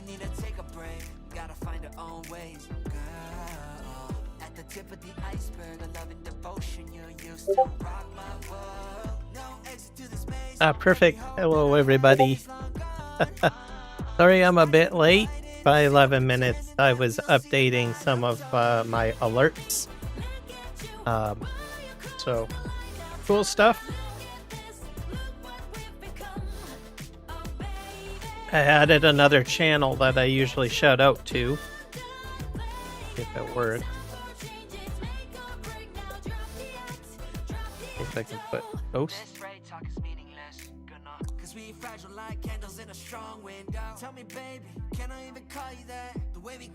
need to take a break. Gotta find our own ways, girl. At the tip of the iceberg, a love and devotion you're used to. Rock my world. No exit to this maze. Perfect. Hello, everybody. Sorry I'm a bit late. By 11 minutes, I was updating some of my alerts. So, cool stuff. I added another channel that I usually shout out to. If it works. If I can put post.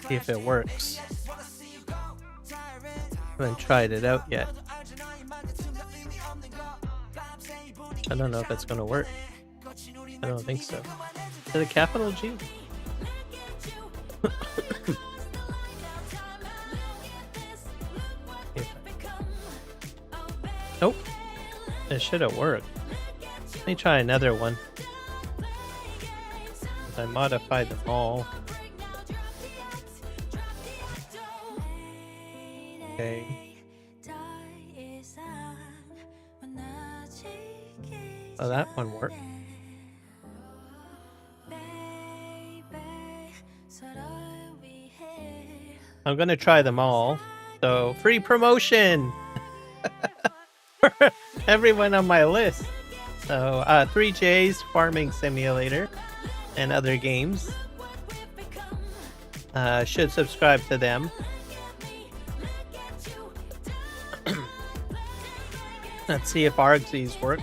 See if it works. I haven't tried it out yet. I don't know if it's going to work. I don't think so. Is it a capital G? Nope. It should have worked. Let me try another one. I modified them all. Okay. Oh, that one worked. I'm going to try them all. So, free promotion for everyone on my list. So, 3J's Farming Simulator and other games. Should subscribe to them. Let's see if Argsy's work.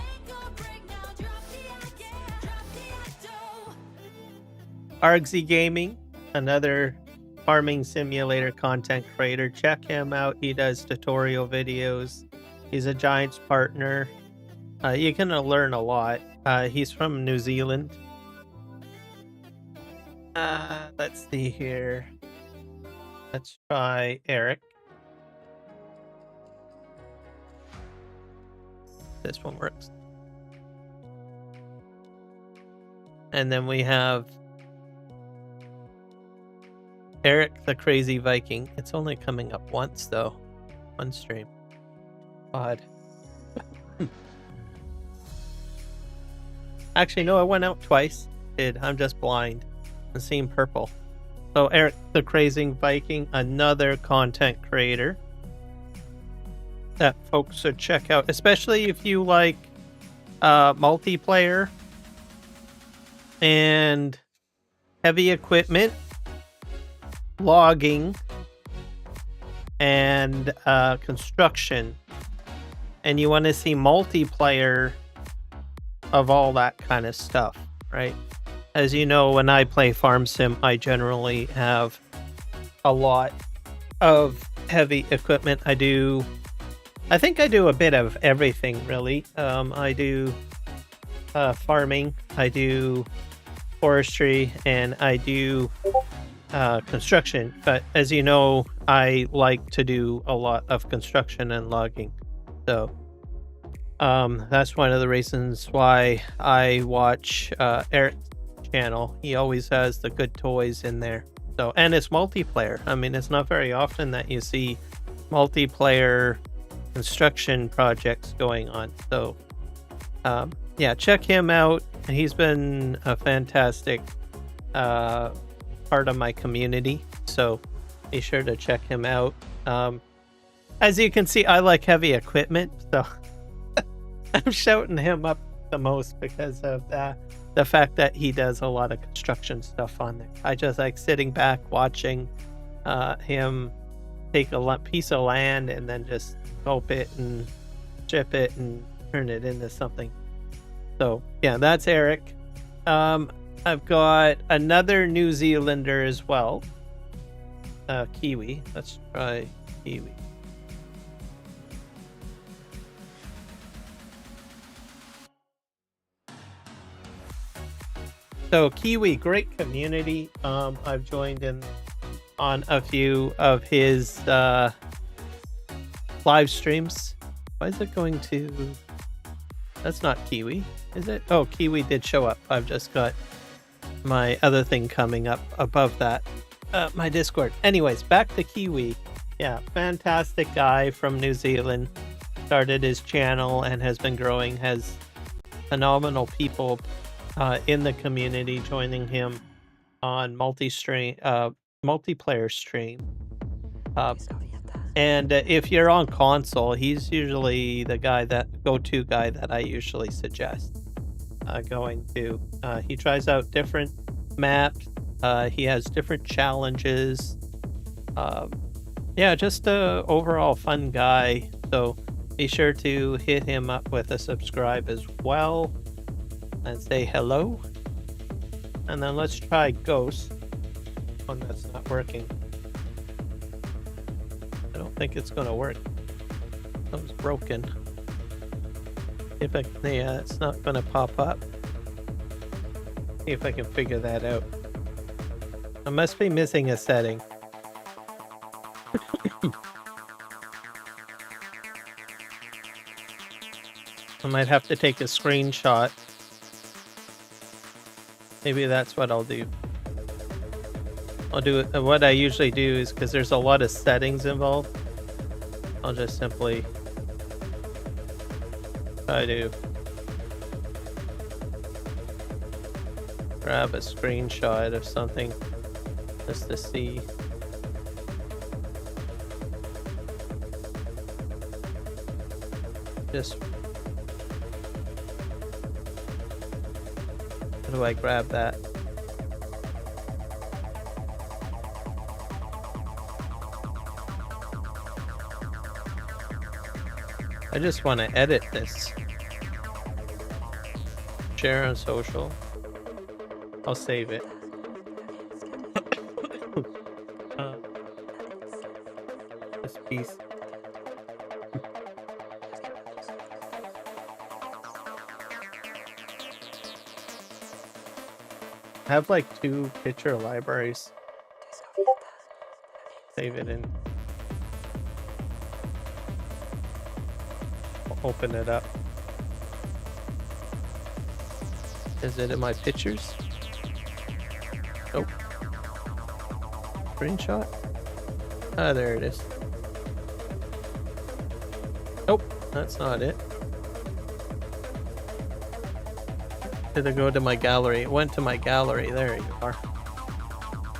Argsy Gaming, another farming simulator content creator. Check him out. He does tutorial videos. He's a Giants partner. You can learn a lot. He's from New Zealand. Let's see here. Let's try Eric. This one works. And then we have Eric the Crazy Viking. It's only coming up once though. One stream. Odd. Actually, no, I went out twice. I'm just blind and seeing purple. So Eric the Crazy Viking, another content creator that folks should check out, especially if you like multiplayer and heavy equipment, logging, and construction, and you want to see multiplayer of all that kind of stuff, right? As you know, when I play Farm Sim, I generally have a lot of heavy equipment. I think I do a bit of everything, really. I do farming, I do forestry, and I do construction. But as you know, I like to do a lot of construction and logging. So that's one of the reasons why I watch Eric's channel. He always has the good toys in there. So, and it's multiplayer. I mean, it's not very often that you see multiplayer construction projects going on. So yeah, check him out. He's been a fantastic part of my community, so be sure to check him out. As you can see, I like heavy equipment, so I'm shouting him up the most because of the fact that he does a lot of construction stuff on there. I just like sitting back watching him take a piece of land and then just scope it and chip it and turn it into something. So yeah, that's Eric. I've got another New Zealander as well. Kiwi. Let's try Kiwi. So Kiwi, great community. I've joined in on a few of his live streams. Why is it going to... That's not Kiwi, is it? Oh, Kiwi did show up. I've just got my other thing coming up above that, my Discord. Anyways, back to Kiwi. Yeah, fantastic guy from New Zealand. Started his channel and has been growing. Has phenomenal people in the community joining him on multiplayer stream. And if you're on console, he's usually the go-to guy that I usually suggest going to. He tries out different maps. He has different challenges. Yeah, just a overall fun guy. So be sure to hit him up with a subscribe as well and say hello. And then let's try Ghost. One that's not working. I don't think it's gonna work. Something's broken. If I yeah, it's not gonna pop up. See if I can figure that out. I must be missing a setting. I might have to take a screenshot. Maybe that's what I'll do. I'll do it. What I usually do is, because there's a lot of settings involved, I'll just simply try to grab a screenshot of something just to see. Just how do I grab that? I just want to edit this. Share on social. I'll save it. This piece. I have like 2 picture libraries. Save it in. I'll open it up. Is it in my pictures? Nope. Screenshot? Ah, there it is. Nope, that's not it. Did I go to my gallery? It went to my gallery. There you are.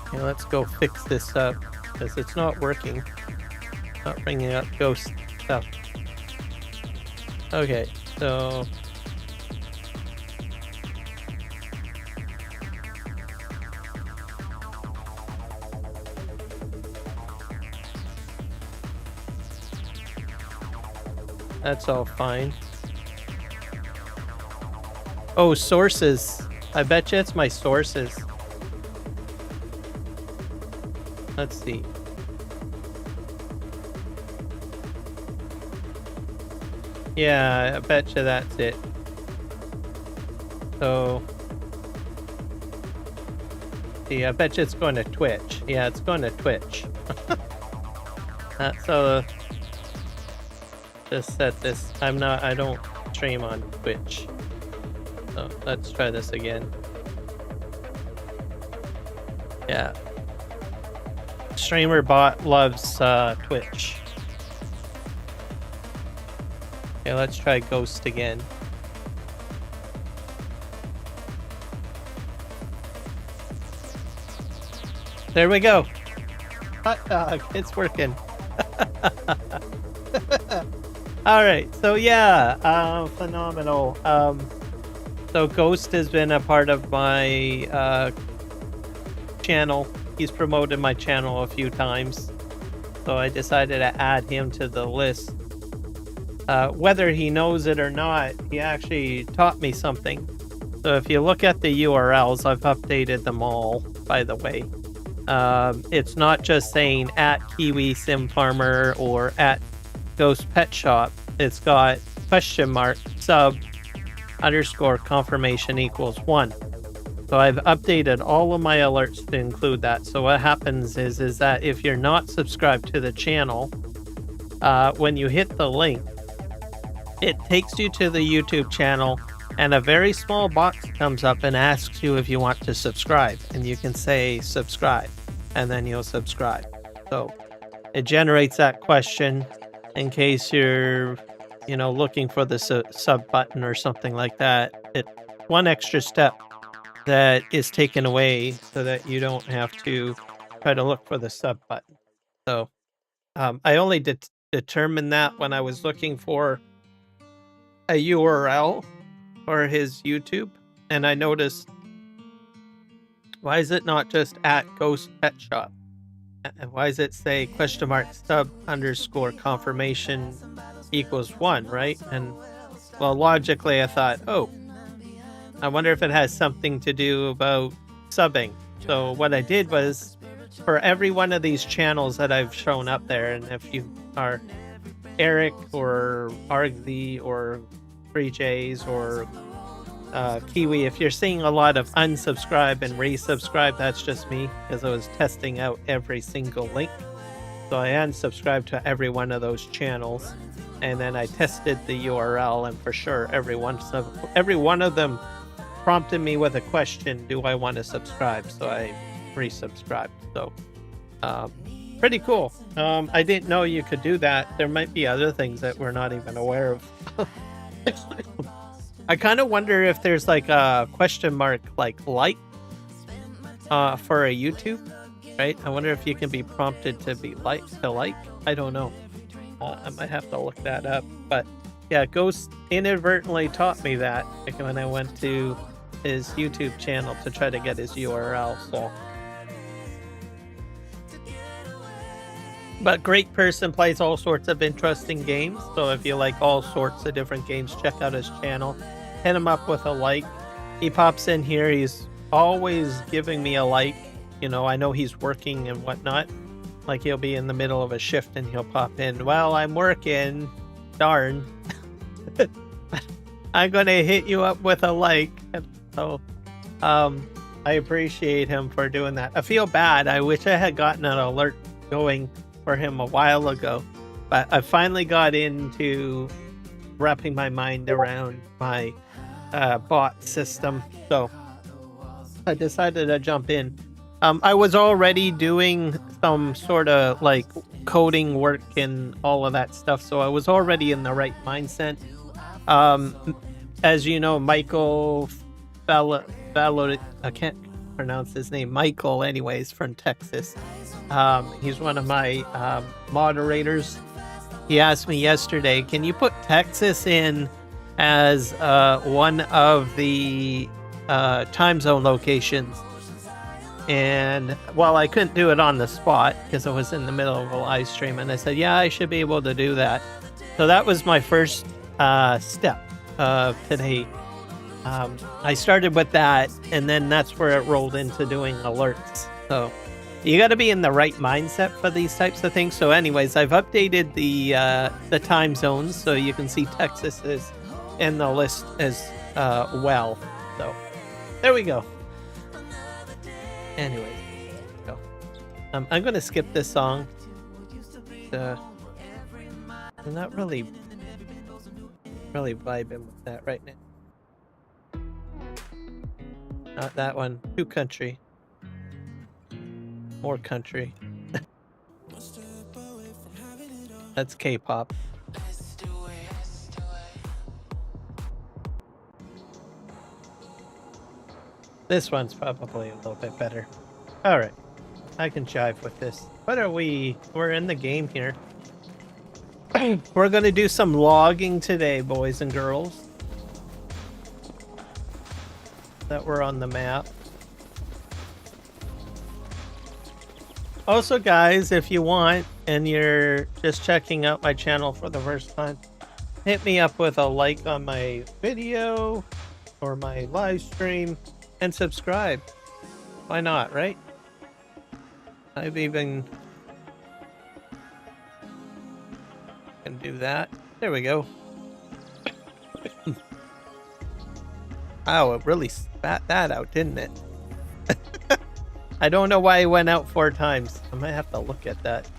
Okay, let's go fix this up because it's not working. Not bringing up ghost stuff. Okay, so that's all fine. Oh, sources. I bet you it's my sources. Let's see. Yeah, I bet you that's it. So, see, I bet you it's going to Twitch. Yeah, it's going to Twitch. So, just set this. I don't stream on Twitch. So let's try this again. Yeah. Streamer bot loves Twitch. Okay, let's try Ghost again. There we go. Hot dog, it's working. All right, so yeah, phenomenal. So Ghost has been a part of my channel. He's promoted my channel a few times. So I decided to add him to the list. Whether he knows it or not, he actually taught me something. So if you look at the URLs, I've updated them all, by the way. It's not just saying at Kiwi Sim Farmer or at Ghost Pet Shop. It's got question mark sub _ confirmation equals 1. So I've updated all of my alerts to include that. So what happens is that if you're not subscribed to the channel, when you hit the link, it takes you to the YouTube channel and a very small box comes up and asks you if you want to subscribe, and you can say subscribe, and then you'll subscribe. So it generates that question in case you're, looking for the sub button or something like that. It one extra step that is taken away so that you don't have to try to look for the sub button. So I only determined that when I was looking for a URL for his YouTube, and I noticed, why is it not just at Ghost Pet Shop? And why does it say !sub_confirmation equals 1, right? And well, logically I thought, oh, I wonder if it has something to do about subbing. So what I did was, for every one of these channels that I've shown up there, and if you are Eric or Argsy or 3Js or Kiwi, if you're seeing a lot of unsubscribe and resubscribe, that's just me, because I was testing out every single link. So I unsubscribed to every one of those channels, and then I tested the URL, and for sure every one of them prompted me with a question, do I want to subscribe? So I resubscribed. So pretty cool. I didn't know you could do that. There might be other things that we're not even aware of. I kind of wonder if there's like a question mark like for a YouTube, right? I wonder if you can be prompted to like. I don't know. I might have to look that up. But yeah, Ghost inadvertently taught me that, like, when I went to his YouTube channel to try to get his URL. So, but great person, plays all sorts of interesting games. So if you like all sorts of different games, check out his channel. Hit him up with a like. He pops in here. He's always giving me a like. I know he's working and whatnot. Like, he'll be in the middle of a shift and he'll pop in. Well, I'm working. Darn. I'm going to hit you up with a like. So, I appreciate him for doing that. I feel bad. I wish I had gotten an alert going for him a while ago. But I finally got into wrapping my mind around my bot system. So I decided to jump in. I was already doing some sort of like coding work and all of that stuff. So I was already in the right mindset. As you know, Michael I can't pronounce his name. Michael, anyways, from Texas. He's one of my moderators. He asked me yesterday, can you put Texas in as one of the time zone locations? And while I couldn't do it on the spot because I was in the middle of a live stream, and I said, yeah, I should be able to do that. So that was my first step today. I started with that, and then that's where it rolled into doing alerts. So you got to be in the right mindset for these types of things. So anyways, I've updated the time zones so you can see Texas is in the list as well. So there we go. Anyways, go. I'm going to skip this song. I'm not really vibing with that right now. Not that one. Too country. More country. That's K-pop. This one's probably a little bit better. Alright. I can jive with this. What are we? We're in the game here. We're gonna do some logging today, boys and girls. That we're on the map. Also, guys, if you want, and you're just checking out my channel for the first time, hit me up with a like on my video or my live stream and subscribe. Why not, right? I've even can do that. There we go. Oh, it really spat that out, didn't it? I don't know why it went out 4 times. I might have to look at that.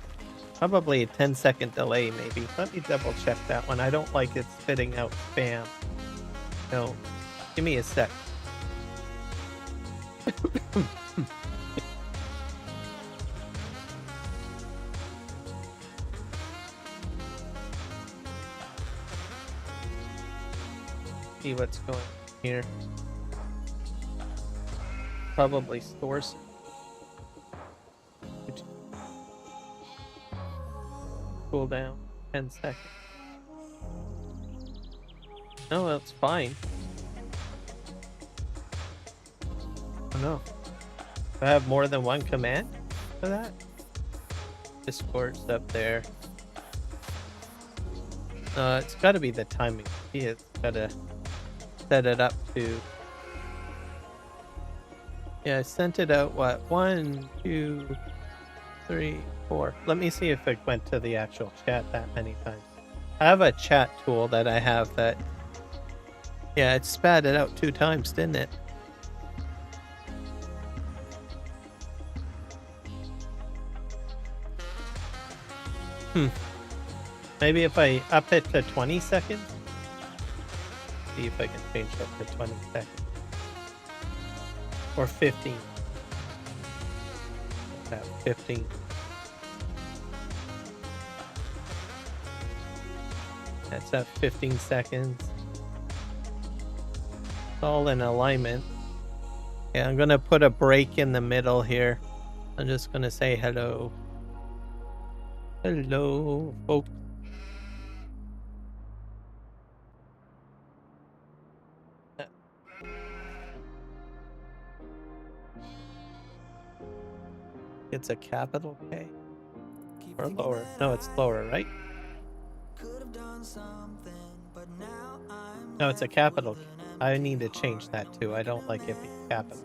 Probably a 10-second delay, maybe. Let me double check that one. I don't like it spitting out spam. No. Give me a sec. See what's going on here. Probably stores. Cool down 10 seconds. No, that's fine. Oh no. Do I have more than one command for that? Discord's up there. It's gotta be the timing. It's gotta set it up to. Yeah, I sent it out, what? 1, 2, 3, 4. Let me see if it went to the actual chat that many times. I have a chat tool that I have that. Yeah, it spat it out 2 times, didn't it? Maybe if I up it to 20 seconds? See if I can change that to 20 seconds. Or 15. About 15. That's at 15 seconds. It's all in alignment. Yeah, I'm gonna put a break in the middle here. I'm just gonna say hello. Hello, folks. It's a capital K or lower? No, it's lower, right? No, it's a capital K. I need to change that too. I don't like it being capital.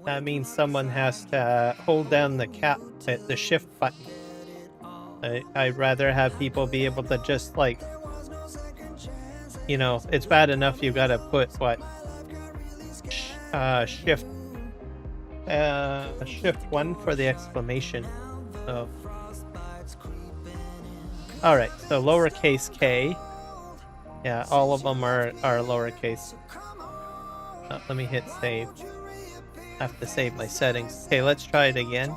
That means someone has to hold down the shift button. I'd rather have people be able to just like, you know, it's bad enough you gotta put what? Shift 1 for the exclamation. So, all right. So lowercase k. Yeah, all of them are lowercase. Let me hit save. I have to save my settings. Okay, let's try it again.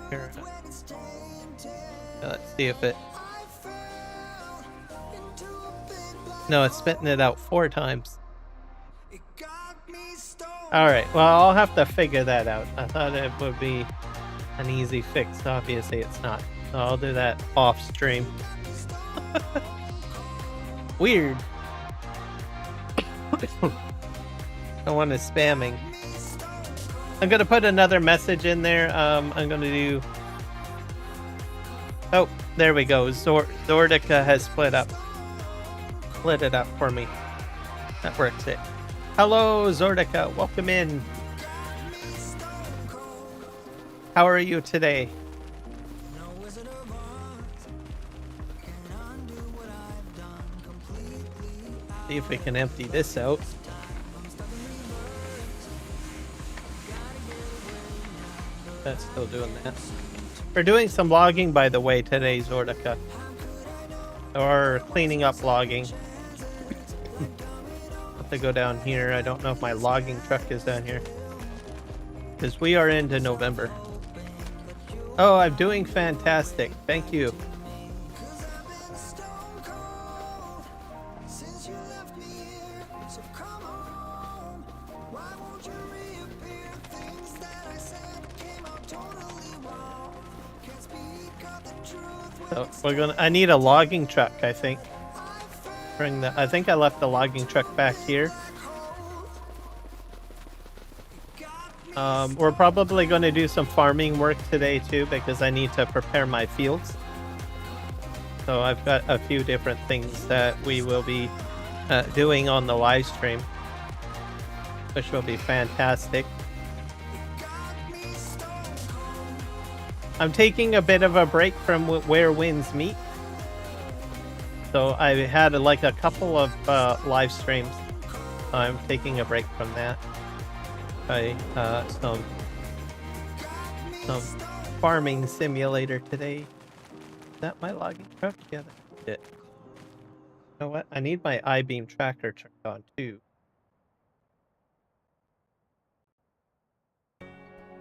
Here. Let's see if it. No, it's spitting it out 4 times. Alright, well, I'll have to figure that out. I thought it would be an easy fix. Obviously, it's not. So I'll do that off stream. Weird. No one is spamming. I'm gonna put another message in there. I'm gonna do. Oh, there we go. Zordica has split it up for me. That works it. Hello, Zordica. Welcome in. How are you today? See if we can empty this out. That's still doing that. We're doing some logging, by the way, today, Zordica. Or cleaning up logging. Have to go down here. I don't know if my logging truck is down here. Because we are into November. Oh, I'm doing fantastic. Thank you. So I need a logging truck, I think. I think I left the logging truck back here. We're probably going to do some farming work today too, because I need to prepare my fields. So I've got a few different things that we will be doing on the live stream, which will be fantastic. I'm taking a bit of a break from where winds meet. So I had like a couple of live streams. I'm taking a break from that. Some farming simulator today. Is that my logging truck? Yeah, that's it. You know what? I need my I-beam tracker turned on too.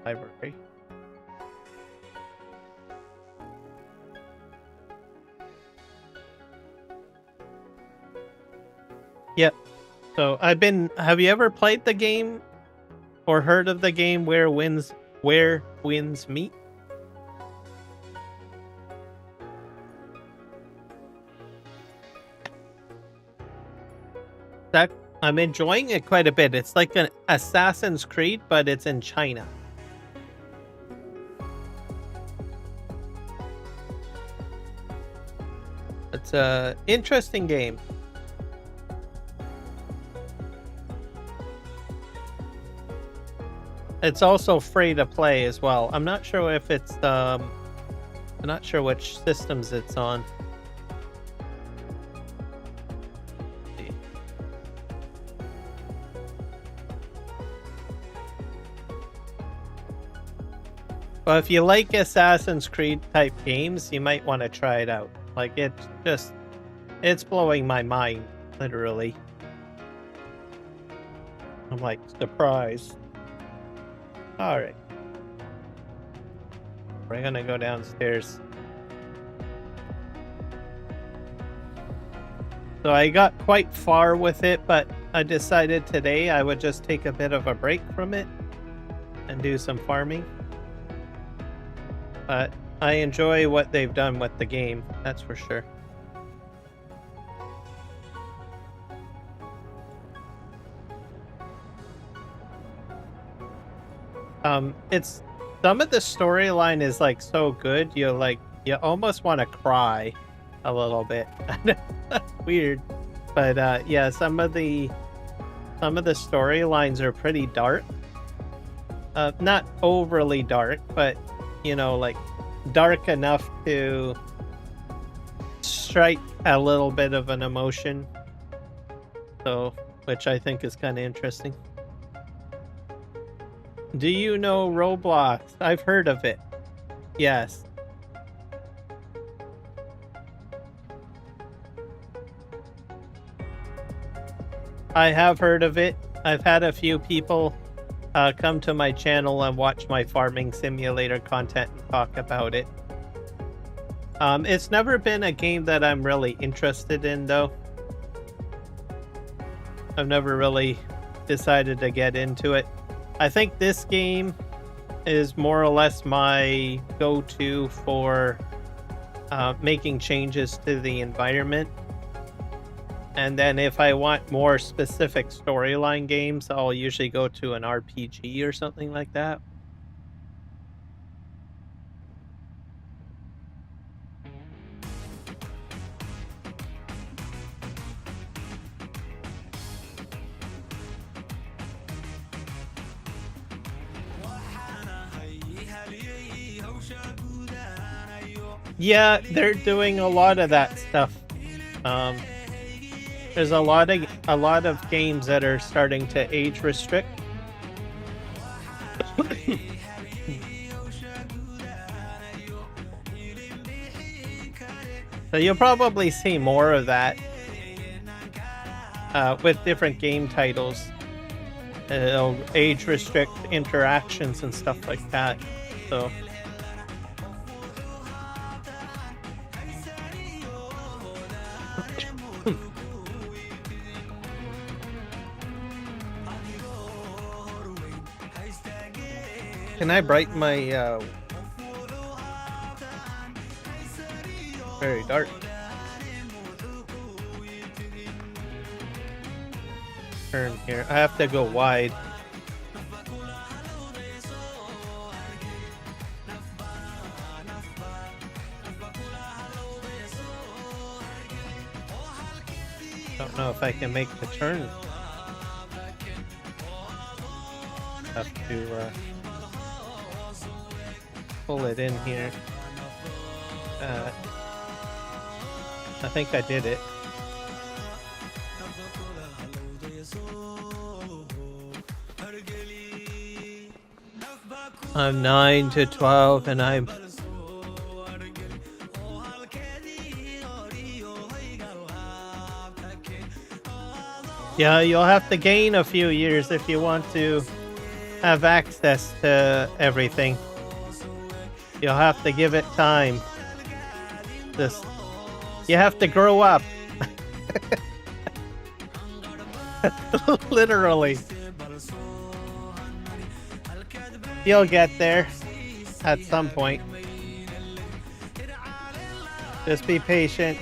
Library. Yep. So have you ever played the game or heard of the game Where Winds Meet? I'm enjoying it quite a bit. It's like an Assassin's Creed, but it's in China. It's a interesting game. It's also free to play as well. I'm not sure if it's I'm not sure which systems it's on. Well, if you like Assassin's Creed type games, you might want to try it out. Like, it's blowing my mind, literally. I'm like, surprised. Alright. We're gonna go downstairs. So I got quite far with it, but I decided today I would just take a bit of a break from it and do some farming. But I enjoy what they've done with the game, that's for sure. It's some of the storyline is like so good, you almost want to cry a little bit. Weird, but yeah, some of the storylines are pretty dark. Not overly dark, but you know, like dark enough to strike a little bit of an emotion. So, which I think is kind of interesting. Do you know Roblox? I've heard of it. Yes. I have heard of it. I've had a few people come to my channel and watch my farming simulator content and talk about it. It's never been a game that I'm really interested in, though. I've never really decided to get into it. I think this game is more or less my go-to for making changes to the environment. And then if I want more specific storyline games, I'll usually go to an RPG or something like that. Yeah, they're doing a lot of that stuff. There's a lot of games that are starting to age restrict. So you'll probably see more of that with different game titles. It'll age restrict interactions and stuff like that. So. Can I brighten my very dark? Turn here. I have to go wide. Don't know if I can make the turn. Have to pull it in here. I think I did it. I'm 9 to 12 and I'm Yeah, you'll have to gain a few years if you want to have access to everything. You'll have to give it time. This, you have to grow up. Literally. You'll get there at some point. Just be patient.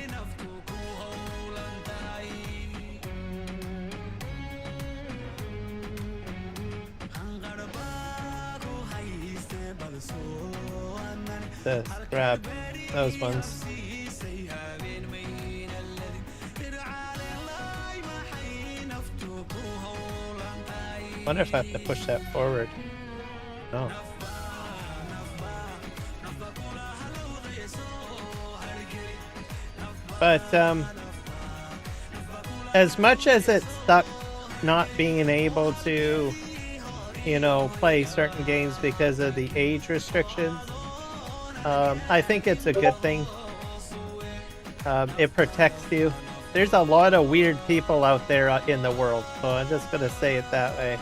Just grab those ones. Wonder if I have to push that forward. No. But as much as it sucked not being able to, you know, play certain games because of the age restrictions, I think it's a good thing. It protects you. There's a lot of weird people out there in the world, so I'm just gonna say it that way.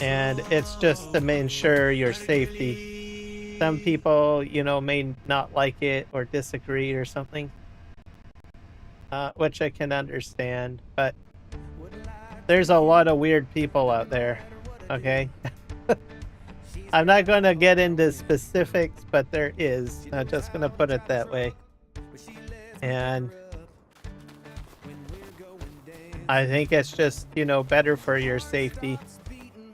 And it's just to ensure your safety. Some people, you know, may not like it or disagree or something, which I can understand, but there's a lot of weird people out there, okay? I'm not going to get into specifics, but there is. I'm just going to put it that way. And I think it's just, you know, better for your safety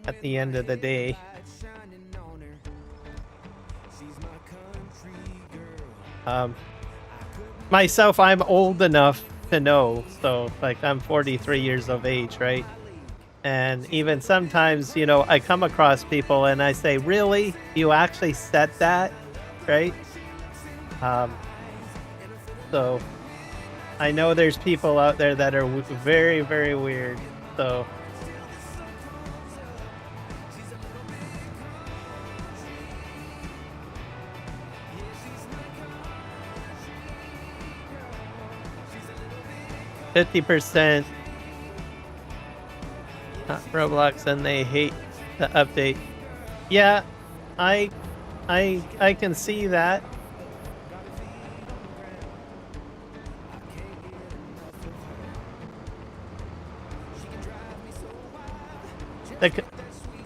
at the end of the day. Myself, I'm old enough to know, so like I'm 43 years of age, right? And even sometimes, you know, I come across people and I say, really? You actually said that? Right? So I know there's people out there that are very, very weird. So %, Roblox, and they hate the update. Yeah, I can see that.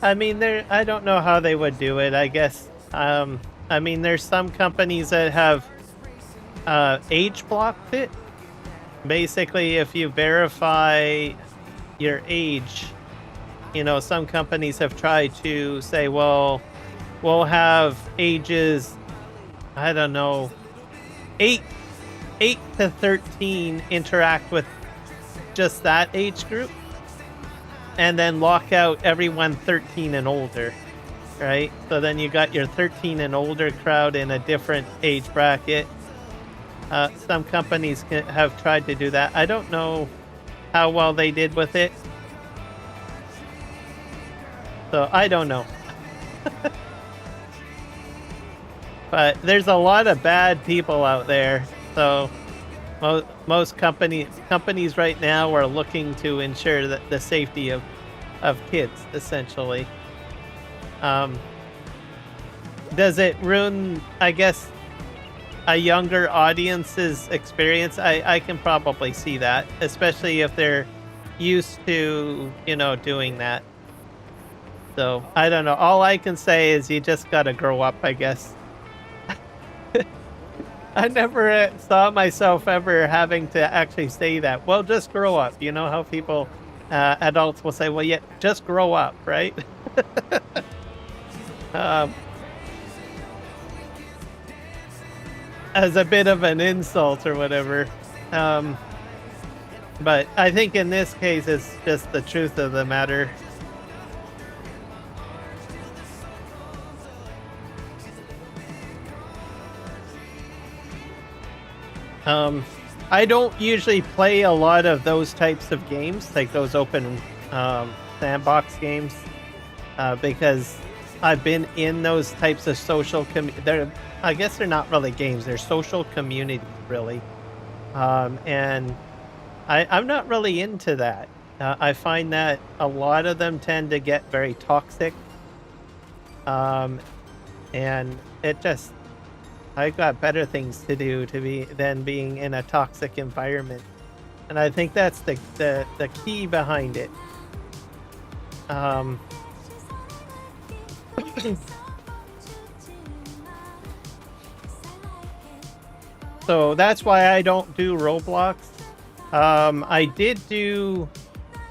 I mean, I don't know how they would do it. I guess. I mean, there's some companies that have age blocked it. Basically, if you verify your age, you know, some companies have tried to say, well, we'll have ages, I don't know, 8 to 13 interact with just that age group, and then lock out everyone 13 and older, right? So then you got your 13 and older crowd in a different age bracket. Some companies have tried to do that. I don't know how well they did with it. So I don't know. But there's a lot of bad people out there. So most companies right now are looking to ensure that the safety of kids, essentially. Does it ruin, I guess, a younger audience's experience? I can probably see that, especially if they're used to, you know, doing that. So I don't know. All I can say is you just gotta grow up, I guess. I never saw myself ever having to actually say that. Well, just grow up. You know how people, adults will say, well, yeah, just grow up, right? As a bit of an insult or whatever. But I think in this case, it's just the truth of the matter. I don't usually play a lot of those types of games, like those open sandbox games, because I've been in those types of social I guess they're not really games, they're social communities, really. And I'm not really into that. I find that a lot of them tend to get very toxic. Um, and it just I've got better things to do to be than being in a toxic environment. And I think that's the key behind it. Um, so that's why I don't do Roblox. I did do,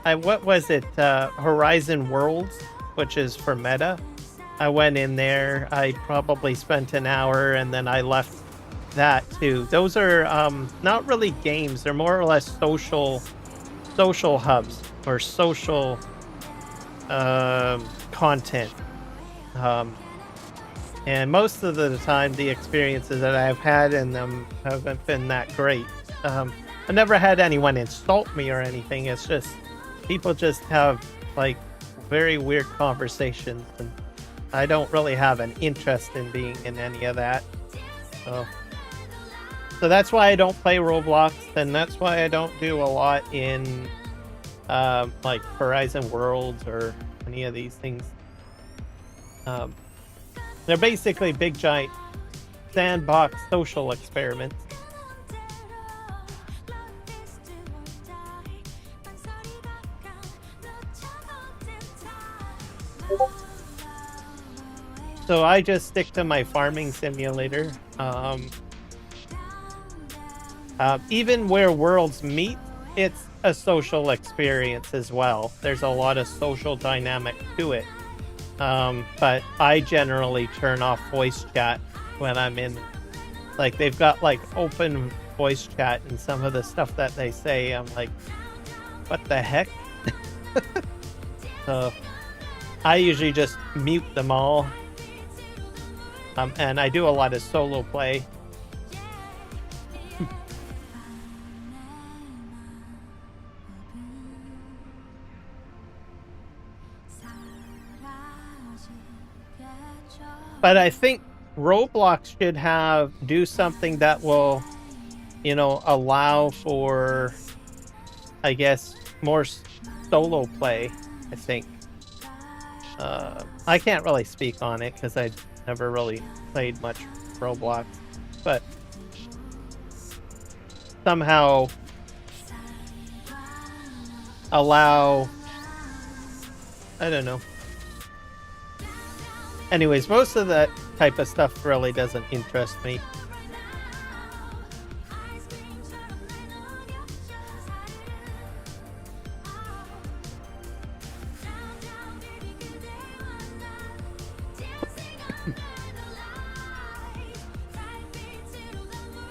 what was it? Horizon Worlds, which is for Meta. I went in there. I probably spent an hour and then I left that too. Those are not really games. They're more or less social hubs or social content. And most of the time, the experiences that I've had in them haven't been that great. I never had anyone insult me or anything. It's just people just have like very weird conversations, and I don't really have an interest in being in any of that. So that's why I don't play Roblox, and that's why I don't do a lot in like Horizon Worlds or any of these things. They're basically big giant sandbox social experiments. So I just stick to my farming simulator. Even where worlds meet, it's a social experience as well. There's a lot of social dynamic to it. But I generally turn off voice chat when I'm in, like, they've got like open voice chat, and some of the stuff that they say, I'm like, what the heck? So I usually just mute them all. And I do a lot of solo play. But I think Roblox should do something that will, allow for, I guess, more solo play, I think. I can't really speak on it because I never really played much Roblox, but somehow allow, I don't know. Anyways, most of that type of stuff really doesn't interest me.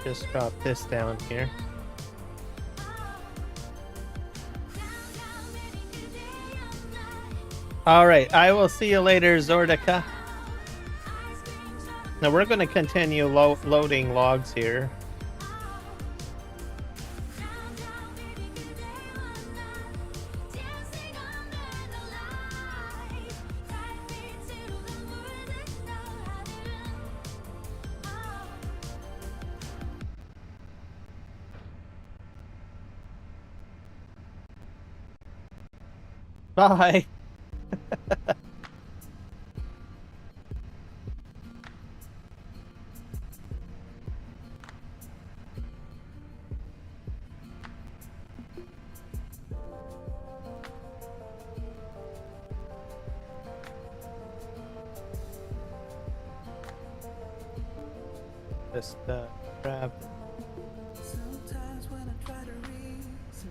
Just drop this down here. All right, I will see you later, Zordika. Now we're going to continue loading logs here. Bye. Just grab. Sometimes when I try to reason,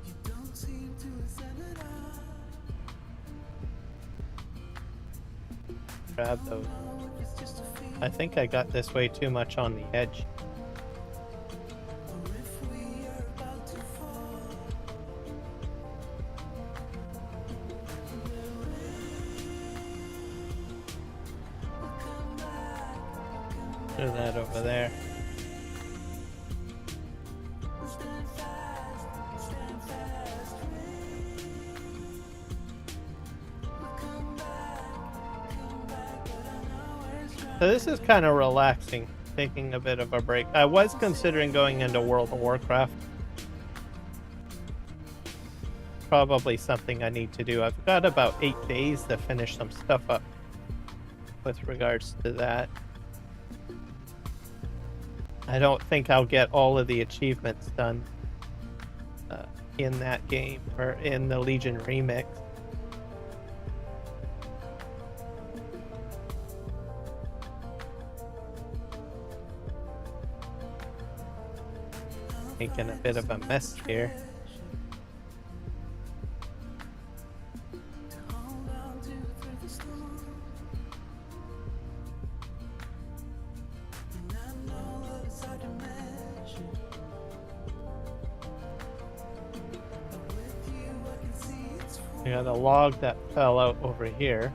you don't seem to listen at all. Grab those. I think I got this way too much on the edge. Do that over there. So this is kind of relaxing. taking a bit of a break. I was considering going into World of Warcraft. Probably something I need to do. I've got about 8 days to finish some stuff up with regards to that. I don't think I'll get all of the achievements done in that game, or in the Legion remix. Making a bit of a mess here. I got a log that fell out over here,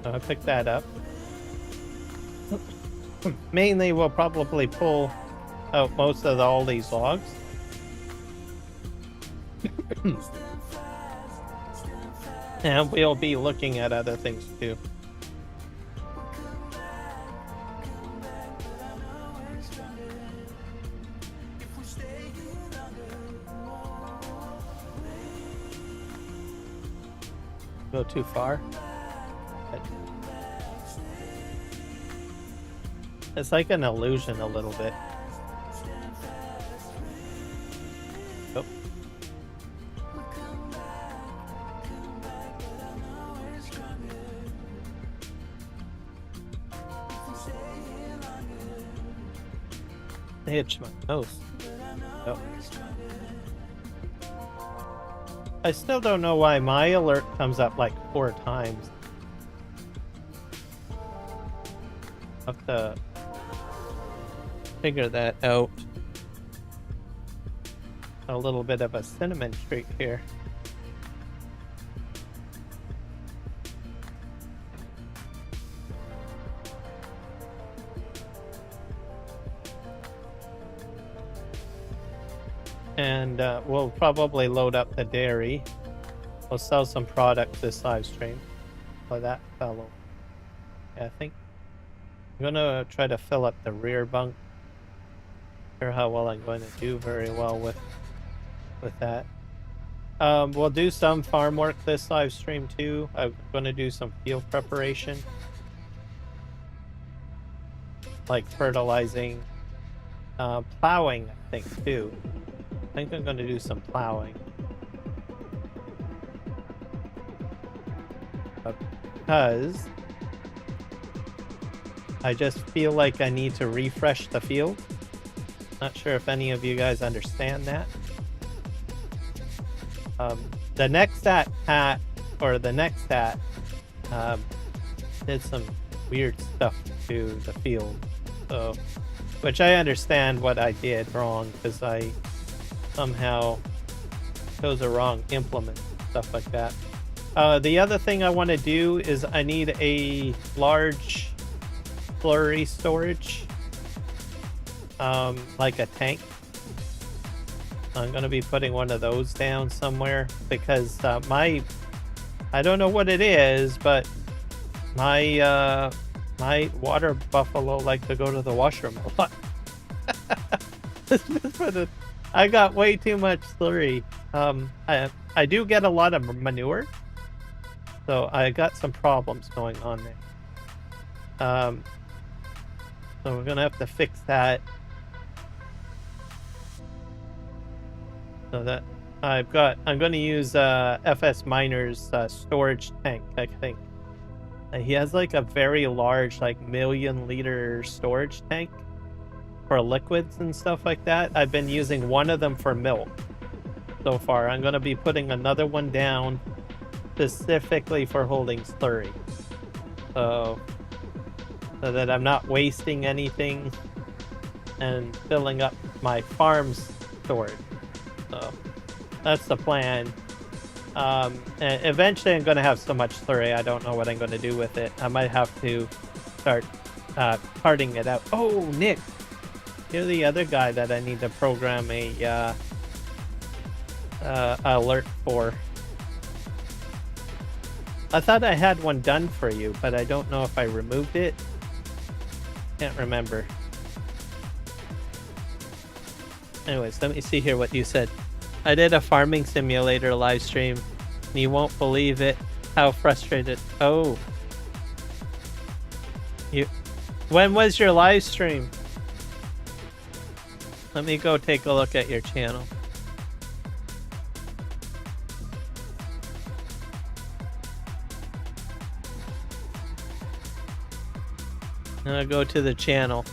so I picked that up. Mainly, we'll probably pull out most of all these logs. And we'll be looking at other things too. Go too far. It's like an illusion a little bit. Oh. Itch my nose. Oh. I still don't know why my alert comes up like 4 times. I'll have to figure that out. A little bit of a cinnamon treat here. And we'll probably load up the dairy. We'll sell some products this live stream for that fellow. Yeah, I think I'm gonna try to fill up the rear bunk. Not sure how well I'm going to do very well with that. We'll do some farm work this live stream too. I'm gonna do some field preparation, like fertilizing, plowing, I think too. I think I'm going to do some plowing. Because I just feel like I need to refresh the field. Not sure if any of you guys understand that. The next hat, or the next hat, did some weird stuff to the field. So, which I understand what I did wrong, because I somehow chose a wrong implement, stuff like that. The other thing I want to do is I need a large slurry storage, like a tank. I'm going to be putting one of those down somewhere, because I don't know what it is, but my my water buffalo like to go to the washroom a lot. I got way too much slurry. I do get a lot of manure, so I got some problems going on there. So we're gonna have to fix that. So that I'm gonna use FS Miner's storage tank, I think. He has like a very large, like 1,000,000-liter storage tank for liquids and stuff like that. I've been using one of them for milk so far. I'm going to be putting another one down specifically for holding slurry, so that I'm not wasting anything and filling up my farm's storage. So that's the plan. And eventually I'm going to have so much slurry I don't know what I'm going to do with it. I might have to start carting it out. Oh, Nick, you're the other guy that I need to program a alert for. I thought I had one done for you, but I don't know if I removed it. Can't remember. Anyways, let me see here what you said. I did a farming simulator live stream. And you won't believe it. How frustrated. Oh. When was your live stream? Let me go take a look at your channel. I'm gonna go to the channel.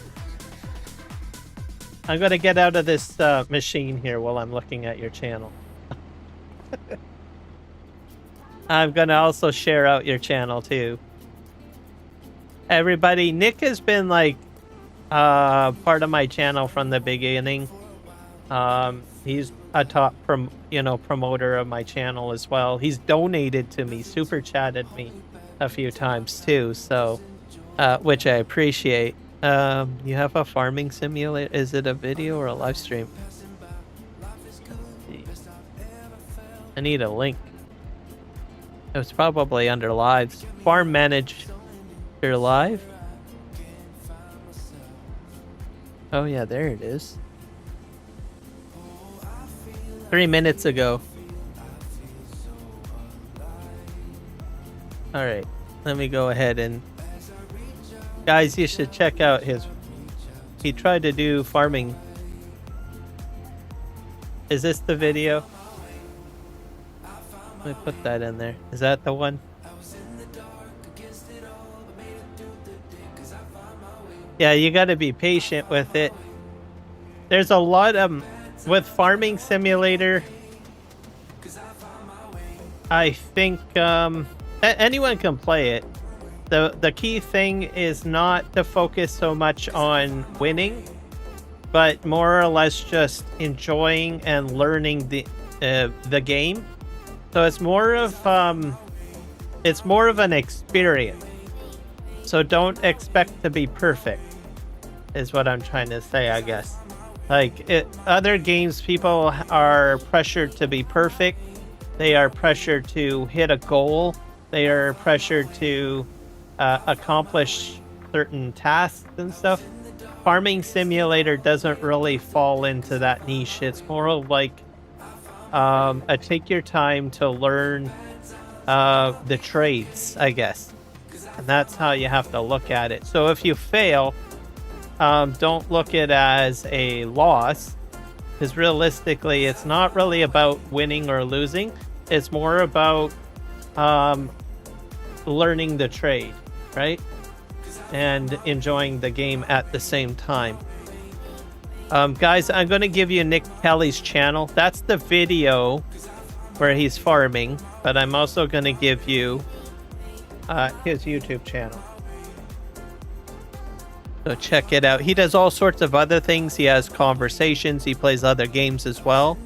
I'm gonna get out of this machine here while I'm looking at your channel. I'm gonna also share out your channel too. Everybody, Nick has been like part of my channel from the beginning. He's a top promoter of my channel as well. He's donated to me, super chatted me a few times too, so which I appreciate. You have a farming simulator. Is it a video or a live stream? I need a link. It was probably under lives. Farm manager live. Oh yeah, there it is. 3 minutes ago. All right, let me go ahead and guys, you should check out his. He tried to do farming. Is this the video? Let me put that in there. Is that the one? Yeah, you got to be patient with it. There's a lot of with farming simulator. I think anyone can play it. The key thing is not to focus so much on winning, but more or less just enjoying and learning the game. So it's more of an experience. So don't expect to be perfect, is what I'm trying to say, I guess. Like other games, people are pressured to be perfect. They are pressured to hit a goal. They are pressured to accomplish certain tasks and stuff. Farming simulator doesn't really fall into that niche. It's more like take your time to learn the trades, I guess. And that's how you have to look at it. So if you fail, don't look at it as a loss, because realistically, it's not really about winning or losing. It's more about learning the trade, right? And enjoying the game at the same time. Guys, I'm going to give you Nick Kelly's channel. That's the video where he's farming, but I'm also going to give you his YouTube channel. So check it out. He does all sorts of other things. He has conversations. He plays other games as well.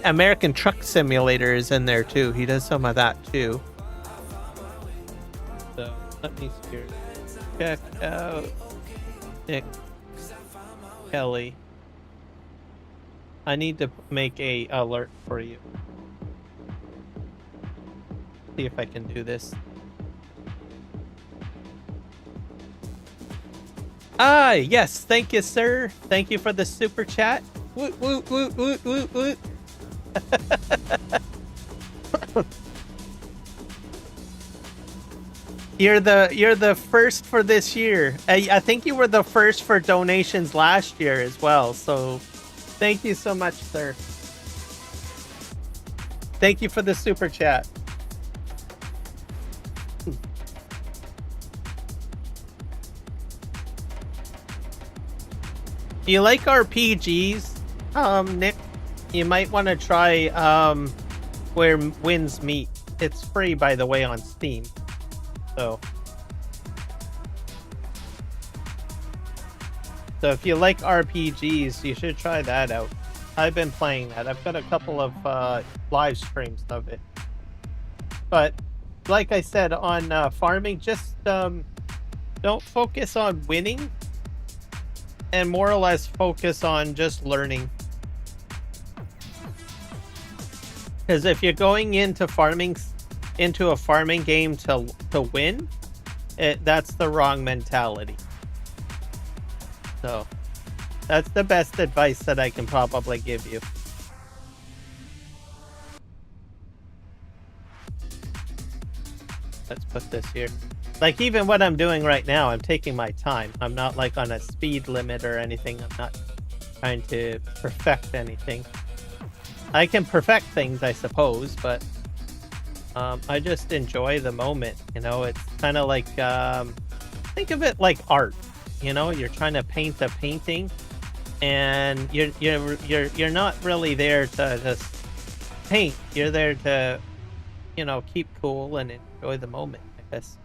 American Truck Simulator is in there too. He does some of that too. So let me see here. Check out Nick Kelly. I need to make a alert for you. See if I can do this. Ah, yes. Thank you, sir. Thank you for the super chat. Woot, woot, woot, woot, woot, woot. You're the first for this year. I think you were the first for donations last year as well. So thank you so much, sir. Thank you for the super chat. You like RPGs, Nick? You might want to try Where Winds Meet. It's free, by the way, on Steam. So if you like RPGs, you should try that out. I've been playing that. I've got a couple of live streams of it. But like I said, on farming, just don't focus on winning, and more or less focus on just learning. Because if you're going into a farming game to win, that's the wrong mentality. So that's the best advice that I can probably give you. Let's put this here. Like, even what I'm doing right now, I'm taking my time. I'm not like on a speed limit or anything. I'm not trying to perfect anything. I can perfect things, I suppose, but I just enjoy the moment. You know, it's kind of like think of it like art. You know, you're trying to paint a painting, and you're not really there to just paint. You're there to, you know, keep cool and enjoy the moment, I guess.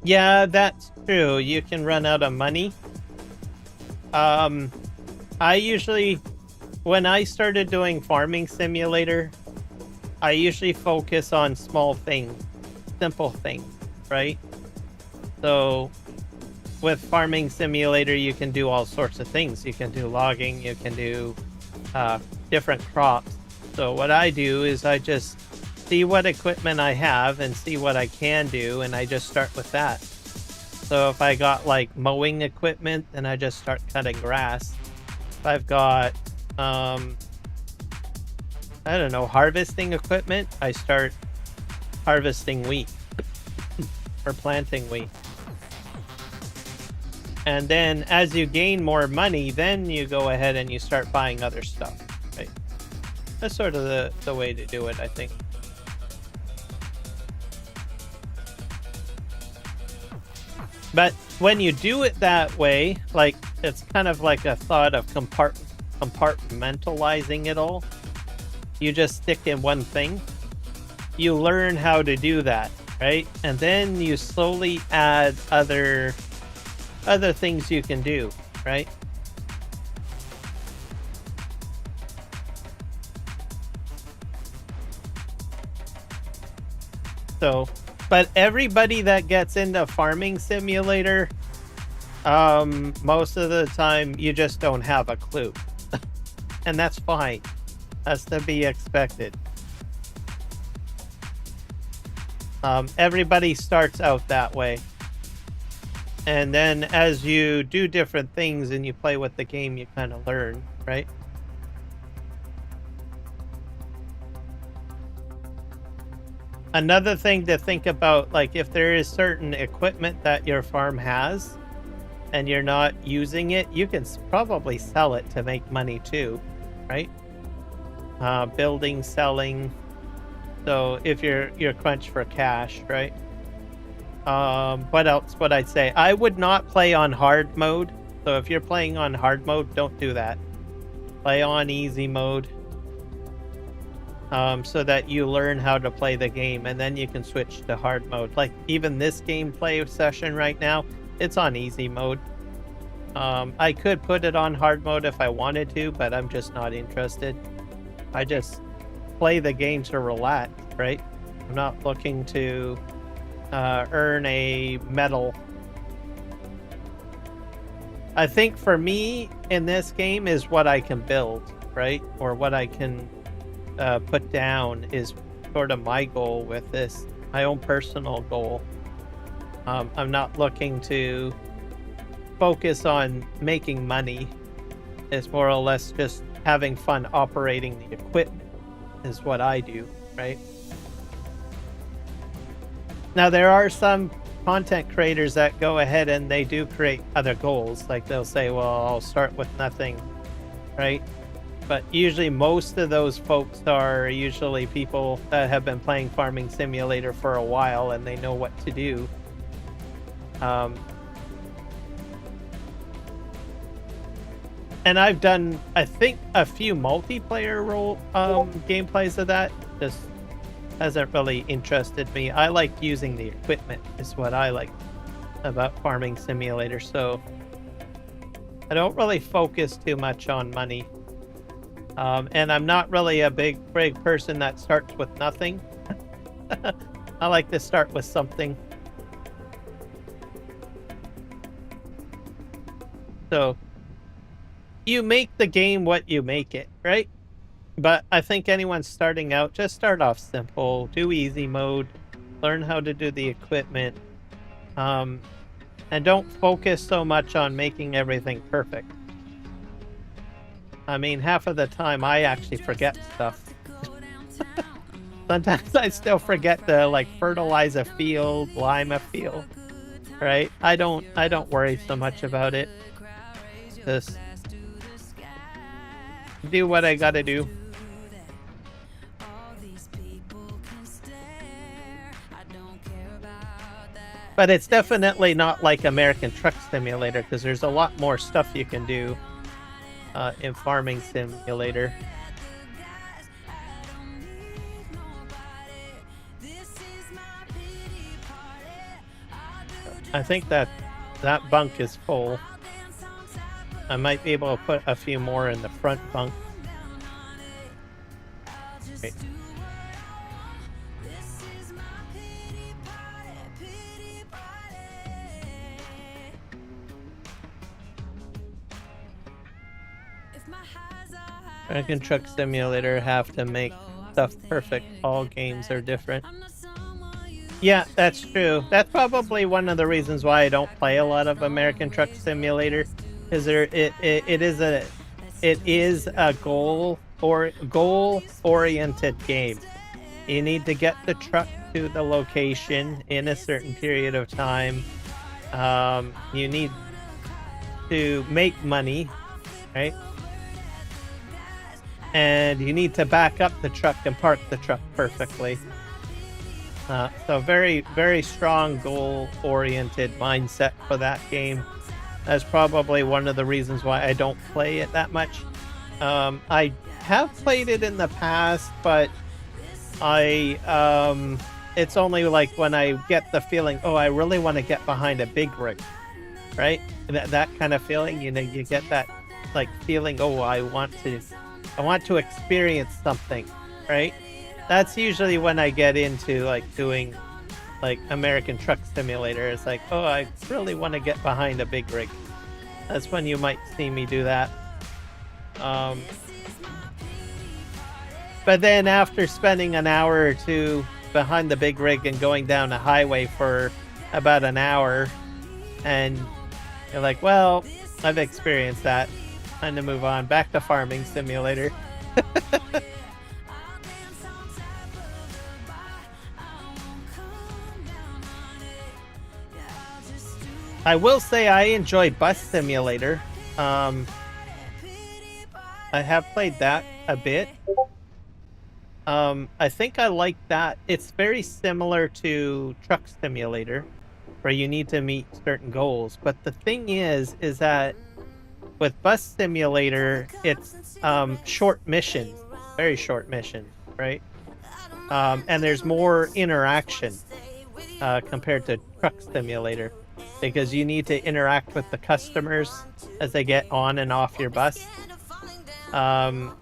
Yeah, that's true. You can run out of money. I usually, when I started doing Farming Simulator, I usually focus on small things, simple things, right? So with Farming Simulator, you can do all sorts of things. You can do logging, you can do different crops. So what I do is I just see what equipment I have and see what I can do, and I just start with that. So if I got like mowing equipment, then I just start cutting grass. If I've got I don't know, harvesting equipment, I start harvesting wheat or planting wheat. And then as you gain more money, then you go ahead and you start buying other stuff, right? That's sort of the way to do it, I think. But when you do it that way, like, it's kind of like a thought of compartmentalizing it all. You just stick in one thing. You learn how to do that, right? And then you slowly add other things you can do, right? So, but everybody that gets into Farming Simulator, most of the time you just don't have a clue. And that's fine. That's to be expected. Everybody starts out that way. And then as you do different things and you play with the game, you kind of learn, right? Another thing to think about, like, if there is certain equipment that your farm has and you're not using it, you can probably sell it to make money too, right? Building, selling. So if you're crunched for cash, right? What else would I say? I would not play on hard mode. So if you're playing on hard mode, don't do that. Play on easy mode. So that you learn how to play the game, and then you can switch to hard mode. Like, even this gameplay session right now, it's on easy mode. I could put it on hard mode if I wanted to, but I'm just not interested. I just play the game to relax, right? I'm not looking to earn a medal. I think for me in this game is what I can build, right? Or what I can put down is sort of my goal with this, my own personal goal. I'm not looking to focus on making money. It's more or less just having fun operating the equipment is what I do, right? Now, there are some content creators that go ahead and they do create other goals. Like, they'll say, well, I'll start with nothing, right? But usually most of those folks are usually people that have been playing Farming Simulator for a while and they know what to do. And I've done, I think, a few multiplayer role gameplays of that. Just hasn't really interested me. I like using the equipment is what I like about Farming Simulator. So I don't really focus too much on money. And I'm not really a big person that starts with nothing. I like to start with something. So you make the game what you make it, right? But I think anyone starting out, just start off simple, do easy mode, learn how to do the equipment, and don't focus so much on making everything perfect. I mean, half of the time I actually forget stuff. Sometimes I still forget to like fertilize a field, lime a field, right? I don't worry so much about it. Just do what I gotta do. But it's definitely not like American Truck Simulator, because there's a lot more stuff you can do in Farming Simulator. I think that bunk is full. I might be able to put a few more in the front bunk. Right. American Truck Simulator have to make stuff perfect. All games are different. Yeah, that's true. That's probably one of the reasons why I don't play a lot of American Truck Simulator, because it is a goal oriented game. You need to get the truck to the location in a certain period of time. You need to make money, right? And you need to back up the truck and park the truck perfectly. So very, very strong goal-oriented mindset for that game. That's probably one of the reasons why I don't play it that much. I have played it in the past, but it's only like when I get the feeling, oh, I really want to get behind a big rig, right? That kind of feeling, you know, you get that like feeling, oh, I want to experience something, right? That's usually when I get into like doing like American Truck Simulator. It's like, oh, I really want to get behind a big rig. That's when you might see me do that. But then after spending an hour or two behind the big rig and going down a highway for about an hour, and you're like, well, I've experienced that. Time to move on. Back to Farming Simulator. I will say I enjoy Bus Simulator. I have played that a bit. I think I like that. It's very similar to Truck Simulator, where you need to meet certain goals. But the thing is that with Bus Simulator, it's short missions, very short missions, right? And there's more interaction compared to Truck Simulator, because you need to interact with the customers as they get on and off your bus. And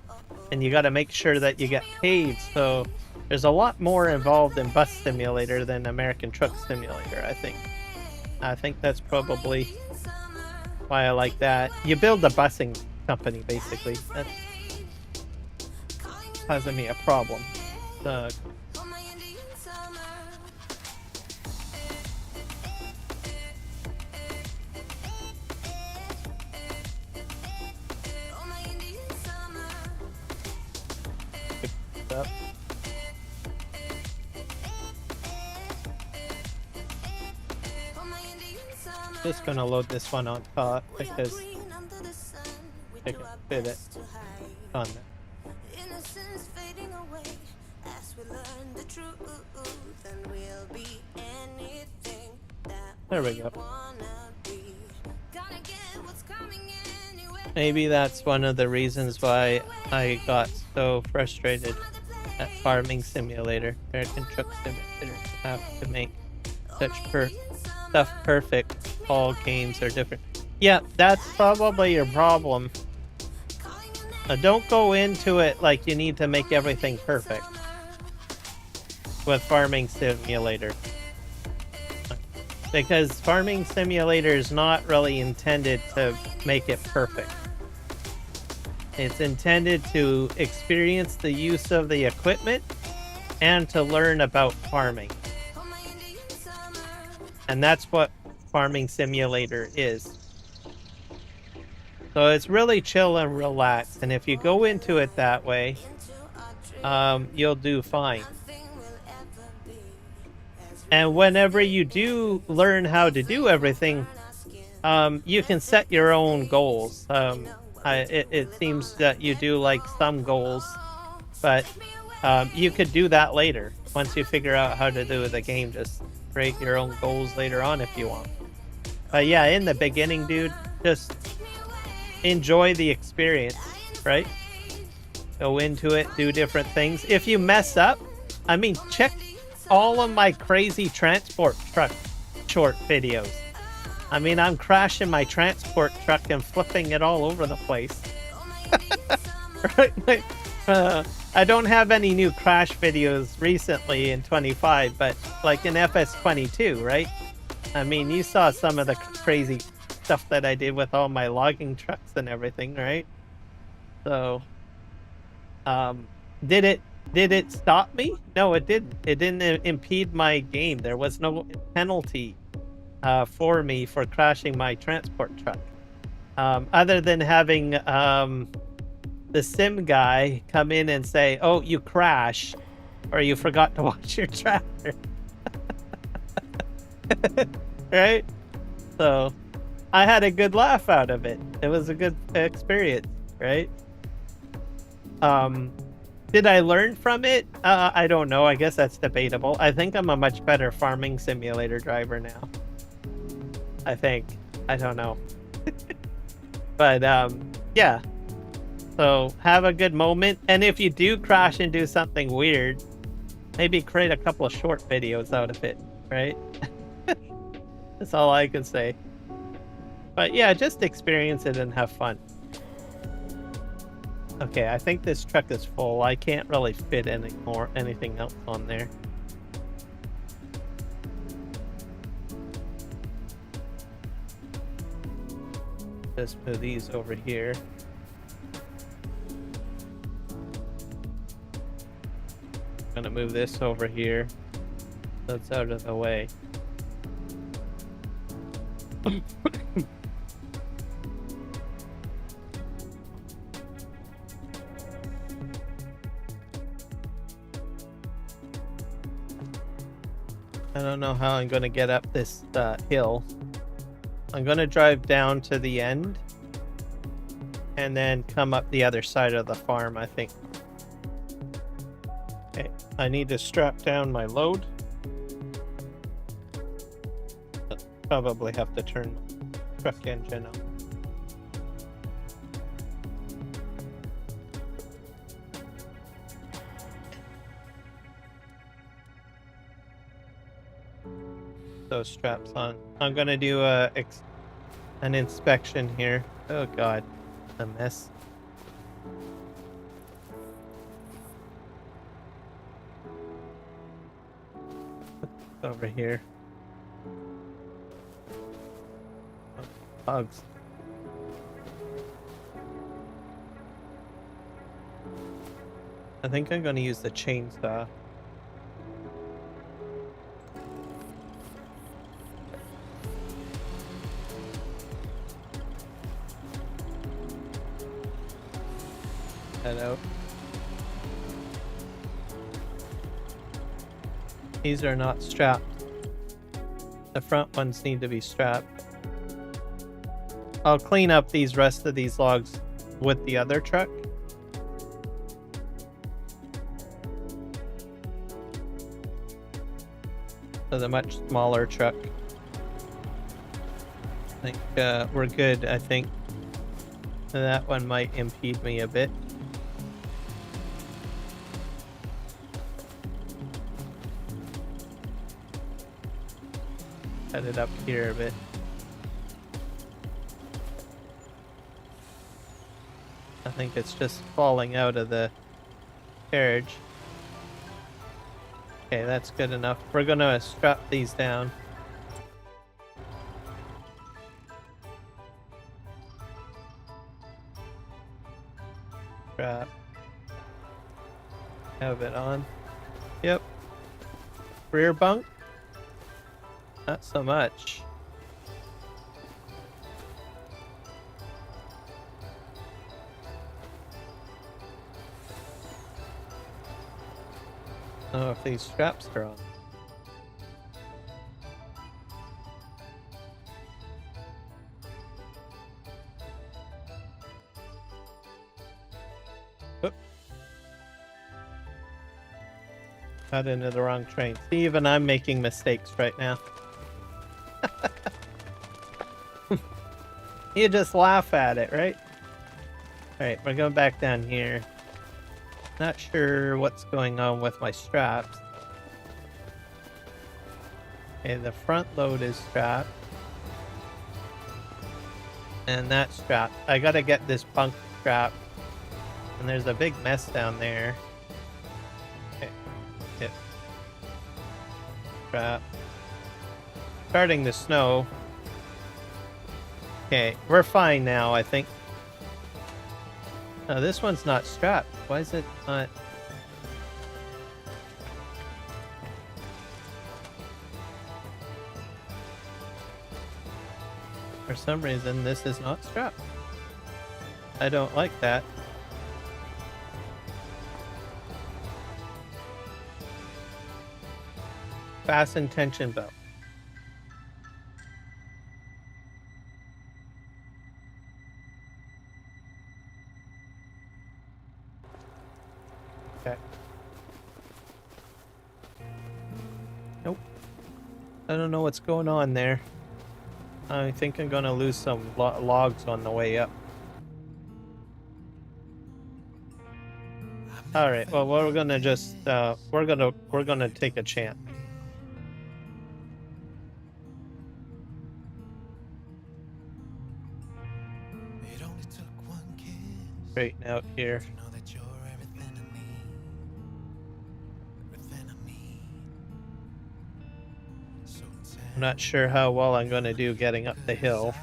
you got to make sure that you get paid. So there's a lot more involved in Bus Simulator than American Truck Simulator, I think. I think that's probably why I like that. You build a busing company, basically. That's causing me a problem. Up. Just gonna load this one on top because I can fit it on there. There we go. Maybe that's one of the reasons why I got so frustrated at Farming Simulator, American Truck Simulator. Have to make such stuff perfect. All games are different. Yeah, that's probably your problem. Don't go into it like you need to make everything perfect with Farming Simulator. Because Farming Simulator is not really intended to make it perfect. It's intended to experience the use of the equipment and to learn about farming. And that's what Farming Simulator is. So it's really chill and relaxed. And if you go into it that way, you'll do fine. And whenever you do learn how to do everything, you can set your own goals. It seems that you do like some goals, but you could do that later. Once you figure out how to do the game, just create your own goals later on if you want. But yeah, in the beginning, dude, just enjoy the experience, right? Go into it, do different things. If you mess up, I mean, check all of my crazy transport truck short videos. I mean, I'm crashing my transport truck and flipping it all over the place. Right? I don't have any new crash videos recently in 25, but like in FS22, right? I mean, you saw some of the crazy stuff that I did with all my logging trucks and everything, right? So, did it stop me? No, it didn't. It didn't impede my game. There was no penalty for me for crashing my transport truck. Other than having the sim guy come in and say, "Oh, you crashed, or you forgot to wash your tractor." Right? So I had a good laugh out of it. It was a good experience, right? Did I learn from it? I don't know. I guess that's debatable. I think I'm a much better farming simulator driver now. I think. I don't know. But yeah. So have a good moment. And if you do crash and do something weird, maybe create a couple of short videos out of it, right? That's all I can say. But yeah, just experience it and have fun. Okay, I think this truck is full. I can't really fit anything else on there. Just move these over here. I'm gonna move this over here. That's out of the way. I don't know how I'm gonna get up this hill. I'm gonna drive down to the end and then come up the other side of the farm, I think. Okay, I need to strap down my load. Probably have to turn the truck engine on. Those straps on. I'm gonna do an inspection here. Oh god, a mess. Over here. Oh, bugs. I think I'm gonna use the chainsaw. That out. These are not strapped. The front ones need to be strapped. I'll clean up these rest of these logs with the other truck. So the much smaller truck. I think we're good, I think. That one might impede me a bit. Set it up here a bit. I think it's just falling out of the carriage. Okay, that's good enough. We're gonna strap these down. strap. Have it on. Yep. Rear bunk? Not so much. I don't know if these straps are on. Oop. Got into the wrong train. See, even I'm making mistakes right now. You just laugh at it, right? Alright, we're going back down here. Not sure what's going on with my straps. Okay, the front load is strapped. And that's strapped. I gotta get this bunk strapped. And there's a big mess down there. Okay. Yep. Strap. Starting to snow. Okay, we're fine now, I think. No, this one's not strapped. Why is it not? For some reason, this is not strapped. I don't like that. Fasten tension belt. Okay. Nope. I don't know what's going on there. I think I'm gonna lose some logs on the way up. All right. Well, we're gonna just we're gonna take a chance. Straighten out here. I'm not sure how well I'm going to do getting up the hill.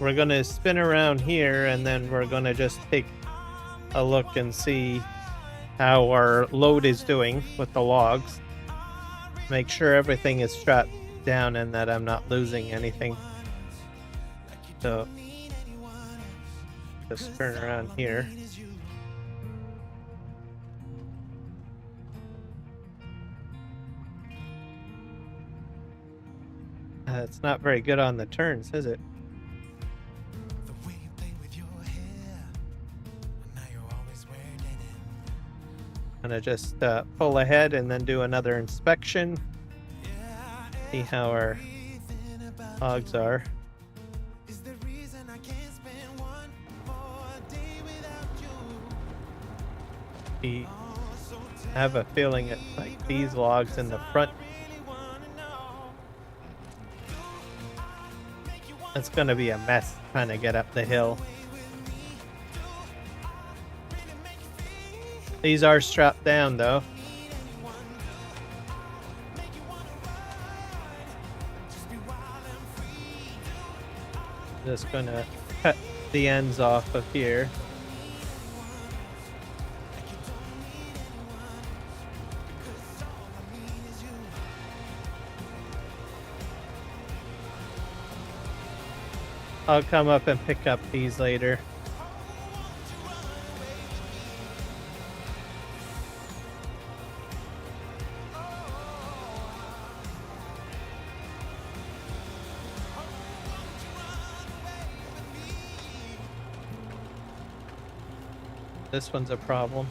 We're going to spin around here and then we're going to just take a look and see how our load is doing with the logs. Make sure everything is strapped down and that I'm not losing anything. So just turn around here. It's not very good on the turns, is it? I'm gonna just pull ahead and then do another inspection. See how our logs are. I have a feeling it's like these logs in the front. It's gonna be a mess trying to get up the hill. These are strapped down though. Just gonna cut the ends off of here. I'll come up and pick up these later. This one's a problem.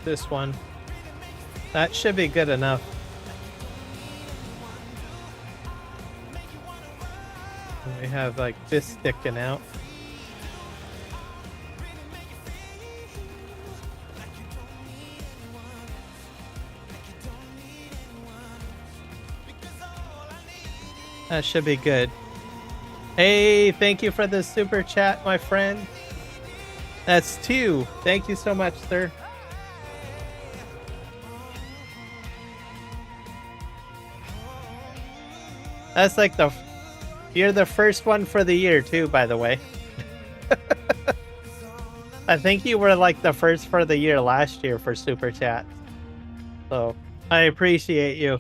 This one. That should be good enough. We have like this sticking out. That should be good. Hey, thank you for the super chat, my friend. That's 2. Thank you so much, sir. That's like you're the first one for the year too, by the way. I think you were like the first for the year last year for super chat. So I appreciate you.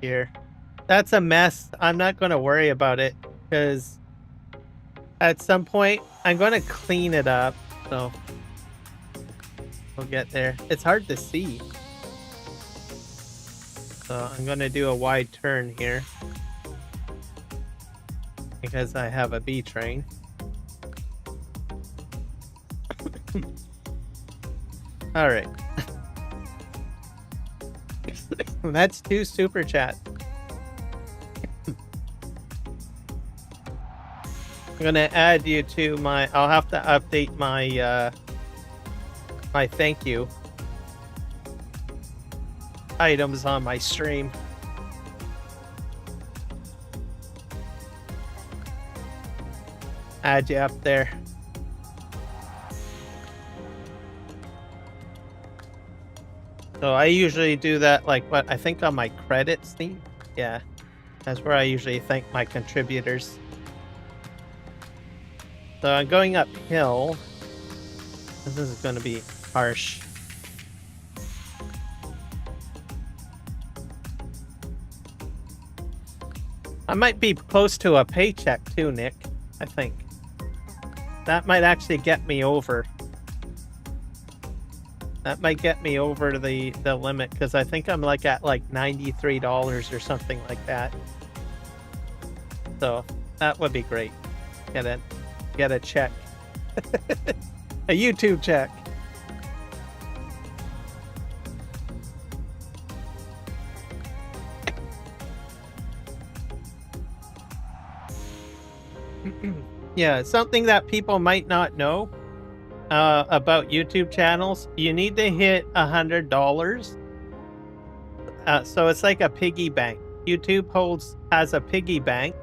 Here. That's a mess. I'm not going to worry about it because at some point I'm going to clean it up. So we'll get there. It's hard to see. So I'm going to do a wide turn here because I have a B train. All right. That's 2 super chats. I'm gonna add you to my. I'll have to update my my thank you items on my stream. Add you up there. So I usually do that, like, what I think on my credits theme. Yeah, that's where I usually thank my contributors. So I'm going uphill. This is going to be harsh. I might be close to a paycheck too, Nick. I think that might actually get me over. That might get me over the limit because I think I'm like at like $93 or something like that. So that would be great. Get a check, a YouTube check. Yeah, something that people might not know about YouTube channels. You need to hit $100. So it's like a piggy bank. YouTube has a piggy bank,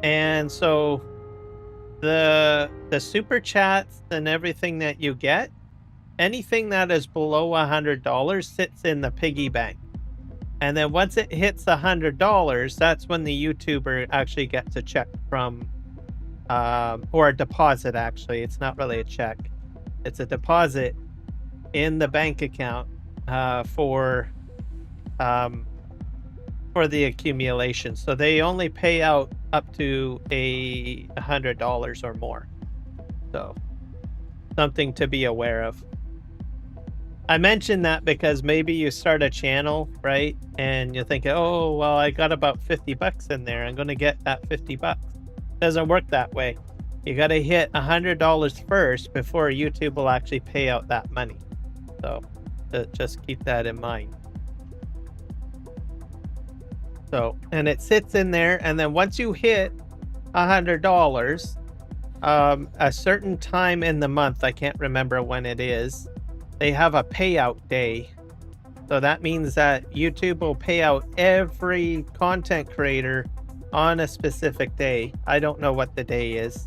and so the super chats and everything that you get, anything that is below $100 sits in the piggy bank. And then once it hits $100, that's when the YouTuber actually gets a check from, or a deposit, actually. It's not really a check. It's a deposit in the bank account for the accumulation. So they only pay out up to $100 or more. So something to be aware of. I mentioned that because maybe you start a channel, right? And you think, oh, well, I got about 50 bucks in there. I'm going to get that 50 bucks. Doesn't work that way. You got to hit $100 first before YouTube will actually pay out that money. So just keep that in mind. So, and it sits in there. And then once you hit $100, a certain time in the month, I can't remember when it is, they have a payout day. So that means that YouTube will pay out every content creator on a specific day. I don't know what the day is.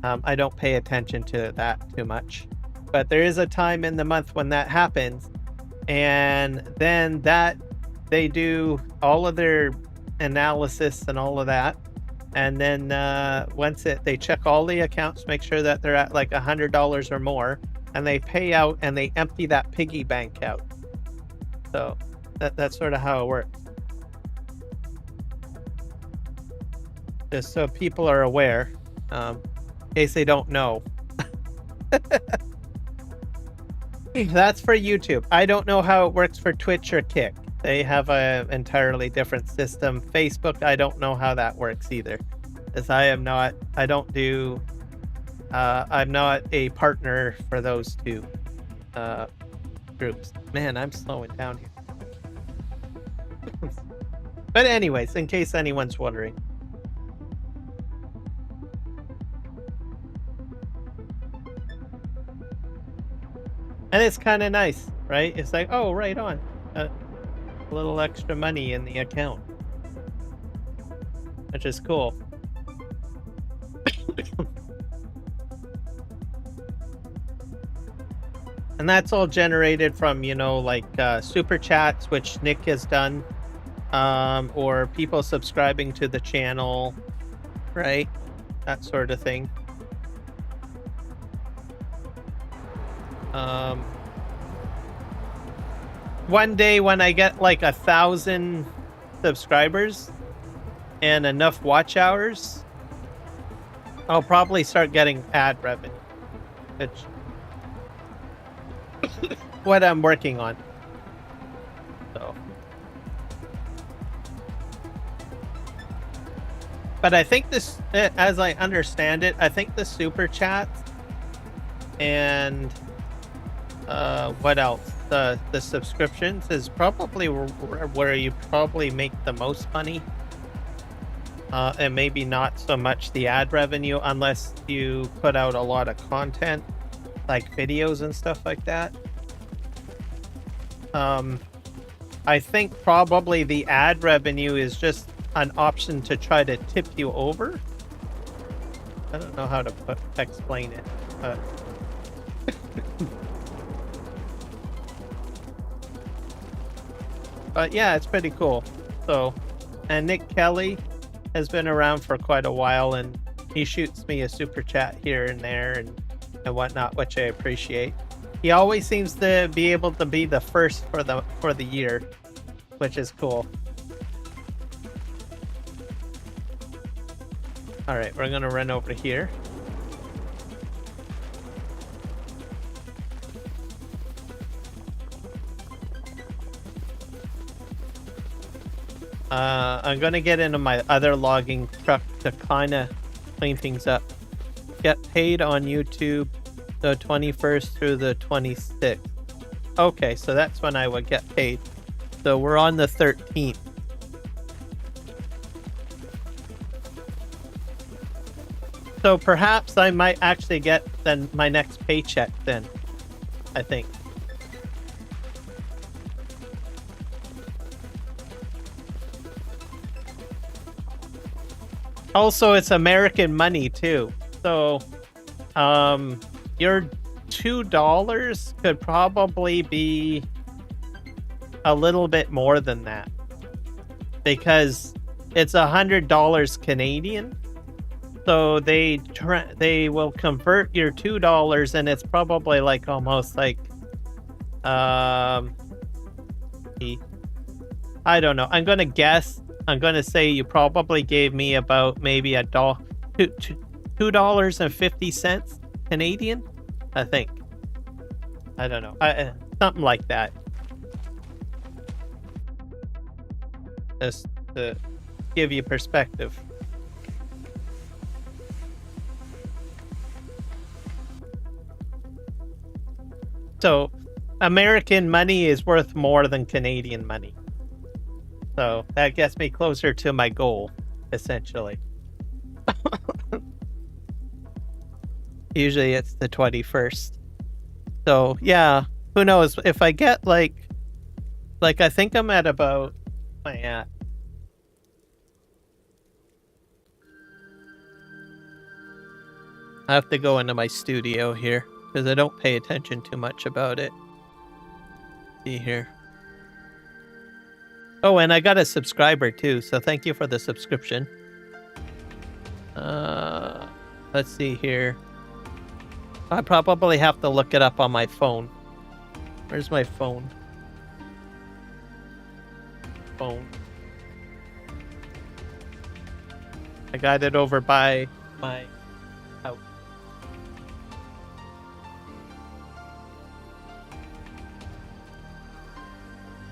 I don't pay attention to that too much. But there is a time in the month when that happens. And then they do all of their analysis and all of that. And then once they check all the accounts, make sure that they're at like $100 or more, and they pay out and they empty that piggy bank out. So that's sort of how it works. Just so people are aware, in case they don't know. That's for YouTube. I don't know how it works for Twitch or Kick. They have an entirely different system. Facebook, I don't know how that works either, as I'm not a partner for those two groups. Man, I'm slowing down here. But anyways, in case anyone's wondering. And it's kind of nice, right? It's like, oh, right on. A little extra money in the account, which is cool. And that's all generated from, you know, like super chats, which Nick has done, or people subscribing to the channel, right? That sort of thing. One day when I get like 1,000 subscribers and enough watch hours, I'll probably start getting ad revenue, which what I'm working on. So, but I think this, as I understand it, I think the super chats and what else? The subscriptions is probably where you probably make the most money. And maybe not so much the ad revenue unless you put out a lot of content, like videos and stuff like that. I think probably the ad revenue is just an option to try to tip you over. I don't know how to explain it. But yeah, it's pretty cool. So, and Nick Kelly has been around for quite a while, and he shoots me a super chat here and there and whatnot, which I appreciate. He always seems to be able to be the first for the year, which is cool. All right, we're gonna run over here. I'm gonna get into my other logging truck to kind of clean things up. Get paid on YouTube the 21st through the 26th. Okay, so that's when I would get paid. So we're on the 13th. So perhaps I might actually get then my next paycheck then, I think. Also, it's American money too. So, your $2 could probably be a little bit more than that because it's $100 Canadian. So they will convert your $2, and it's probably like almost like I don't know. I'm gonna guess. I'm gonna say you probably gave me about maybe $2.50 Canadian. I think. I don't know. Something like that. Just to give you perspective. So, American money is worth more than Canadian money. So, that gets me closer to my goal, essentially. Usually it's the 21st. So, yeah, who knows? If I get like I think I'm at about, where am I at? I have to go into my studio here because I don't pay attention too much about it. See here. Oh, and I got a subscriber too, so thank you for the subscription. Let's see here. I probably have to look it up on my phone. Where's my phone? Phone. I got it over by my house.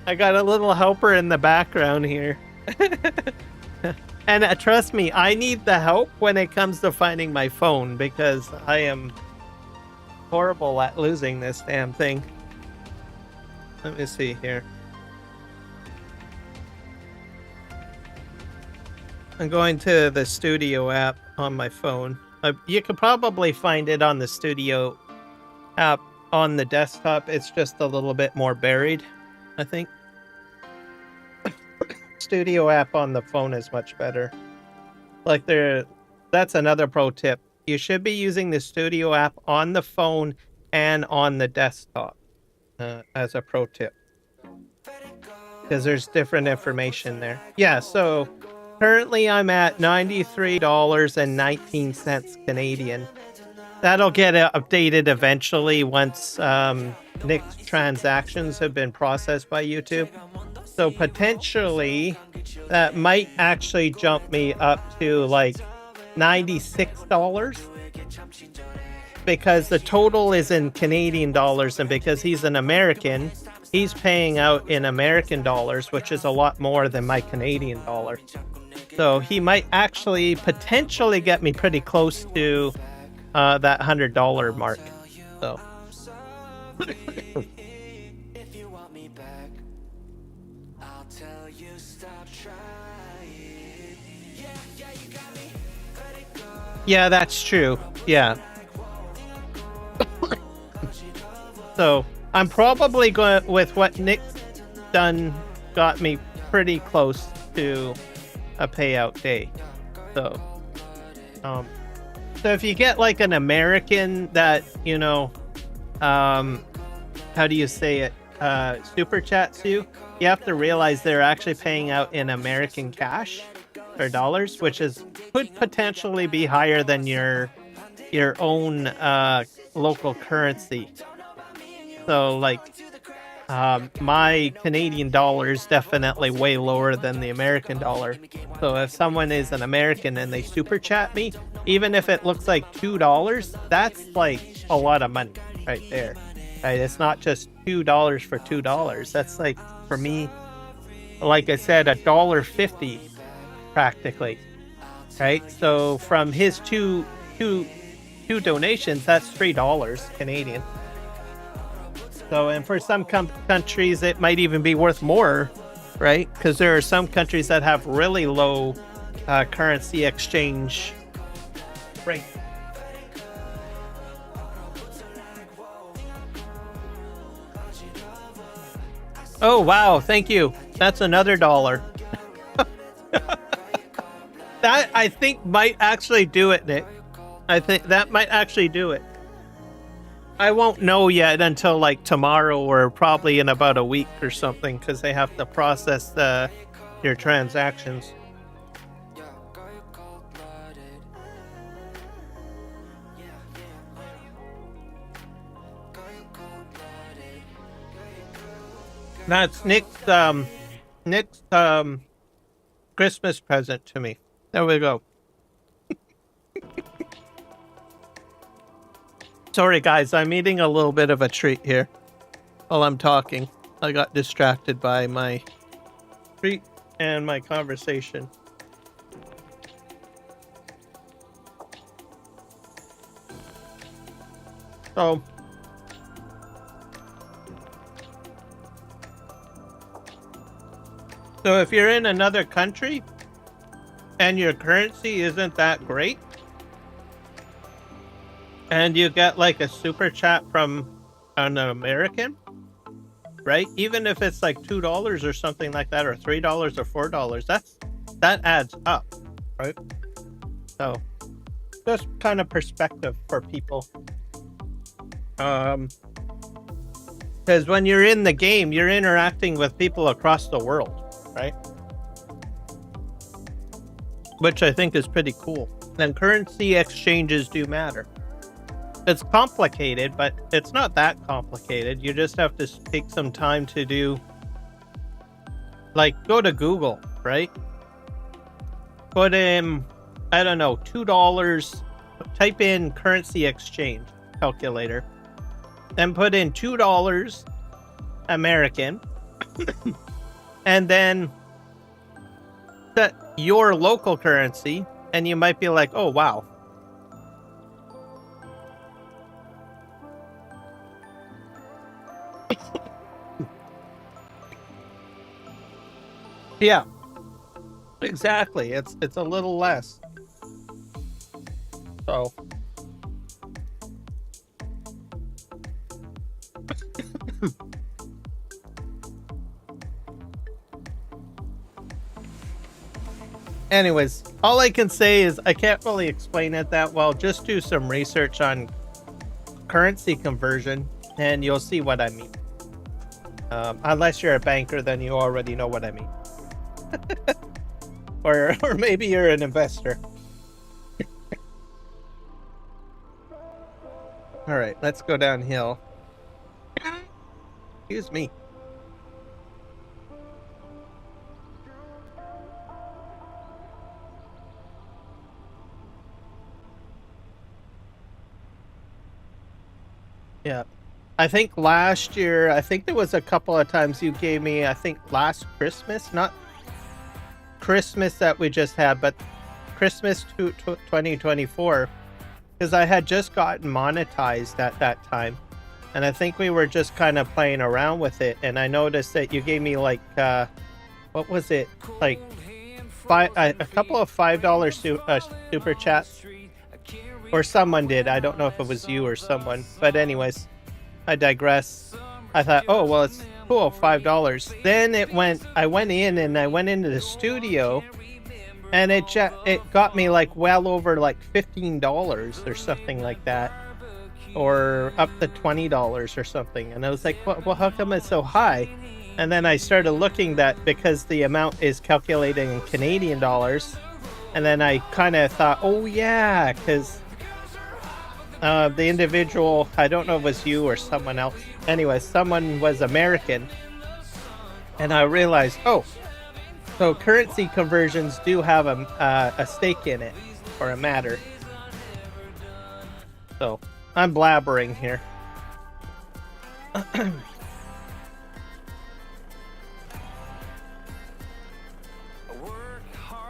I got a little helper in the background here. And trust me, I need the help when it comes to finding my phone because I am horrible at losing this damn thing. Let me see here. I'm going to the Studio app on my phone. You could probably find it on the Studio app on the desktop, it's just a little bit more buried, I think. Studio app on the phone is much better. Like that's another pro tip. You should be using the Studio app on the phone and on the desktop as a pro tip. Because there's different information there. Yeah, so currently I'm at $93.19 Canadian. That'll get updated eventually once Nick's transactions have been processed by YouTube. So potentially that might actually jump me up to like $96 because the total is in Canadian dollars, and because he's an American, he's paying out in American dollars, which is a lot more than my Canadian dollar. So he might actually potentially get me pretty close to that $100 mark. So yeah, that's true. Yeah. So I'm probably going with what Nick's done. Got me pretty close to a payout day. So if you get like an American that, you know, how do you say it, super chats you have to realize they're actually paying out in American cash or dollars, which could potentially be higher than your own local currency. So like my Canadian dollar is definitely way lower than the American dollar. So if someone is an American and they super chat me, even if it looks like $2, that's like a lot of money right there. Right? It's not just $2 for $2. That's like, for me, like I said, $1.50 practically. Right? So from his two donations, that's $3 Canadian. So, and for some countries, it might even be worth more, right? Because there are some countries that have really low currency exchange rate. Oh, wow. Thank you. That's another $1. That, I think, might actually do it, Nick. I think that might actually do it. I won't know yet until like tomorrow or probably in about a week or something, because they have to process your transactions. That's Nick's Christmas present to me. There we go. Sorry, guys, I'm eating a little bit of a treat here while I'm talking. I got distracted by my treat and my conversation. So if you're in another country and your currency isn't that great, and you get like a super chat from an American, right? Even if it's like $2 or something like that, or $3 or $4, that adds up, right? So just kind of perspective for people. Because when you're in the game, you're interacting with people across the world, right? Which I think is pretty cool. And currency exchanges do matter. It's complicated, but it's not that complicated. You just have to take some time to do, like, go to Google, right? Put in, I don't know, $2, type in currency exchange calculator, then put in $2 American, and then set your local currency, and you might be like, oh, wow. Yeah, exactly. It's a little less. So Anyways, all I can say is I can't really explain it that well. Just do some research on currency conversion and you'll see what I mean. Unless you're a banker, then you already know what I mean. or maybe you're an investor. All right, let's go downhill. Excuse me. Yeah. I think last year, I think there was a couple of times you gave me, I think last Christmas, not Christmas that we just had, but Christmas 2024, because I had just gotten monetized at that time. And I think we were just kind of playing around with it. And I noticed that you gave me like, what was it? Like a couple of $5 super chats. Or someone did. I don't know if it was you or someone. But anyways, I digress. I thought, oh, well, it's cool, $5. Then I went in and I went into the studio. And it got me like well over like $15 or something like that. Or up to $20 or something. And I was like, well, how come it's so high? And then I started looking that because the amount is calculated in Canadian dollars. And then I kind of thought, oh yeah, because the individual, I don't know if it was you or someone else. Anyway, someone was American. And I realized, oh, so currency conversions do have a stake in it, or a matter. So I'm blabbering here.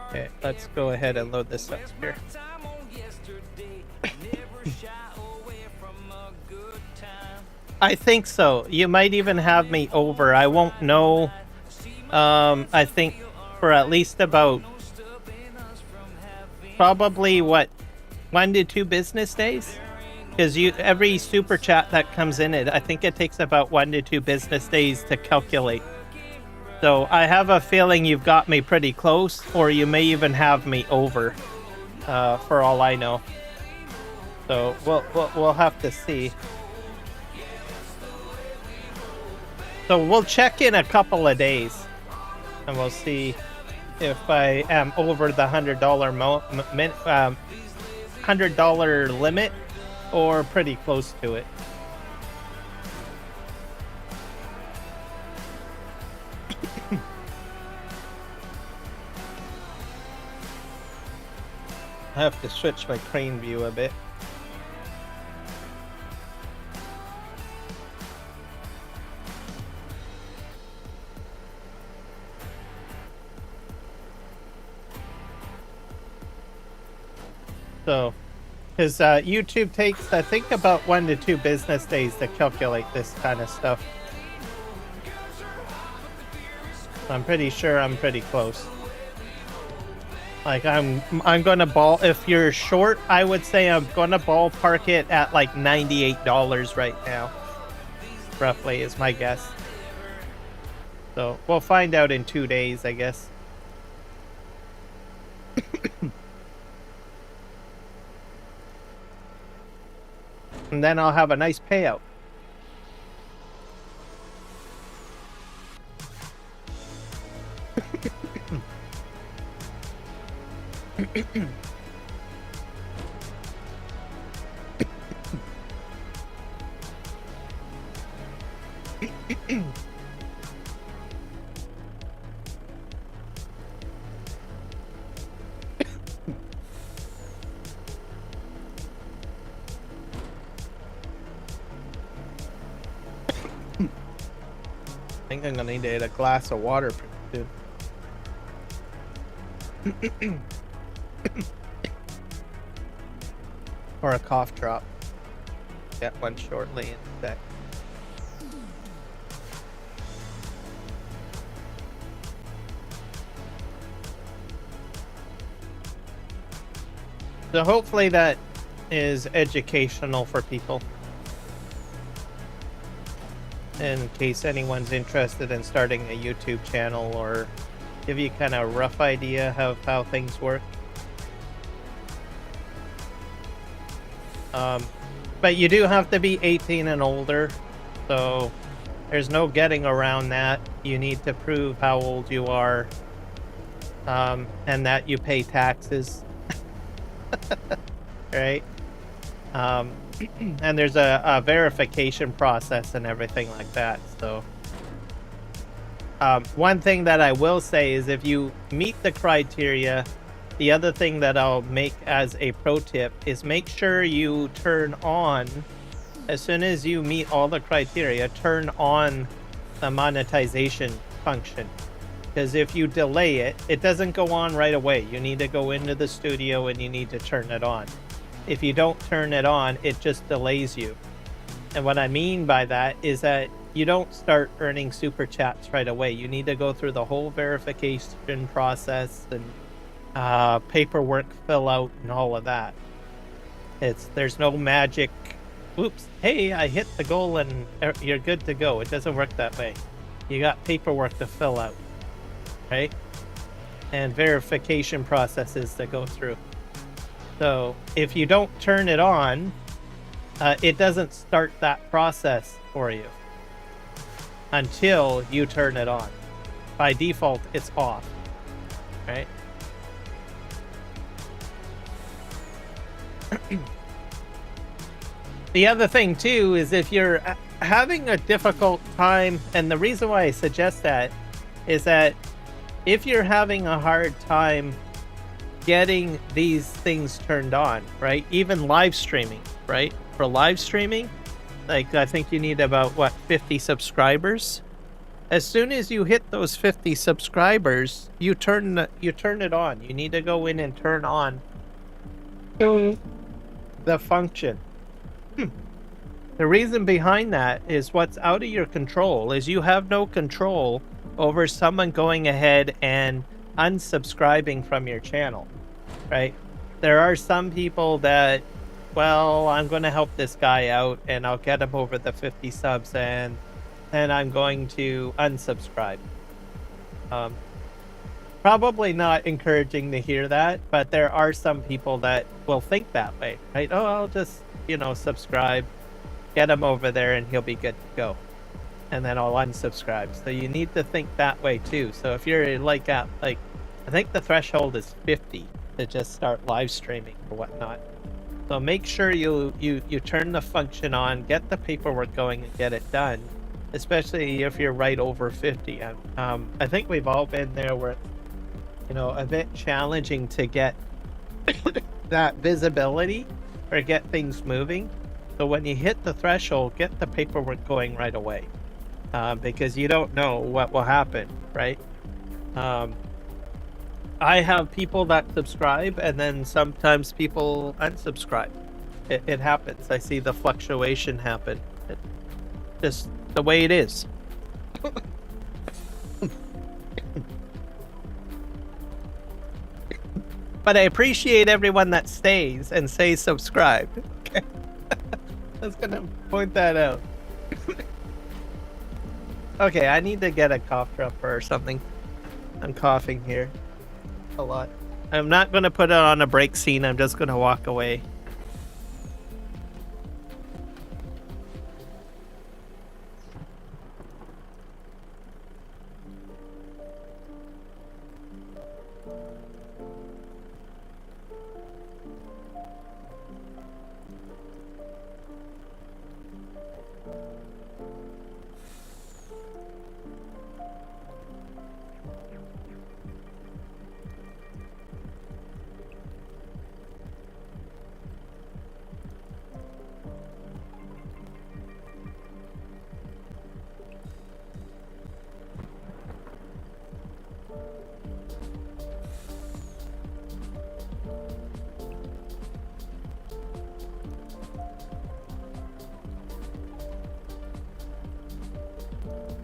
Okay, let's go ahead and load this up here. I think so. You might even have me over. I won't know. I think for at least about probably 1 to 2 business days. Because every super chat that comes in, I think it takes about 1 to 2 business days to calculate. So I have a feeling you've got me pretty close, or you may even have me over, for all I know. So we'll have to see. So we'll check in a couple of days, and we'll see if I am over the $100 limit, or pretty close to it. I have to switch my crane view a bit. So, because YouTube takes, I think, about 1 to 2 business days to calculate this kind of stuff. I'm pretty sure I'm pretty close. Like I'm gonna if you're short, I would say I'm gonna ballpark it at like $98 right now. Roughly is my guess. So we'll find out in 2 days, I guess. And then I'll have a nice payout. I think I'm gonna need a glass of water pretty soon. Or a cough drop. Get one shortly in a sec. So hopefully that is educational for people. In case anyone's interested in starting a YouTube channel or give you kind of a rough idea of how things work. But you do have to be 18 and older, so there's no getting around that. You need to prove how old you are, and that you pay taxes, right? And there's a verification process and everything like that. So one thing that I will say is if you meet the criteria, the other thing that I'll make as a pro tip is make sure you turn on, as soon as you meet all the criteria, turn on the monetization function. Because if you delay it, it doesn't go on right away. You need to go into the studio and you need to turn it on. If you don't turn it on, it just delays you. And what I mean by that is that you don't start earning super chats right away. You need to go through the whole verification process and paperwork fill out and all of that. There's no magic, oops, hey, I hit the goal and you're good to go. It doesn't work that way. You got paperwork to fill out, right? And verification processes to go through. So if you don't turn it on, it doesn't start that process for you until you turn it on. By default, it's off, right? The other thing too is if you're having a difficult time, and the reason why I suggest that is that if you're having a hard time getting these things turned on, right? Even live streaming, right? For live streaming, like I think you need about 50 subscribers. As soon as you hit those 50 subscribers, you turn it on. You need to go in and turn on the function. The reason behind that is what's out of your control is you have no control over someone going ahead and unsubscribing from your channel, right? There are some people that, well, I'm going to help this guy out and I'll get him over the 50 subs and I'm going to unsubscribe. Probably not encouraging to hear that, but there are some people that will think that way, right? Oh, I'll just, subscribe, get him over there and he'll be good to go. And then I'll unsubscribe. So you need to think that way too. So if you're like I think the threshold is 50 to just start live streaming or whatnot. So make sure you turn the function on, get the paperwork going and get it done, especially if you're right over 50. I think we've all been there where, a bit challenging to get that visibility or get things moving. So when you hit the threshold, get the paperwork going right away, because you don't know what will happen, right? I have people that subscribe and then sometimes people unsubscribe. It happens. I see the fluctuation happen. It's just the way it is. But I appreciate everyone that stays and says subscribe. Okay. I was gonna point that out. Okay, I need to get a cough dropper or something. I'm coughing here a lot. I'm not gonna put it on a break scene. I'm just gonna walk away.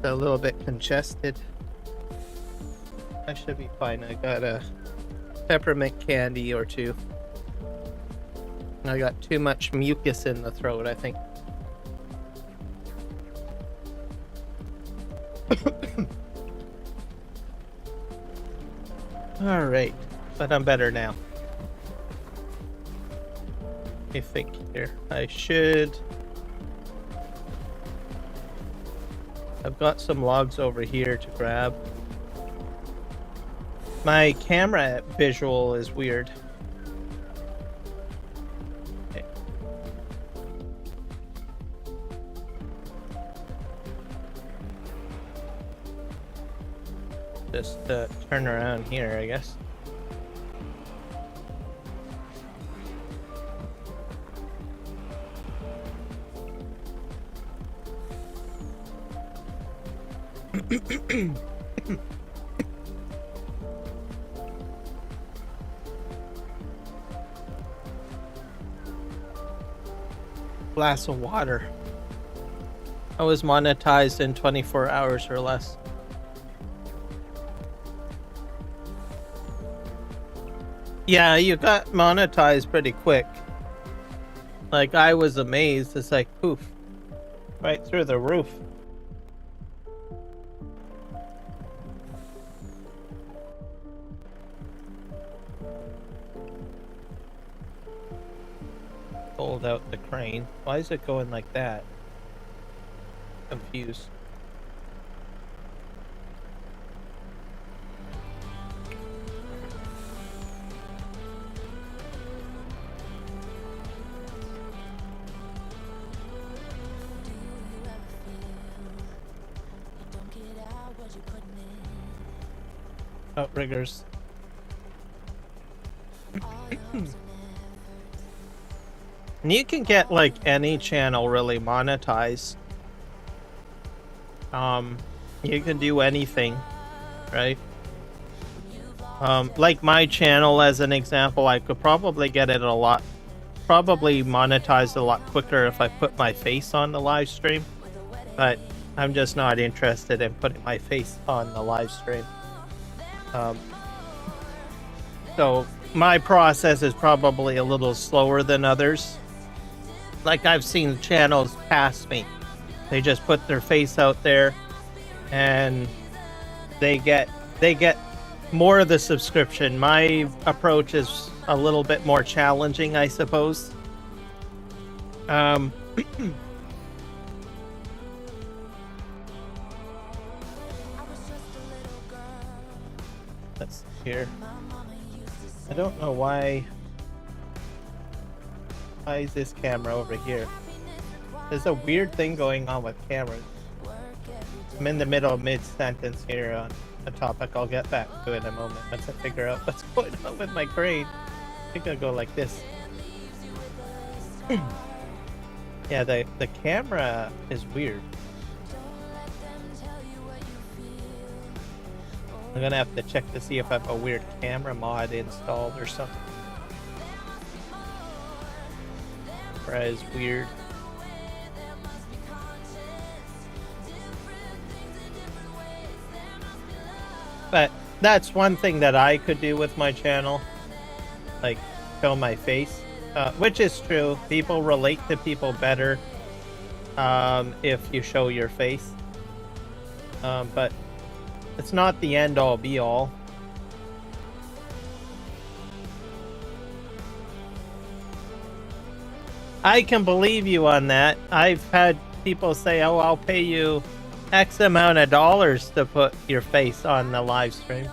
A little bit congested. I should be fine. I got a peppermint candy or two. I got too much mucus in the throat, I think. All right, but I'm better now. Let me think here. I should. I've got some logs over here to grab. My camera visual is weird. Okay. Just turn around here, I guess. Glass of water. I was monetized in 24 hours or less. Yeah, you got monetized pretty quick. Like, I was amazed. It's like, poof. Right through the roof. Pulled out the crane. Why is it going like that? Confused. Outriggers. And you can get like any channel really monetized. You can do anything, right? Like my channel as an example, I could probably get it probably monetized a lot quicker if I put my face on the live stream, but I'm just not interested in putting my face on the live stream. So my process is probably a little slower than others. Like, I've seen channels past me. They just put their face out there and they get more of the subscription. My approach is a little bit more challenging, I suppose. That's here. I don't know why is this camera over here? There's a weird thing going on with cameras. I'm in the middle of mid-sentence here on a topic. I'll get back to it in a moment once I figure out what's going on with my crane. I think I'll go like this. Yeah, the camera is weird. I'm gonna have to check to see if I have a weird camera mod installed or something. Camera is weird. But that's one thing that I could do with my channel, like show my face, which is true. People relate to people better if you show your face. But it's not the end all be all. I can believe you on that. I've had people say, oh, I'll pay you X amount of dollars to put your face on the live stream.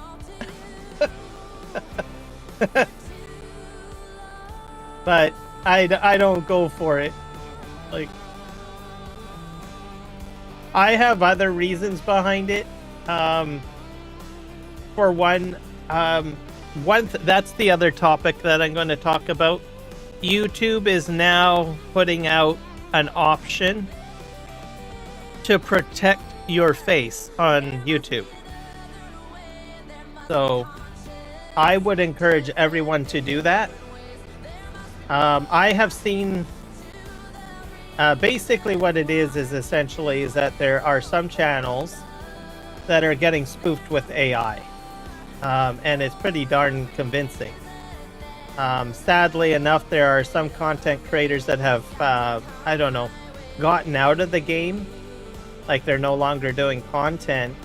But I don't go for it. Like, I have other reasons behind it. For one, that's the other topic that I'm going to talk about. YouTube is now putting out an option to protect your face on YouTube. So I would encourage everyone to do that. I have seen basically what it is essentially is that there are some channels that are getting spoofed with AI. And it's pretty darn convincing. Sadly enough, there are some content creators that have, I don't know, gotten out of the game. Like, they're no longer doing content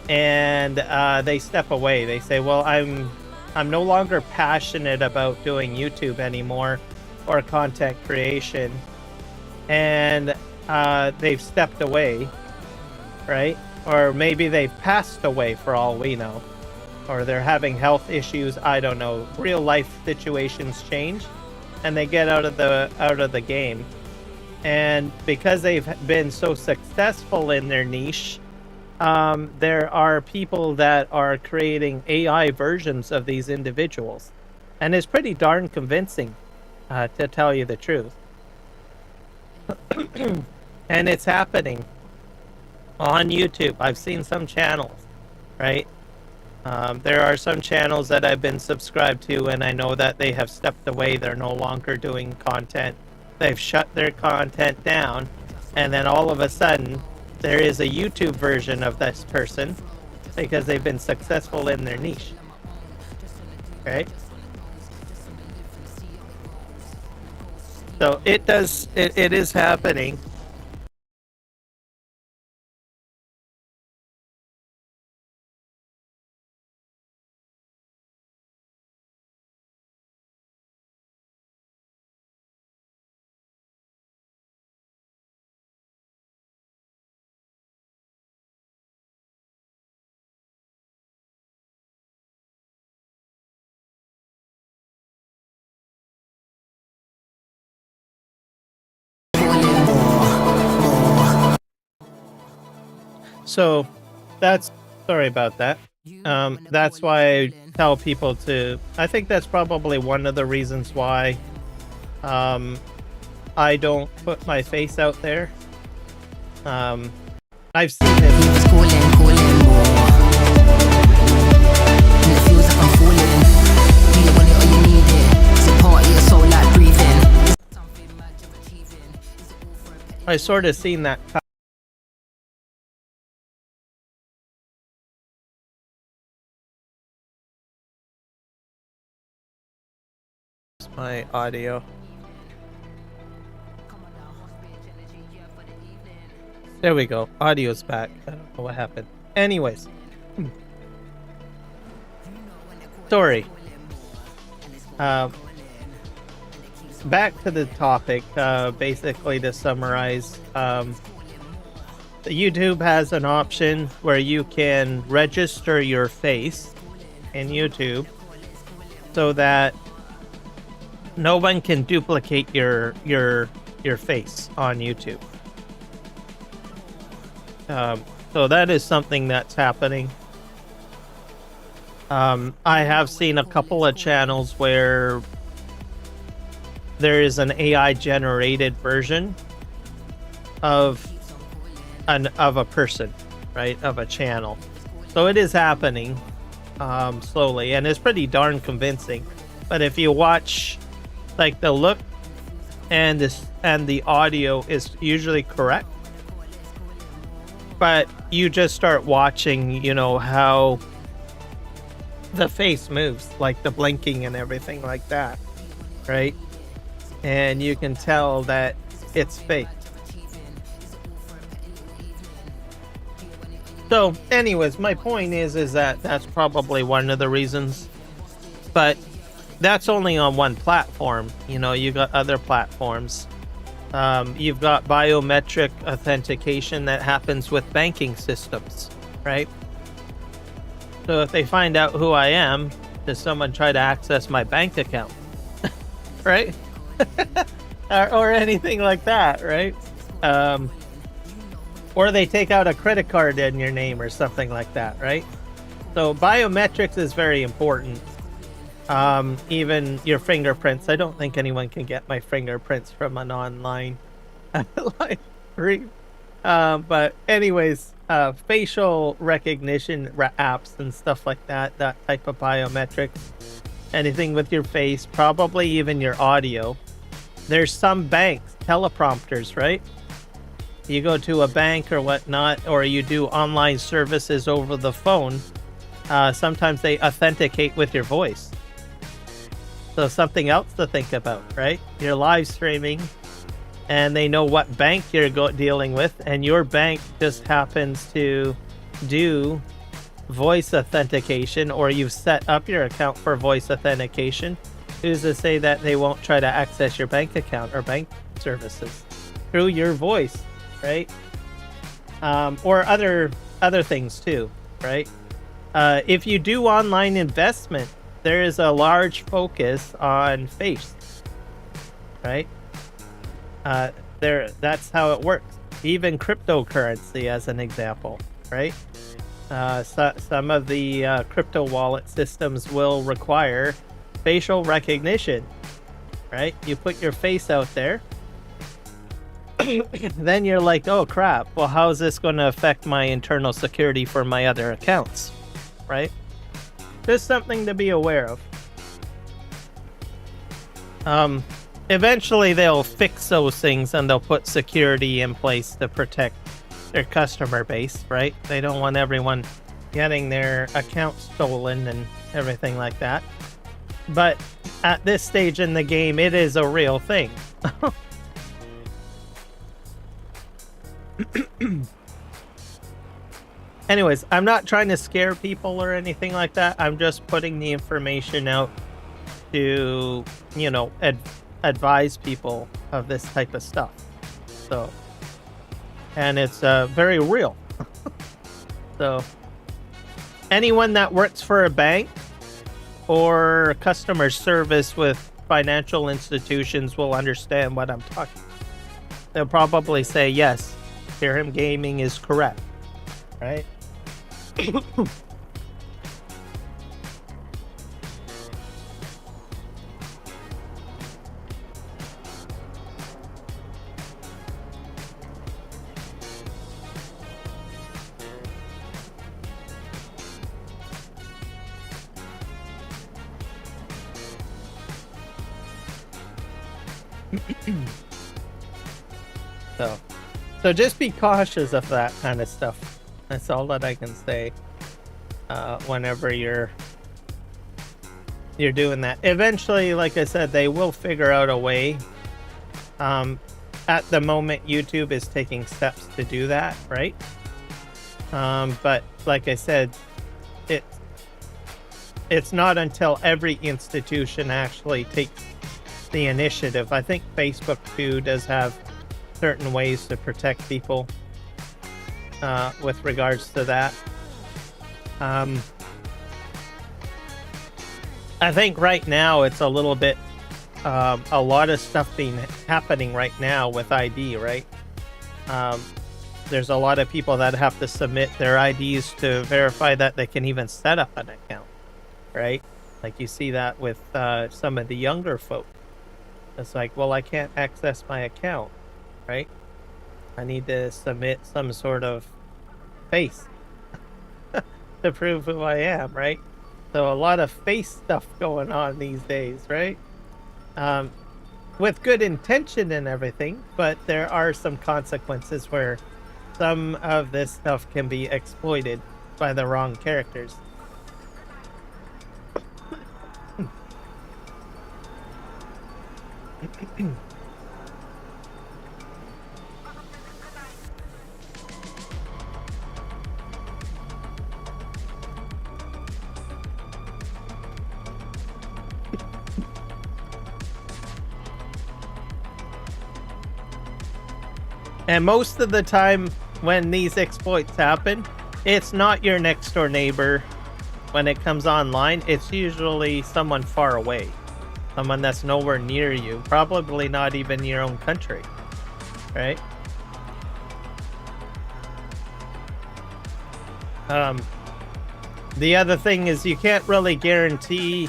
and they step away. They say, well, I'm no longer passionate about doing YouTube anymore or content creation, and they've stepped away, right? Or maybe they've passed away for all we know, or they're having health issues. I don't know. Real life situations change, and they get out of the game. And because they've been so successful in their niche, there are people that are creating AI versions of these individuals, and it's pretty darn convincing, to tell you the truth. And it's happening on YouTube. I've seen some channels, right? There are some channels that I've been subscribed to, and I know that they have stepped away. They're no longer doing content. They've shut their content down, and then all of a sudden, there is a YouTube version of this person because they've been successful in their niche. Okay? So it is happening. So that's, sorry about that. That's why I tell people to, I think that's probably one of the reasons why I don't put my face out there. I've seen it. I sort of seen that. My audio. There we go. Audio's back. I don't know what happened. Anyways. Sorry. Back to the topic. Basically, to summarize, YouTube has an option where you can register your face in YouTube so that no one can duplicate your face on YouTube. So that is something that's happening. I have seen a couple of channels where there is an AI generated version of a person, right? Of a channel. So it is happening slowly, and it's pretty darn convincing. But if you watch, like, the look and the audio is usually correct, but you just start watching, you know, how the face moves, like the blinking and everything like that, right? And you can tell that it's fake. So anyways, my point is that that's probably one of the reasons, but that's only on one platform. You know, you got other platforms. You've got biometric authentication that happens with banking systems, right? So if they find out who I am, does someone try to access my bank account? Right? or anything like that, right? Or they take out a credit card in your name or something like that, right? So biometrics is very important. Even your fingerprints. I don't think anyone can get my fingerprints from an online but anyways, facial recognition apps and stuff like that type of biometrics, anything with your face, probably even your audio. There's some banks, teleprompters, right? You go to a bank or whatnot, or you do online services over the phone, sometimes they authenticate with your voice. So something else to think about, right? You're live streaming, and they know what bank you're dealing with, and your bank just happens to do voice authentication, or you've set up your account for voice authentication, who's to say that they won't try to access your bank account or bank services through your voice, right? Or other things too, right? If you do online investment, there is a large focus on face, right? That's how it works. Even cryptocurrency, as an example, right? Some of the crypto wallet systems will require facial recognition, right? You put your face out there, then you're like, oh crap, well, how is this going to affect my internal security for my other accounts, right? Just something to be aware of. Eventually they'll fix those things and they'll put security in place to protect their customer base, right? They don't want everyone getting their account stolen and everything like that. But at this stage in the game, it is a real thing. Anyways, I'm not trying to scare people or anything like that. I'm just putting the information out to, you know, advise people of this type of stuff. So, and it's very real. So, anyone that works for a bank or customer service with financial institutions will understand what I'm talking about. They'll probably say, yes, Pyram Gaming is correct, right? So just be cautious of that kind of stuff. That's all that I can say. Whenever you're doing that, eventually, like I said, they will figure out a way. At the moment, YouTube is taking steps to do that, right? But like I said, it's not until every institution actually takes the initiative. I think Facebook too does have certain ways to protect people with regards to that. I think right now it's a little bit a lot of stuff happening right now with ID, right? There's a lot of people that have to submit their IDs to verify that they can even set up an account, right? Like you see that with some of the younger folk. It's like, well, I can't access my account, right? I need to submit some sort of face to prove who I am, right? So a lot of face stuff going on these days, right? With good intention and everything, but there are some consequences where some of this stuff can be exploited by the wrong characters. And most of the time when these exploits happen, it's not your next door neighbor. When it comes online, it's usually someone far away. Someone that's nowhere near you. Probably not even your own country. Right? The other thing is you can't really guarantee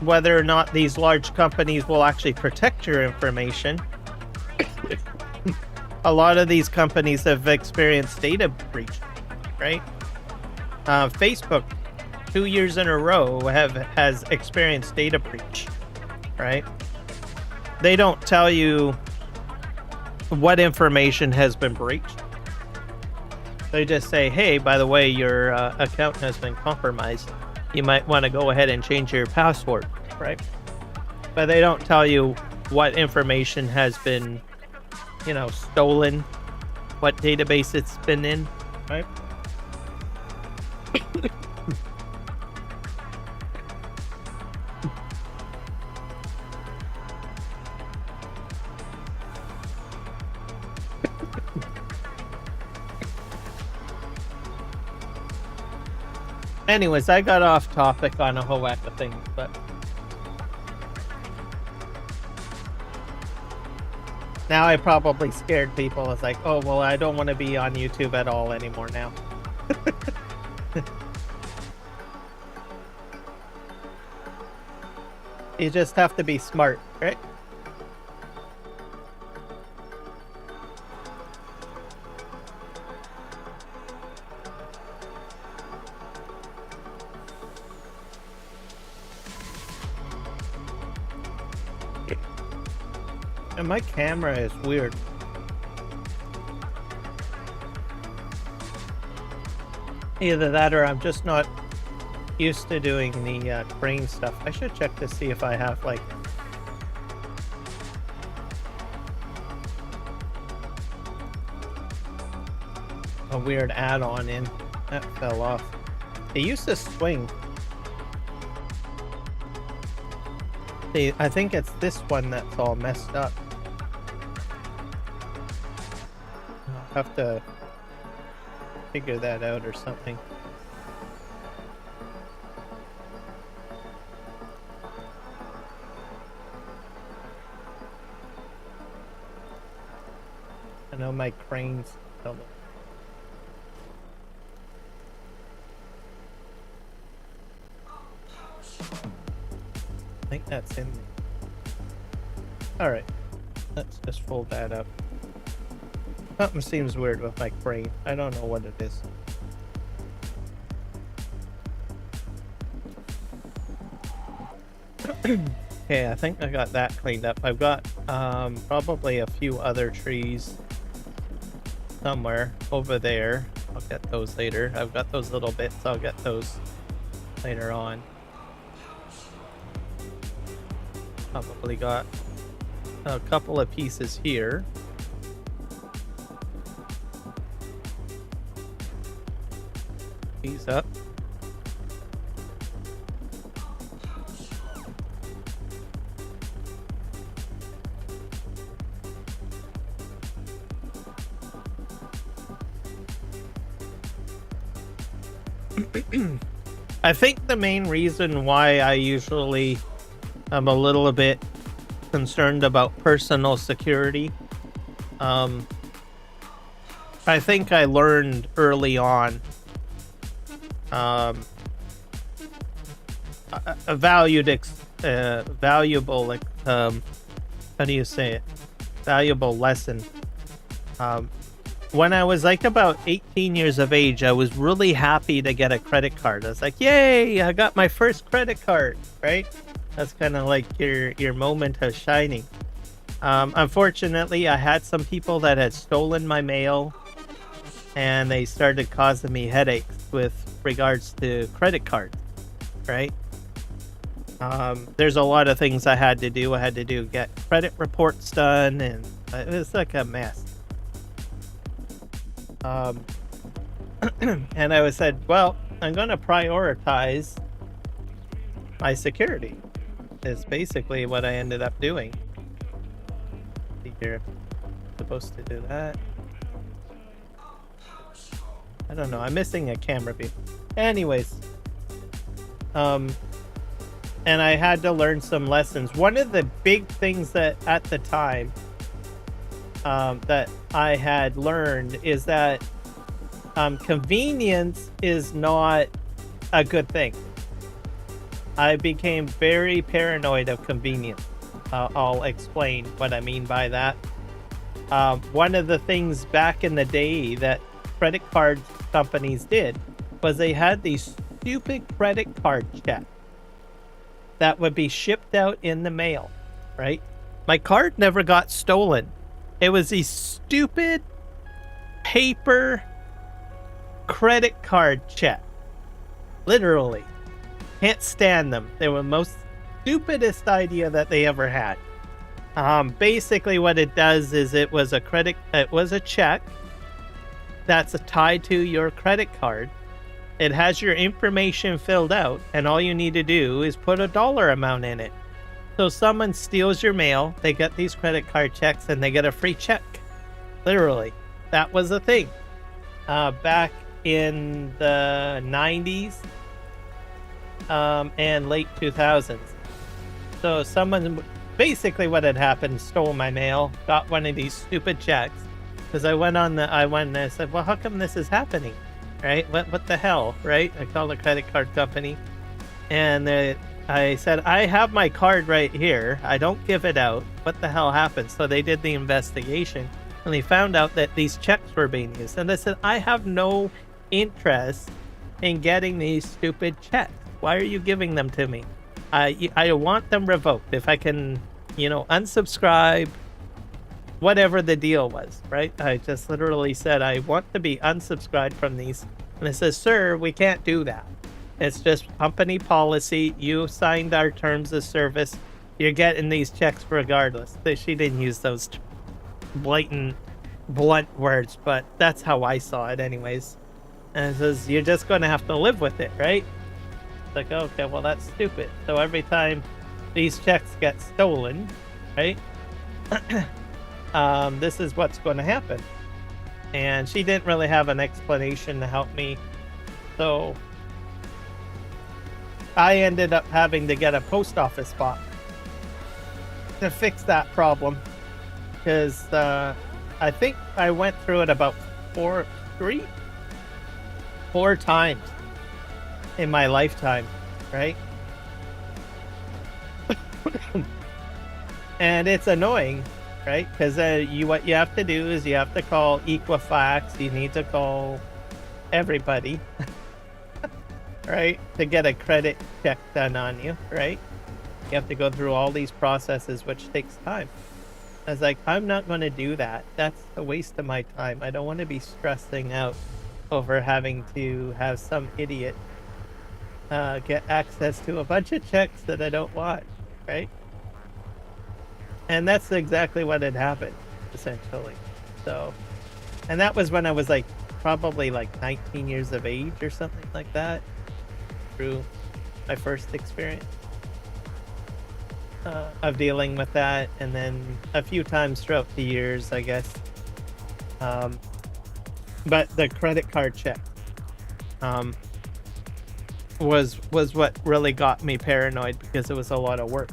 whether or not these large companies will actually protect your information. A lot of these companies have experienced data breach, right? Facebook, 2 years in a row, has experienced data breach, right? They don't tell you what information has been breached. They just say, hey, by the way, your account has been compromised. You might want to go ahead and change your password, right? But they don't tell you what information has been, you know, stolen, what database it's been in, right? Anyways, I got off topic on a whole whack of things, but now I probably scared people. It's like, oh, well, I don't want to be on YouTube at all anymore now. You just have to be smart, right? And my camera is weird. Either that or I'm just not used to doing the crane stuff. I should check to see if I have like a weird add-on in. That fell off. It used to swing. See, I think it's this one that's all messed up. I'll have to figure that out or something. I know my crane's double. I think that's in there. Alright, let's just fold that up. Something seems weird with my crane. I don't know what it is. Okay, I think I got that cleaned up. I've got probably a few other trees somewhere over there. I'll get those later. I've got those little bits. I'll get those later on. Probably got a couple of pieces here. These up. I think the main reason why I usually am a little bit concerned about personal security, I think I learned early on a valuable how do you say it, valuable lesson. When I was like about 18 years of age, I was really happy to get a credit card. I was like, yay, I got my first credit card, right? That's kind of like your moment of shining. Unfortunately, I had some people that had stolen my mail, and they started causing me headaches with regards to credit cards, right? There's a lot of things I had to do. I had to get credit reports done, and it was like a mess. And I said, well, I'm going to prioritize my security. Is basically what I ended up doing. You're supposed to do that. I don't know. I'm missing a camera view. Anyways, and I had to learn some lessons. One of the big things that at the time that I had learned is that convenience is not a good thing. I became very paranoid of convenience. I'll explain what I mean by that. One of the things back in the day that credit card companies did was they had these stupid credit card checks that would be shipped out in the mail, right? My card never got stolen. It was these stupid paper credit card check. Literally. Can't stand them. They were the most stupidest idea that they ever had. Basically what it does is it was a check that's tied to your credit card. It has your information filled out, and all you need to do is put a dollar amount in it. So someone steals your mail, they get these credit card checks, and they get a free check. Literally. That was a thing. Back in the 90s, and late 2000s. So someone, basically what had happened, stole my mail, got one of these stupid checks, because I went and I said, well, how come this is happening, right? What the hell, right? I called the credit card company, and I said, I have my card right here. I don't give it out. What the hell happened? So they did the investigation, and they found out that these checks were being used. And they said, I have no interest in getting these stupid checks. Why are you giving them to me? I want them revoked. If I can, unsubscribe, whatever the deal was, right? I just literally said, I want to be unsubscribed from these. And it says, sir, we can't do that. It's just company policy. You signed our terms of service. You're getting these checks regardless. She didn't use those blunt words, but that's how I saw it anyways. And it says, you're just going to have to live with it, right? It's like, okay, well, that's stupid. So every time these checks get stolen, right? This is what's going to happen. And she didn't really have an explanation to help me. So I ended up having to get a post office box to fix that problem. Because I think I went through it about four times in my lifetime, right? And it's annoying, right? Because what you have to do is you have to call Equifax. You need to call everybody, right? To get a credit check done on you, right? You have to go through all these processes, which takes time. I was like, I'm not going to do that. That's a waste of my time. I don't want to be stressing out over having to have some idiot get access to a bunch of checks that I don't want, right? And that's exactly what had happened, essentially. So, and that was when I was probably 19 years of age or something like that, through my first experience of dealing with that, and then a few times throughout the years, I guess. But the credit card check was what really got me paranoid, because it was a lot of work.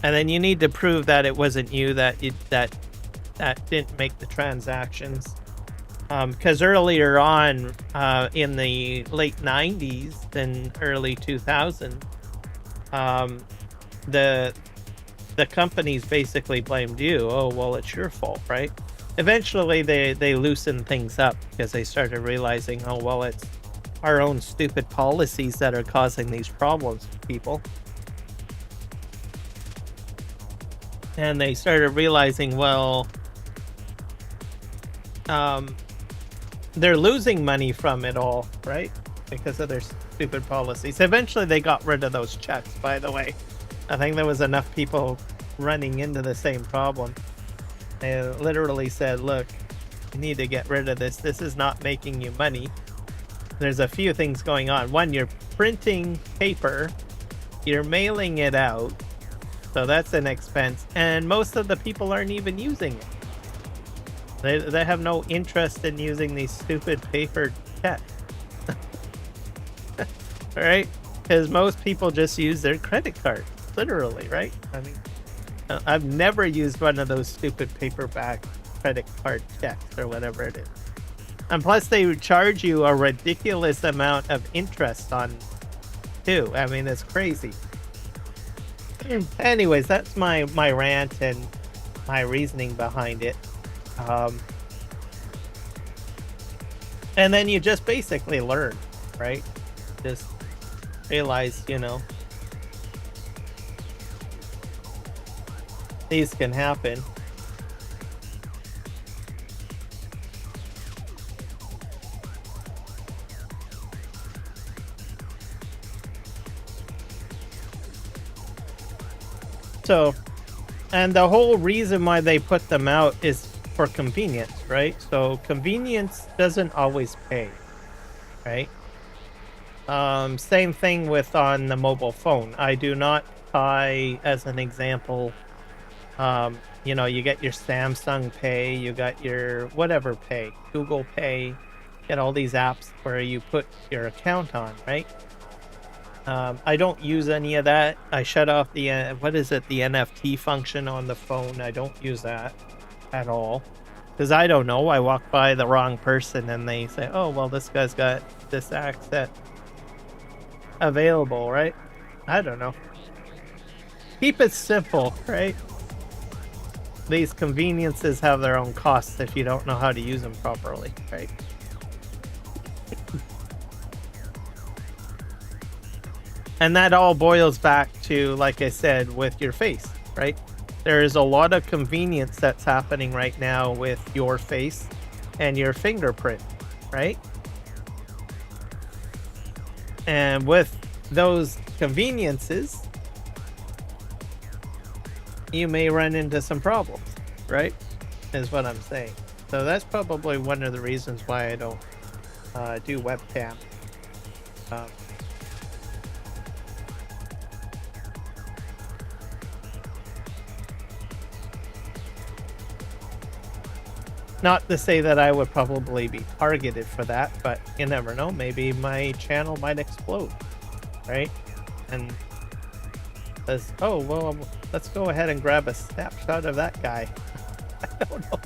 And then you need to prove that it wasn't you that didn't make the transactions. Because earlier on, in the late 90s and early 2000s, the companies basically blamed you. Oh, well, it's your fault, right? Eventually, they loosened things up, because they started realizing, oh, well, it's our own stupid policies that are causing these problems for people. And they started realizing, well, they're losing money from it all, right? Because of their stupid policies. Eventually, they got rid of those checks, by the way. I think there was enough people running into the same problem. They literally said, look, you need to get rid of this. This is not making you money. There's a few things going on. One, you're printing paper. You're mailing it out. So that's an expense. And most of the people aren't even using it. They have no interest in using these stupid paper checks. Right? Because most people just use their credit card. Literally, right? I mean, I've never used one of those stupid paperback credit card checks or whatever it is. And plus, they charge you a ridiculous amount of interest on too. I mean, it's crazy. Anyways, that's my rant and my reasoning behind it. And then you just basically learn, right? Just realize, these can happen. So, and the whole reason why they put them out is for convenience, right? So convenience doesn't always pay, right? Same thing with on the mobile phone. I do not buy, as an example, you get your Samsung Pay, you got your whatever Pay, Google Pay, get all these apps where you put your account on, right? I don't use any of that. I shut off the what is it, the NFT function on the phone. I don't use that at all because I don't know. I walk by the wrong person and they say, "Oh, well, this guy's got this asset available," right? I don't know. Keep it simple, right? These conveniences have their own costs if you don't know how to use them properly, right? And that all boils back to, like I said, with your face, right? There is a lot of convenience that's happening right now with your face and your fingerprint, right? And with those conveniences, you may run into some problems, right? Is what I'm saying. So that's probably one of the reasons why I don't do webcam. Um, Not to say that I would probably be targeted for that, but you never know. Maybe my channel might explode, right? And says, "Oh, well, let's go ahead and grab a snapshot of that guy." I don't know.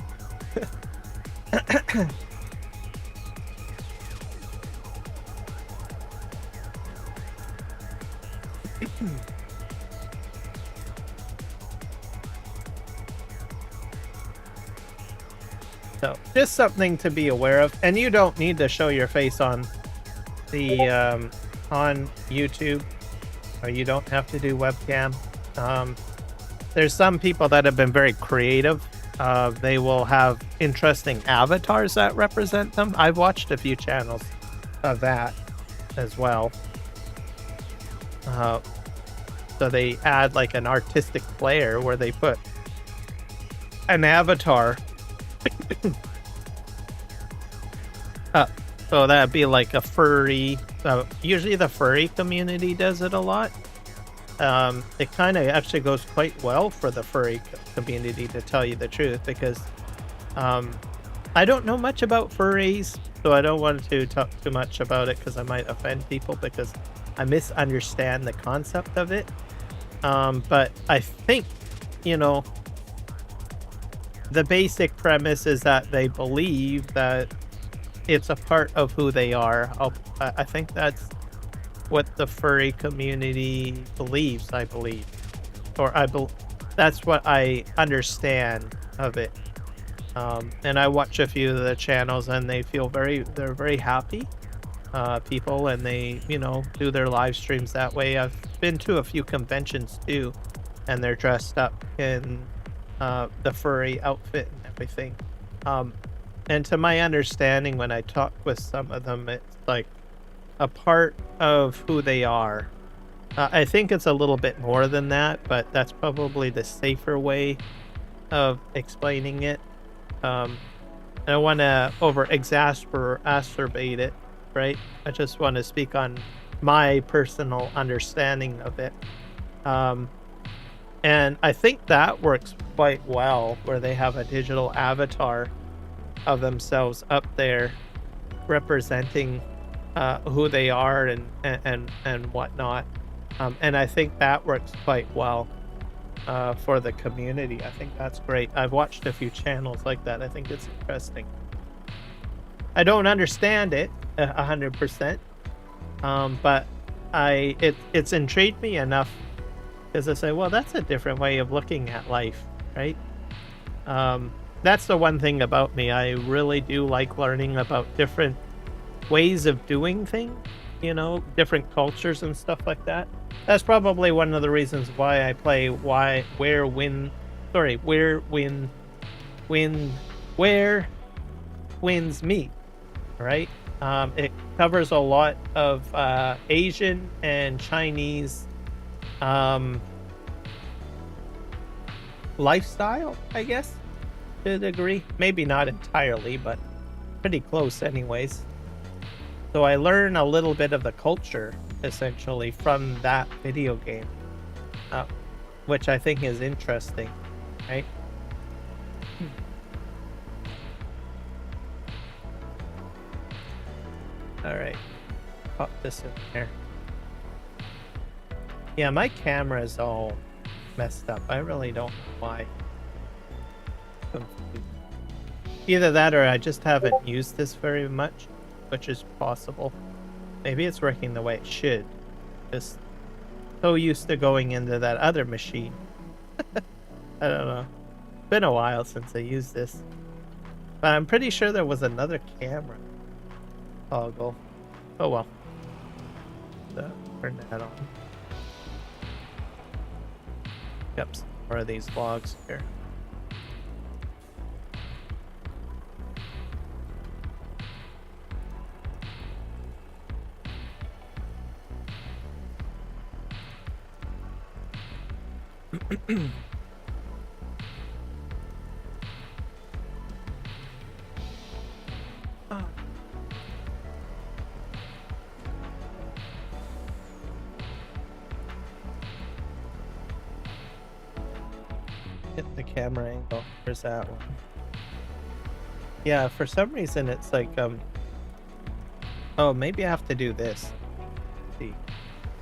So just something to be aware of, and you don't need to show your face on the on YouTube, or you don't have to do webcam. There's some people that have been very creative. They will have interesting avatars that represent them. I've watched a few channels of that as well. So they add like an artistic flair where they put an avatar so that'd be like a furry. Usually the furry community does it a lot. It kind of actually goes quite well for the furry community, to tell you the truth, because I don't know much about furries, so I don't want to talk too much about it because I might offend people because I misunderstand the concept of it. But I think, you know, the basic premise is that they believe that it's a part of who they are. I think that's what the furry community believes, I believe. Or that's what I understand of it. And I watch a few of the channels and they feel they're very happy people, and they, you know, do their live streams that way. I've been to a few conventions too, and they're dressed up in the furry outfit and everything. And to my understanding, when I talk with some of them, it's like a part of who they are. I think it's a little bit more than that, but that's probably the safer way of explaining it. I don't want to exacerbate it, right? I just want to speak on my personal understanding of it. And I think that works quite well, where they have a digital avatar of themselves up there representing who they are and whatnot. And I think that works quite well for the community. I think that's great. I've watched a few channels like that. I think it's interesting. I don't understand it 100%, but it's intrigued me enough, because I say, well, that's a different way of looking at life, right? That's the one thing about me. I really do like learning about different ways of doing things, you know, different cultures and stuff like that. That's probably one of the reasons why I play Where Winds Meet, right? It covers a lot of Asian and Chinese lifestyle, I guess, to a degree. Maybe not entirely, but pretty close anyways. So I learn a little bit of the culture, essentially, from that video game, which I think is interesting, right? All right, pop this in here. Yeah, my camera is all messed up. I really don't know why. Confused. Either that or I just haven't used this very much, which is possible. Maybe it's working the way it should. Just so used to going into that other machine. I don't know. It's been a while since I used this. But I'm pretty sure there was another camera toggle. Oh well. Turn that on. Yep, some more of these logs here. Get the camera angle. There's that one. Yeah, for some reason it's like oh, maybe I have to do this. Let's see.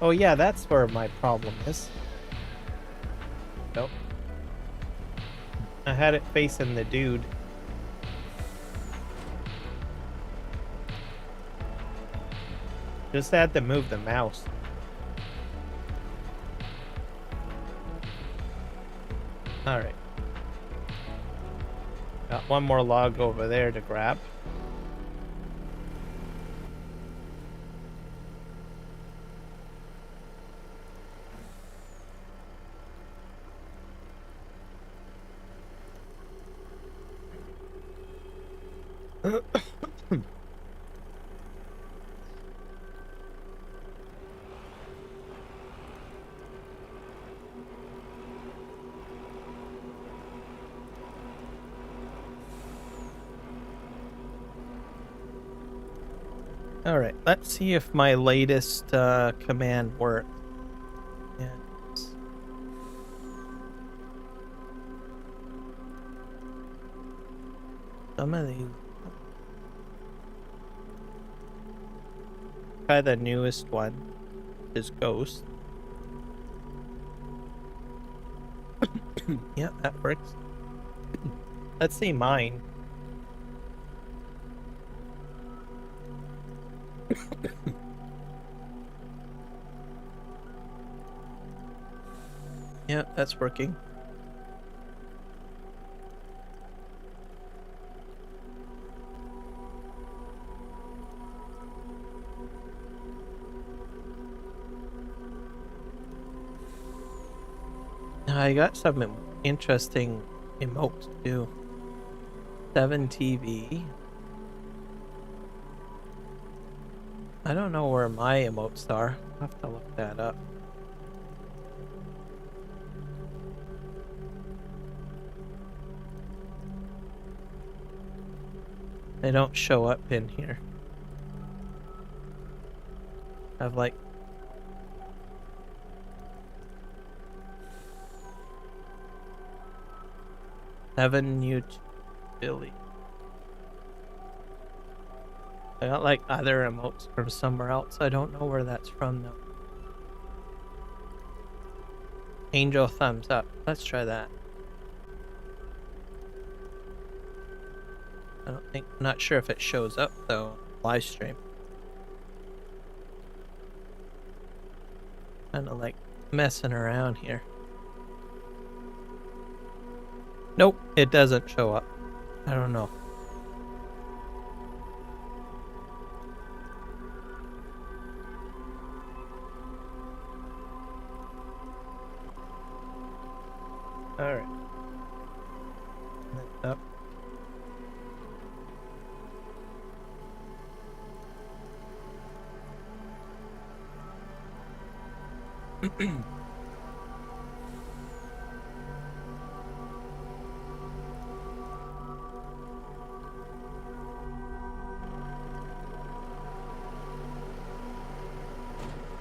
Oh yeah, that's where my problem is. Nope. I had it facing the dude. Just had to move the mouse. Alright. Got one more log over there to grab. Alright, let's see if my latest command worked. Yes. Some of these. Try the newest one, is Ghost. Yeah, that works. Let's see mine. Yeah, that's working. I got some interesting emotes too. 7TV. I don't know where my emotes are. I'll have to look that up. They don't show up in here. I have like seven utility. I got like other emotes from somewhere else. I don't know where that's from though. Angel thumbs up. Let's try that. I'm not sure if it shows up though. Live stream. Kind of like messing around here. Nope, it doesn't show up. I don't know. Alright. Up.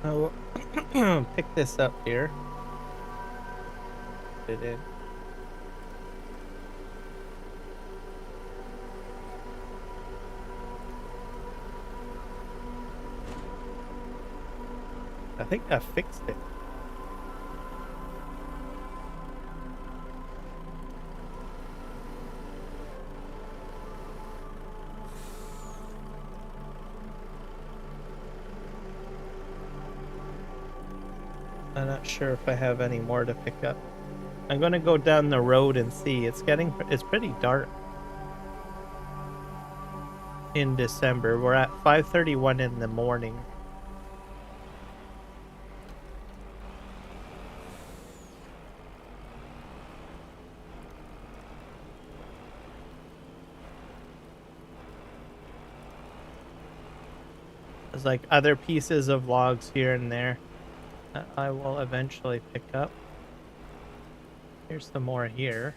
Oh, pick this up here. Put it in. I think I fixed it. I'm not sure if I have any more to pick up. I'm gonna go down the road and see. It's pretty dark in December. We're at 5:31 in the morning. There's like other pieces of logs here and there that I will eventually pick up. Here's some more here.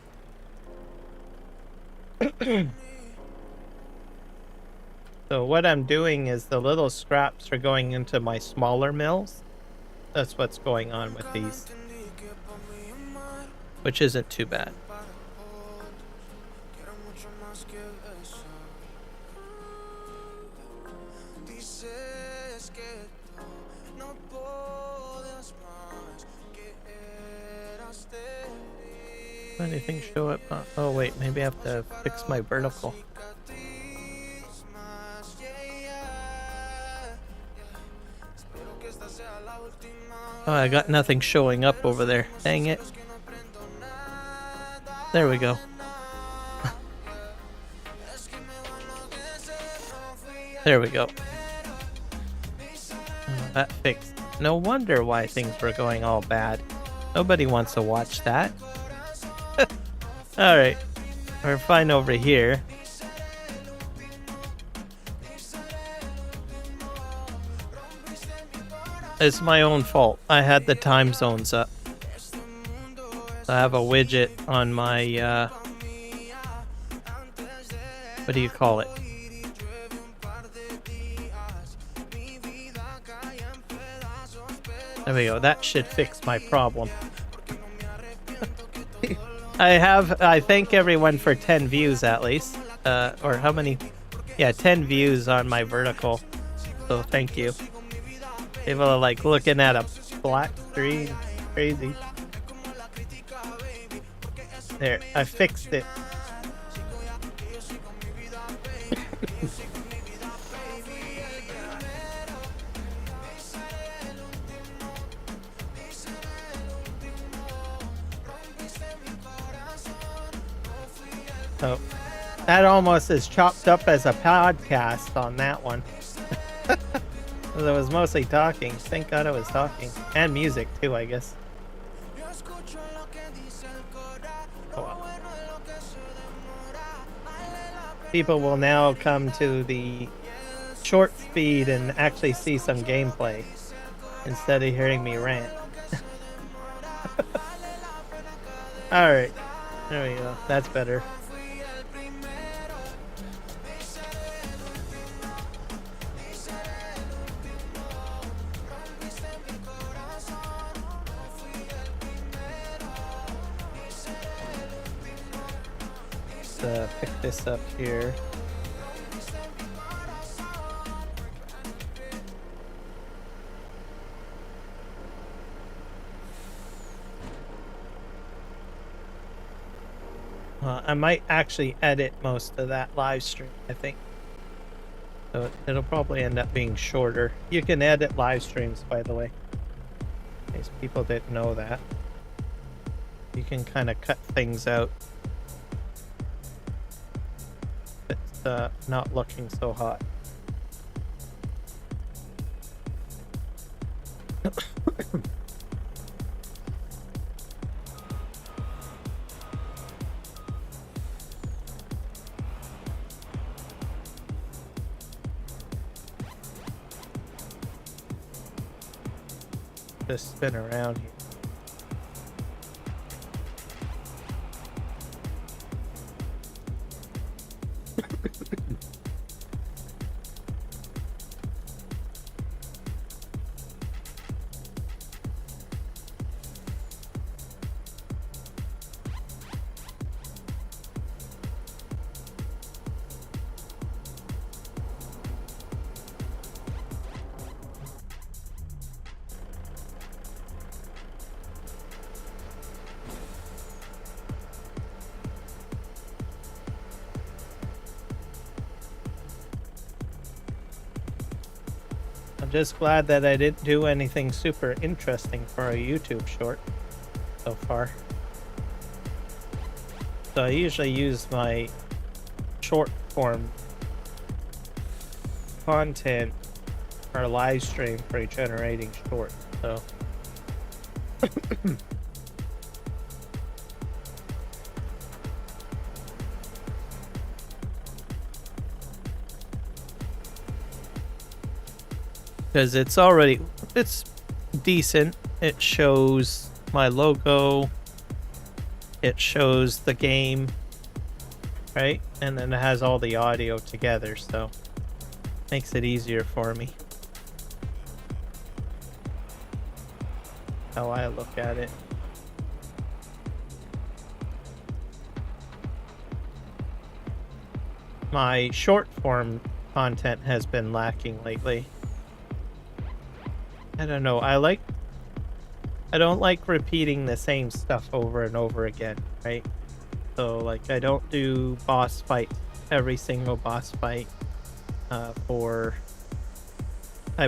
So what I'm doing is the little scraps are going into my smaller mills. That's what's going on with these, which isn't too bad. Anything show up? Oh wait, maybe I have to fix my vertical. Oh, I got nothing showing up over there. Dang it. There we go. There we go. Oh, that fixed. No wonder why things were going all bad. Nobody wants to watch that. Alright. We're fine over here. It's my own fault. I had the time zones up. So I have a widget on my, what do you call it? There we go. That should fix my problem. I thank everyone for 10 views at least. Or how many? Yeah, 10 views on my vertical. So thank you. People are like looking at a black screen. Crazy. There, I fixed it. Oh, that almost is chopped up as a podcast on that one. I was mostly talking. Thank God I was talking. And music too, I guess. Oh, well. People will now come to the short speed and actually see some gameplay instead of hearing me rant. Alright. There we go. That's better. Pick this up here. I might actually edit most of that live stream, I think. So it'll probably end up being shorter. You can edit live streams, by the way. In case people didn't know that. You can kind of cut things out. It's not looking so hot. Just spin around here. I'm just glad that I didn't do anything super interesting for a YouTube short so far. So I usually use my short form content or live stream for generating shorts. So because it's decent. It shows my logo, it shows the game, right? And then it has all the audio together, so makes it easier for me. How I look at it. My short form content has been lacking lately. I don't know. I don't like repeating the same stuff over and over again, right? So like I don't do boss fight, every single boss fight I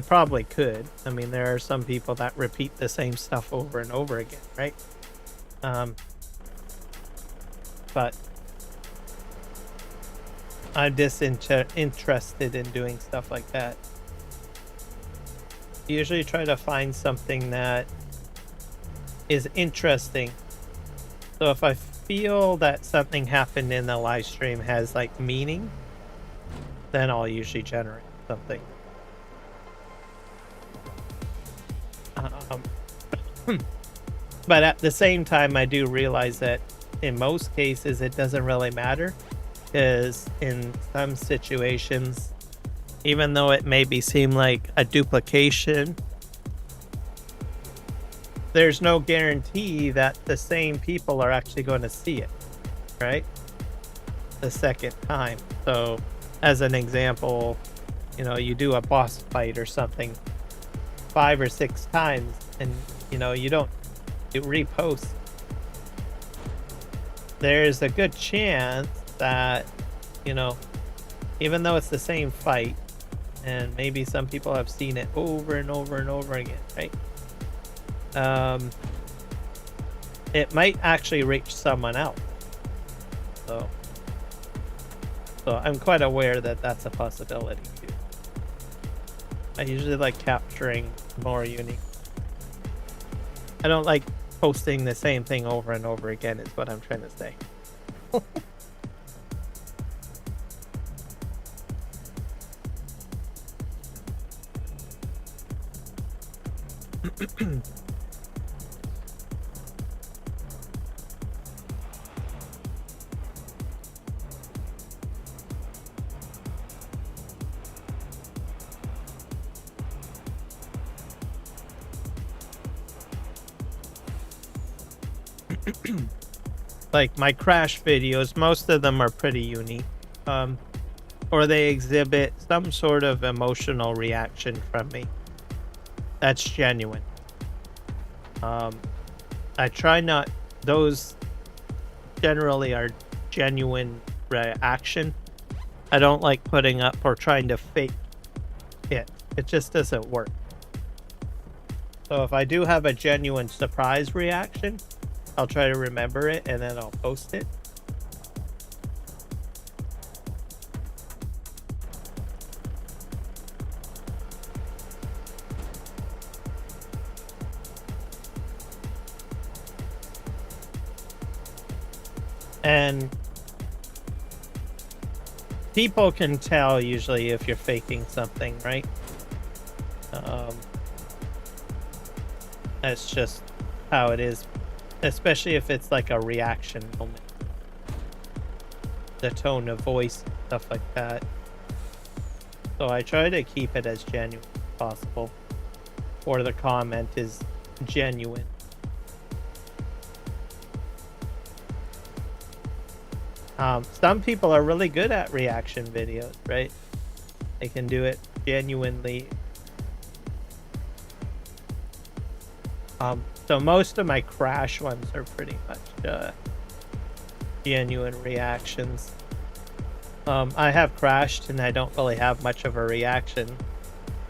probably could. I mean, there are some people that repeat the same stuff over and over again, right? But I'm interested in doing stuff like that. Usually try to find something that is interesting. So if I feel that something happened in the live stream has like meaning, then I'll usually generate something. But at the same time, I do realize that in most cases it doesn't really matter, because in some situations, even though it maybe seem like a duplication, there's no guarantee that the same people are actually going to see it, right? The second time. So as an example, you know, you do a boss fight or something 5 or 6 times and, you know, you repost. There's a good chance that, you know, even though it's the same fight, and maybe some people have seen it over and over and over again, right? It might actually reach someone else. So I'm quite aware that that's a possibility too. I usually like capturing more unique. I don't like posting the same thing over and over again, is what I'm trying to say. Like my crash videos, most of them are pretty unique, or they exhibit some sort of emotional reaction from me that's genuine. I try not, those generally are genuine reaction. I don't like putting up or trying to fake it. It just doesn't work. So if I do have a genuine surprise reaction, I'll try to remember it and then I'll post it. And people can tell usually if you're faking something, right? That's just how it is, especially if it's like a reaction moment. The tone of voice, stuff like that. So I try to keep it as genuine as possible, or the comment is genuine. Some people are really good at reaction videos, right? They can do it genuinely. So most of my crash ones are pretty much genuine reactions. I have crashed and I don't really have much of a reaction.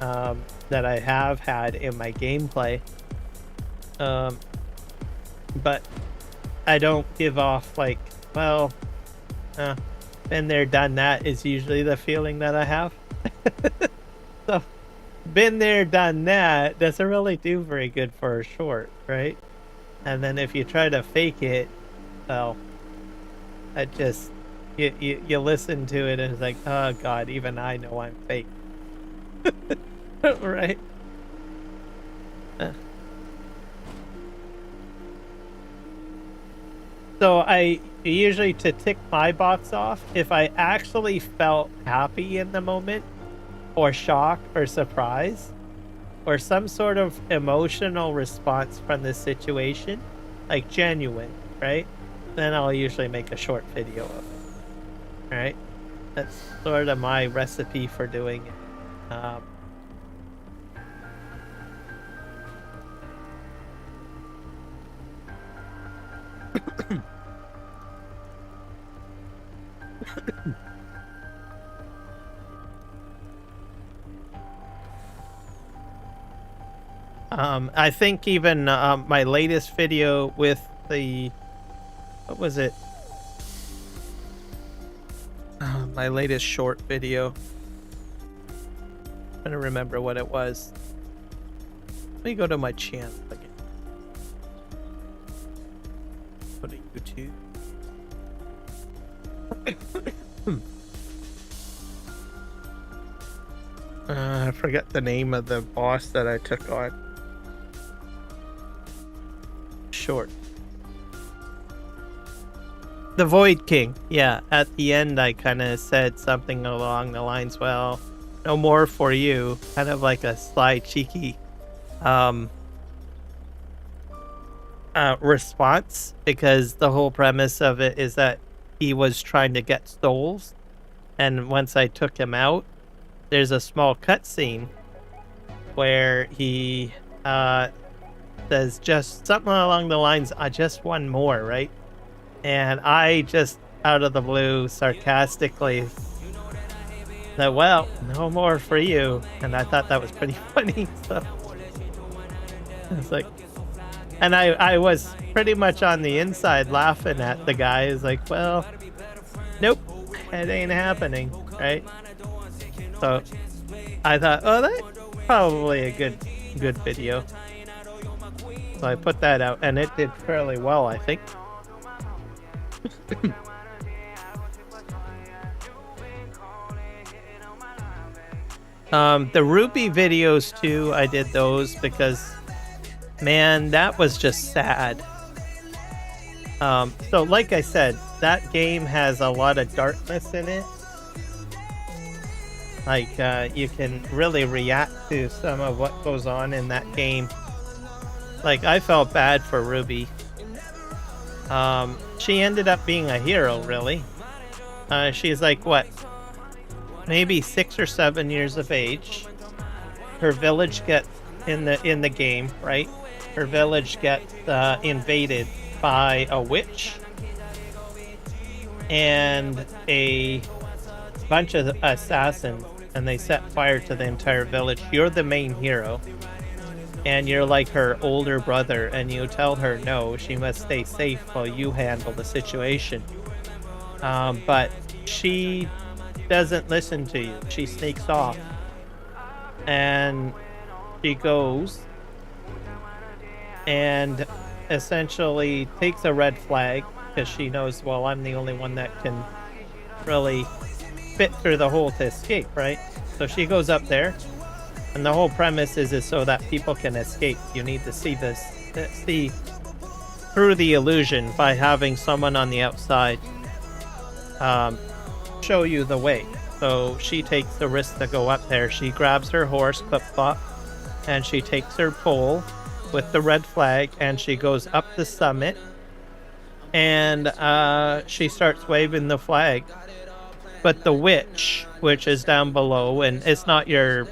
that I have had in my gameplay. But I don't give off like, well, been there, done that is usually the feeling that I have. So, been there, done that doesn't really do very good for a short, right? And then if you try to fake it, well, it just, you listen to it and it's like, oh god, even I know I'm fake. Right? So I usually, to tick my box off, if I actually felt happy in the moment, or shock, or surprise, or some sort of emotional response from the situation, like genuine, right? Then I'll usually make a short video of it. Right? That's sort of my recipe for doing it. I think even my latest video with the, what was it? My latest short video. I'm trying to remember what it was. Let me go to my channel again. Go to YouTube. I forgot the name of the boss that I took on. Short. The Void King. Yeah, at the end I kind of said something along the lines, well, no more for you. Kind of like a sly, cheeky response, because the whole premise of it is that he was trying to get souls, and once I took him out, there's a small cutscene where he says just something along the lines, I just won more, right? And I just, out of the blue, sarcastically said, well, no more for you. And I thought that was pretty funny. So it's like, and I was pretty much on the inside laughing at the guy. Is like, well, nope, it ain't happening, right? So I thought, oh, that's probably a good video. So I put that out, and it did fairly well, I think. The Ruby videos too, I did those because, man, that was just sad. So like I said, that game has a lot of darkness in it. Like, you can really react to some of what goes on in that game. Like, I felt bad for Ruby. She ended up being a hero, really. She's like, what? Maybe 6 or 7 years of age. Her village gets, in the game, right? Her village gets invaded by a witch and a bunch of assassins, and they set fire to the entire village. You're the main hero, and you're like her older brother, and you tell her no, she must stay safe while you handle the situation. But she doesn't listen to you. She sneaks off, and she goes and essentially takes a red flag, because she knows, well, I'm the only one that can really fit through the hole to escape, right? So she goes up there, and the whole premise is so that people can escape. You need to see through the illusion by having someone on the outside show you the way. So she takes the risk to go up there. She grabs her horse, Clip-Clop, and she takes her pole with the red flag, and she goes up the summit, and she starts waving the flag. But the witch, which is down below, and it's not your,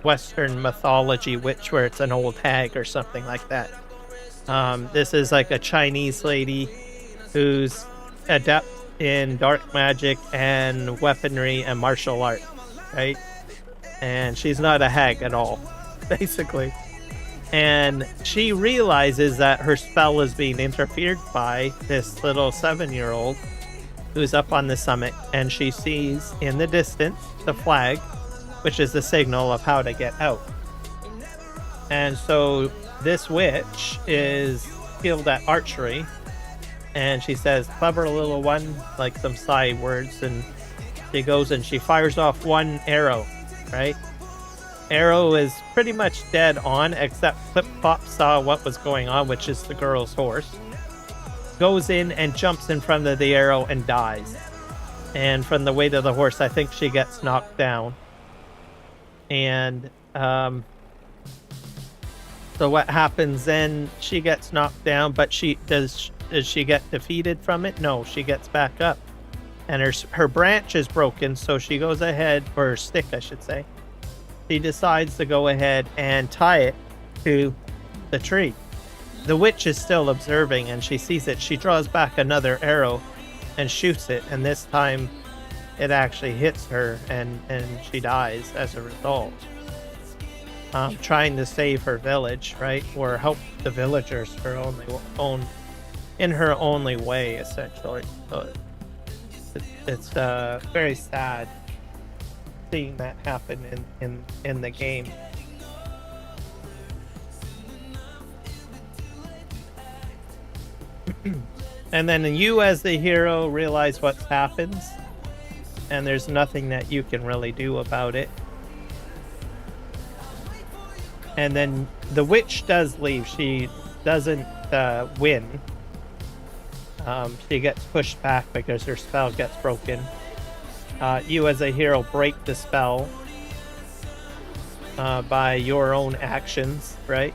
Western mythology witch where it's an old hag or something like that. This is like a Chinese lady who's adept in dark magic and weaponry and martial art, right? and she's not a hag at all, basically. And she realizes that her spell is being interfered by this little 7-year-old who's up on the summit, and she sees in the distance the flag, which is the signal of how to get out. And so this witch is skilled at archery, and she says, "Clever little one," like some side words, and she goes and she fires off one arrow, right? Arrow is pretty much dead on, except Flip Flop saw what was going on, which is the girl's horse. Goes in and jumps in front of the arrow and dies. And from the weight of the horse, I think she gets knocked down. And so what happens then? She gets knocked down, but does she get defeated from it? No, she gets back up. And her branch is broken, so she goes ahead, or her stick, I should say. She decides to go ahead and tie it to the tree. The witch is still observing, and she sees it. She draws back another arrow and shoots it, and this time it actually hits her, and she dies as a result. Trying to save her village, right? Or help the villagers in her only way, essentially. So it's very sad seeing that happen in the game. And then you as the hero realize what happens, and there's nothing that you can really do about it. And then the witch does leave. She doesn't win. She gets pushed back because her spell gets broken. You as a hero break the spell by your own actions, right?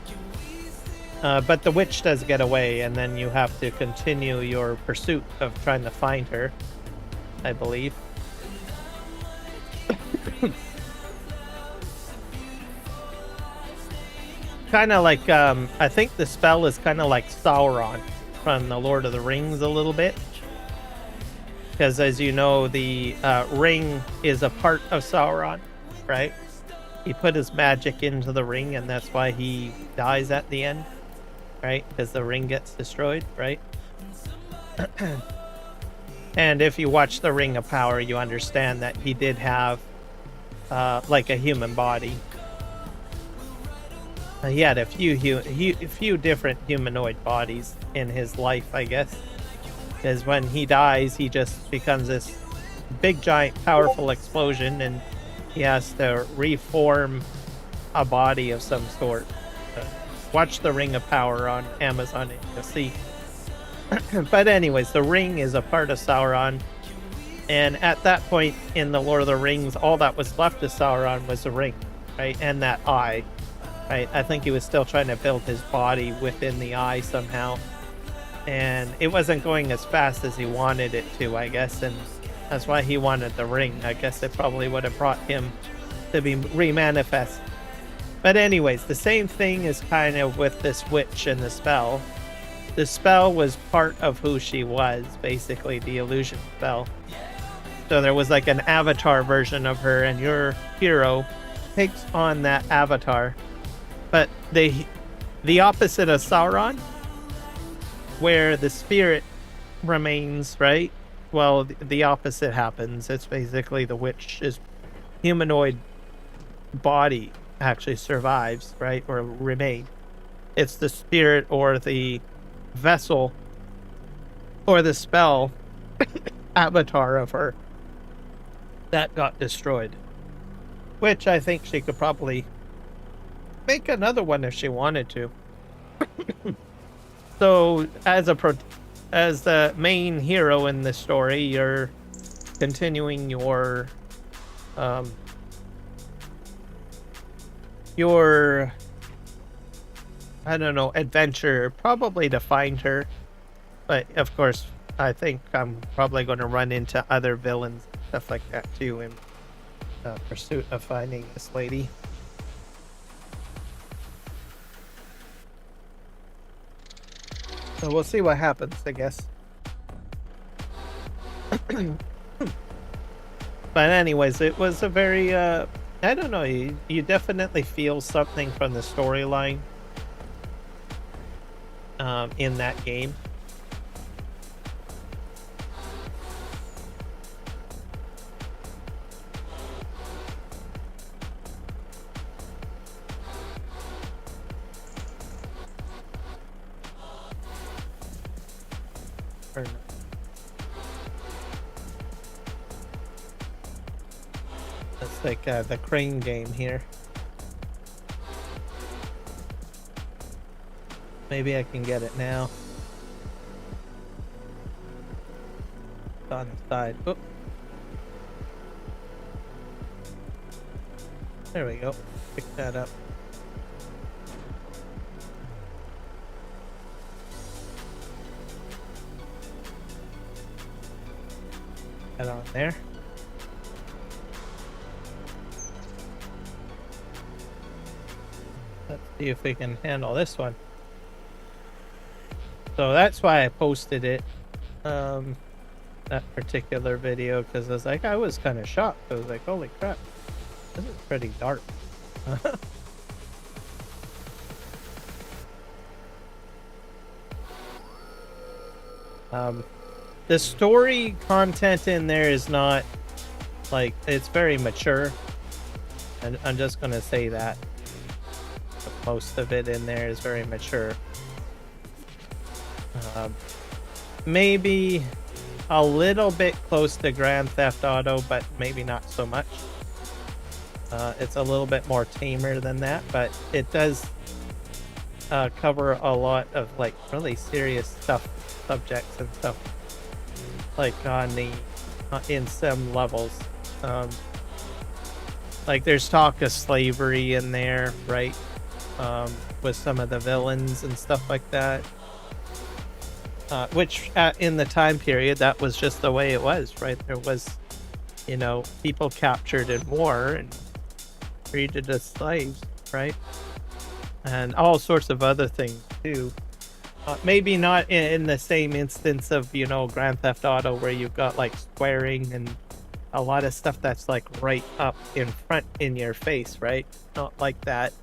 But the witch does get away, and then you have to continue your pursuit of trying to find her, I believe. Kind of like, I think the spell is kind of like Sauron from the Lord of the Rings a little bit. Because as you know, the ring is a part of Sauron, right? He put his magic into the ring, and that's why he dies at the end, right? Because the ring gets destroyed, right? And if you watch the Ring of Power, you understand that he did have like a human body. He had a few different humanoid bodies in his life, I guess. Because when he dies, he just becomes this big, giant, powerful explosion, and he has to reform a body of some sort. Watch the Ring of Power on Amazon and you'll see. But anyways, the ring is a part of Sauron. And at that point in the Lord of the Rings, all that was left of Sauron was the ring, right? And that eye, right? I think he was still trying to build his body within the eye somehow. And it wasn't going as fast as he wanted it to, I guess. And that's why he wanted the ring. I guess it probably would have brought him to be remanifest. But anyways, the same thing is kind of with this witch and the spell. The spell was part of who she was, basically, the illusion spell. So there was like an avatar version of her, and your hero takes on that avatar. But the opposite of Sauron, where the spirit remains, right? Well, the opposite happens. It's basically the witch's humanoid body actually survives, right? Or remain. It's the spirit or the vessel or the spell avatar of her that got destroyed. Which I think she could probably make another one if she wanted to. So as the main hero in this story, you're continuing your I don't know, adventure, probably to find her. But of course, I think I'm probably going to run into other villains, stuff like that too, in pursuit of finding this lady. So we'll see what happens, I guess. But anyways, it was a very I don't know, you definitely feel something from the storyline in that game. Or no. That's like the crane game here. Maybe I can get it now. It's on the side. Oop. There we go. Pick that up. That on there. Let's see if we can handle this one. So that's why I posted it, that particular video, because I was kind of shocked. I was like, holy crap, this is pretty dark. The story content in there is not, like, it's very mature. And I'm just gonna say that. Most of it in there is very mature. Maybe a little bit close to Grand Theft Auto, but maybe not so much. It's a little bit more tamer than that, but it does cover a lot of like really serious subjects and stuff, like on the in some levels. Like there's talk of slavery in there, right? With some of the villains and stuff like that. Which in the time period, that was just the way it was, right? There was, you know, people captured in war and treated as slaves, right? And all sorts of other things too. Maybe not in the same instance of, you know, Grand Theft Auto, where you've got like swearing and a lot of stuff that's like right up in front in your face, right? Not like that,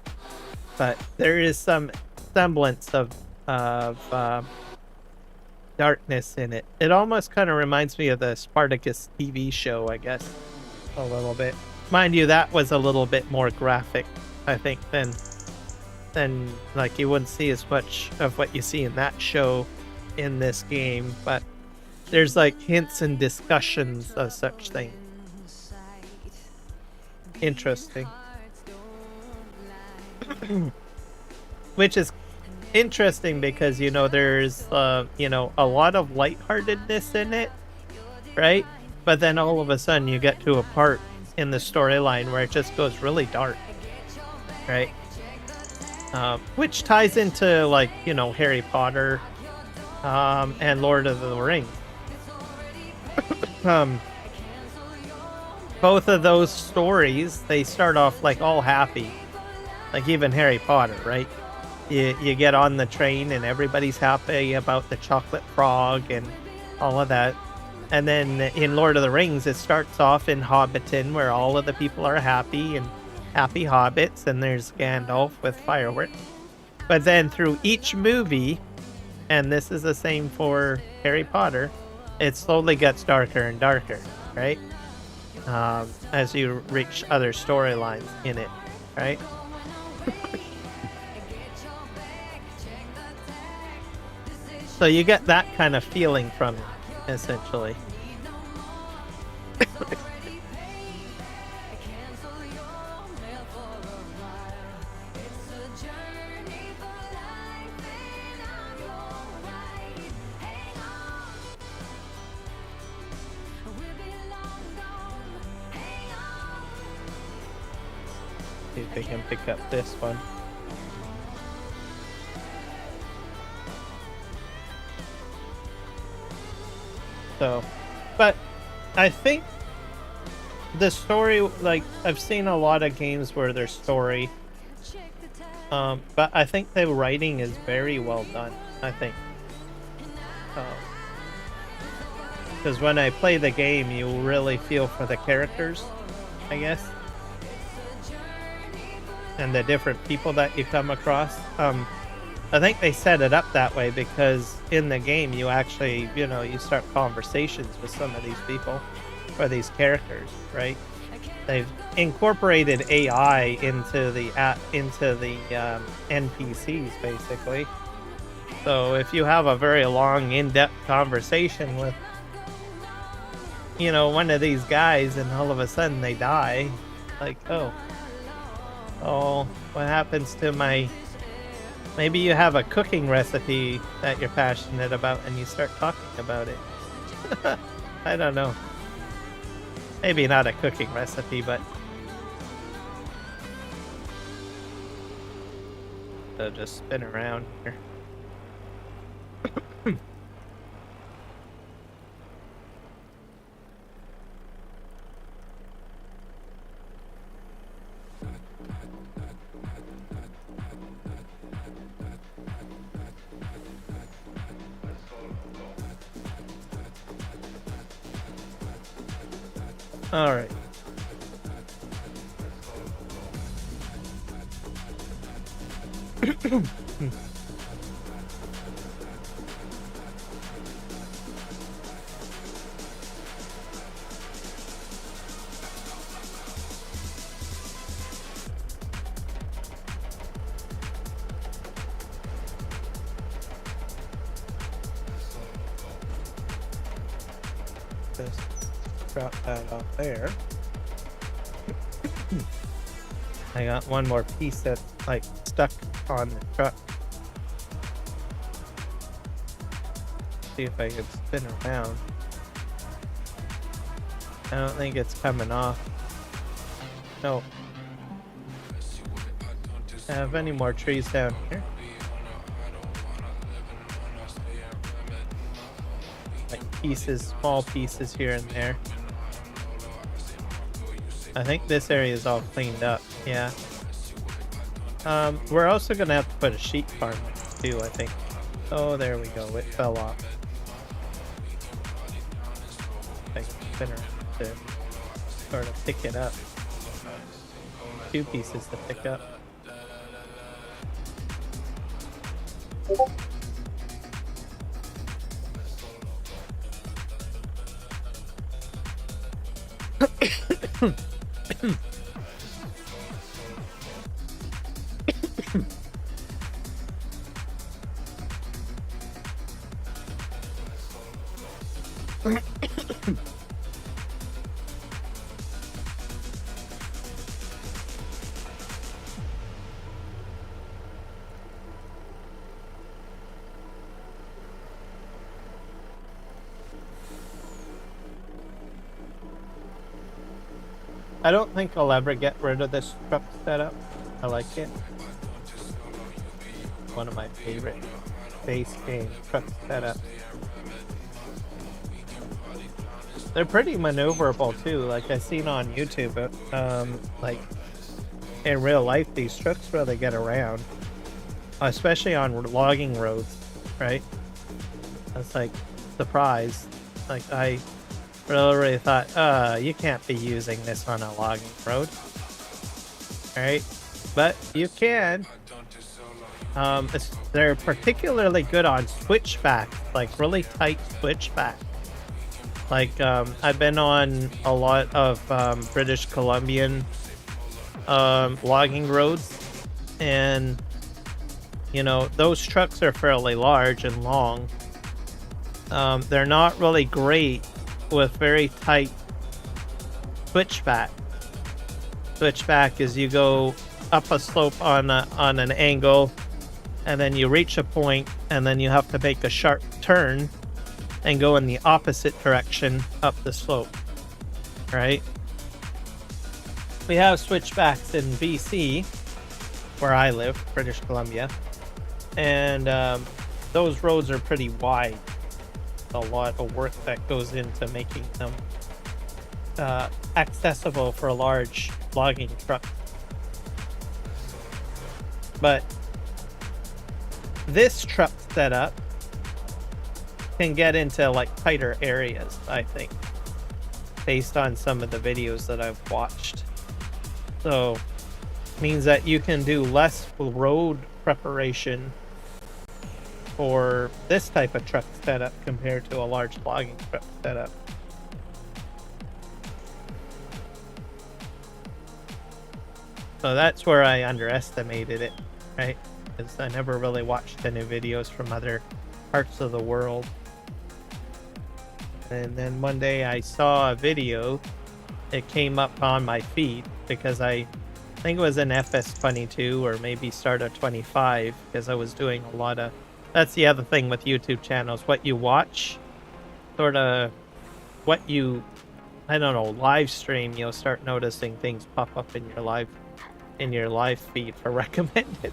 but there is some semblance of darkness in it. It almost kind of reminds me of the Spartacus TV show, I guess, a little bit. Mind you, that was a little bit more graphic, I think, than like you wouldn't see as much of what you see in that show in this game, but there's like hints and discussions of such things. Interesting. Which is interesting because, you know, there's you know, a lot of lightheartedness in it, right? But then all of a sudden you get to a part in the storyline where it just goes really dark, right? Which ties into, like, you know, Harry Potter and Lord of the Rings. Both of those stories, they start off like all happy, like even Harry Potter, right? You get on the train and everybody's happy about the chocolate frog and all of that. And then in Lord of the Rings, it starts off in Hobbiton, where all of the people are happy and happy hobbits, and there's Gandalf with fireworks. But then through each movie, and this is the same for Harry Potter, it slowly gets darker and darker, right? As you reach other storylines in it, right? So you get that kind of feeling from it, essentially. See if we can pick up this one. So, but I think the story, like, I've seen a lot of games where there's story, but I think the writing is very well done, I think. Because when I play the game, you really feel for the characters, I guess. and the different people that you come across. I think they set it up that way because in the game you actually, you start conversations with some of these people or these characters, right? They've incorporated AI into the NPCs basically. So if you have a very long, in-depth conversation with, one of these guys, and all of a sudden they die, like, oh, what happens to my? Maybe you have a cooking recipe that you're passionate about, and you start talking about it. I don't know. Maybe not a cooking recipe, but I'll just spin around here. All right. Just drop that off there. I got one more piece that's like stuck on the truck. See if I can spin around. I don't think it's coming off. No. I have any more trees down here? Like pieces, small pieces here and there. I think this area is all cleaned up, yeah. We're also gonna have to put a sheep farm too, I think. Oh, there we go, it fell off. Like spinner to sort of pick it up. 2 pieces to pick up. I don't think I'll ever get rid of this truck setup. I like it. One of my favorite base game truck setups. They're pretty maneuverable too. Like I've seen on YouTube, like in real life, these trucks really get around, especially on logging roads, right? That's like surprise. Like I really thought, you can't be using this on a logging road. Alright, but you can. They're particularly good on switchback, like really tight switchback. Like, I've been on a lot of British Columbian logging roads, and those trucks are fairly large and long. They're not really great with very tight switchback. Switchback is you go up a slope on an angle, and then you reach a point, and then you have to make a sharp turn and go in the opposite direction up the slope, right? We have switchbacks in BC, where I live, British Columbia, and those roads are pretty wide. A lot of work that goes into making them accessible for large logging trucks. But this truck setup can get into like tighter areas, I think, based on some of the videos that I've watched. So means that you can do less road preparation for this type of truck setup compared to a large logging truck setup. So that's where I underestimated it, right? Because I never really watched any videos from other parts of the world. And then one day I saw a video. It came up on my feed because I think it was an FS22 or maybe start of 25, because I was doing a lot of... That's the other thing with YouTube channels. What you watch, sort of what you, I don't know, live stream, you'll start noticing things pop up in your live feed for recommended.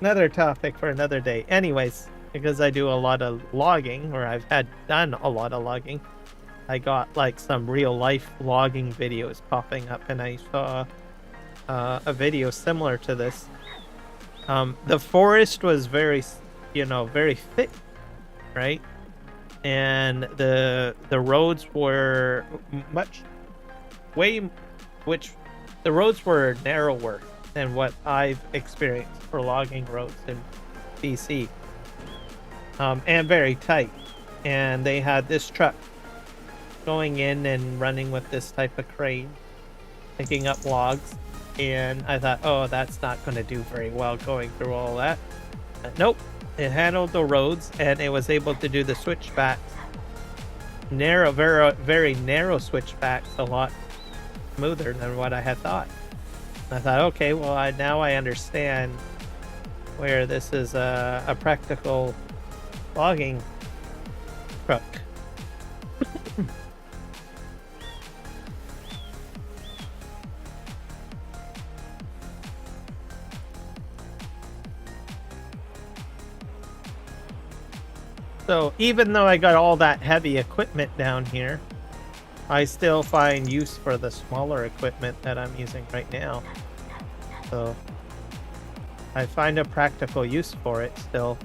Another topic for another day. Anyways, because I do a lot of logging, or I've done a lot of logging, I got like some real life logging videos popping up, and I saw a video similar to this. The forest was very, very thick, right? And the roads were the roads were narrower than what I've experienced for logging roads in BC, and very tight. And they had this truck going in and running with this type of crane, picking up logs. And I thought, oh, that's not going to do very well going through all that. Nope. It handled the roads, and it was able to do the switchbacks, very, very narrow switchbacks, a lot smoother than what I had thought. And I thought, okay, well, now I understand where this is a practical logging truck. So even though I got all that heavy equipment down here, I still find use for the smaller equipment that I'm using right now. So I find a practical use for it still.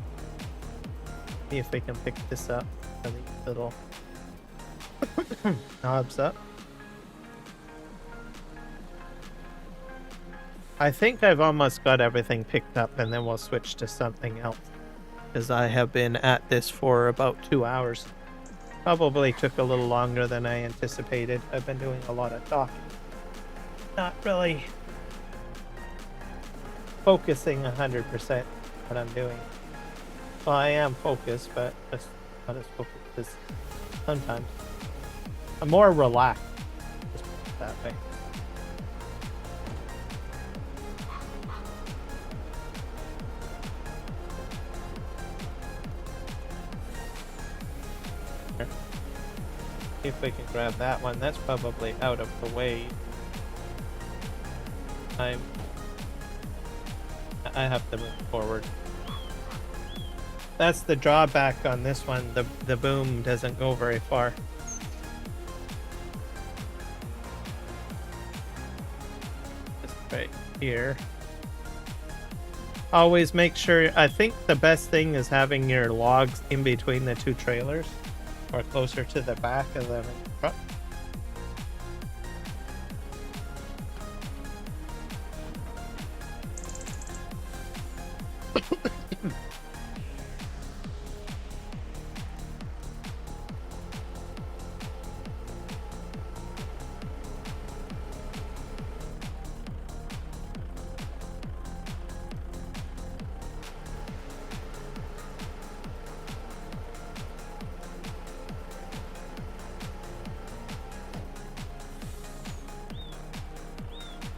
See if we can pick this up. These little knobs up. I think I've almost got everything picked up, and then we'll switch to something else, because I have been at this for about 2 hours. Probably took a little longer than I anticipated. I've been doing a lot of talking. Not really focusing 100% what I'm doing. Well, I am focused, but just not as focused as sometimes. I'm more relaxed, just put it that way. See if we can grab that one. That's probably out of the way. I have to move forward. That's the drawback on this one. The boom doesn't go very far. Just right here. Always make sure, I think the best thing is having your logs in between the two trailers, or closer to the back of the truck.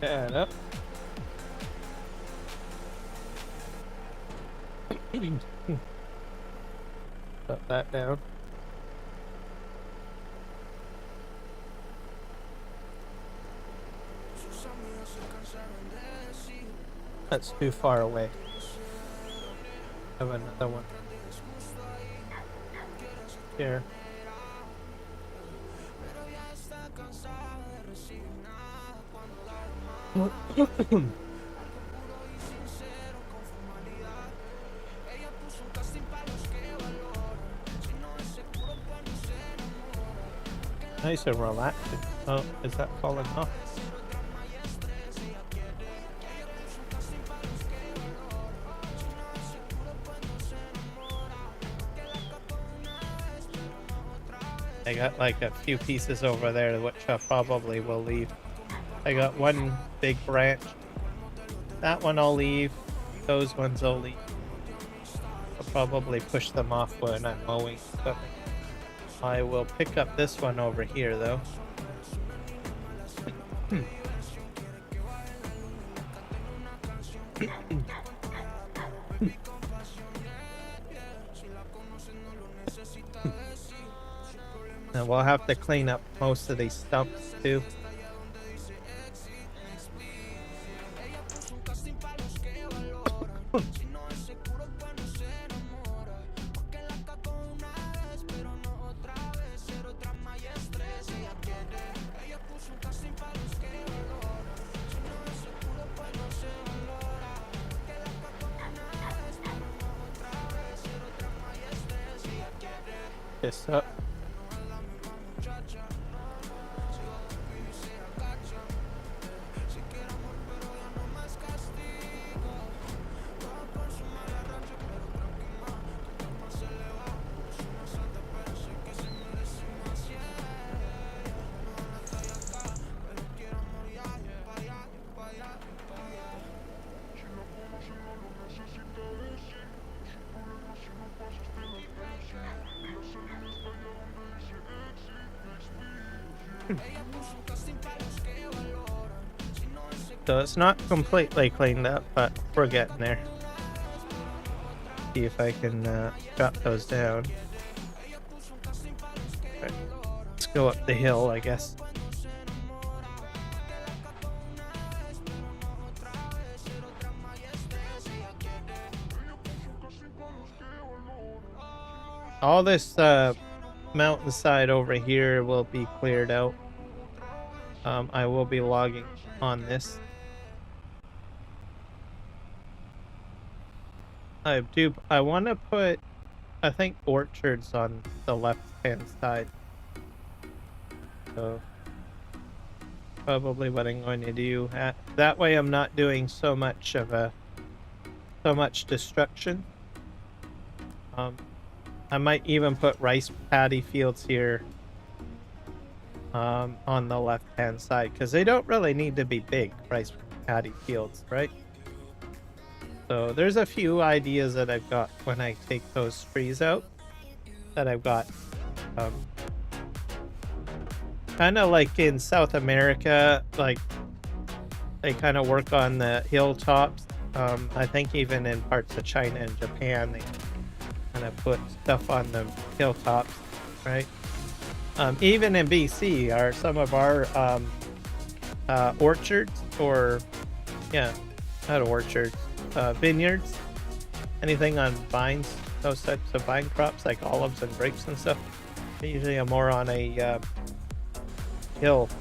That up. Put that down. That's too far away. Have another one. Here. Nice and relaxing. Oh, is that falling off? got like a few pieces over there, which I probably will leave. I got one big branch. That one I'll leave. Those ones I'll leave. I'll probably push them off when I'm mowing equipment. I will pick up this one over here, though. And we'll have to clean up most of these stumps, too. This up. So it's not completely cleaned up, but we're getting there. See if I can drop those down. Right. Let's go up the hill, I guess. All this mountainside over here will be cleared out. I will be logging on this. I want to put, I think, orchards on the left-hand side. So probably what I'm going to do. That way I'm not doing so much destruction. I might even put rice paddy fields here on the left-hand side, because they don't really need to be big rice paddy fields, right? So there's a few ideas that I've got when I take those trees out that I've got. Kind of like in South America, like they kind of work on the hilltops. I think even in parts of China and Japan, they kind of put stuff on the hilltops, right? Even in BC, are some of our orchards, or yeah, not orchards, vineyards, anything on vines, those types of vine crops like olives and grapes and stuff. They usually are more on a hillside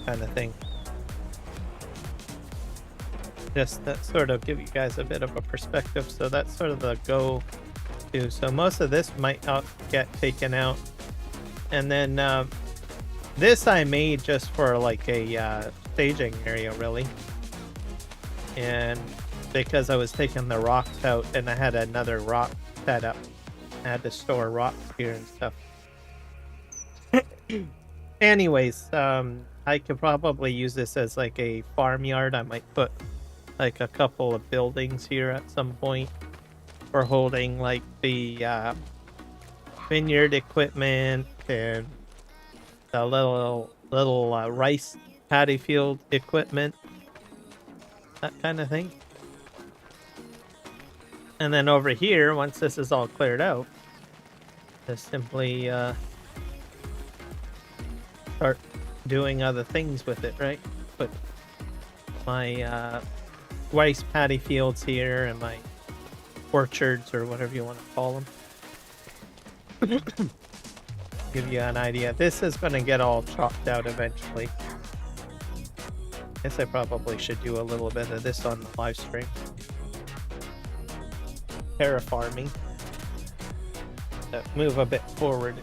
kind of thing. Just that sort of give you guys a bit of a perspective. So that's sort of the go to. So most of this might not get taken out, and then this I made just for like a staging area, really. And because I was taking the rocks out and I had another rock set up, I had to store rocks here and stuff. Anyways, I could probably use this as like a farmyard. I might put like a couple of buildings here at some point for holding like the vineyard equipment and the little rice paddy field equipment, that kind of thing. And then over here, once this is all cleared out, just simply start doing other things with it, right? Put my rice paddy fields here and my orchards, or whatever you want to call them. Give you an idea. This is going to get all chopped out eventually. Guess I probably should do a little bit of this on the live stream. Terraforming. Move a bit forward.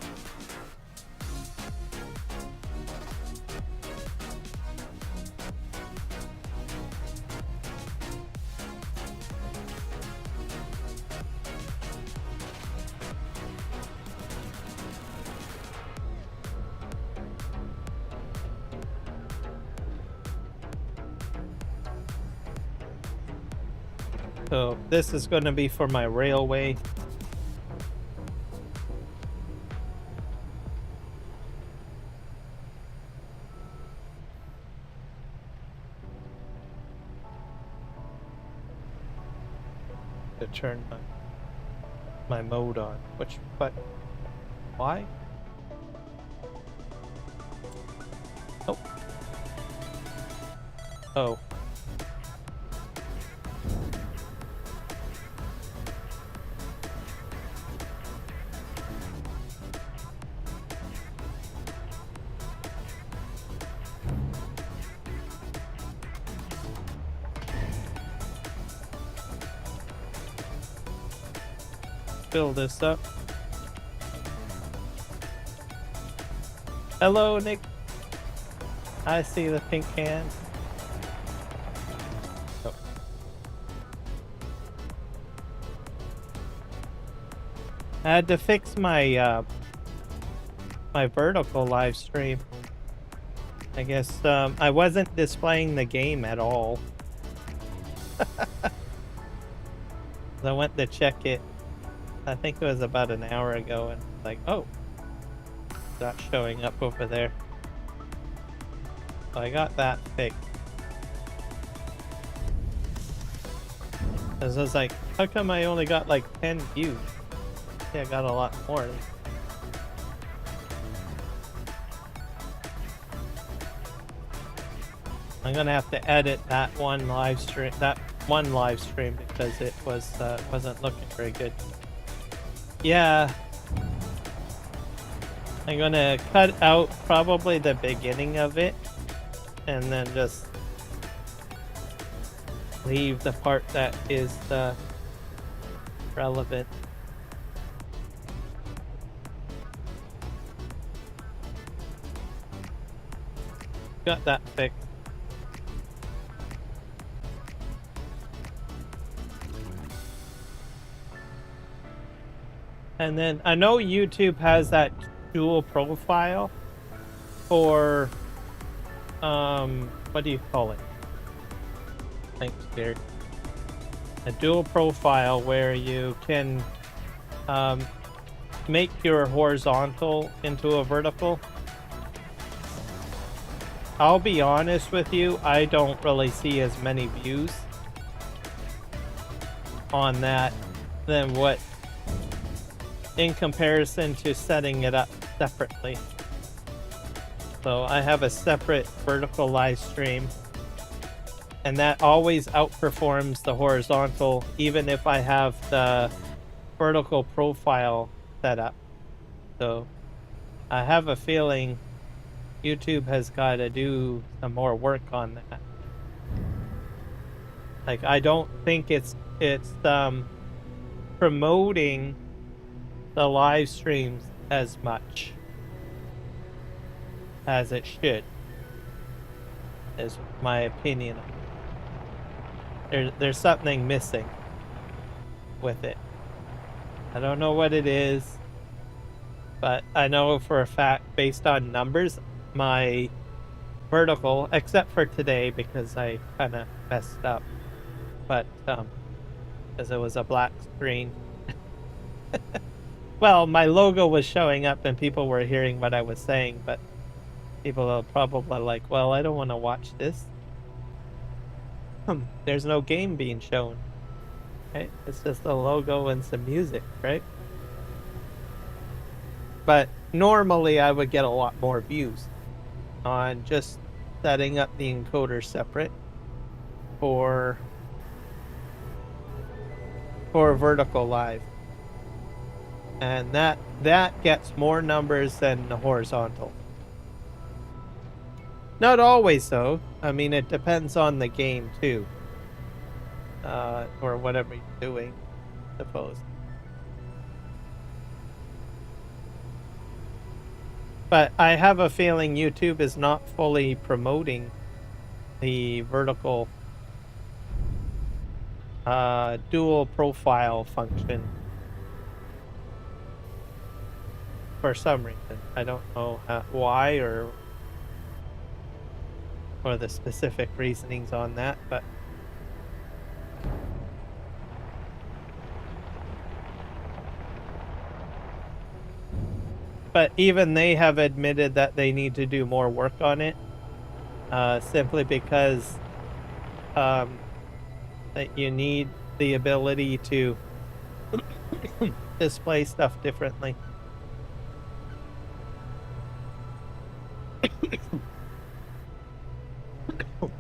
So this is going to be for my railway. To turn my mode on. But why? Oh. Oh. Fill this up. Hello, Nick. I see the pink can. Oh. I had to fix my my vertical live stream. I guess I wasn't displaying the game at all. I went to check it. I think it was about an hour ago, and like, oh, it's not showing up over there. So I got that fixed. Cause I was like, how come I only got like 10 views? Yeah, I got a lot more. I'm gonna have to edit that one live stream. Because it was wasn't looking very good. Yeah, I'm gonna cut out probably the beginning of it, and then just leave the part that is relevant. Got that fixed. And then I know YouTube has that dual profile for what do you call it? Thanks, Gary. A dual profile where you can make your horizontal into a vertical. I'll be honest with you, I don't really see as many views on that than what in comparison to setting it up separately. So I have a separate vertical live stream, and that always outperforms the horizontal, even if I have the vertical profile set up. So I have a feeling YouTube has got to do some more work on that. Like, I don't think it's promoting the live streams as much as it should, is my opinion. There's something missing with it. I don't know what it is, but I know for a fact, based on numbers, my vertical, except for today because I kind of messed up, but because it was a black screen. Well, my logo was showing up and people were hearing what I was saying, but people are probably like, well, I don't want to watch this. There's no game being shown, right? It's just a logo and some music, right? But normally I would get a lot more views on just setting up the encoder separate for vertical live. And that gets more numbers than the horizontal. Not always, though. I mean, it depends on the game too, or whatever you're doing, I suppose. But I have a feeling YouTube is not fully promoting the vertical dual profile function. For some reason, I don't know why or the specific reasonings on that, but But even they have admitted that they need to do more work on it, simply because that you need the ability to display stuff differently.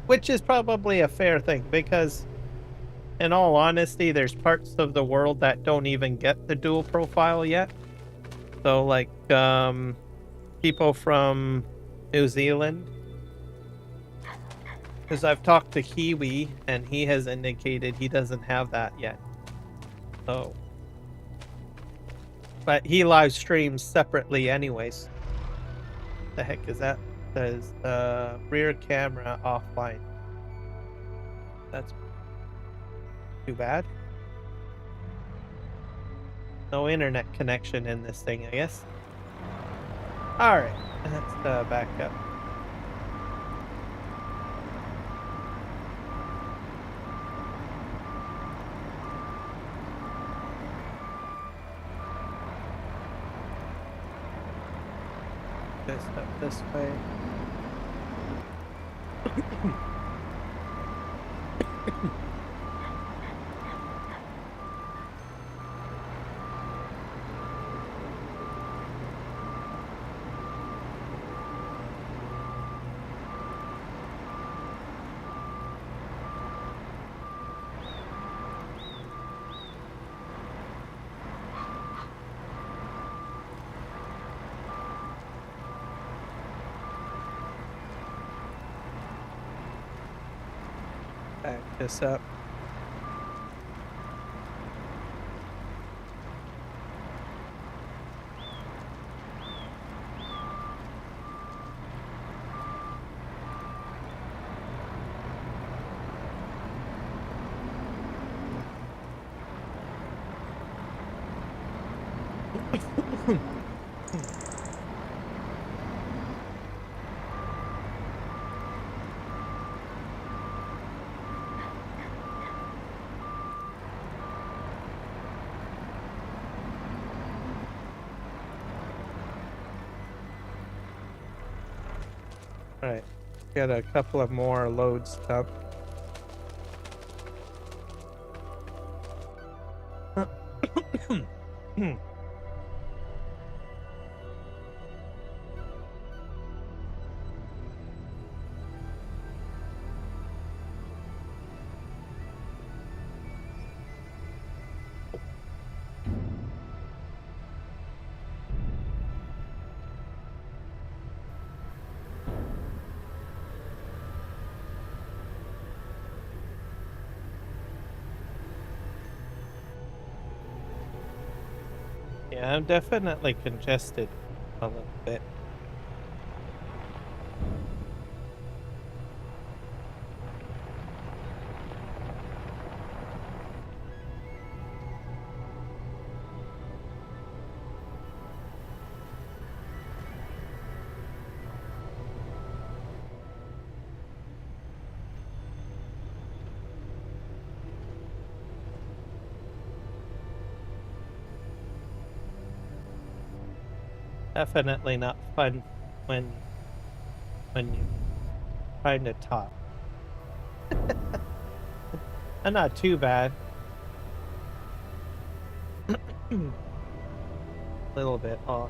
Which is probably a fair thing, because in all honesty, there's parts of the world that don't even get the dual profile yet. So like people from New Zealand, because I've talked to Kiwi and he has indicated he doesn't have that yet. So, but he live streams separately anyways. The heck is that? Says rear camera offline. That's too bad. No internet connection in this thing, I guess. Alright, let's back up. Just up this way. Back this up. Alright, got a couple of more loads up. Yeah, I'm definitely congested a little bit. Definitely not fun when you're trying to talk. And not too bad. A little bit off.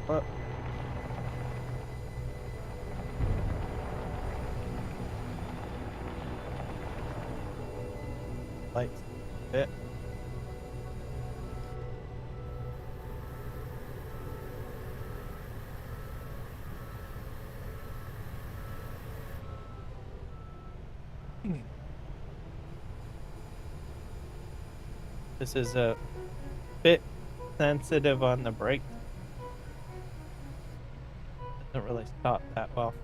What? Lights a bit. This is a bit sensitive on the brakes. Doesn't really stop that well.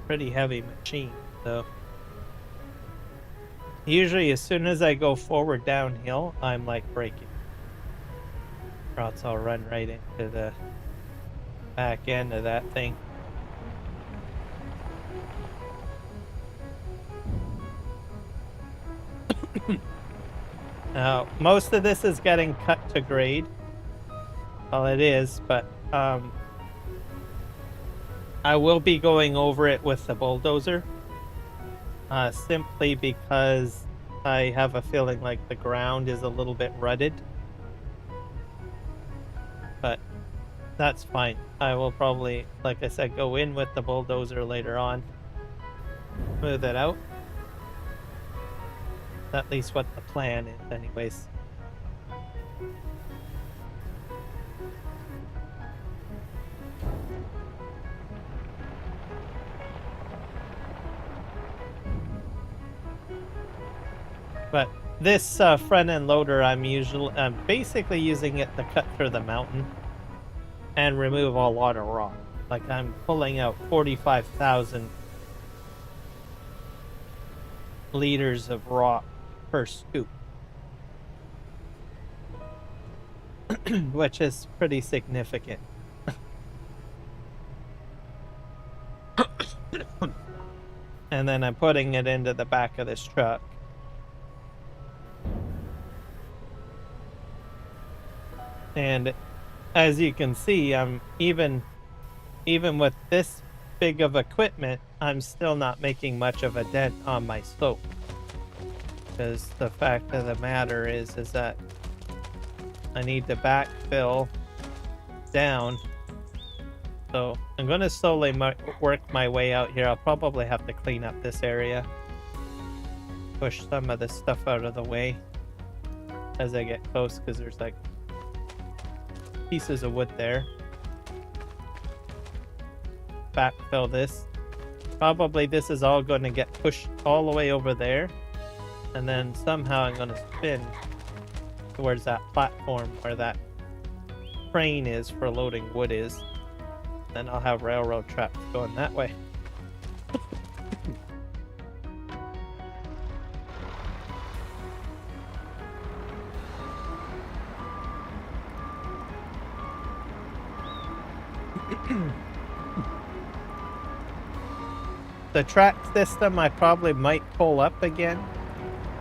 Pretty heavy machine, though. Usually, as soon as I go forward downhill, I'm like braking. or else I'll run right into the back end of that thing. Now, most of this is getting cut to grade. Well, it is, but I will be going over it with the bulldozer. Simply because I have a feeling like the ground is a little bit rutted. But that's fine. I will probably, like I said, go in with the bulldozer later on. Smooth it out. At least what the plan is, anyways. But this front end loader, I'm basically using it to cut through the mountain and remove a lot of rock. Like I'm pulling out 45,000 liters of rock per scoop, which is pretty significant. And then I'm putting it into the back of this truck. And as you can see, I'm even with this big of equipment, I'm still not making much of a dent on my slope. Because the fact of the matter is that I need to backfill down. So I'm going to slowly work my way out here. I'll probably have to clean up this area. Push some of this stuff out of the way as I get close, because there's like pieces of wood there. Backfill this. Probably this is all going to get pushed all the way over there. And then somehow I'm going to spin towards that platform where that crane is for loading wood is. Then I'll have railroad tracks going that way. The track system I probably might pull up again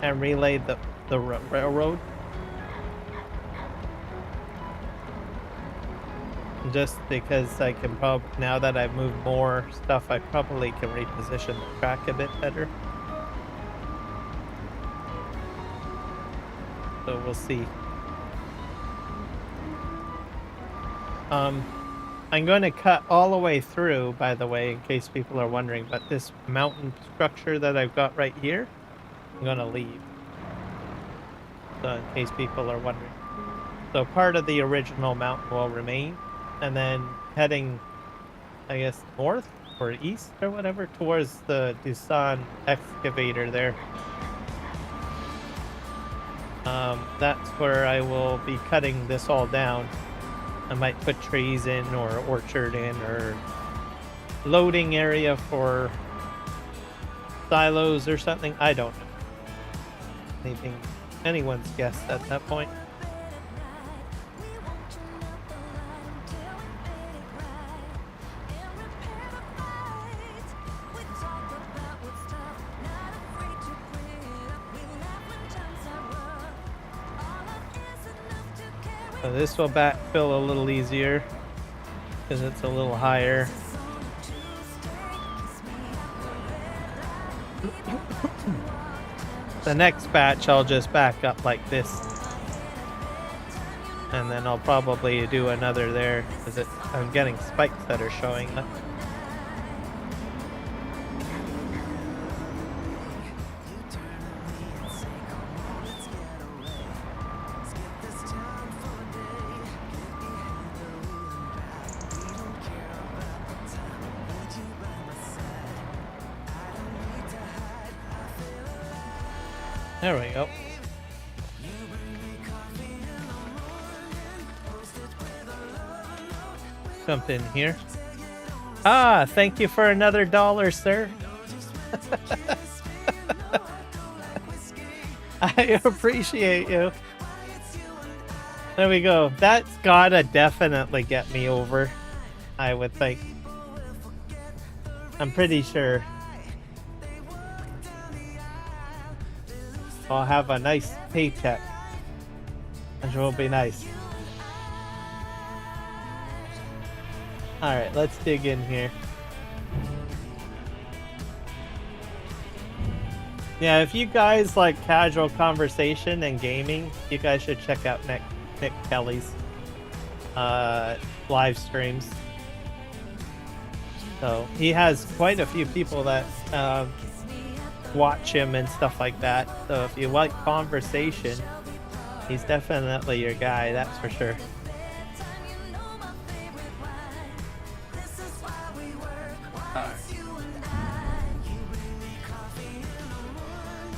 and relay the railroad. Just because I can probably, now that I've moved more stuff, I probably can reposition the track a bit better. So we'll see. I'm going to cut all the way through, by the way, in case people are wondering, but this mountain structure that I've got right here, I'm going to leave. So in case people are wondering. So part of the original mountain will remain, and then heading, I guess, north or east or whatever, towards the Doosan excavator there. That's where I will be cutting this all down. I might put trees in, or orchard in, or loading area for silos or something. I don't know. Anything, anyone's guess at that point. So this will backfill a little easier because it's a little higher. The next batch I'll just back up like this, and then I'll probably do another there because I'm getting spikes that are showing up. There we go. Jump in here. Ah, thank you for another $1, sir. I appreciate you. There we go. That's gotta definitely get me over, I would think. I'm pretty sure. I'll have a nice paycheck, which will be nice. Alright, let's dig in here. Yeah, if you guys like casual conversation and gaming, you guys should check out Nick Kelly's live streams. So he has quite a few people that watch him and stuff like that. So if you like conversation, he's definitely your guy, that's for sure.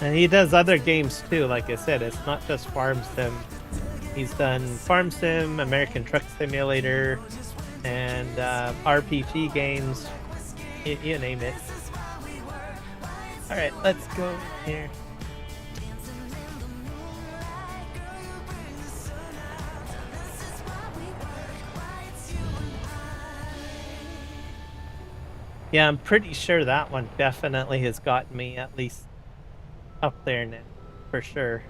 And he does other games too, like I said, it's not just Farm Sim. He's done Farm Sim, American Truck Simulator, and RPG games, you name it. Alright, let's go here. Yeah, I'm pretty sure that one definitely has gotten me at least up there now, for sure,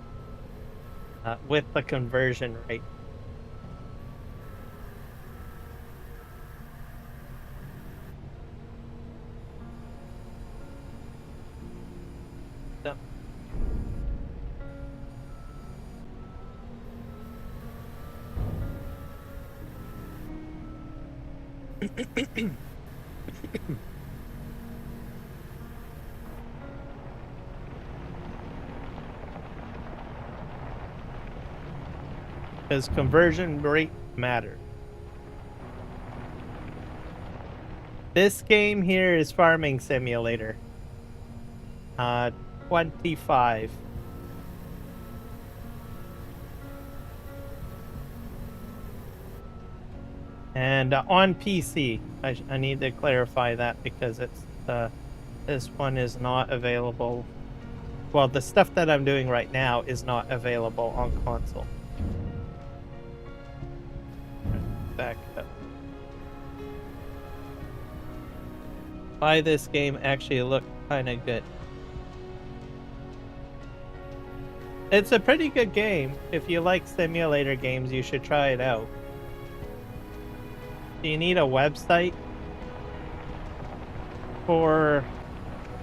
with the conversion rate. So. Because conversion rate matters. This game here is Farming Simulator. 25. And on PC, I need to clarify that because it's this one is not available. Well, the stuff that I'm doing right now is not available on console. Back up. Why this game actually looked kind of good. It's a pretty good game. If you like simulator games, you should try it out. Do you need a website for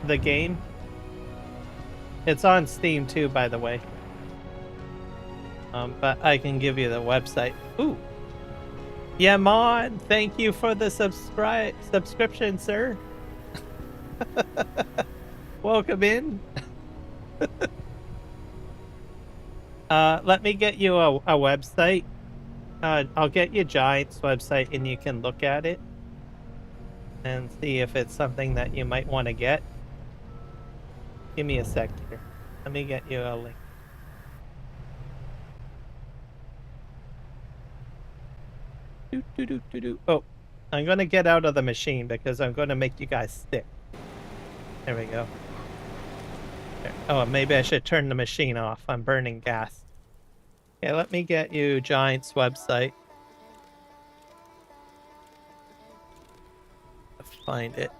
the game? It's on Steam too, by the way. But I can give you the website. Ooh. Yeah, Mon, thank you for the subscription, sir. Welcome in. Let me get you a website. I'll get you Giant's website and you can look at it and see if it's something that you might want to get. Give me a sec here. Let me get you a link. Oh, I'm going to get out of the machine because I'm going to make you guys sick. There we go. There. Oh, maybe I should turn the machine off. I'm burning gas. Okay, let me get you Giant's website. Find it.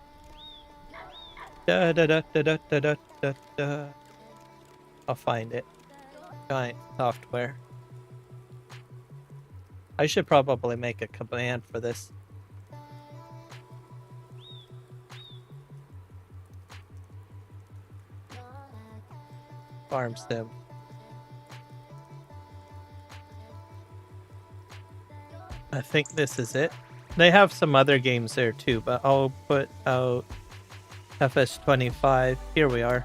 I'll find it. Giant software. I should probably make a command for this. Farm Sim. I think this is it. They have some other games there too, but I'll put out FS25. Here we are.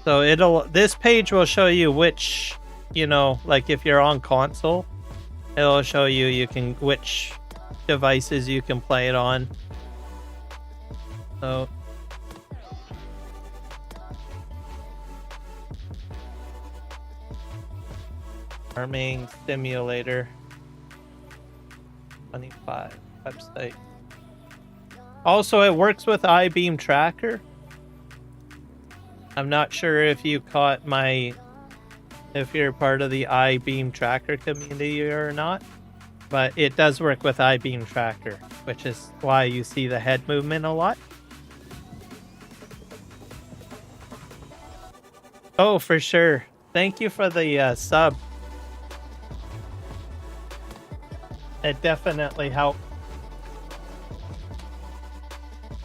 So this page will show you which, like if you're on console, it'll show you which devices you can play it on. So Farming Simulator 25 website. Also, it works with iBeam Tracker. I'm not sure if you caught if you're part of the I-beam tracker community or not, but it does work with I-beam tracker, which is why you see the head movement a lot. Oh, for sure. Thank you for the sub. It definitely helped.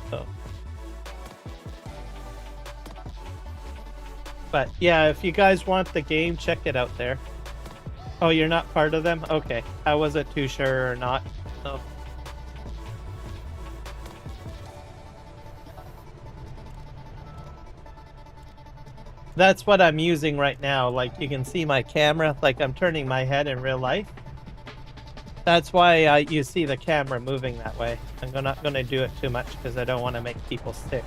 So. But yeah, if you guys want the game, check it out there. Oh, you're not part of them? Okay. I wasn't too sure or not. So. That's what I'm using right now. Like, you can see my camera, like I'm turning my head in real life. That's why you see the camera moving that way. I'm not going to do it too much because I don't want to make people sick.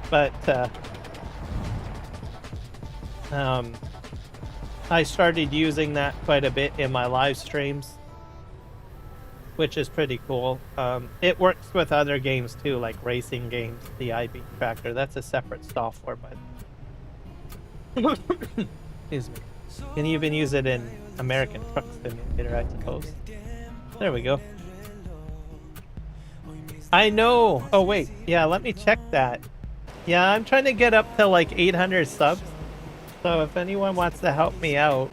But I started using that quite a bit in my live streams, which is pretty cool. It works with other games too, like racing games, the IB tracker. That's a separate software, but excuse me. You can even use it in American Truck Simulator, I suppose. There we go. I know. Oh, wait. Yeah, let me check that. Yeah, I'm trying to get up to like 800 subs. So if anyone wants to help me out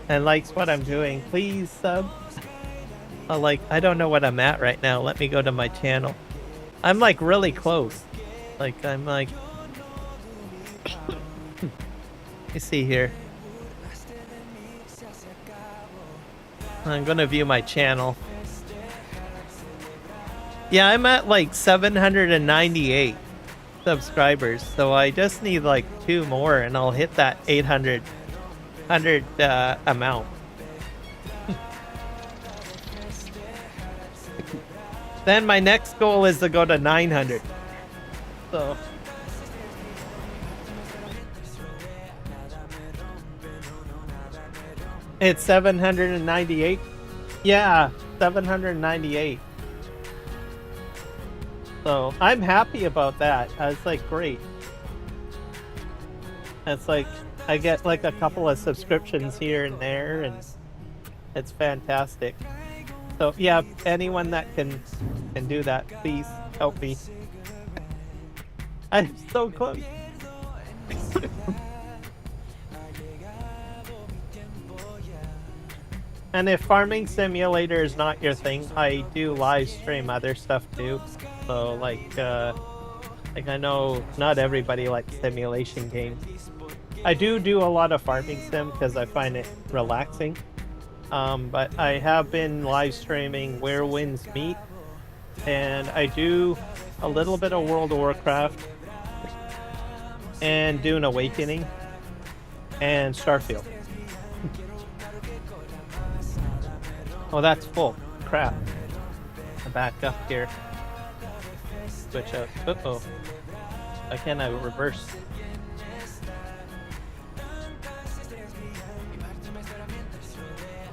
and likes what I'm doing, please sub. I don't know what I'm at right now. Let me go to my channel. I'm like really close. Like, I'm like... Let me see here. I'm gonna view my channel. Yeah, I'm at like 798 subscribers, so I just need like 2 more and I'll hit that 800 amount. Then my next goal is to go to 900. So it's 798. Yeah, 798. So I'm happy about that. It's like great. It's like I get like a couple of subscriptions here and there, and it's fantastic. So yeah, anyone that can do that, please help me. I'm so close. And if Farming Simulator is not your thing, I do live stream other stuff too. So like I know not everybody likes simulation games. I do a lot of farming sim because I find it relaxing. But I have been live streaming Where Winds Meet, and I do a little bit of World of Warcraft, and Dune Awakening, and Starfield. Oh, that's full. Crap. I back up here. Switch up. Uh-oh. Why can't I reverse?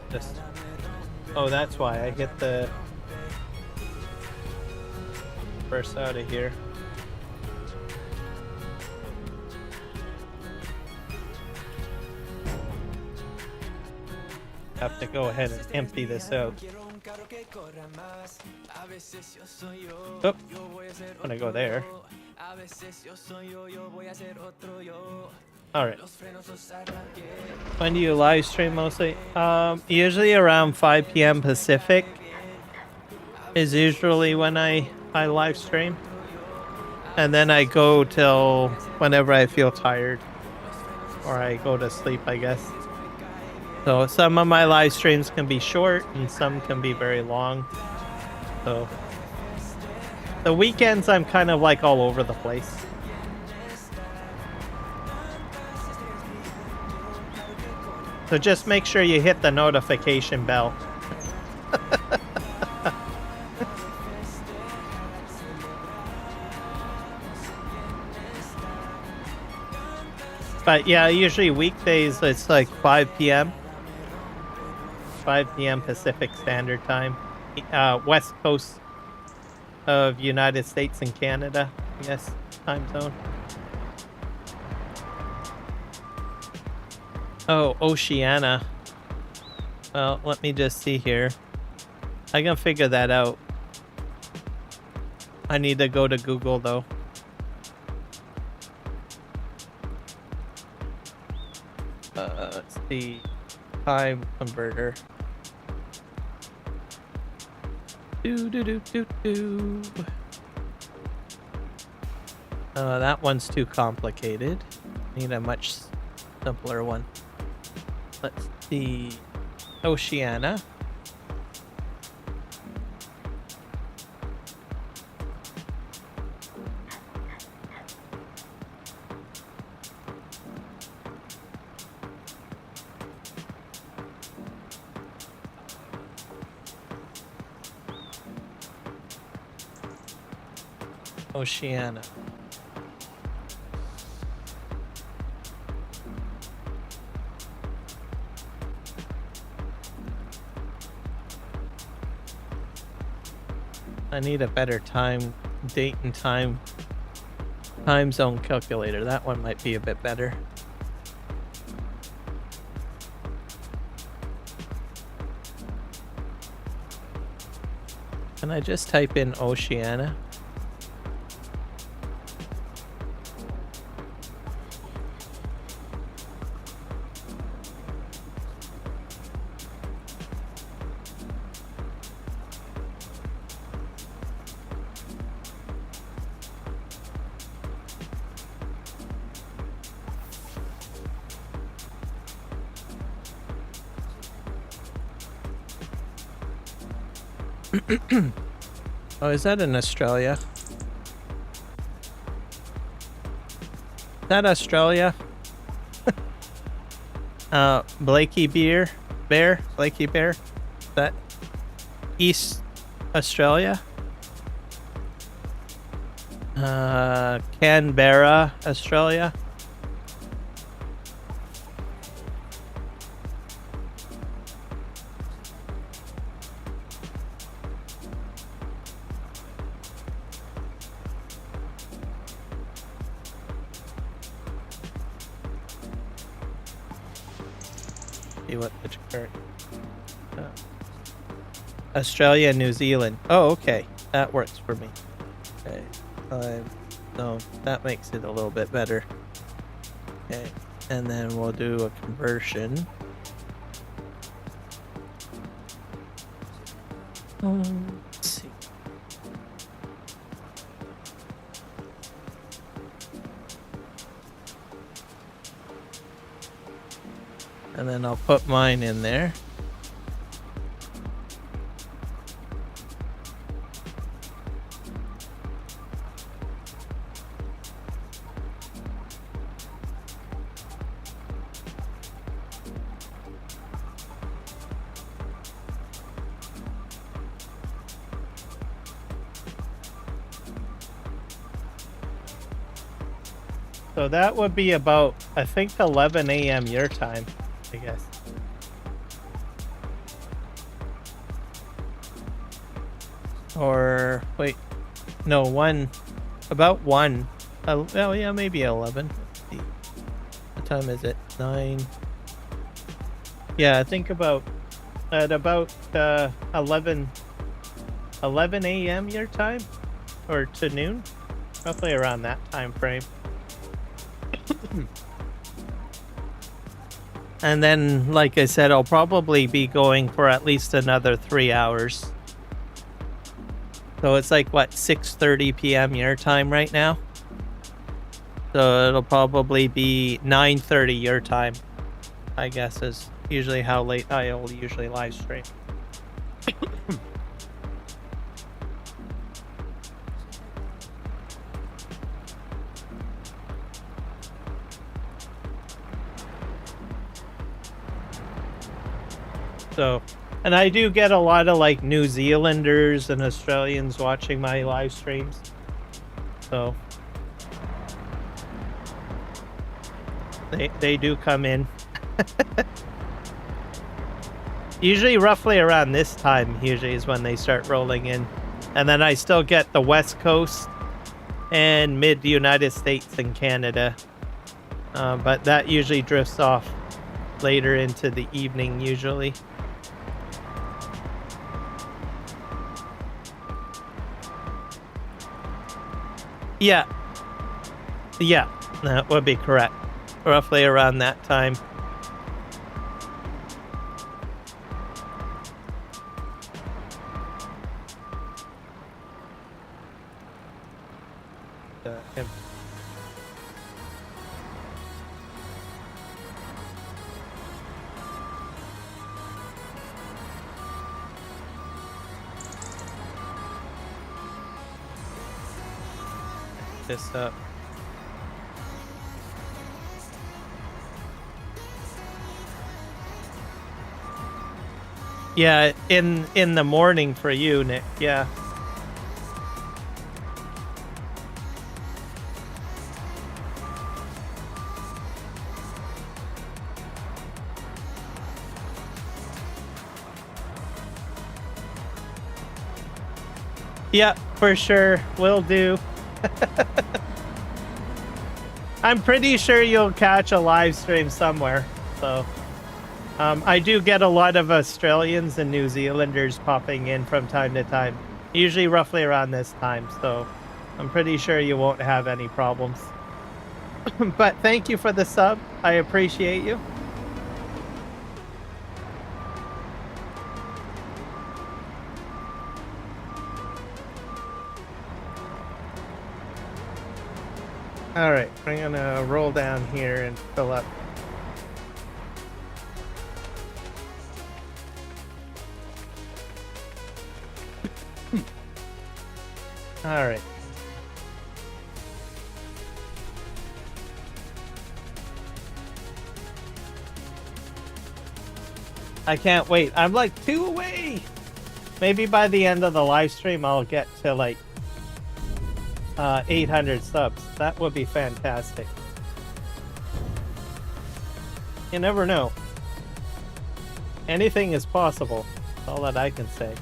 This. Oh, that's why I get the reverse out of here. Have to go ahead and empty this out. Oh, I'm gonna go there. Alright. When do you live stream mostly? Usually around 5 p.m. Pacific is usually when I live stream. And then I go till whenever I feel tired. Or I go to sleep, I guess. So some of my live streams can be short and some can be very long. So the weekends I'm kind of like all over the place. So just make sure you hit the notification bell. But yeah, usually weekdays it's like 5 p.m. 5 p.m. Pacific Standard Time. West Coast of United States and Canada. Yes, time zone. Oh, Oceania. Well, let me just see here. I can figure that out. I need to go to Google though. Let's see. Time converter. That one's too complicated. Need a much simpler one. Let's see. Oceania. Oceania. I need a better date and time zone calculator. That one might be a bit better. Can I just type in Oceania? Oh, is that in Australia? Is that Australia? Blakey Bear? Blakey Bear? Is that East Australia? Canberra, Australia? Australia and New Zealand. Oh, okay. That works for me. Okay. So that makes it a little bit better. Okay. And then we'll do a conversion. Let's see. And then I'll put mine in there. So that would be about, I think, 11 a.m. your time, I guess. Or, wait, no, about 1. Oh, yeah, maybe 11. Let's see. What time is it? 9. Yeah, I think at about 11 a.m. your time, or to noon, roughly around that time frame. And then, like I said, I'll probably be going for at least another 3 hours. So it's like, what, 6:30 p.m. your time right now? So it'll probably be 9:30 your time, I guess, is usually how late I'll usually live stream. So, and I do get a lot of like New Zealanders and Australians watching my live streams. So they do come in. Usually roughly around this time usually is when they start rolling in. And then I still get the West Coast and mid United States and Canada. But that usually drifts off later into the evening usually. Yeah. Yeah, that would be correct. Roughly around that time. This up. Yeah, in the morning for you, Nick. Yeah. Yeah, for sure. Will do. I'm pretty sure you'll catch a live stream somewhere. So, I do get a lot of Australians and New Zealanders popping in from time to time, usually roughly around this time. So, I'm pretty sure you won't have any problems. But thank you for the sub. I appreciate you. All right, I'm gonna roll down here and fill up. All right. I can't wait. I'm like 2 away. Maybe by the end of the live stream, I'll get to like 800 subs. That would be fantastic. You never know. Anything is possible. That's all that I can say.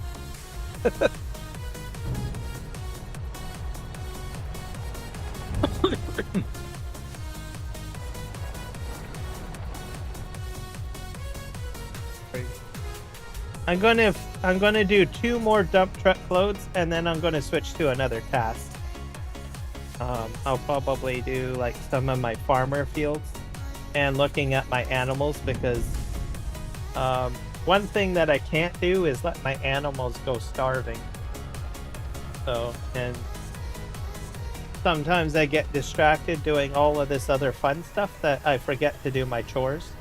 I'm gonna do 2 more dump truck loads, and then I'm gonna switch to another task. I'll probably do like some of my farmer fields and looking at my animals, because one thing that I can't do is let my animals go starving. So, and sometimes I get distracted doing all of this other fun stuff that I forget to do my chores.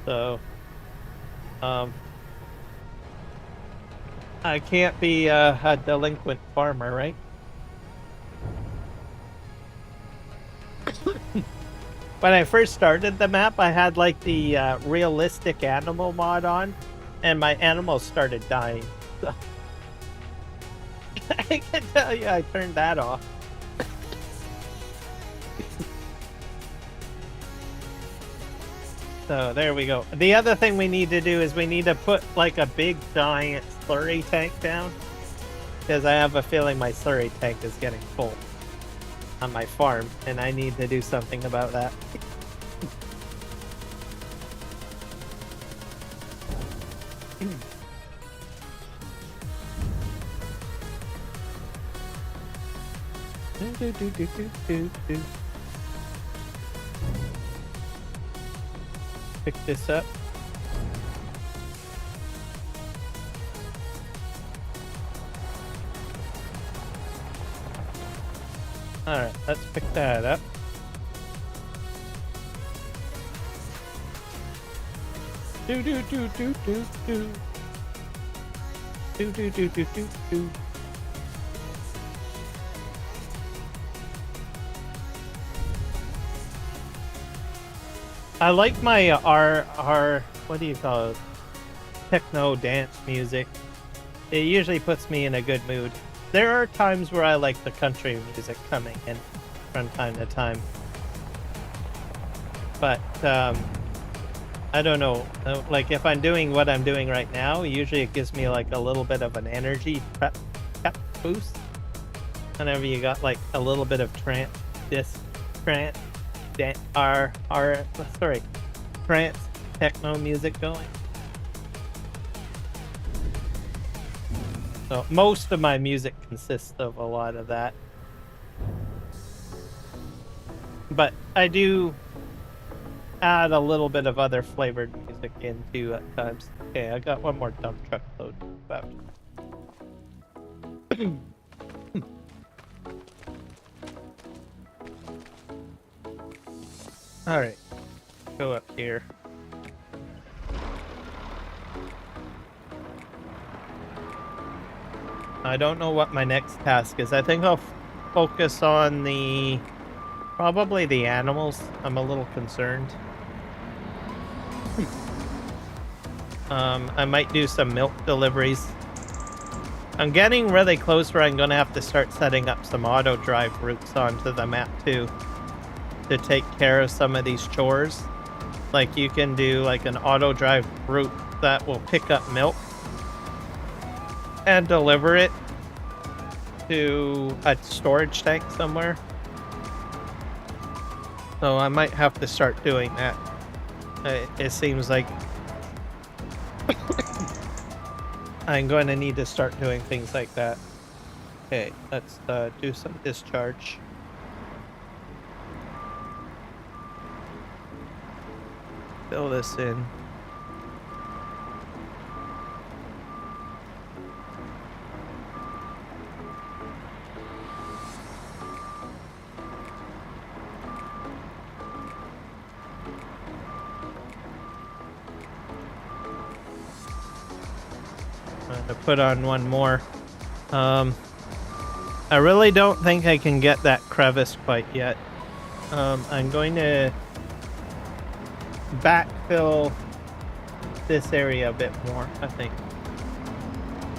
So, I can't be a delinquent farmer, right? When I first started the map, I had like the realistic animal mod on, and my animals started dying. So I can tell you I turned that off. So there we go. The other thing we need to do is we need to put like a big giant slurry tank down, because I have a feeling my slurry tank is getting full on my farm, and I need to do something about that. Pick this up. Alright, let's pick that up. Do do do do do do. Do do do do do do. I like my what do you call it? Techno dance music. It usually puts me in a good mood. There are times where I like the country music coming in from time to time. But, I don't know. Like, if I'm doing what I'm doing right now, usually it gives me, like, a little bit of an energy pep boost. Whenever you got, like, a little bit of trance techno music going. So most of my music consists of a lot of that. But I do add a little bit of other flavored music into at times. Okay, I got one more dump truck load left. Alright, go up here. I don't know what my next task is. I think I'll focus on probably the animals. I'm a little concerned. I might do some milk deliveries. I'm getting really close where I'm going to have to start setting up some auto drive routes onto the map too, to take care of some of these chores. Like you can do like an auto drive route that will pick up milk and deliver it to a storage tank somewhere. So I might have to start doing that. It seems like I'm going to need to start doing things like that. Okay, let's do some discharge. Fill this in. To put on one more. I really don't think I can get that crevice quite yet. I'm going to backfill this area a bit more, I think.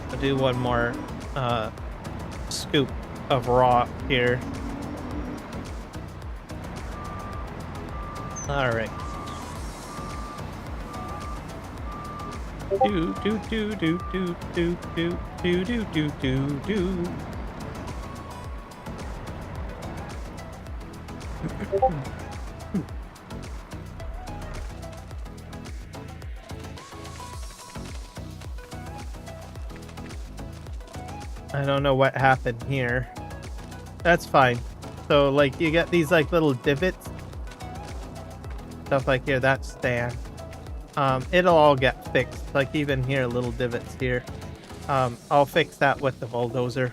I'll do one more scoop of rock here. Alright. Do do do do do do do do do do do do. I don't know what happened here. That's fine. So like you get these like little divots, stuff like here. That's stand. It'll all get fixed. Like even here, little divots here. I'll fix that with the bulldozer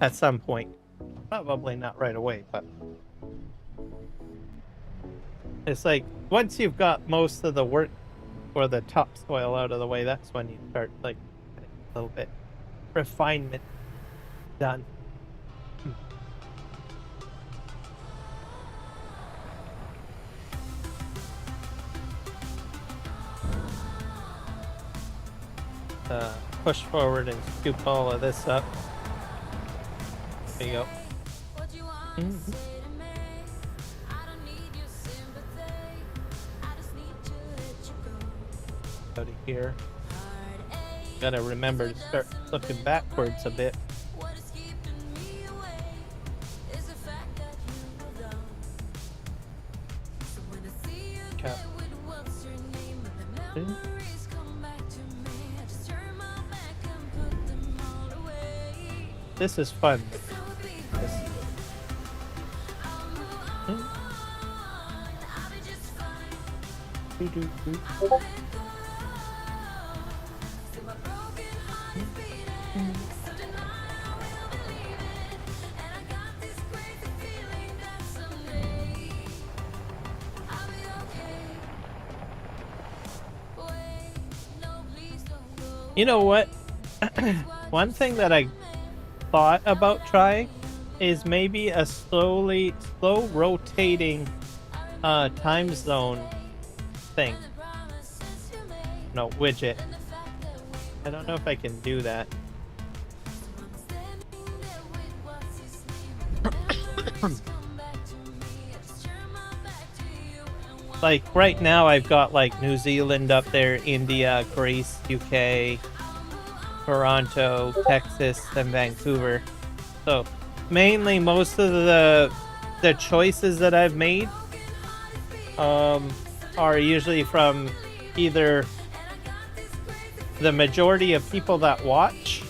at some point. Probably not right away, but it's like once you've got most of the work or the topsoil out of the way, that's when you start like a little bit refinement done. Push forward and scoop all of this up. There you go. Mm-hmm. Out of here. Gotta remember to start looking backwards a bit. Okay. This is fun. You know what? One thing that I thought about trying is maybe a slow rotating time zone thing. No, widget. I don't know if I can do that. Like right now I've got like New Zealand up there, India, Greece, UK, Toronto, Texas, and Vancouver. So mainly most of the choices that I've made are usually from either the majority of people that watch.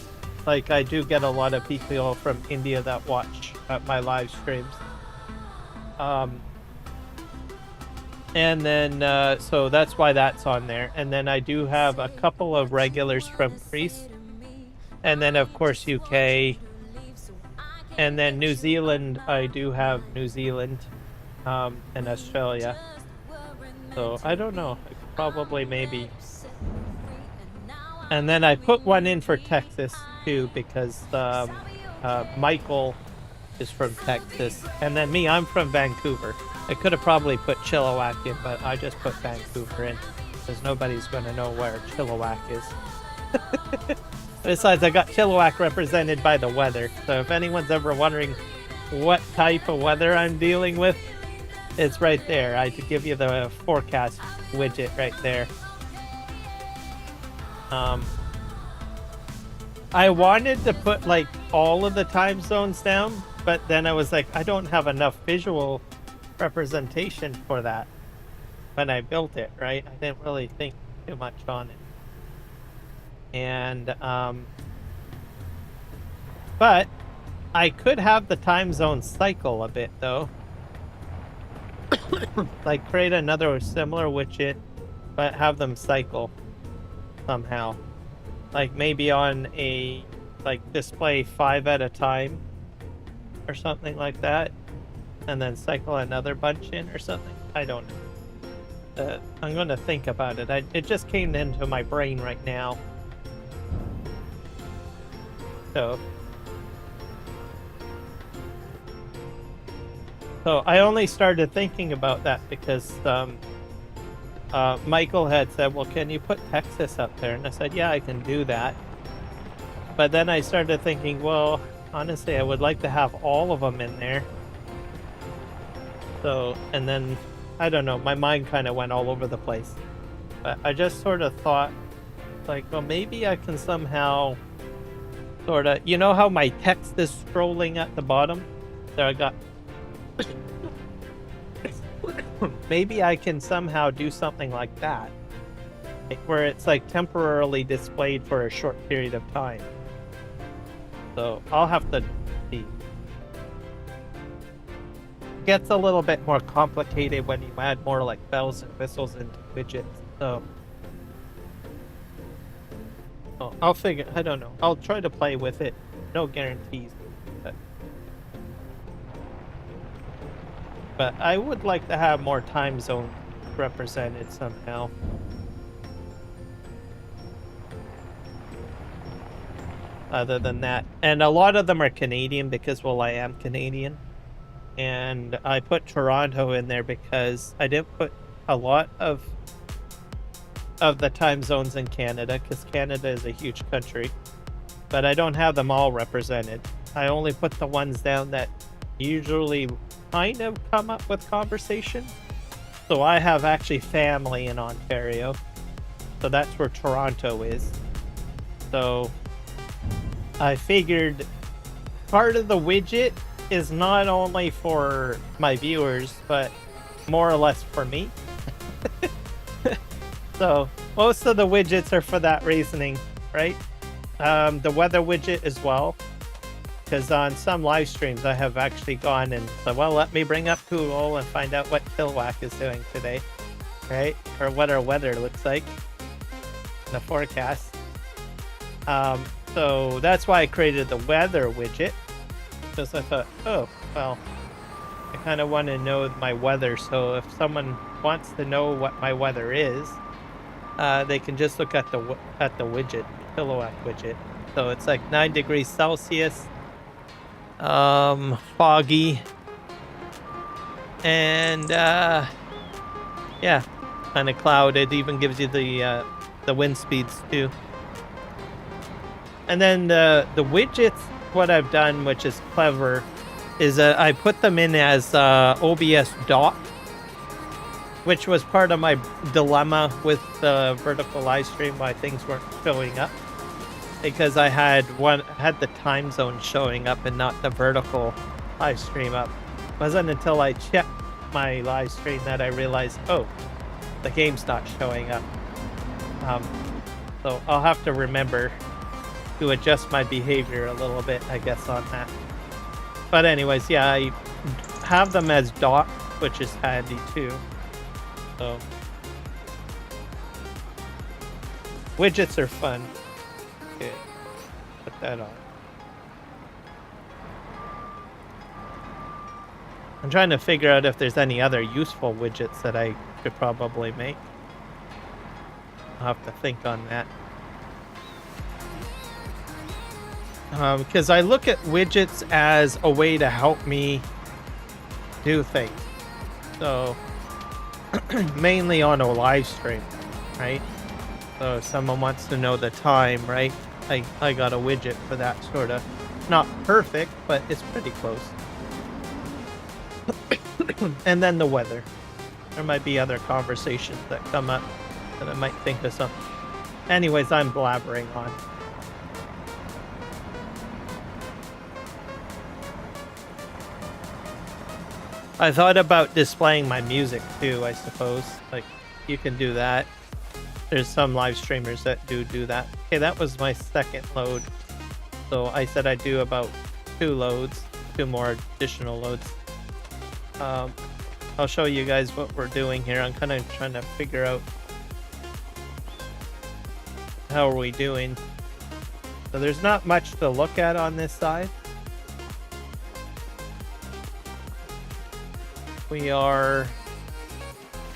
Like, I do get a lot of people from India that watch my live streams. And then, so that's why that's on there. And then I do have a couple of regulars from Greece. And then, of course, UK. And then New Zealand, I do have New Zealand and Australia. So, I don't know. Probably, maybe. And then I put one in for Texas, too, because Michael is from Texas. And then me, I'm from Vancouver. I could have probably put Chilliwack in, but I just put Vancouver in because nobody's going to know where Chilliwack is. Besides, I got Chilliwack represented by the weather. So if anyone's ever wondering what type of weather I'm dealing with, it's right there. I could give you the forecast widget right there. I wanted to put like all of the time zones down, but then I was like, I don't have enough visual representation for that when I built it, right? I didn't really think too much on it. And but I could have the time zone cycle a bit though. Like create another similar widget, but have them cycle somehow. Like maybe on a like display 5 at a time or something like that. And then cycle another bunch in or something. I don't know. I'm going to think about it. It just came into my brain right now. So I only started thinking about that because Michael had said, well, can you put Texas up there? And I said, yeah, I can do that. But then I started thinking, well, honestly, I would like to have all of them in there. So, and then, I don't know, my mind kind of went all over the place. But I just sort of thought, like, well, maybe I can somehow sort of, you know how my text is scrolling at the bottom? There I got... Maybe I can somehow do something like that. Where it's like temporarily displayed for a short period of time. So, I'll have to see. Gets a little bit more complicated when you add more like bells and whistles into widgets. So I'll figure. I don't know. I'll try to play with it. No guarantees. But I would like to have more time zone represented somehow. Other than that, and a lot of them are Canadian because, well, I am Canadian. And I put Toronto in there because I didn't put a lot of the time zones in Canada because Canada is a huge country. But I don't have them all represented. I only put the ones down that usually kind of come up with conversation. So I have actually family in Ontario. So that's where Toronto is. So I figured part of the widget is not only for my viewers, but more or less for me. So most of the widgets are for that reasoning, right? The weather widget as well, because on some live streams I have actually gone and said, well, let me bring up Google and find out what Chilliwack is doing today, right? Or what our weather looks like in the forecast. So that's why I created the weather widget. Because I thought, oh, well, I kind of want to know my weather, so if someone wants to know what my weather is, they can just look at the widget, Chilliwack widget. So it's like 9 degrees Celsius, foggy, and yeah, kind of clouded. Even gives you the wind speeds too. And then the widgets, what I've done, which is clever, is I put them in as OBS dock, which was part of my dilemma with the vertical live stream, why things weren't showing up, because I had the time zone showing up and not the vertical live stream up. It wasn't until I checked my live stream that I realized, oh, the game's not showing up. So I'll have to remember to adjust my behavior a little bit, I guess, on that. But anyways, yeah, I have them as docked, which is handy too. So widgets are fun. Okay, put that on. I'm trying to figure out if there's any other useful widgets that I could probably make. I'll have to think on that. Because I look at widgets as a way to help me do things. So, mainly on a live stream, right? So if someone wants to know the time, right? I got a widget for that, sort of. Not perfect, but it's pretty close. And then the weather. There might be other conversations that come up that I might think of something. Anyways, I'm blabbering on. I thought about displaying my music too, I suppose. Like, you can do that. There's some live streamers that do that. Okay, that was my second load. So I said I'd do about 2 loads, 2 more additional loads. I'll show you guys what we're doing here. I'm kind of trying to figure out how are we doing. So there's not much to look at on this side. We are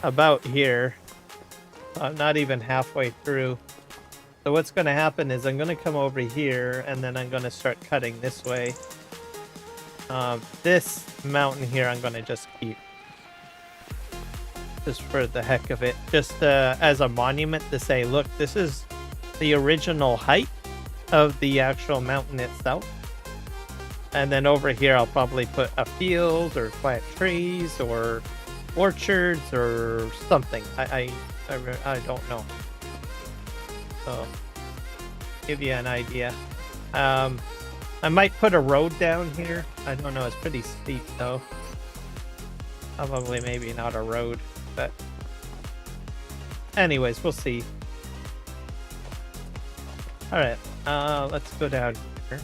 about here, not even halfway through. So what's going to happen is I'm going to come over here and then I'm going to start cutting this way. This mountain here I'm going to just keep. Just for the heck of it. Just as a monument to say, look, this is the original height of the actual mountain itself. And then over here I'll probably put a field or plant trees or orchards or something. I don't know. So, give you an idea. I might put a road down here. I don't know, it's pretty steep though. Probably maybe not a road, but anyways, we'll see. Alright, let's go down here.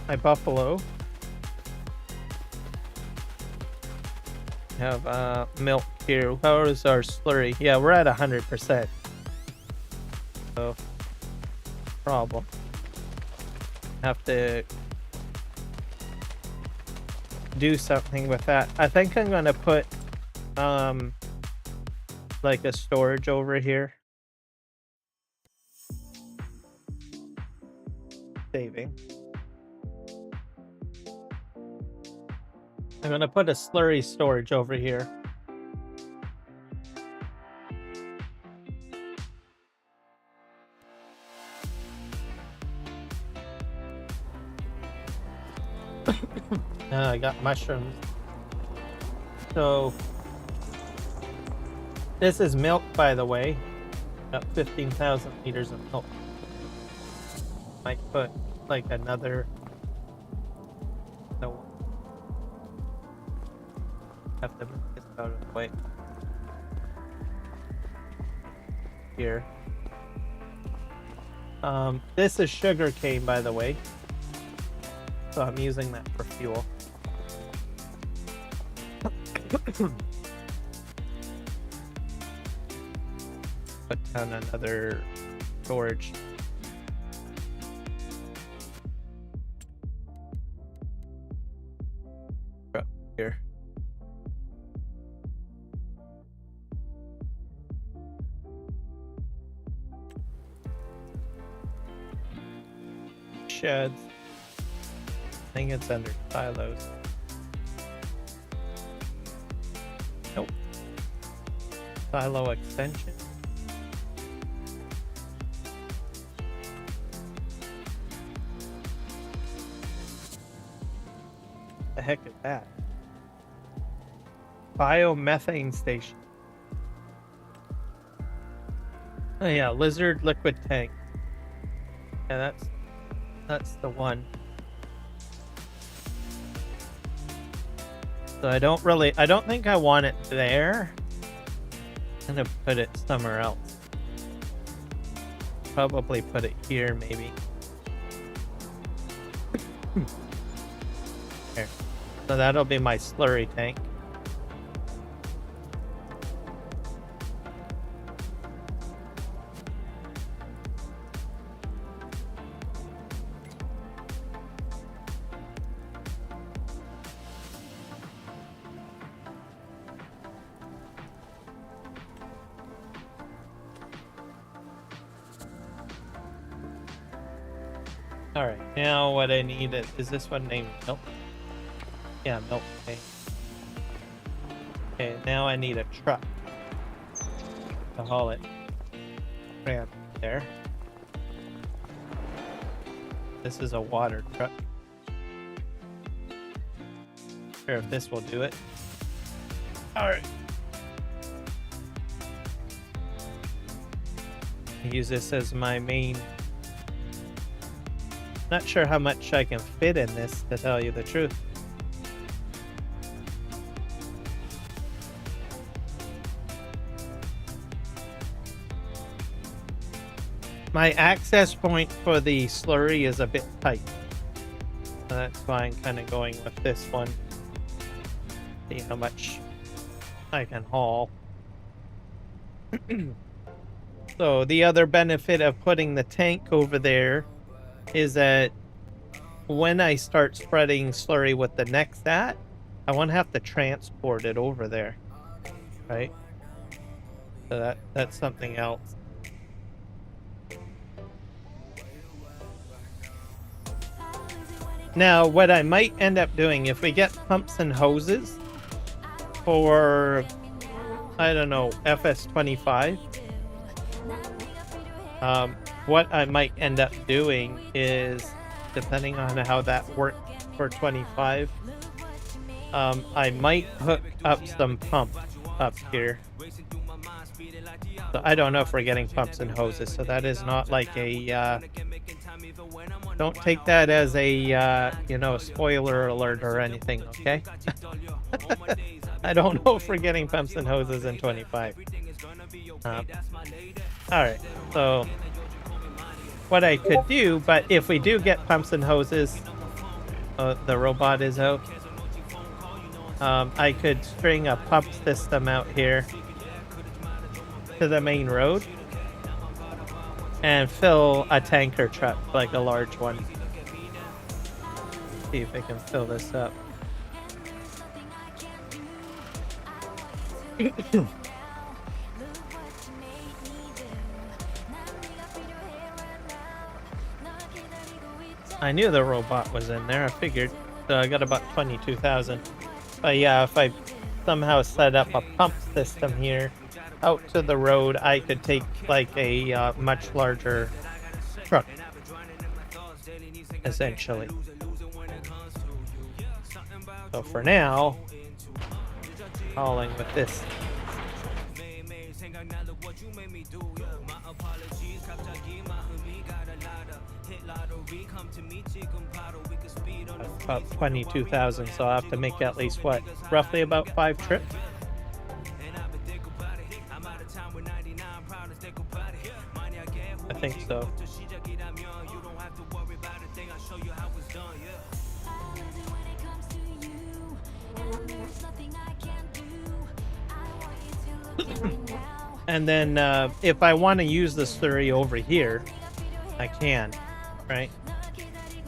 My buffalo have milk here. How is our slurry? Yeah, we're at 100%. So problem. Have to do something with that. I think I'm gonna put like a storage over here. Saving. I'm gonna put a slurry storage over here. I got mushrooms. So this is milk, by the way. Got 15,000 liters of milk. Might put like another. No. Have to move this out of the way. Here. This is sugar cane, by the way. So I'm using that for fuel. Put down another storage. Up here. Sheds. I think it's under silos. Nope. Silo extension. The heck is that? Biomethane station. Oh yeah, lizard liquid tank. Yeah, that's the one. So I don't think I want it there. I'm gonna put it somewhere else. Probably put it here, maybe. There. So that'll be my slurry tank. Alright, now what I need is this one named Milk? Yeah, Milk tank. Okay, now I need a truck to haul it. Right there. This is a water truck. Sure if this will do it. Alright. Use this as my main. Not sure how much I can fit in this, to tell you the truth. My access point for the slurry is a bit tight. So that's why I'm kind of going with this one. See how much I can haul. So the other benefit of putting the tank over there is that when I start spreading slurry with the next at, I won't have to transport it over there, right? So that's something else. Now, what I might end up doing, if we get pumps and hoses for, I don't know, FS25, what I might end up doing is, depending on how that works for 25, I might hook up some pumps up here. So I don't know if we're getting pumps and hoses, so that is not like a, don't take that as a, you know, spoiler alert or anything, okay? I don't know if we're getting pumps and hoses in 25. Alright, so what I could do, but if we do get pumps and hoses, the robot is out, I could string a pump system out here to the main road and fill a tanker truck, like a large one. See if I can fill this up. I knew the robot was in there, I figured. So I got about 22,000. But yeah, if I somehow set up a pump system here out to the road, I could take like a much larger truck, essentially. So for now, hauling with this. About 22,000, so I'll have to make at least what, roughly about 5 trips. I think so. And then if I want to use the slurry over here, I can, right?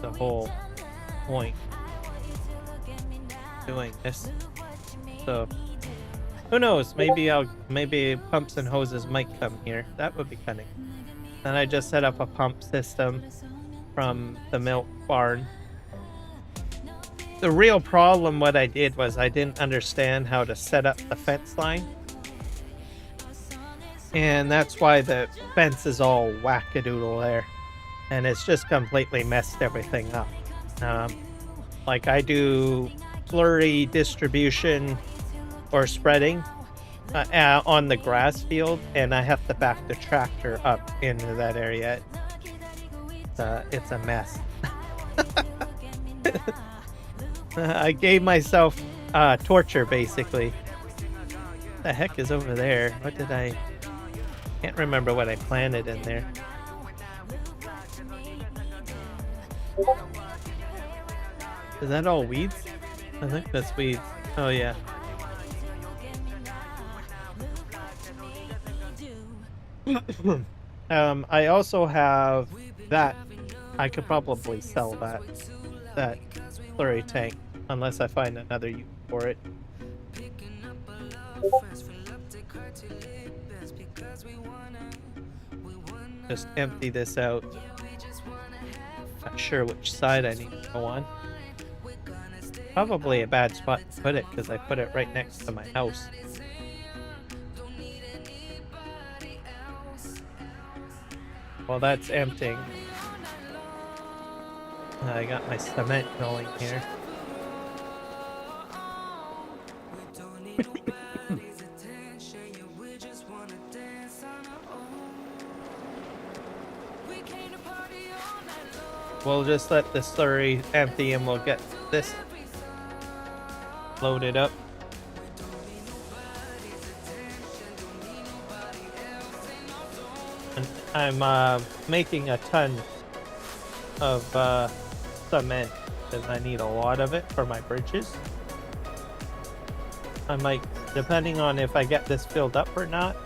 The whole point doing this. So who knows, maybe pumps and hoses might come here. That would be kind of. Then I just set up a pump system from the milk barn. The real problem what I did was I didn't understand how to set up the fence line, and that's why the fence is all wackadoodle there, and it's just completely messed everything up. Like I do slurry distribution or spreading on the grass field, and I have to back the tractor up into that area. It's a mess. I gave myself torture, basically. What the heck is over there? What did I... Can't remember what I planted in there. Is that all weeds? I think that's weeds. Oh, yeah. I also have that. I could probably sell that slurry tank unless I find another use for it. Just empty this out. Not sure which side I need to go on. Probably a bad spot to put it because I put it right next to my house. Well, that's emptying. I got my cement going here. We'll just let the slurry empty and we'll get this loaded up. And I'm making a ton of cement because I need a lot of it for my bridges. I might, depending on if I get this filled up or not,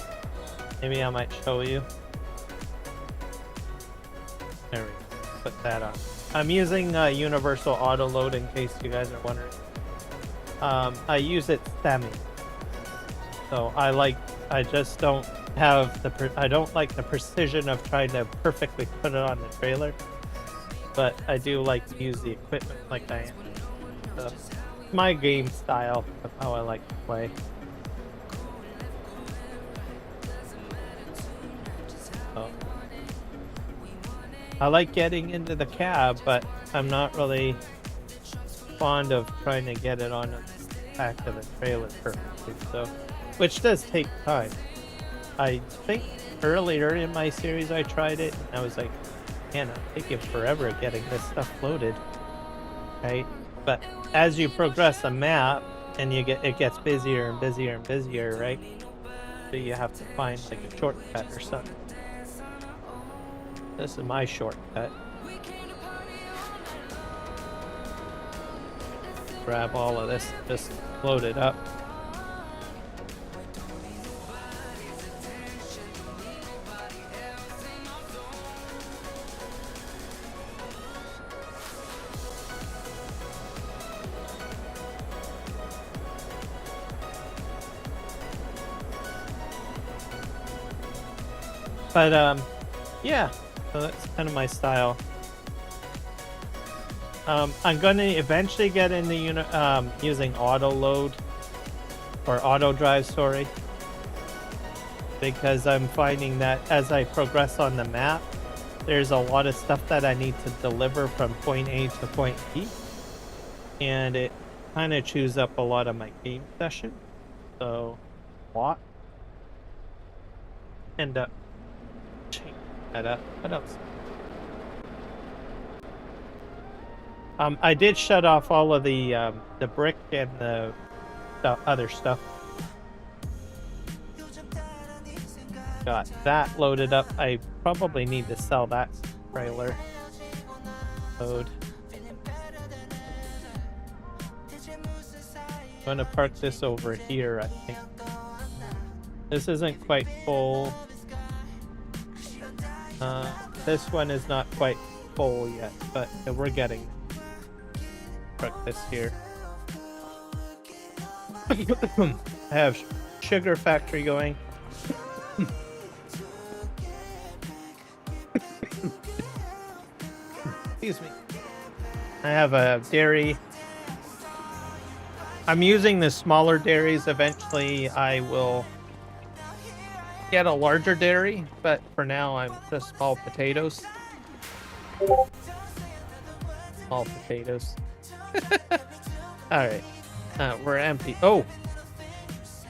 maybe I might show you. There we go. Put that on. I'm using universal auto load in case you guys are wondering. I use it semi. So I just don't have I don't like the precision of trying to perfectly put it on the trailer. But I do like to use the equipment like I am. So my game style of how I like to play. So, I like getting into the cab, but I'm not really fond of trying to get it on the back of the trailer perfectly. So, which does take time. I think earlier in my series I tried it, and I was like, man, it's taking forever getting this stuff loaded, right? But as you progress a map, and it gets busier and busier and busier, right? So you have to find like a shortcut or something. This is my shortcut. Grab all of this, just load it up. But yeah, so that's kind of my style. I'm gonna eventually get into using auto load or auto drive, sorry, because I'm finding that as I progress on the map, there's a lot of stuff that I need to deliver from point A to point B, and it kind of chews up a lot of my game session. So, end up changing that up. What else? I did shut off all of the brick and the other stuff. Got that loaded up. I probably need to sell that trailer load. I'm gonna park this over here, I think. This isn't quite full. This one is not quite full yet, but we're getting park this here. I have sugar factory going. Excuse me. I have a dairy. I'm using the smaller dairies. Eventually I will get a larger dairy, but for now I'm just small potatoes. Small potatoes. Alright. We're empty. Oh!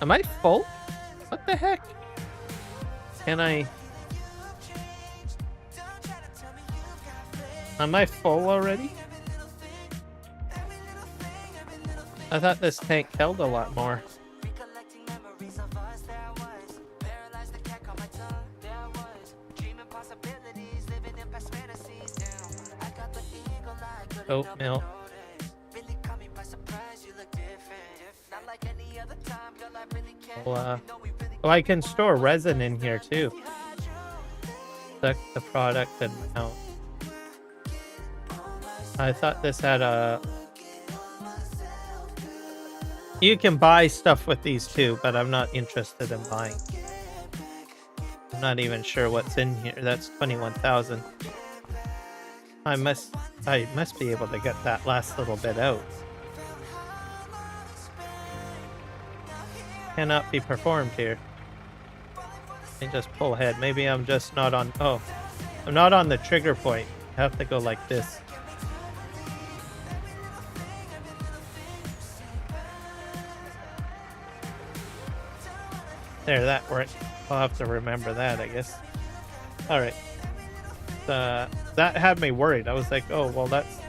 Am I full? What the heck? Can I... Am I full already? I thought this tank held a lot more. Recollecting memories of us that was. Paralyzed the cat on my tongue, there was. Dreaming possibilities, living in past fantasies. Now I got the eagle eye, couldn't help but Oatmeal. notice. Really caught me by surprise, you look different. Not like any other time, girl, I really can't. Oh, I can store resin in here too. Select the product and mount. I thought this had a... You can buy stuff with these too, but I'm not interested in buying. I'm not even sure what's in here. That's 21,000. I must be able to get that last little bit out. Cannot be performed here. Let me just pull ahead. Maybe I'm just not on... Oh, I'm not on the trigger point. I have to go like this. There, that worked. I'll have to remember that, I guess. Alright. That had me worried. I was like, oh, well, that's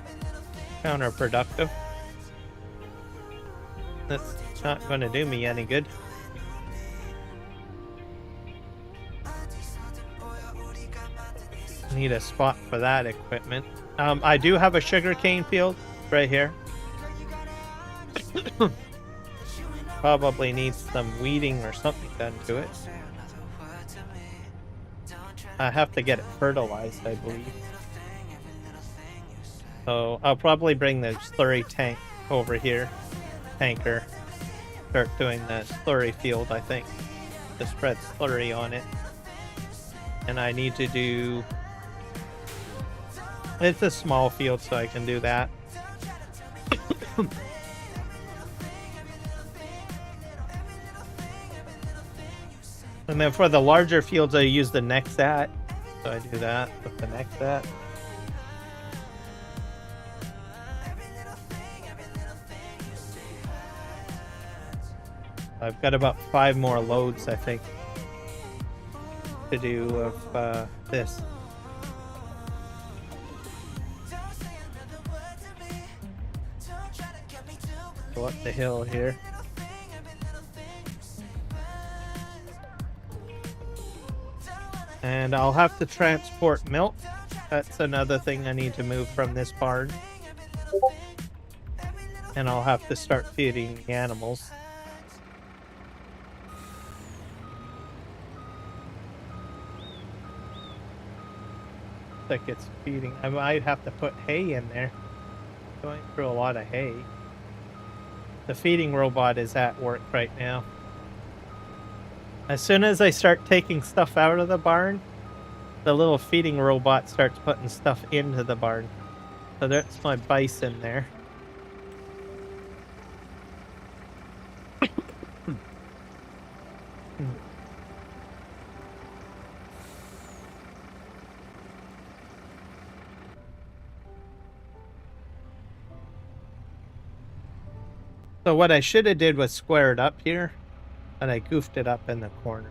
counterproductive. That's not going to do me any good. Need a spot for that equipment. I do have a sugarcane field right here. Probably needs some weeding or something done to it. I have to get it fertilized, I believe. So I'll probably bring the slurry tank over here. Tanker. Start doing the slurry field, I think. To spread slurry on it. And I need to do... It's a small field, so I can do that. And then for the larger fields, I use the Nexat. So I do that with the Nexat. I've got about 5 more loads, I think, to do of this. Go up the hill here. And I'll have to transport milk. That's another thing I need to move from this barn. And I'll have to start feeding the animals. Like it's feeding. I might have to put hay in there. Going through a lot of hay. The feeding robot is at work right now. As soon as I start taking stuff out of the barn, the little feeding robot starts putting stuff into the barn. So that's my bison there. So what I should have did was square it up here, but I goofed it up in the corner.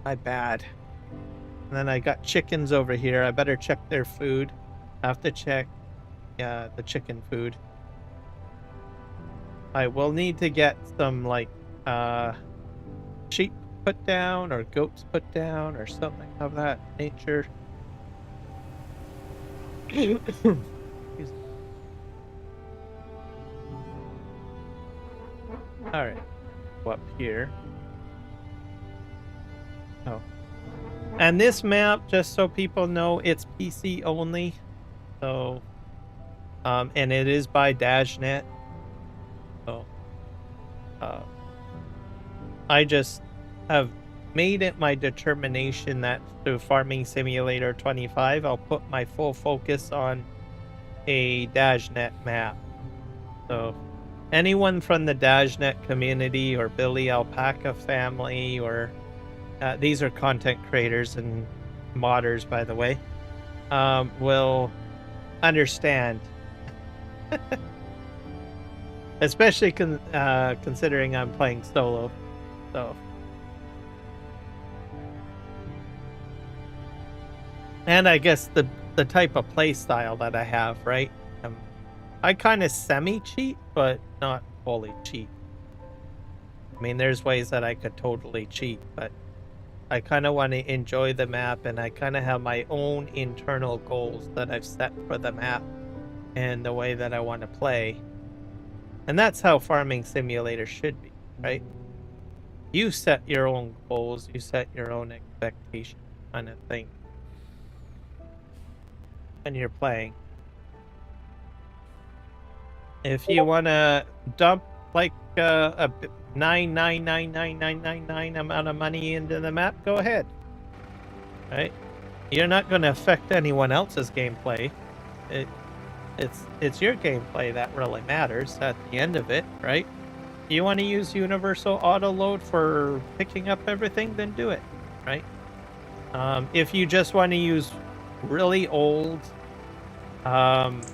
My bad. And then I got chickens over here. I better check their food. I have to check, yeah, the chicken food. I will need to get some like sheep put down or goats put down or something of that nature. Alright, go up here. Oh. And this map, just so people know, it's PC only. So, and it is by Dajnet. So, I just have made it my determination that through Farming Simulator 25, I'll put my full focus on a Dajnet map. So, anyone from the Dajnet community or Billy Alpaca family, or these are content creators and modders, by the way, will understand. Especially considering I'm playing solo. So. And I guess the the type of play style that I have, right? I kind of semi-cheat, but not fully cheat. I mean, there's ways that I could totally cheat, but I kind of want to enjoy the map, and I kind of have my own internal goals that I've set for the map and the way that I want to play. And that's how Farming Simulator should be, right? You set your own goals, you set your own expectations, kind of thing. And you're playing. If you want to dump like a 9999999 amount of money into the map, go ahead. Right? You're not going to affect anyone else's gameplay. It's your gameplay that really matters at the end of it, right? You want to use universal auto load for picking up everything, then do it, right? If you just want to use really old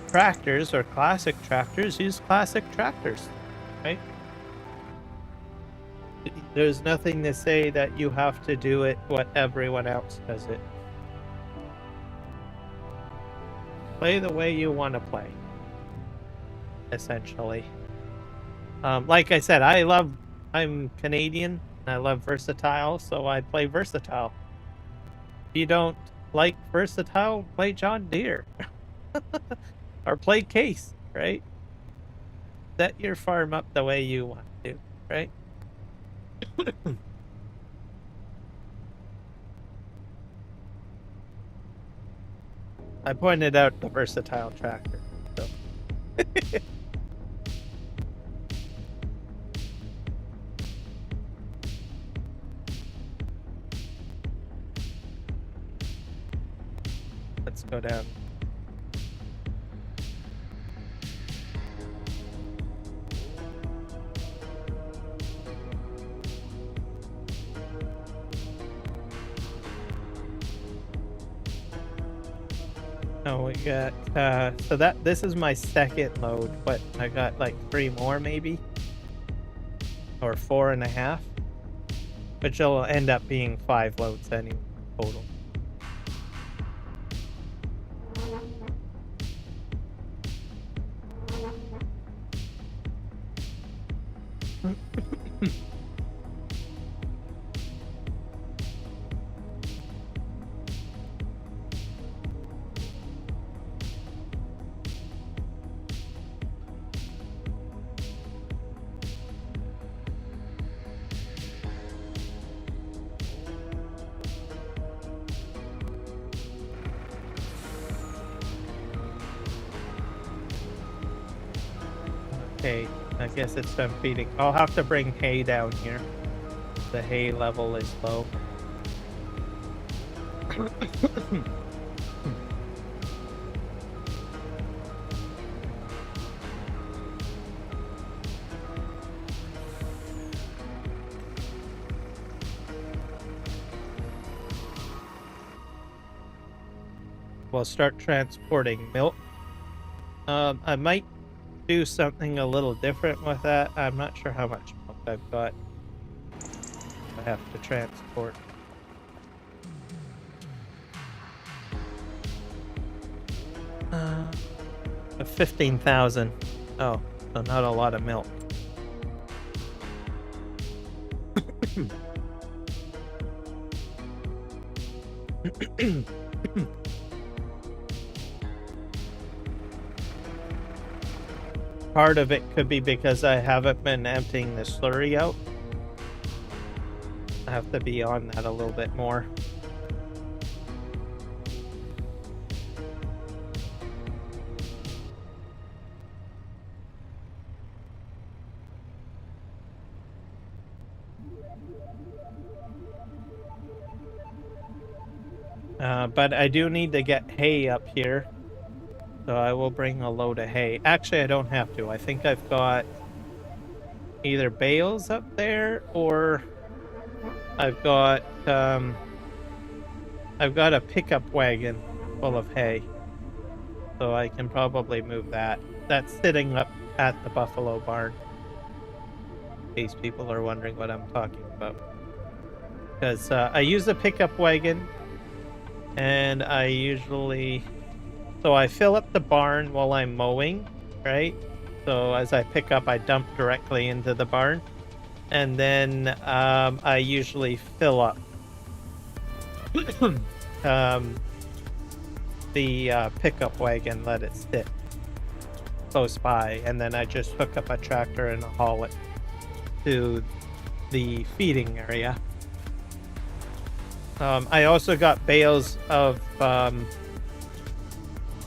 tractors or classic tractors, use classic tractors, right? There's nothing to say that you have to do it what everyone else does it. Play the way you want to play, essentially. Like I said, I'm Canadian, and I love versatile, so I play versatile. If you don't like versatile, play John Deere. Or play Case, right? Set your farm up the way you want to, right? I pointed out the versatile tractor. So. Let's go down. Oh, we got so this is my second load, but I got like 3 more maybe, or 4.5, which will end up being 5 loads anyway total. Okay, I guess it's done feeding. I'll have to bring hay down here. The hay level is low. We'll start transporting milk. I might do something a little different with that. I'm not sure how much milk I've got. I have to transport. Uh, 15,000. Oh, so not a lot of milk. Part of it could be because I haven't been emptying the slurry out. I have to be on that a little bit more. But I do need to get hay up here. So I will bring a load of hay. Actually, I don't have to. I think I've got either bales up there, or I've got a pickup wagon full of hay. So I can probably move that. That's sitting up at the buffalo barn. In case people are wondering what I'm talking about. Because I use a pickup wagon, and I usually So I fill up the barn while I'm mowing, right? So as I pick up, I dump directly into the barn. And then I usually fill up the pickup wagon, let it sit close by, and then I just hook up a tractor and haul it to the feeding area. I also got bales of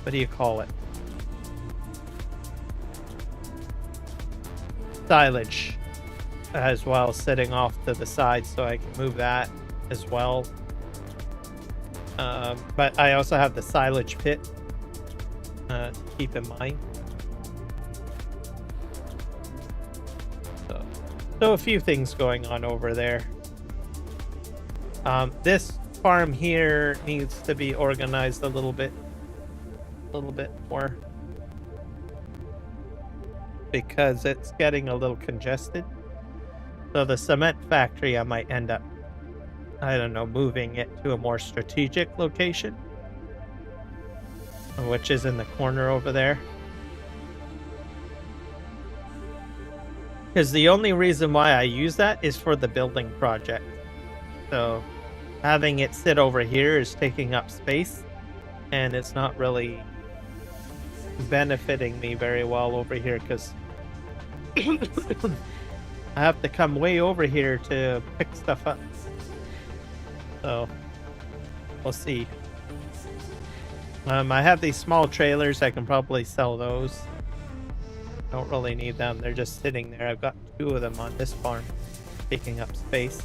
what do you call it? Silage as well, sitting off to the side, so I can move that as well. But I also have the silage pit to keep in mind. So a few things going on over there. This farm here needs to be organized a little bit more, because it's getting a little congested. So the cement factory, I might end up, I don't know, moving it to a more strategic location, which is in the corner over there. Because the only reason why I use that is for the building project. So having it sit over here is taking up space, and it's not really benefiting me very well over here, because I have to come way over here to pick stuff up. So we'll see. I have these small trailers. I can probably sell those. Don't really need them. They're just sitting there. I've got 2 of them on this farm, taking up space.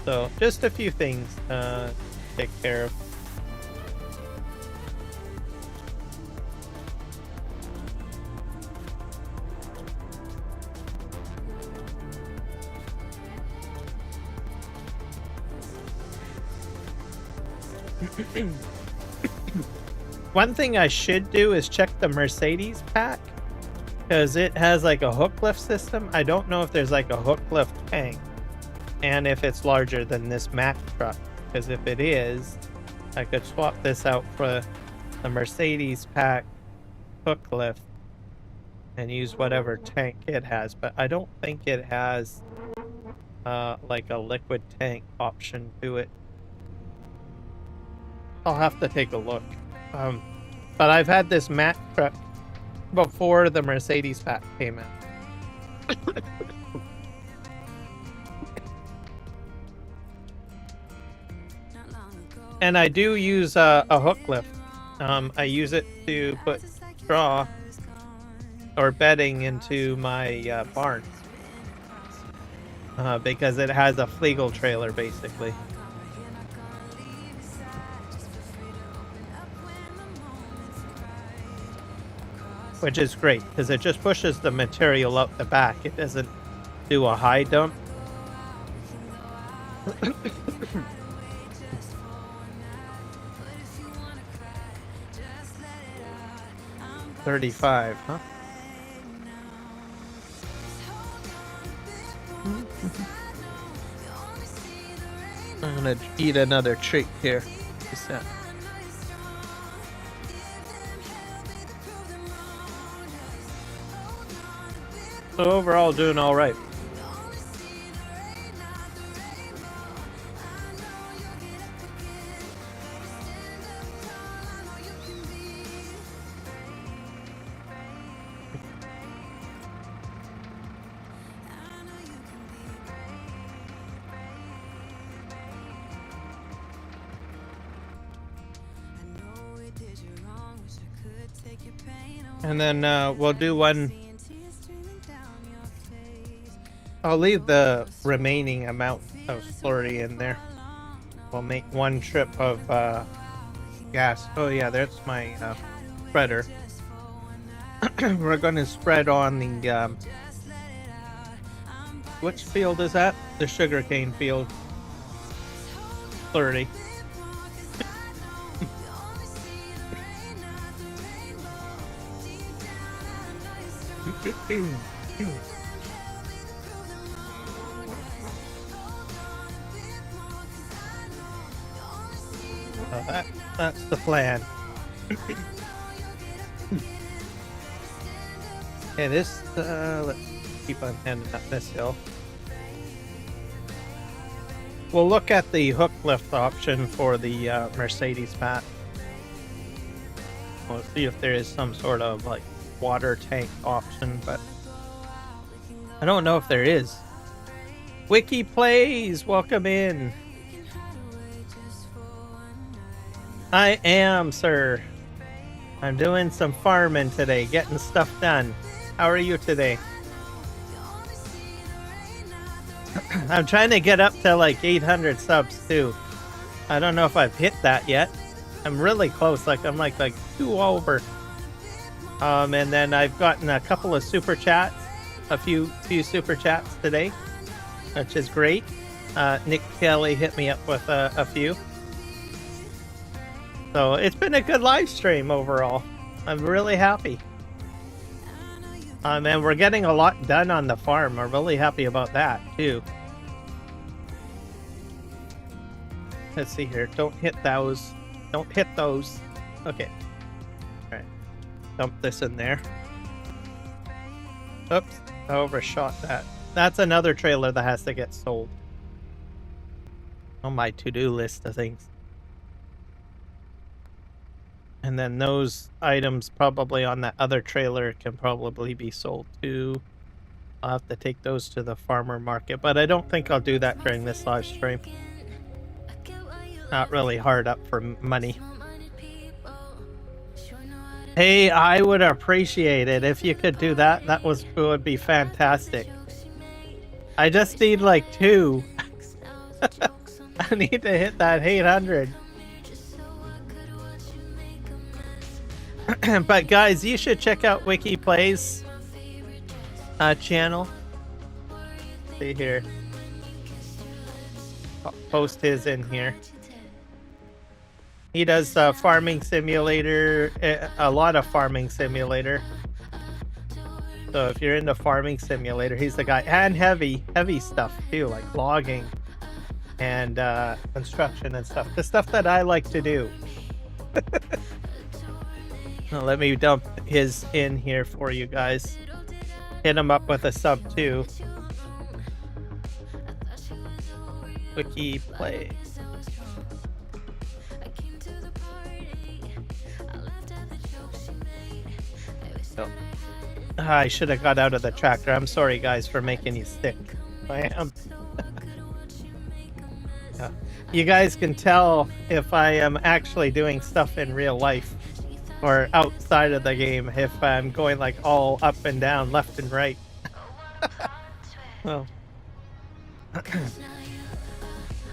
So just a few things to take care of. One thing I should do is check the Mercedes pack, because it has like a hook lift system. I don't know if there's like a hook lift tank, and if it's larger than this Mack truck, because if it is, I could swap this out for the Mercedes pack hook lift and use whatever tank it has. But I don't think it has like a liquid tank option to it. I'll have to take a look. But I've had this Mack truck before the Mercedes pack came out. And I do use a hook lift. I use it to put straw or bedding into my barn. Because it has a Flegel trailer, basically. Which is great, because it just pushes the material out the back. It doesn't do a high dump. 35, huh? I'm gonna eat another treat here. What's that? So overall, doing all right. And then we'll do one. I'll leave the remaining amount of slurry in there. We'll make one trip of gas. Oh yeah, there's my spreader. We're going to spread on the which field is that? The sugarcane field. Slurry. That's the plan. Okay, this, let's keep on heading up this hill. We'll look at the hook lift option for the Mercedes pack. We'll see if there is some sort of like water tank option, but I don't know if there is. Wiki Plays, welcome in. I am, sir. I'm doing some farming today, getting stuff done. How are you today? I'm trying to get up to like 800 subs too. I don't know if I've hit that yet. I'm really close, like I'm like 2 over. And then I've gotten a couple of super chats, a few super chats today, which is great. Nick Kelly hit me up with a few. So it's been a good live stream overall. I'm really happy. And we're getting a lot done on the farm. I'm really happy about that too. Let's see here. Don't hit those. Don't hit those. Okay. All right. Dump this in there. Oops. I overshot that. That's another trailer that has to get sold. On my to-do list of things. And then those items probably on that other trailer can probably be sold too. I'll have to take those to the farmer market, but I don't think I'll do that during this live stream. Not really hard up for money. Hey, I would appreciate it if you could do that. That would be fantastic. I just need like 2. I need to hit that 800. But guys, you should check out Wiki Plays channel. See here. I'll post his in here. He does farming simulator, a lot of farming simulator. So if you're into farming simulator, he's the guy. And heavy stuff too, like logging and construction and stuff. The stuff that I like to do. Let me dump his in here for you guys. Hit him up with a sub too. Wiki Play. Oh. I should have got out of the tractor. I'm sorry guys for making you sick. I am. Yeah. You guys can tell if I am actually doing stuff in real life or outside of the game if I'm going like all up and down, left and right. Well,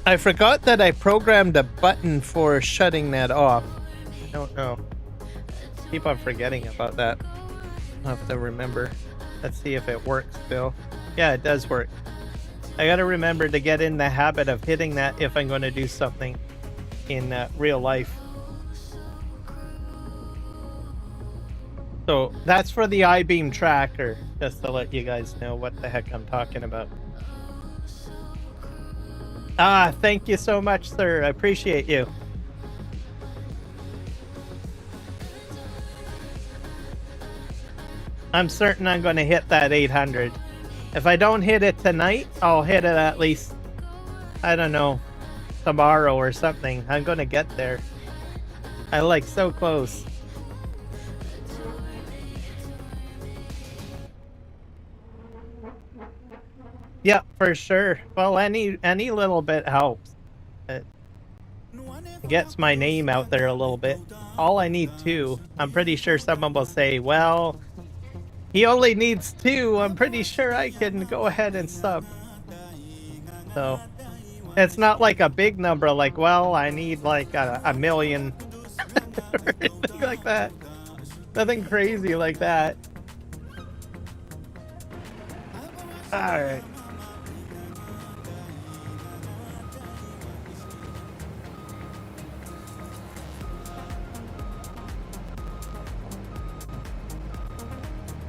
I forgot that I programmed a button for shutting that off. I don't know. Keep on forgetting about that. I'll have to remember. Let's see if it works still. Yeah, it does work. I gotta remember to get in the habit of hitting that if I'm going to do something in real life. So that's for the I-beam tracker, just to let you guys know what the heck I'm talking about. Ah, thank you so much, sir. I appreciate you. I'm certain I'm going to hit that 800. If I don't hit it tonight, I'll hit it at least, I don't know, tomorrow or something. I'm going to get there. I like so close. Yeah, for sure. Well, any little bit helps. It gets my name out there a little bit. All I need 2. I'm pretty sure someone will say, well, he only needs 2. I'm pretty sure I can go ahead and sub. So, it's not like a big number like, well, I need like a million or anything like that. Nothing crazy like that. Alright.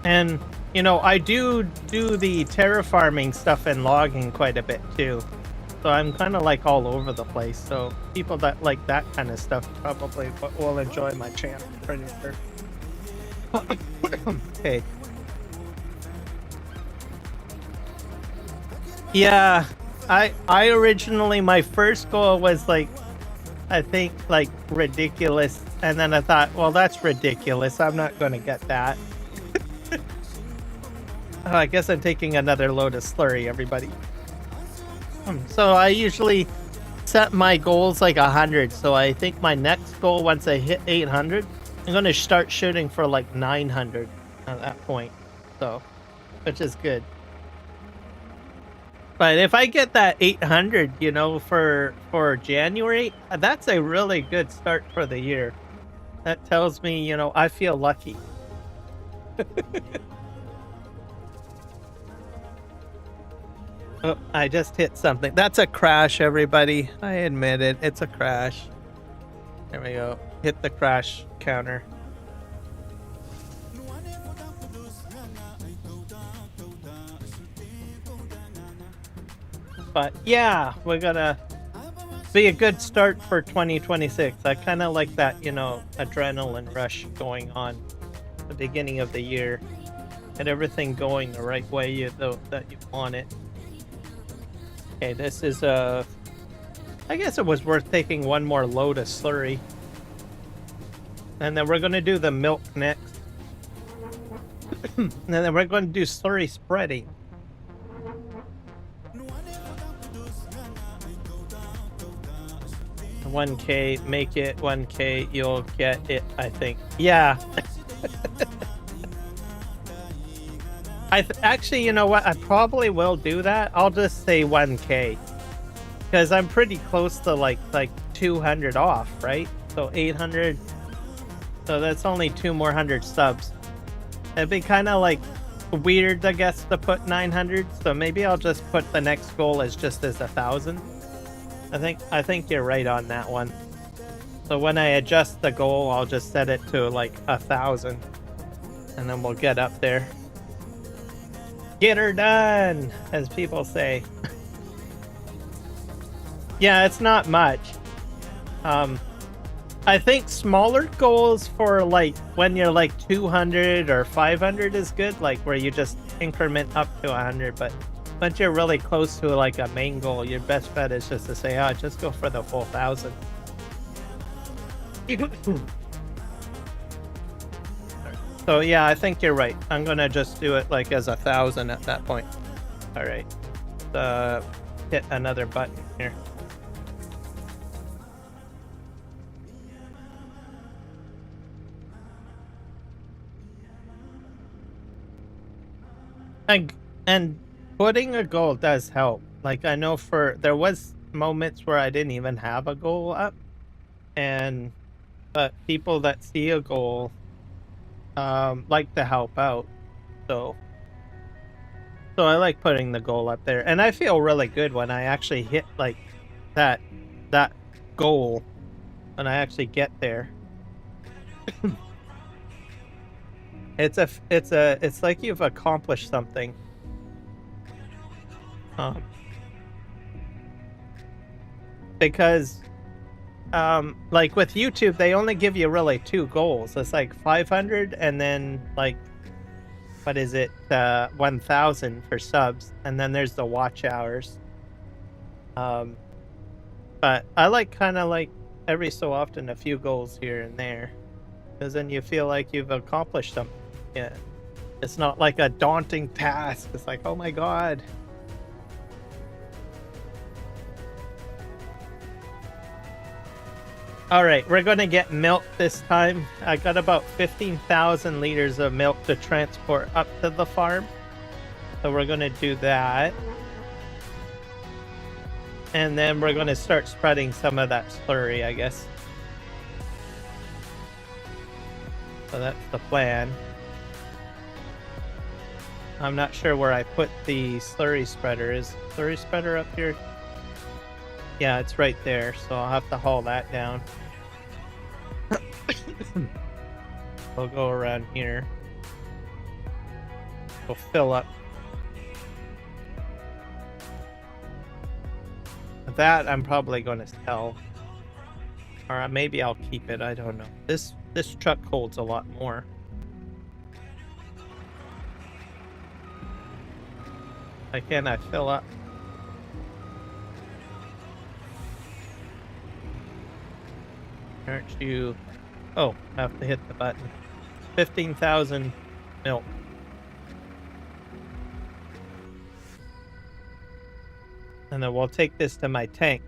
And, you know, I do the terraforming stuff and logging quite a bit too. So I'm kind of like all over the place. So people that like that kind of stuff probably will enjoy my channel, pretty sure. Okay. Yeah, I originally, my first goal was like, I think like ridiculous, and then I thought, well, that's ridiculous. I'm not going to get that. Oh, I guess I'm taking another load of slurry, everybody. So I usually set my goals like 100. So I think my next goal, once I hit 800, I'm going to start shooting for like 900 at that point. So, which is good. But if I get that 800, you know, for January, that's a really good start for the year. That tells me, you know, I feel lucky. Oh, I just hit something. That's a crash, everybody. I admit it. It's a crash. There we go. Hit the crash counter. But yeah, we're gonna be a good start for 2026. I kind of like that, you know, adrenaline rush going on at the beginning of the year. Get everything going the right way that you want it. Okay, this is I guess it was worth taking one more load of slurry. And then we're going to do the milk next. And then we're going to do slurry spreading. 1K, make it 1K, you'll get it, I think. Yeah. Actually, you know what? I probably will do that. I'll just say 1K. Because I'm pretty close to like 200 off, right? So 800. So that's only 2 more 100 subs. It'd be kind of like weird, I guess, to put 900. So maybe I'll just put the next goal as 1,000. I think you're right on that one. So when I adjust the goal, I'll just set it to like 1,000. And then we'll get up there. Get her done, as people say. Yeah, it's not much. I think smaller goals for like when you're like 200 or 500 is good, like where you just increment up to 100. But once you're really close to like a main goal, your best bet is just to say, oh, just go for the full 1,000. So yeah, I think you're right. I'm gonna just do it like as 1,000 at that point. All right. Hit another button here. And putting a goal does help. Like I know there was moments where I didn't even have a goal up, but people that see a goal like to help out. So I like putting the goal up there, and I feel really good when I actually hit like that goal when I actually get there. It's like you've accomplished something. Because like with YouTube, they only give you really 2 goals. It's like 500 and then like, what is it, 1,000 for subs, and then there's the watch hours. But I like kind of like every so often a few goals here and there, because then you feel like you've accomplished something. Yeah, it's not like a daunting task. It's like, oh my god. All right, we're going to get milk this time. I got about 15,000 liters of milk to transport up to the farm. So we're going to do that. And then we're going to start spreading some of that slurry, I guess. So that's the plan. I'm not sure where I put the slurry spreader. Is slurry spreader up here? Yeah, it's right there, so I'll have to haul that down. We'll go around here. We'll fill up. That I'm probably going to sell. Or maybe I'll keep it. I don't know. This truck holds a lot more. Why can't I fill up? Aren't you... Oh, I have to hit the button. 15,000 milk. And then we'll take this to my tank.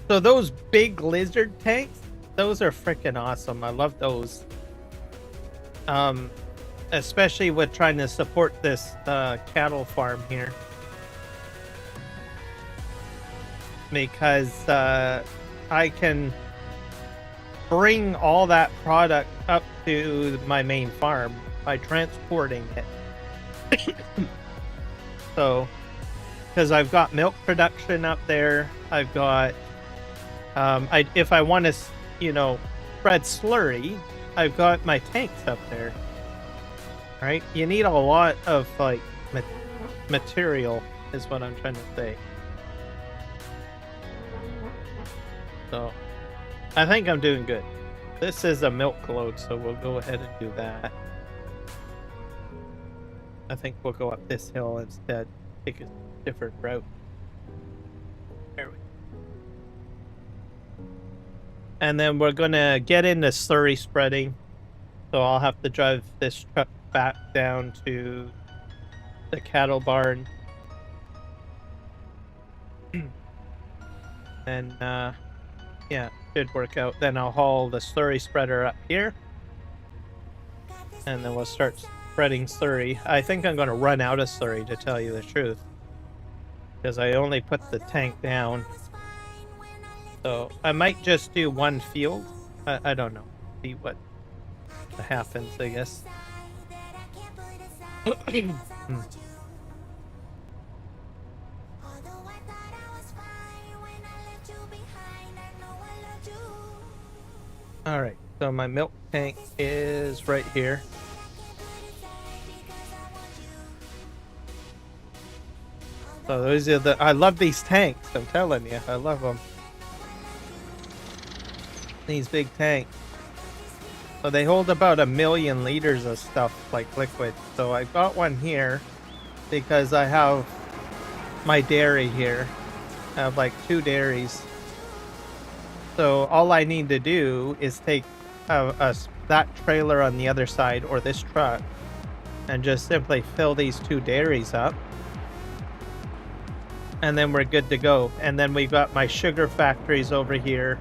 So those big lizard tanks, those are freaking awesome. I love those. Especially with trying to support this cattle farm here. Because I can bring all that product up to my main farm by transporting it. So, because I've got milk production up there, I've got, if I want to, you know, spread slurry, I've got my tanks up there. Right? You need a lot of, like, material, is what I'm trying to say. So, I think I'm doing good. This is a milk load, so we'll go ahead and do that. I think we'll go up this hill instead. Take a different route. There we go. And then we're gonna get into slurry spreading. So I'll have to drive this truck back down to the cattle barn. And yeah, should work out. Then I'll haul the slurry spreader up here. And then we'll start spreading slurry. I think I'm going to run out of slurry, to tell you the truth. Because I only put the tank down. So I might just do one field. I don't know. See what happens, I guess. Alright, so my milk tank is right here. So those are the... I love these tanks, I'm telling you. I love them. These big tanks. So they hold about 1 million liters of stuff, like liquid. So I got one here because I have my dairy here. I have like 2 dairies. So all I need to do is take that trailer on the other side, or this truck, and just simply fill these 2 dairies up. And then we're good to go. And then we've got my sugar factories over here.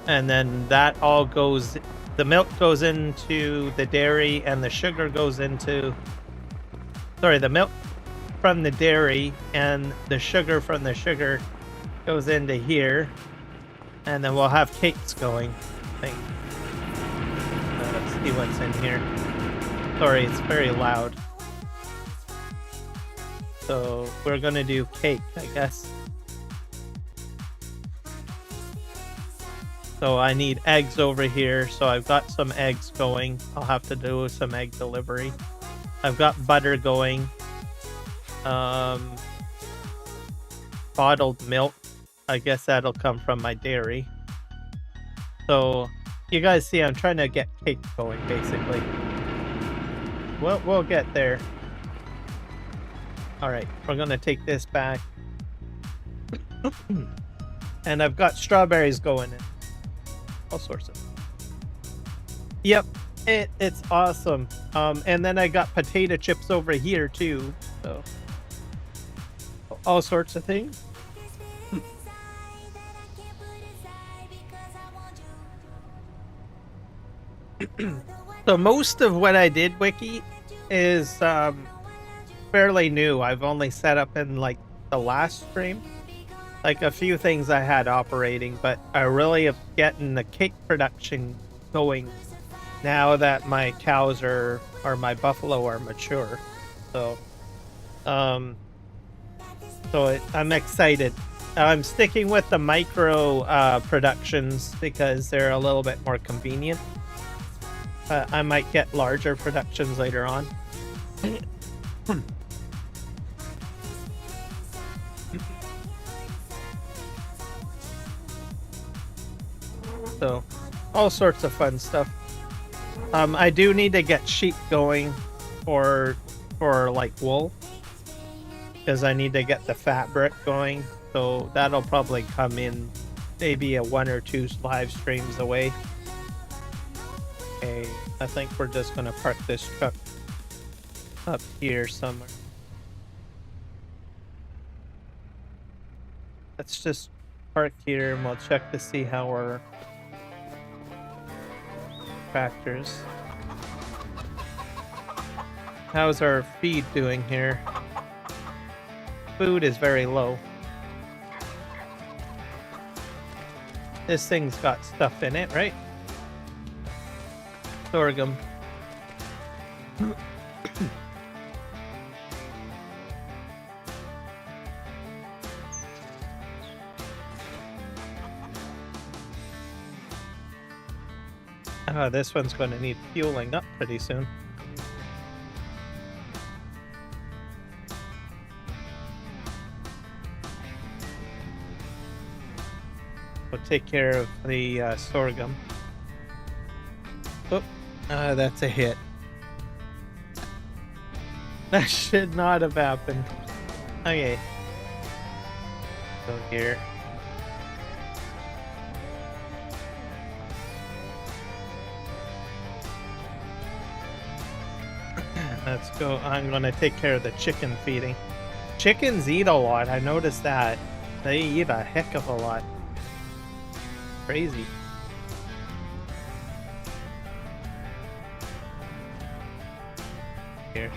And then that all goes... The milk goes into the dairy, and the sugar goes into... Sorry, the milk from the dairy and the sugar from the sugar goes into here. And then we'll have cakes going, I think. Let's see what's in here. Sorry, it's very loud. So we're gonna do cake, I guess. So I need eggs over here, so I've got some eggs going. I'll have to do some egg delivery. I've got butter going. Bottled milk. I guess that'll come from my dairy. So you guys see I'm trying to get cake going, basically. We'll get there. Alright, we're gonna take this back. And I've got strawberries going in. All sorts of. Yep, it's awesome. And then I got potato chips over here too. So all sorts of things. So most of what I did, Wiki, is fairly new. I've only set up in like the last stream. Like a few things I had operating, but I really am getting the cake production going now that my cows or my buffalo are mature. So, I'm excited. I'm sticking with the micro productions because they're a little bit more convenient. I might get larger productions later on. So, all sorts of fun stuff. I do need to get sheep going for like wool, because I need to get the fabric going. So that'll probably come in maybe a 1 or 2 live streams away. Okay, I think we're just gonna park this truck up here somewhere. Let's just park here and we'll check to see how our tractors. How's our feed doing here? Food is very low. This thing's got stuff in it, right? Sorghum. This one's going to need fueling up pretty soon. We'll take care of the sorghum. Oh, that's a hit. That should not have happened. Okay. Go here. Let's go. I'm gonna take care of the chicken feeding. Chickens eat a lot. I noticed that. They eat a heck of a lot. Crazy. Here.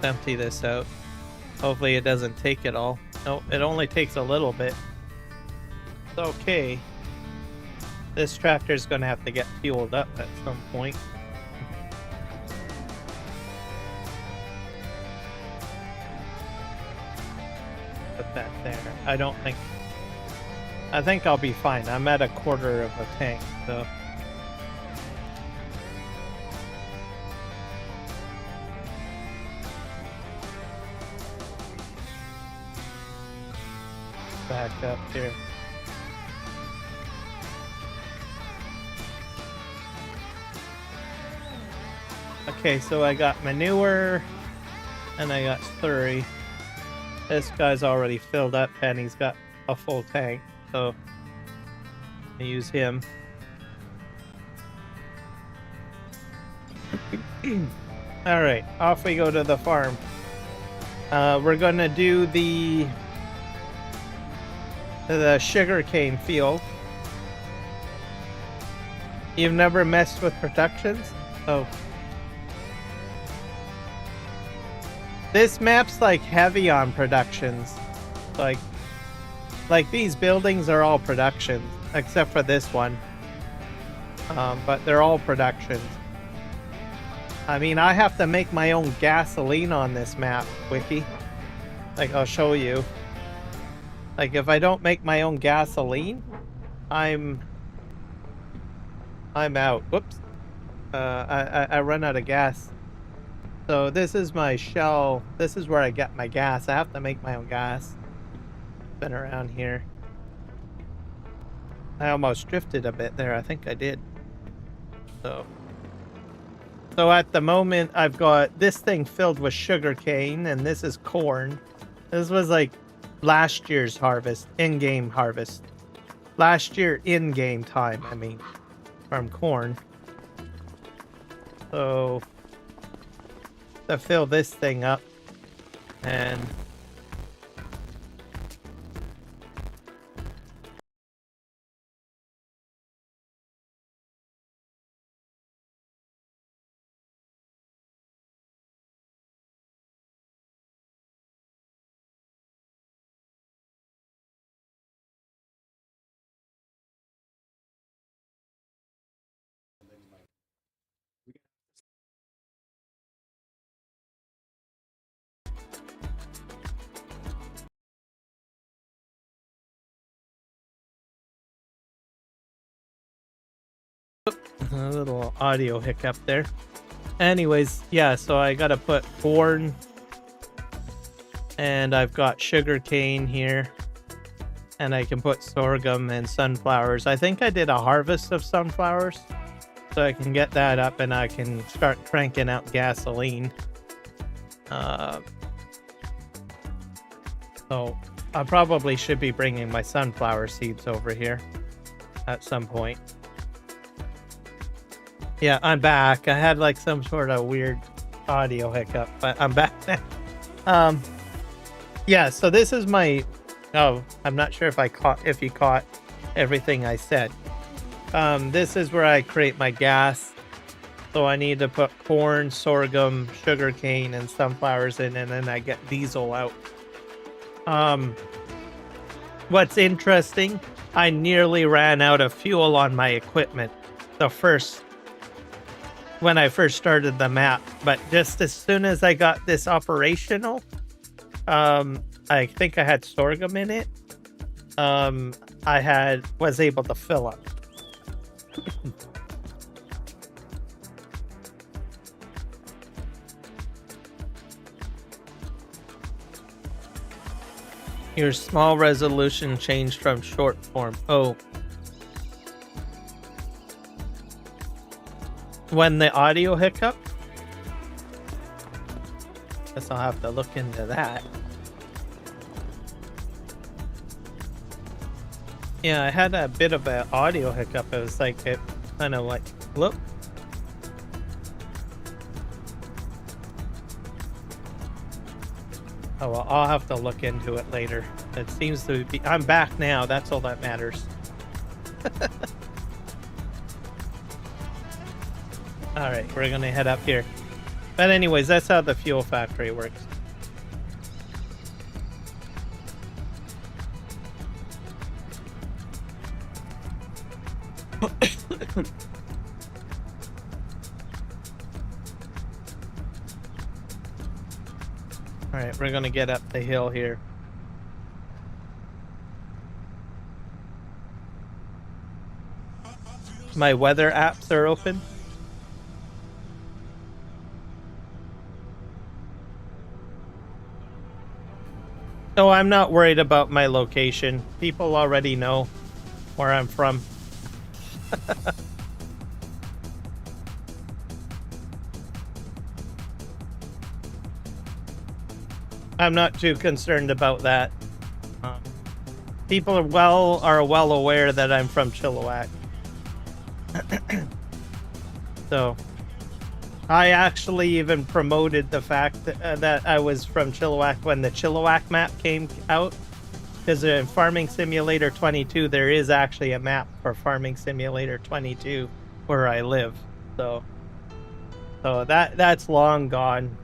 Empty this out. Hopefully it doesn't take it all. No, it only takes a little bit. It's okay. This tractor's gonna have to get fueled up at some point. Put that there. I think I'll be fine. I'm at a quarter of a tank, so. Back up here. Okay, so I got manure and I got slurry. This guy's already filled up and he's got a full tank, so I use him. Alright, off we go to the farm. We're gonna do the sugarcane field. You've never messed with productions? Oh. This map's like heavy on productions. Like these buildings are all productions, except for this one. But they're all productions. I mean, I have to make my own gasoline on this map, Wiki. Like, I'll show you. Like, if I don't make my own gasoline, I'm out. Whoops. I run out of gas. So this is my shell. This is where I get my gas. I have to make my own gas. Been around here. I almost drifted a bit there. I think I did. So at the moment, I've got this thing filled with sugarcane, and this is corn. This was like last year's harvest, in-game harvest. Last year, in-game time, I mean, from corn. So to fill this thing up, and A little audio hiccup there. Anyways, yeah, so I gotta put corn, and I've got sugar cane here, and I can put sorghum and sunflowers. I think I did a harvest of sunflowers, so I can get that up and I can start cranking out gasoline. So I probably should be bringing my sunflower seeds over here at some point. Yeah, I'm back. I had like some sort of weird audio hiccup, but I'm back now. Yeah, so this is my... Oh, I'm not sure if you caught everything I said. This is where I create my gas. So I need to put corn, sorghum, sugarcane, and sunflowers in, and then I get diesel out. What's interesting, I nearly ran out of fuel on my equipment when I first started the map, but just as soon as I got this operational, I think I had sorghum in it. Was able to fill up. Your small resolution changed from short form. Oh. When the audio hiccup? Guess I'll have to look into that. Yeah, I had a bit of an audio hiccup. It was like, it kind of like, look. Oh, well, I'll have to look into it later. It seems to be... I'm back now. That's all that matters. Alright, we're gonna head up here. But anyways, that's how the fuel factory works. Alright, we're gonna get up the hill here. My weather apps are open. So I'm not worried about my location. People already know where I'm from. I'm not too concerned about that. People are well aware that I'm from Chilliwack. So I actually even promoted the fact that I was from Chilliwack when the Chilliwack map came out. Because in Farming Simulator 22, there is actually a map for Farming Simulator 22 where I live. So that's long gone.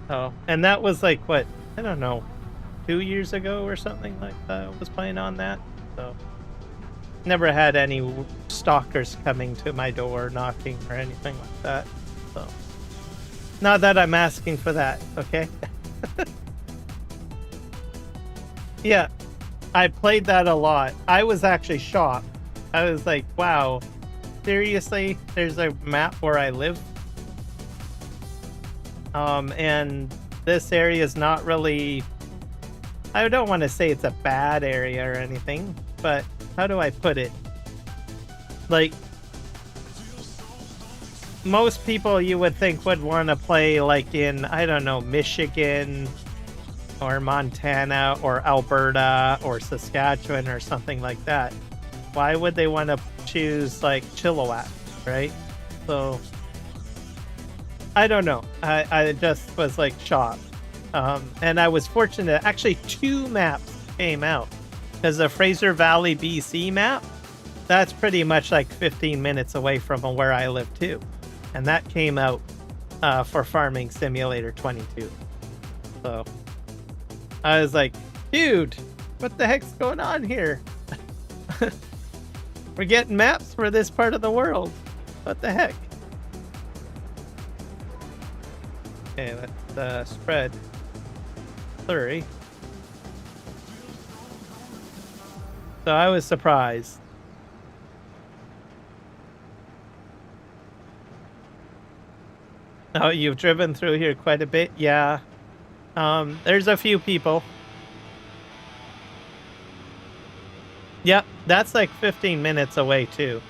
Oh, and that was like, what, I don't know, 2 years ago or something like that. I was playing on that. So never had any stalkers coming to my door, knocking or anything like that. So not that I'm asking for that, okay? Yeah, I played that a lot. I was actually shocked. I was like, wow, seriously? There's a map where I live? And this area is not really... I don't want to say it's a bad area or anything, but how do I put it? Like, most people you would think would want to play like in, I don't know, Michigan or Montana or Alberta or Saskatchewan or something like that. Why would they want to choose like Chilliwack, right? So I don't know. I just was like shocked. And I was fortunate. Actually, 2 maps came out. Because the Fraser Valley, BC map, that's pretty much like 15 minutes away from where I live too. And that came out for Farming Simulator 22. So I was like, dude, what the heck's going on here? We're getting maps for this part of the world. What the heck? Okay, let's spread 30. So I was surprised. Oh, you've driven through here quite a bit? Yeah. There's a few people. Yep, that's like 15 minutes away too.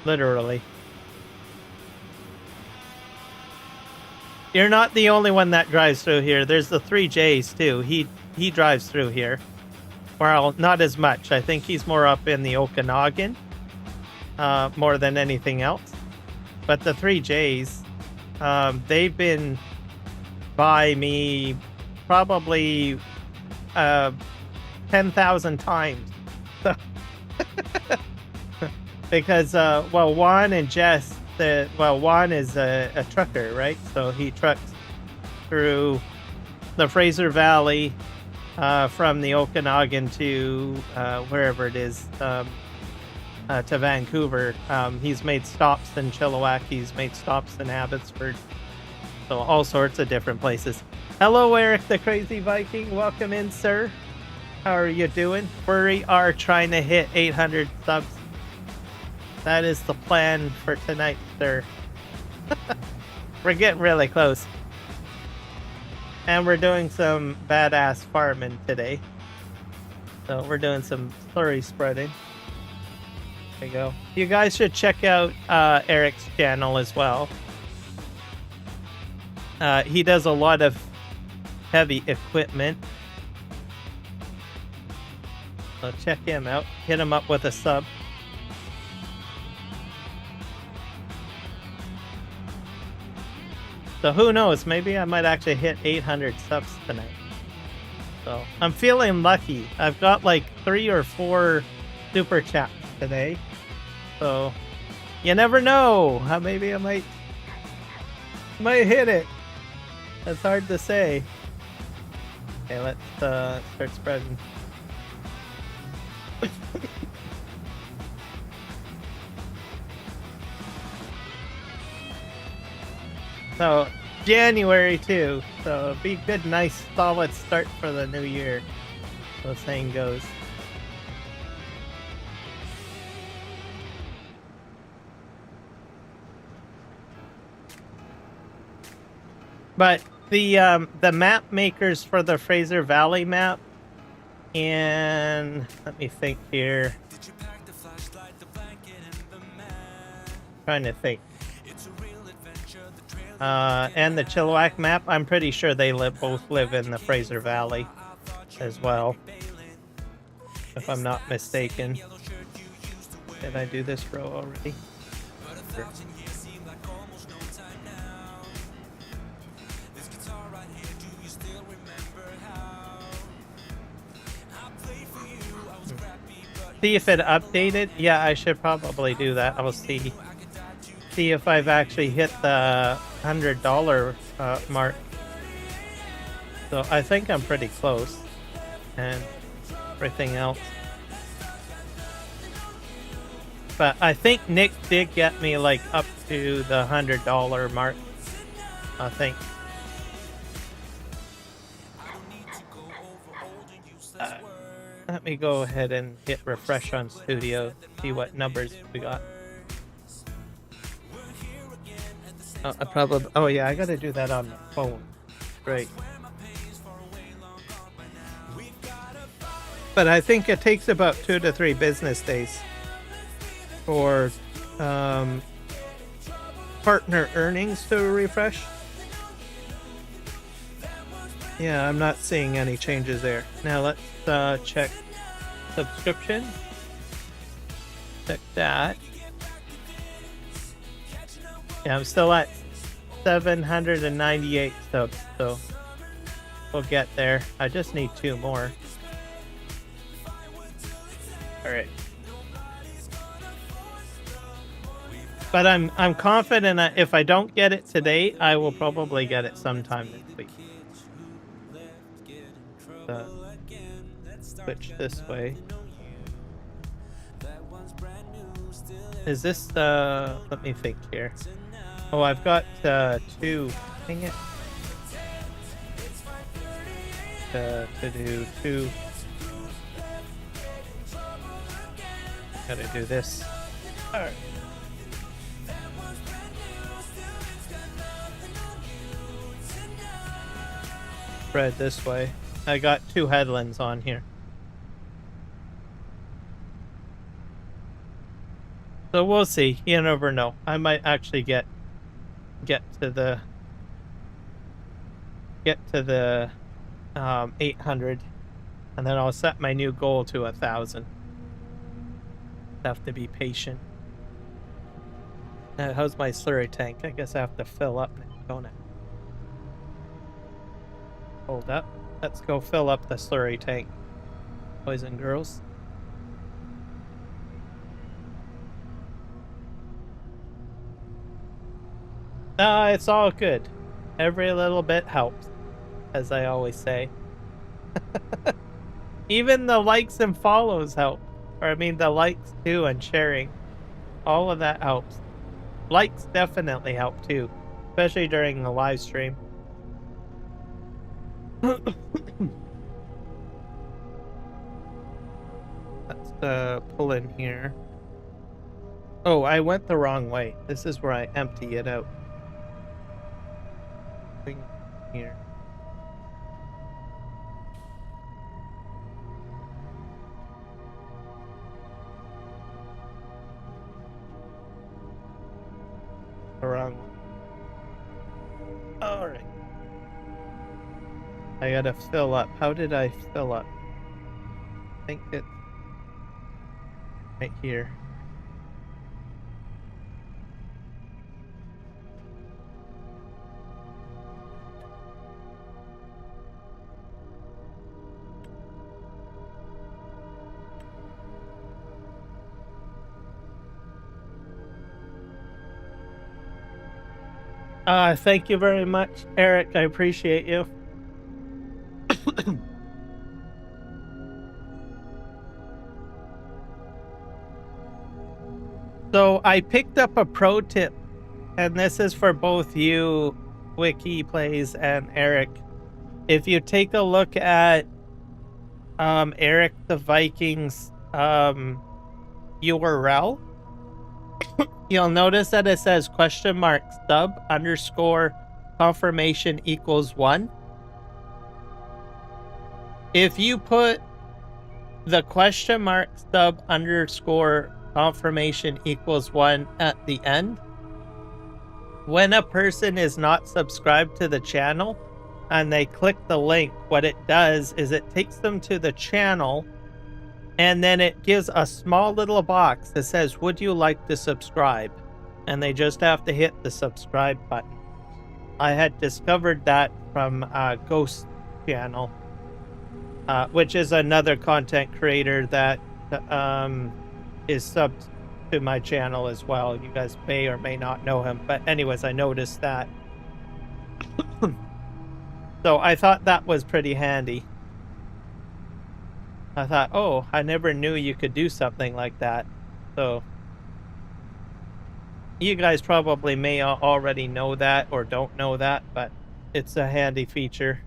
Literally. You're not the only one that drives through here. There's the 3Js too. He drives through here. Well, not as much. I think he's more up in the Okanagan, more than anything else. But the 3Js, they've been by me probably 10,000 times. Because, well, Juan and Jess, Juan is a trucker, right? So he trucks through the Fraser Valley from the Okanagan to wherever it is, to Vancouver. He's made stops in Chilliwack. He's made stops in Abbotsford. So all sorts of different places. Hello, Eric the Crazy Viking. Welcome in, sir. How are you doing? We are trying to hit 800 subs. That is the plan for tonight, sir. We're getting really close. And we're doing some badass farming today. So we're doing some slurry spreading. There you go. You guys should check out Eric's channel as well. He does a lot of heavy equipment. So check him out. Hit him up with a sub. So who knows? Maybe I might actually hit 800 subs tonight. So I'm feeling lucky. I've got like 3 or 4 super chats today. So you never know. Maybe I might hit it. It's hard to say. Okay, let's start spreading. So January too. So be good, nice, solid start for the new year. The saying goes. But the map makers for the Fraser Valley map, and let me think here. Trying to think. And the Chilliwack map, I'm pretty sure they both live in the Fraser Valley as well, if I'm not mistaken. Did I do this row already? Sure. See if it updated. Yeah, I should probably do that. I'll see if I've actually hit the $100 mark. So I think I'm pretty close, and everything else. But I think Nick did get me like up to the $100 mark, I think. Let me go ahead and hit refresh on Studio, see what numbers we got. Oh yeah, I gotta do that on the phone. Great. But I think it takes about 2 to 3 business days for partner earnings to refresh. Yeah, I'm not seeing any changes there. Now let's check subscription. Check that. Yeah, I'm still at 798 subs, so we'll get there. I just need 2 more. Alright. But I'm confident that if I don't get it today, I will probably get it sometime next week. Switch this way. Is this let me think here. Oh, I've got 2. Dang it. To do 2. Gotta do this. Alright. Spread this way. I got 2 headlands on here. So we'll see. You never know. I might actually get to the 800, and then I'll set my new goal to 1,000. Have to be patient. How's my slurry tank? I guess I have to fill up now, don't I? Hold up. Let's go fill up the slurry tank, boys and girls. It's all good. Every little bit helps, as I always say. Even the likes and follows help. Or I mean the likes too and sharing. All of that helps. Likes definitely help too, especially during the live stream. Let's pull in here. Oh, I went the wrong way. This is where I empty it out. Here. Wrong. All right. I gotta fill up. How did I fill up? I think it's right here. Thank you very much, Eric. I appreciate you. So I picked up a pro tip, and this is for both you, Wiki Plays, and Eric. If you take a look at Eric the Viking's URL, you'll notice that it says !sub_confirmation equals 1. If you put the !sub_confirmation equals 1 at the end, when a person is not subscribed to the channel and they click the link, what it does is it takes them to the channel, and then it gives a small little box that says, would you like to subscribe? And they just have to hit the subscribe button. I had discovered that from Ghost channel, which is another content creator that is subbed to my channel as well. You guys may or may not know him. But anyways, I noticed that. So I thought that was pretty handy. I thought, oh, I never knew you could do something like that. So you guys probably may already know that or don't know that, but it's a handy feature.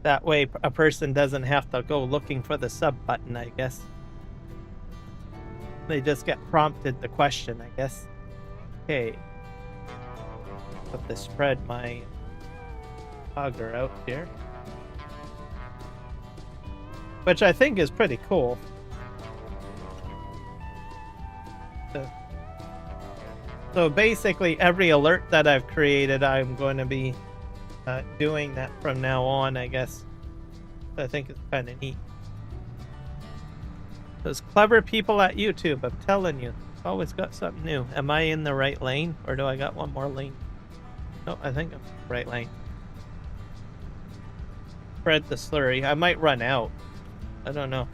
That way a person doesn't have to go looking for the sub button, I guess. They just get prompted the question, I guess. Okay. Have to spread my auger out here. Which I think is pretty cool. So basically every alert that I've created, I'm going to be doing that from now on, I guess. I think it's kind of neat. Those clever people at YouTube, I'm telling you, always got something new. Am I in the right lane, or do I got one more lane? No, I think I'm in the right lane. Spread the slurry. I might run out. I don't know.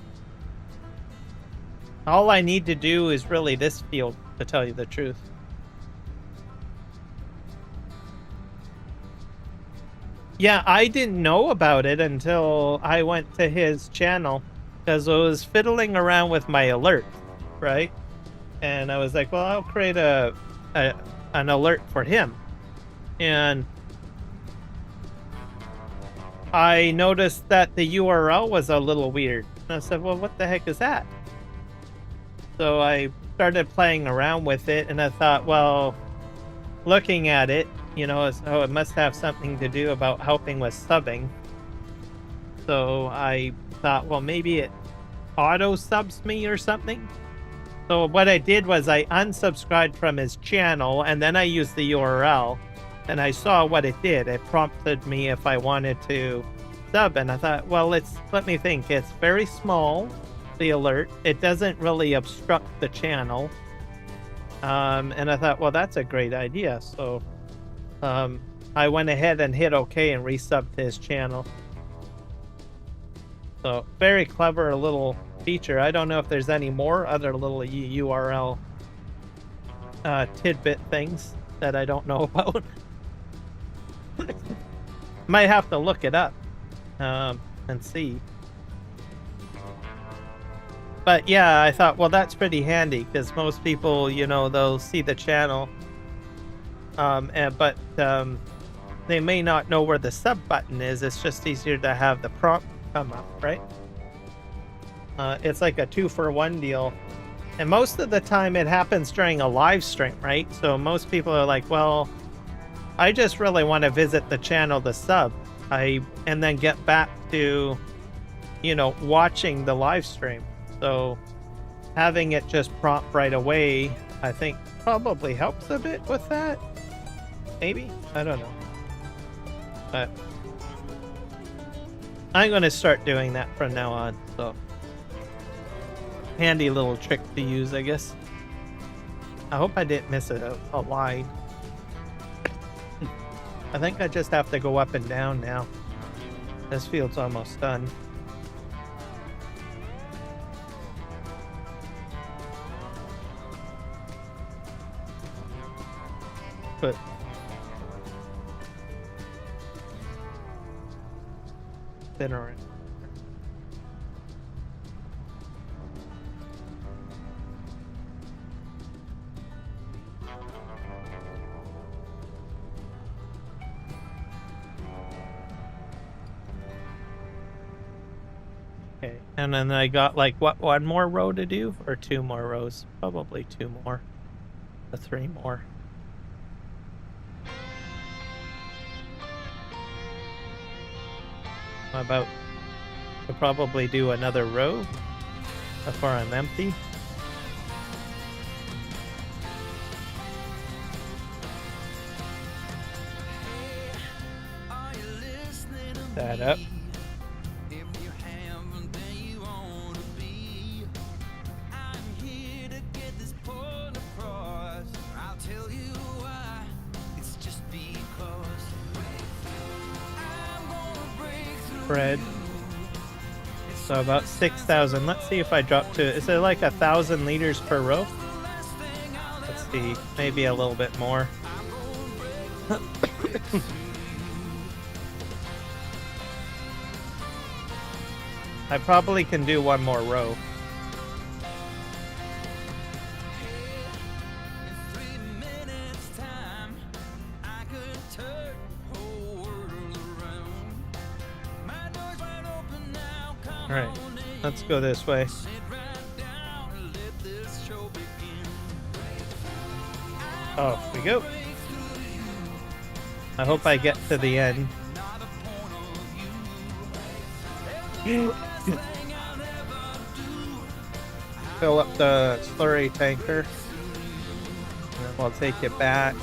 All I need to do is really this field, to tell you the truth. Yeah, I didn't know about it until I went to his channel, because I was fiddling around with my alert, right? And I was like, well, I'll create an alert for him. And I noticed that the URL was a little weird. And I said, well, what the heck is that? So I started playing around with it, and I thought, well, looking at it, you know, so it must have something to do about helping with subbing. So I thought, well, maybe it auto subs me or something. So what I did was I unsubscribed from his channel, and then I used the URL, and I saw what it did. It prompted me if I wanted to sub, and I thought, well, let me think. It's very small, the alert. It doesn't really obstruct the channel. And I thought, well, that's a great idea. So I went ahead and hit OK and resubbed to his channel. So very clever little feature. I don't know if there's any more other little URL tidbit things that I don't know about. Might have to look it up and see. But yeah, I thought, well, that's pretty handy because most people, you know, they'll see the channel, but they may not know where the sub button is. It's just easier to have the prompt come up, right? It's like a 2-for-1 deal. And most of the time it happens during a live stream, right? So most people are like, well, I just really want to visit the channel to sub. And then get back to, you know, watching the live stream. So having it just prompt right away, I think probably helps a bit with that. Maybe? I don't know. But I'm going to start doing that from now on. So handy little trick to use, I guess. I hope I didn't miss a line. I think I just have to go up and down now. This field's almost done. But thinner. Okay, and then I got like what, one more row to do, or 2 more rows? Probably 2 more, or 3 more. How about I'll probably do another row before I'm empty. That up. Spread. So about 6,000. Let's see if I drop to, is it like 1,000 liters per row? Let's see, maybe a little bit more. I probably can do 1 more row. Alright, let's go this way. Off we go. I hope I get to the end. Fill up the slurry tanker. And then we'll take it back.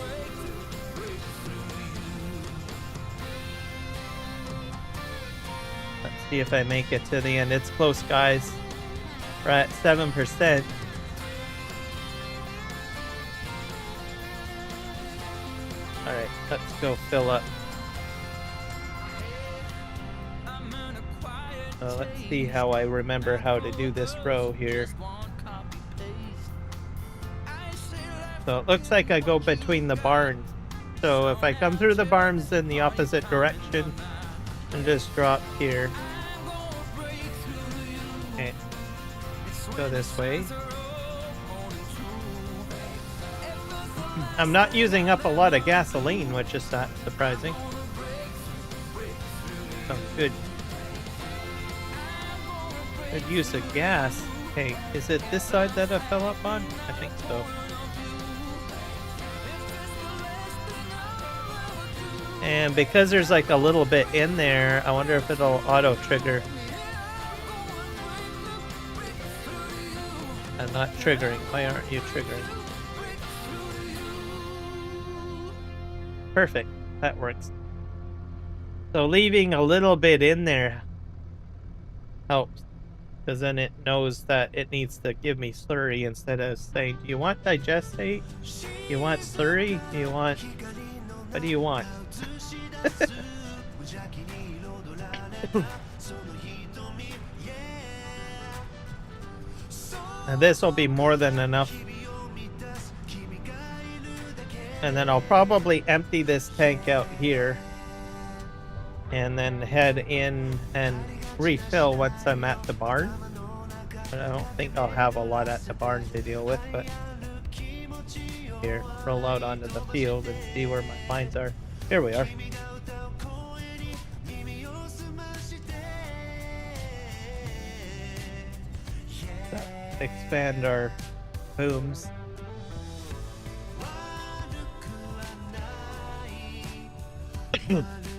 See if I make it to the end. It's close, guys. We're at 7%. Alright, let's go fill up. Let's see how I remember how to do this row here. So it looks like I go between the barns. So if I come through the barns in the opposite direction and just drop here. Okay, go this way. I'm not using up a lot of gasoline, which is not surprising. Oh, good use of gas. Hey, is it this side that I fell up on? I think so. And because there's like a little bit in there, I wonder if it'll auto trigger. I'm not triggering. Why aren't you triggering? Perfect. That works. So leaving a little bit in there helps, because then it knows that it needs to give me slurry instead of saying, do you want digestate? You want slurry? Do you want... What do you want? And this will be more than enough. And then I'll probably empty this tank out here and then head in and refill once I'm at the barn. But I don't think I'll have a lot at the barn to deal with, but here, roll out onto the field and see where my mines are. Here we are. Expand our booms.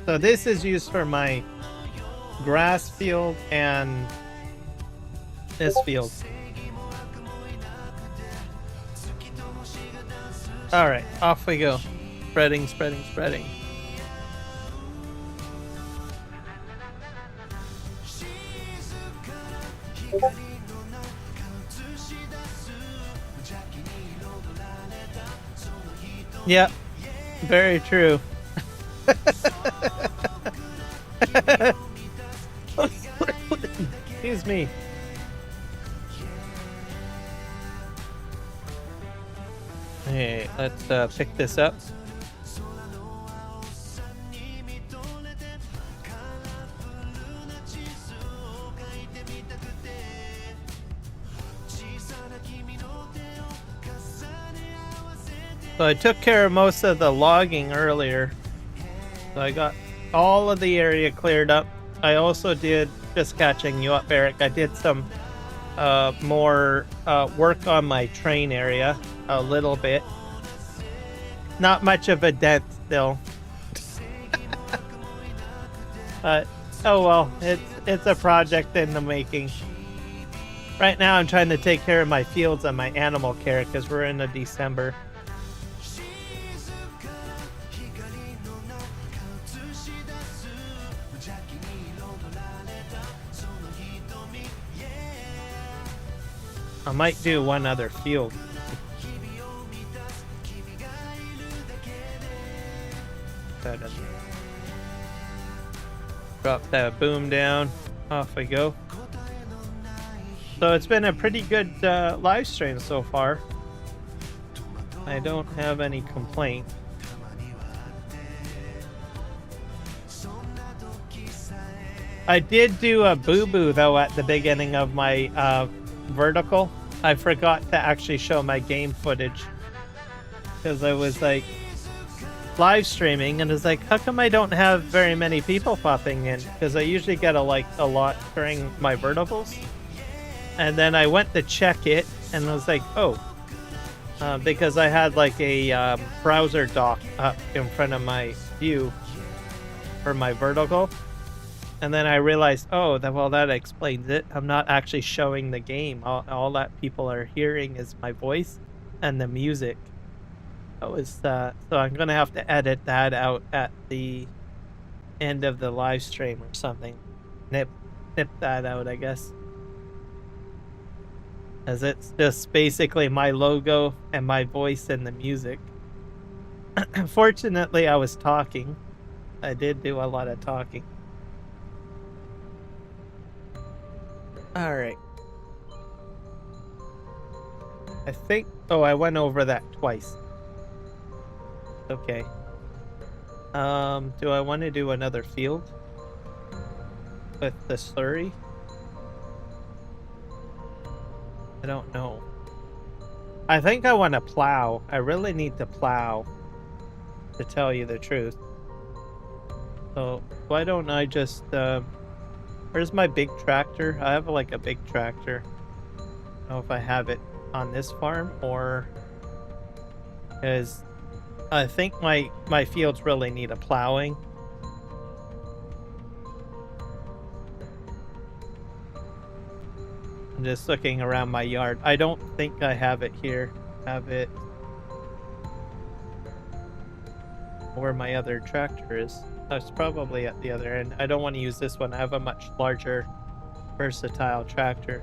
So this is used for my grass field and this field. All right, off we go. Spreading, spreading, spreading. Yep, very true. Excuse me. Hey, let's pick this up. So I took care of most of the logging earlier. So I got all of the area cleared up. I also did, just catching you up, Eric, I did some more work on my train area a little bit. Not much of a dent still. But oh well, it's a project in the making. Right now I'm trying to take care of my fields and my animal care because we're in December. I might do one other field. Drop that boom down. Off we go. So it's been a pretty good live stream so far. I don't have any complaints. I did do a boo-boo though at the beginning of my vertical. I forgot to actually show my game footage because I was like live streaming and it's like, how come I don't have very many people popping in? Because I usually get a lot during my verticals. And then I went to check it and I was like, oh, because I had like a browser dock up in front of my view for my vertical. And then I realized, oh, that explains it. I'm not actually showing the game. All that people are hearing is my voice and the music. That was so I'm gonna have to edit that out at the end of the live stream or something. Nip that out, I guess. As it's just basically my logo and my voice and the music. Fortunately, I was talking. I did do a lot of talking. All right. I think... Oh, I went over that twice. Okay. Do I want to do another field? With the slurry? I don't know. I think I want to plow. I really need to plow. To tell you the truth. So, why don't I just... Where's my big tractor? I have like a big tractor. know if I have it on this farm or because I think my fields really need a plowing. I'm just looking around my yard. I don't think I have it here. Have it where my other tractor is. It's probably at the other end. I don't want to use this one. I have a much larger, versatile tractor.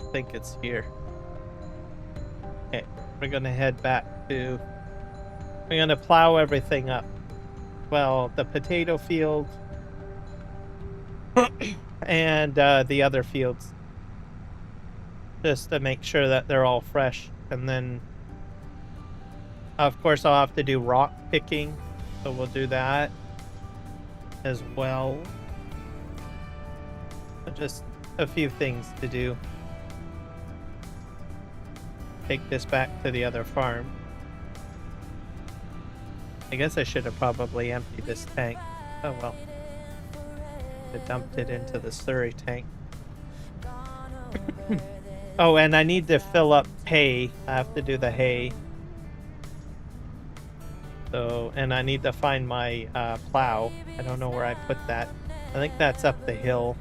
I think it's here. Okay, we're gonna head back to... We're gonna plow everything up. Well, the potato field and the other fields. Just to make sure that they're all fresh. And then, of course, I'll have to do rock picking. So we'll do that as well. So just a few things to do. Take this back to the other farm. I guess I should have probably emptied this tank. Oh well. I dumped it into the slurry tank. Oh, and I need to fill up hay. I have to do the hay. So, and I need to find my plow. I don't know where I put that. I think that's up the hill.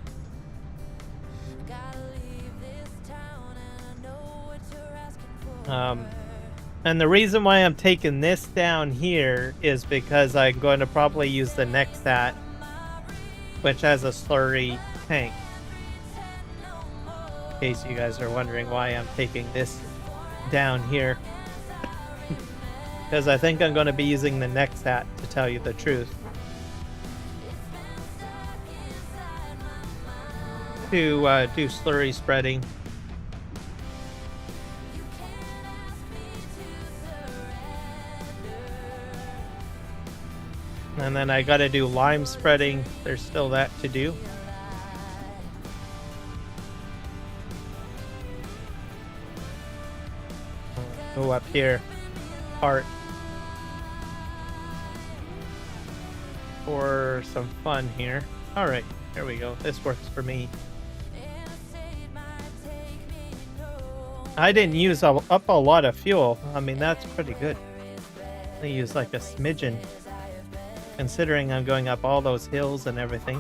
And the reason why I'm taking this down here is because I'm going to probably use the next hat, which has a slurry tank. In case you guys are wondering why I'm taking this down here. Because I think I'm going to be using the next hat, to tell you the truth. To do slurry spreading. And then I gotta do lime spreading. There's still that to do. Go up here. Art. For some fun here. Alright, here we go. This works for me. I didn't use up a lot of fuel. I mean, that's pretty good. I used like a smidgen. Considering I'm going up all those hills and everything.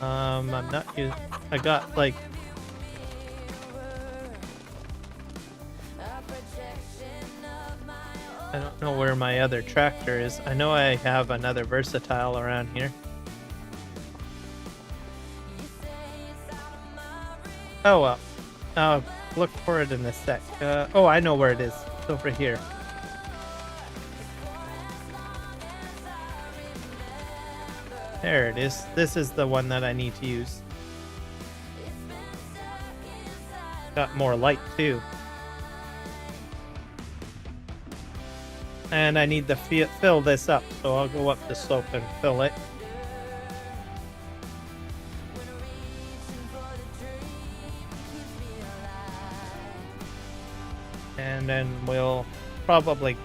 I'm not using... I got like... I don't know where my other tractor is. I know I have another versatile around here. Oh well. I'll look for it in a sec. Oh, I know where it is. It's over here. There it is. This is the one that I need to use. Got more light too. And I need to fill this up, so I'll go up the slope and fill it. And then we'll probably...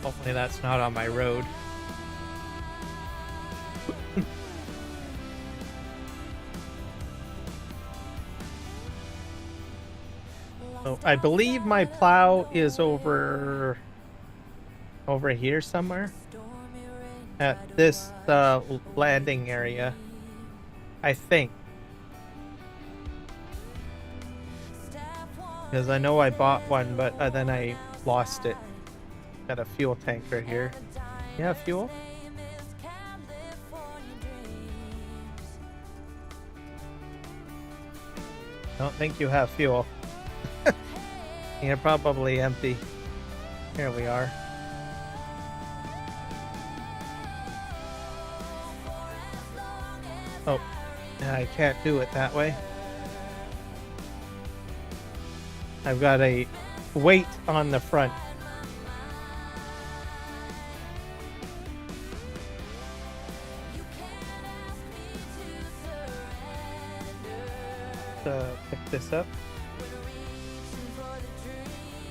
Hopefully that's not on my road. So I believe my plow is over here somewhere at this landing area, I think, because I know I bought one, but then I lost it. Got a fuel tanker here. You have fuel? I don't think you have fuel. You're probably empty. Here we are. Oh, I can't do it that way. I've got a weight on the front. Pick this up.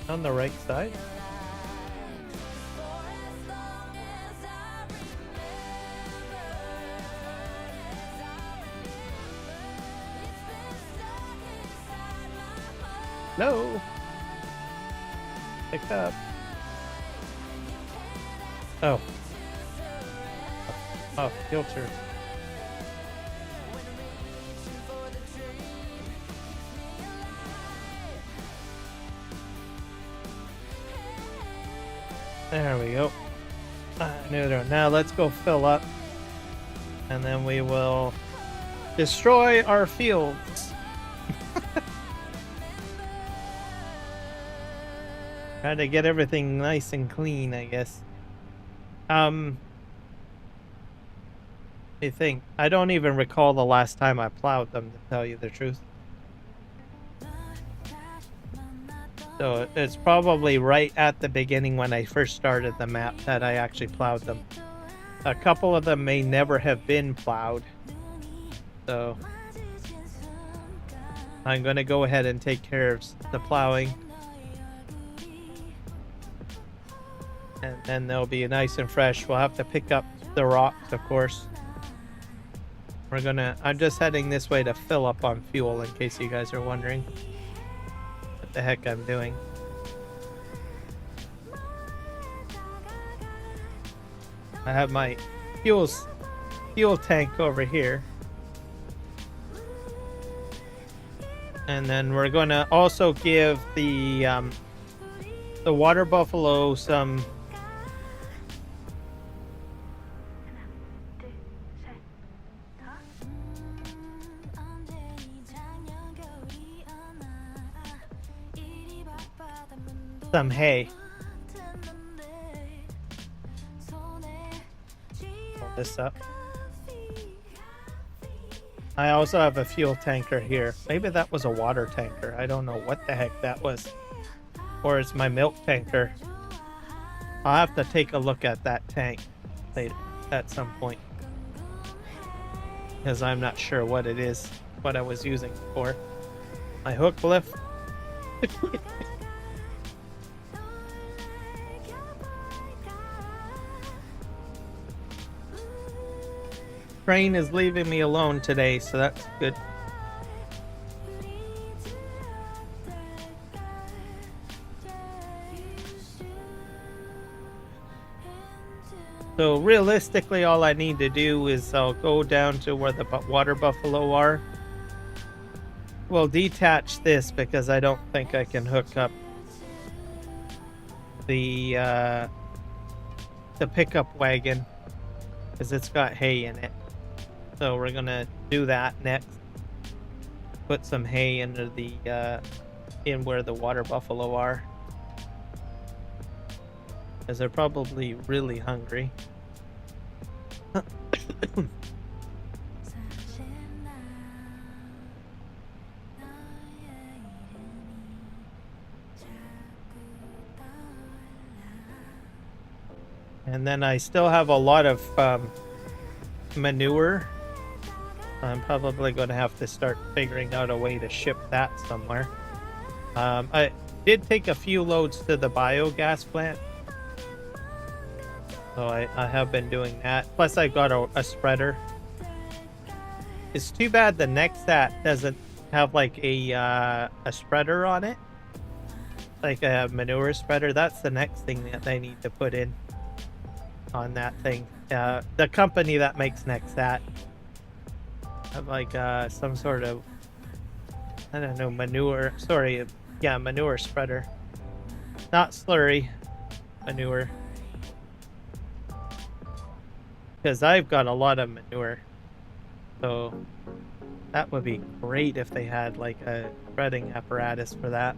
On the right side. Hello. Pick up. Oh. Oh, filter. There we go. Now let's go fill up. And then we will destroy our fields. Try to get everything nice and clean, I guess. I think. I don't even recall the last time I plowed them, to tell you the truth. So it's probably right at the beginning when I first started the map that I actually plowed them. A couple of them may never have been plowed. So I'm going to go ahead and take care of the plowing. And then they'll be nice and fresh. We'll have to pick up the rocks, of course. I'm just heading this way to fill up on fuel, in case you guys are wondering what the heck I'm doing. I have my fuel tank over here. And then we're gonna also give the water buffalo some hay. Pull this up. I also have a fuel tanker here. Maybe that was a water tanker. I don't know what the heck that was. Or it's my milk tanker. I'll have to take a look at that tank later at some point. Because I'm not sure what it is, what I was using for. My hook lift. Train is leaving me alone today, so that's good. So realistically, all I need to do is I'll go down to where the water buffalo are. We'll detach this because I don't think I can hook up the pickup wagon because it's got hay in it. So we're gonna do that next. Put some hay into the in where the water buffalo are, because they're probably really hungry. And then I still have a lot of manure. I'm probably going to have to start figuring out a way to ship that somewhere. I did take a few loads to the biogas plant. So I have been doing that. Plus I got a spreader. It's too bad the Nexat doesn't have like a spreader on it. Like a manure spreader. That's the next thing that they need to put in on that thing. The company that makes Nexat have like some sort of, I don't know, manure. Sorry, yeah, manure spreader. Not slurry, manure. Because I've got a lot of manure. So that would be great if they had like a spreading apparatus for that.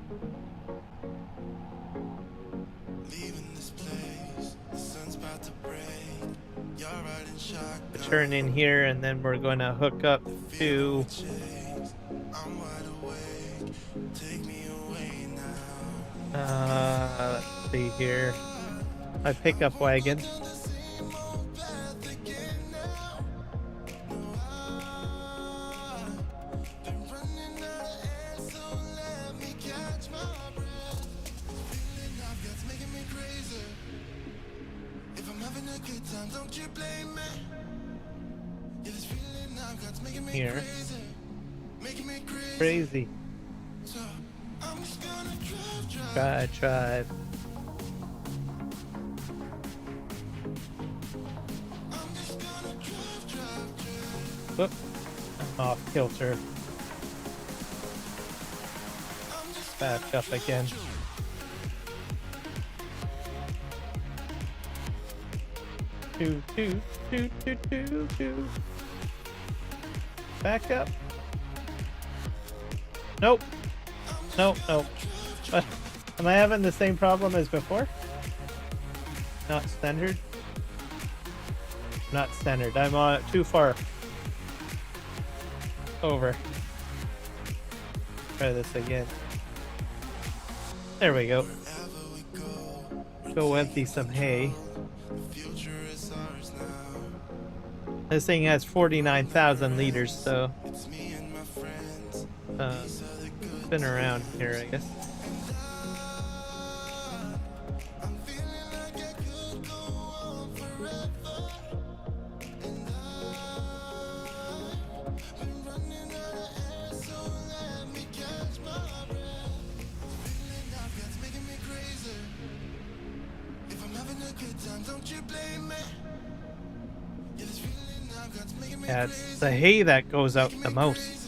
Turn in here and then we're going to hook up to let's see here, my pickup wagon. Here. Crazy. Drive. Whoop. I'm off kilter. Back up again. Two. Back up. Nope. Nope. But am I having the same problem as before? Not centered. Not centered. I'm too far over. Try this again. There we go. Go empty some hay. This thing has 49,000 liters, so spin around here, I guess. Yeah, it's the hay that goes out the most.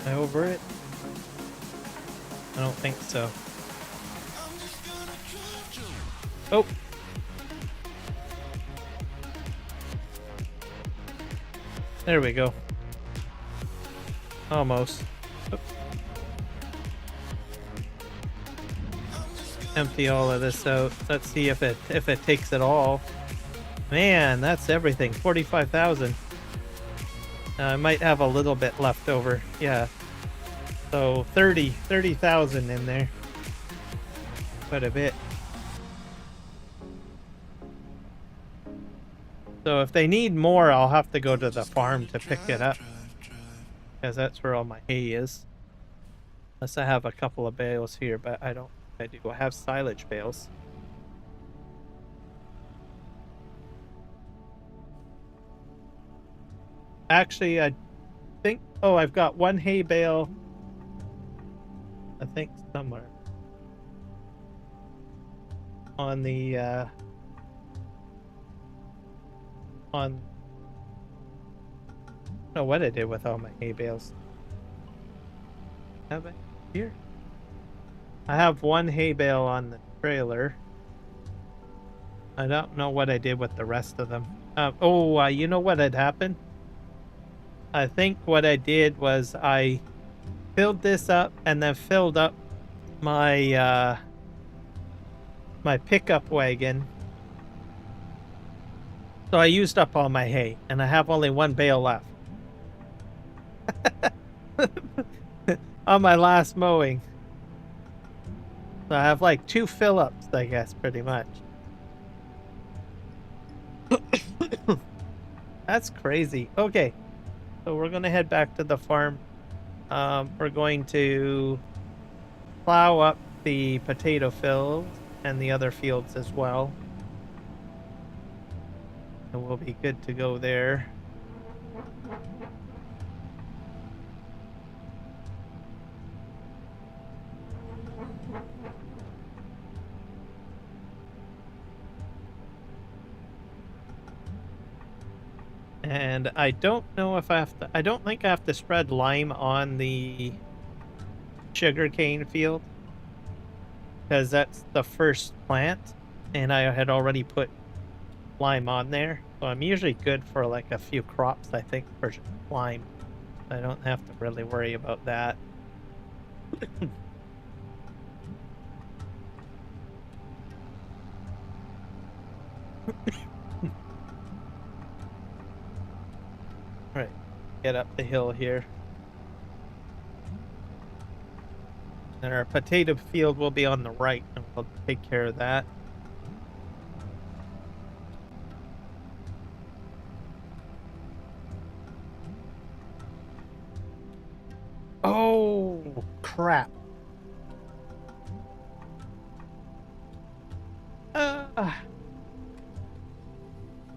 Am I over it? I don't think so. Oh! There we go. Almost. Oh. Empty all of this out. Let's see if it takes it all. Man, that's everything. 45,000. I might have a little bit left over. Yeah. So 30,000 in there. Quite a bit. So if they need more, I'll have to go to the farm to pick it up. Because that's where all my hay is. Unless I have a couple of bales here, but I don't. I do. I have silage bales. Actually, I think... Oh, I've got one hay bale. I think somewhere. On the... I don't know what I did with all my hay bales. Have I? Here. I have one hay bale on the trailer. I don't know what I did with the rest of them. You know what had happened? I think what I did was I filled this up and then filled up my my pickup wagon. So I used up all my hay and I have only one bale left. On my last mowing. So I have like 2 fill-ups, I guess, pretty much. That's crazy. Okay. So we're going to head back to the farm. We're going to plow up the potato fields and the other fields as well. And we'll be good to go there. And I don't know if I have to... I don't think I have to spread lime on the sugarcane field. Because that's the first plant. And I had already put lime on there. So I'm usually good for like a few crops, I think, for lime. I don't have to really worry about that. Alright, get up the hill here. And our potato field will be on the right, and we'll take care of that. Oh, crap.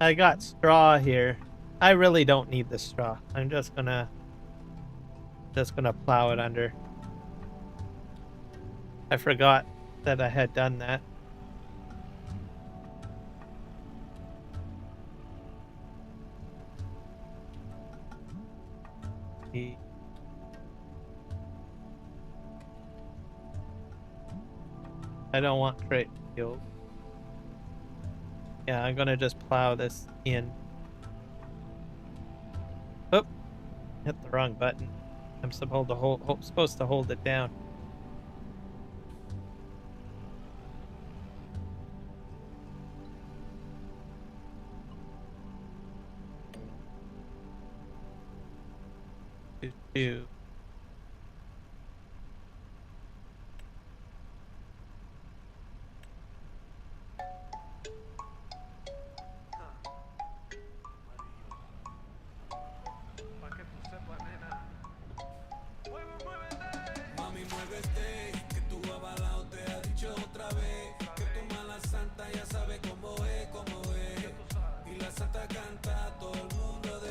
I got straw here. I really don't need the straw. I'm just gonna plow it under. I forgot that I had done that. I don't want crate field. Yeah, I'm gonna just plow this in. Oh, hit the wrong button. I'm supposed to hold it down. Do.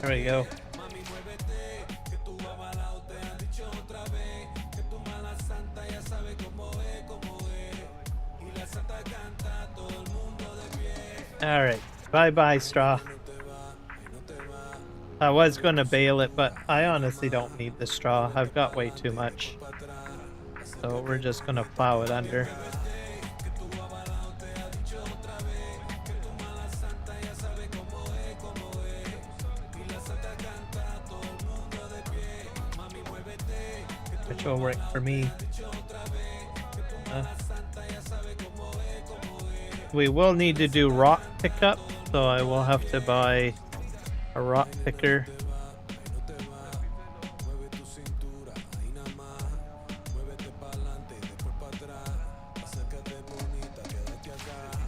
There we go. All right, bye-bye, straw. I was going to bale it, but I honestly don't need the straw. I've got way too much. So we're just going to plow it under. Which will work for me. We will need to do rock pickup, so I will have to buy a rock picker.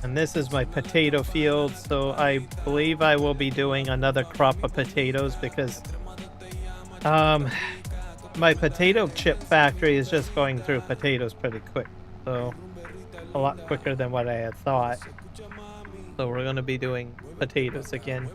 And this is my potato field, so I believe I will be doing another crop of potatoes because my potato chip factory is just going through potatoes pretty quick, so a lot quicker than what I had thought. So we're going to be doing potatoes again.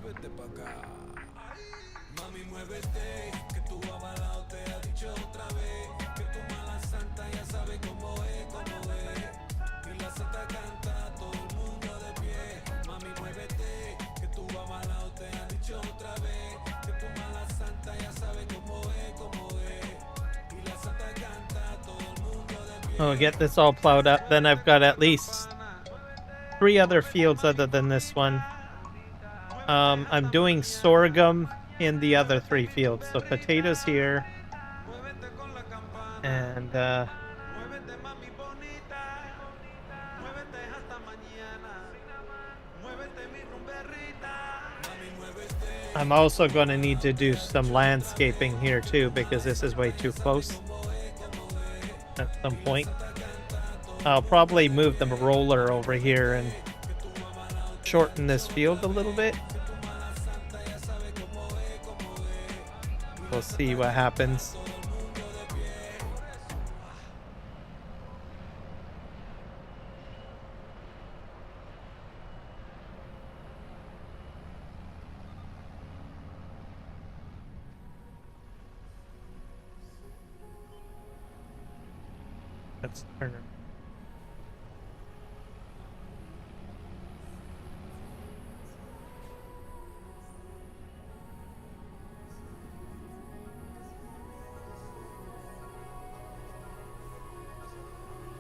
I'll get this all plowed up. Then I've got at least 3 other fields other than this one. I'm doing sorghum in the other 3 fields. So potatoes here. And I'm also going to need to do some landscaping here too, because this is way too close. At some point I'll probably move the roller over here and shorten this field a little bit. We'll see what happens. Let's turn it.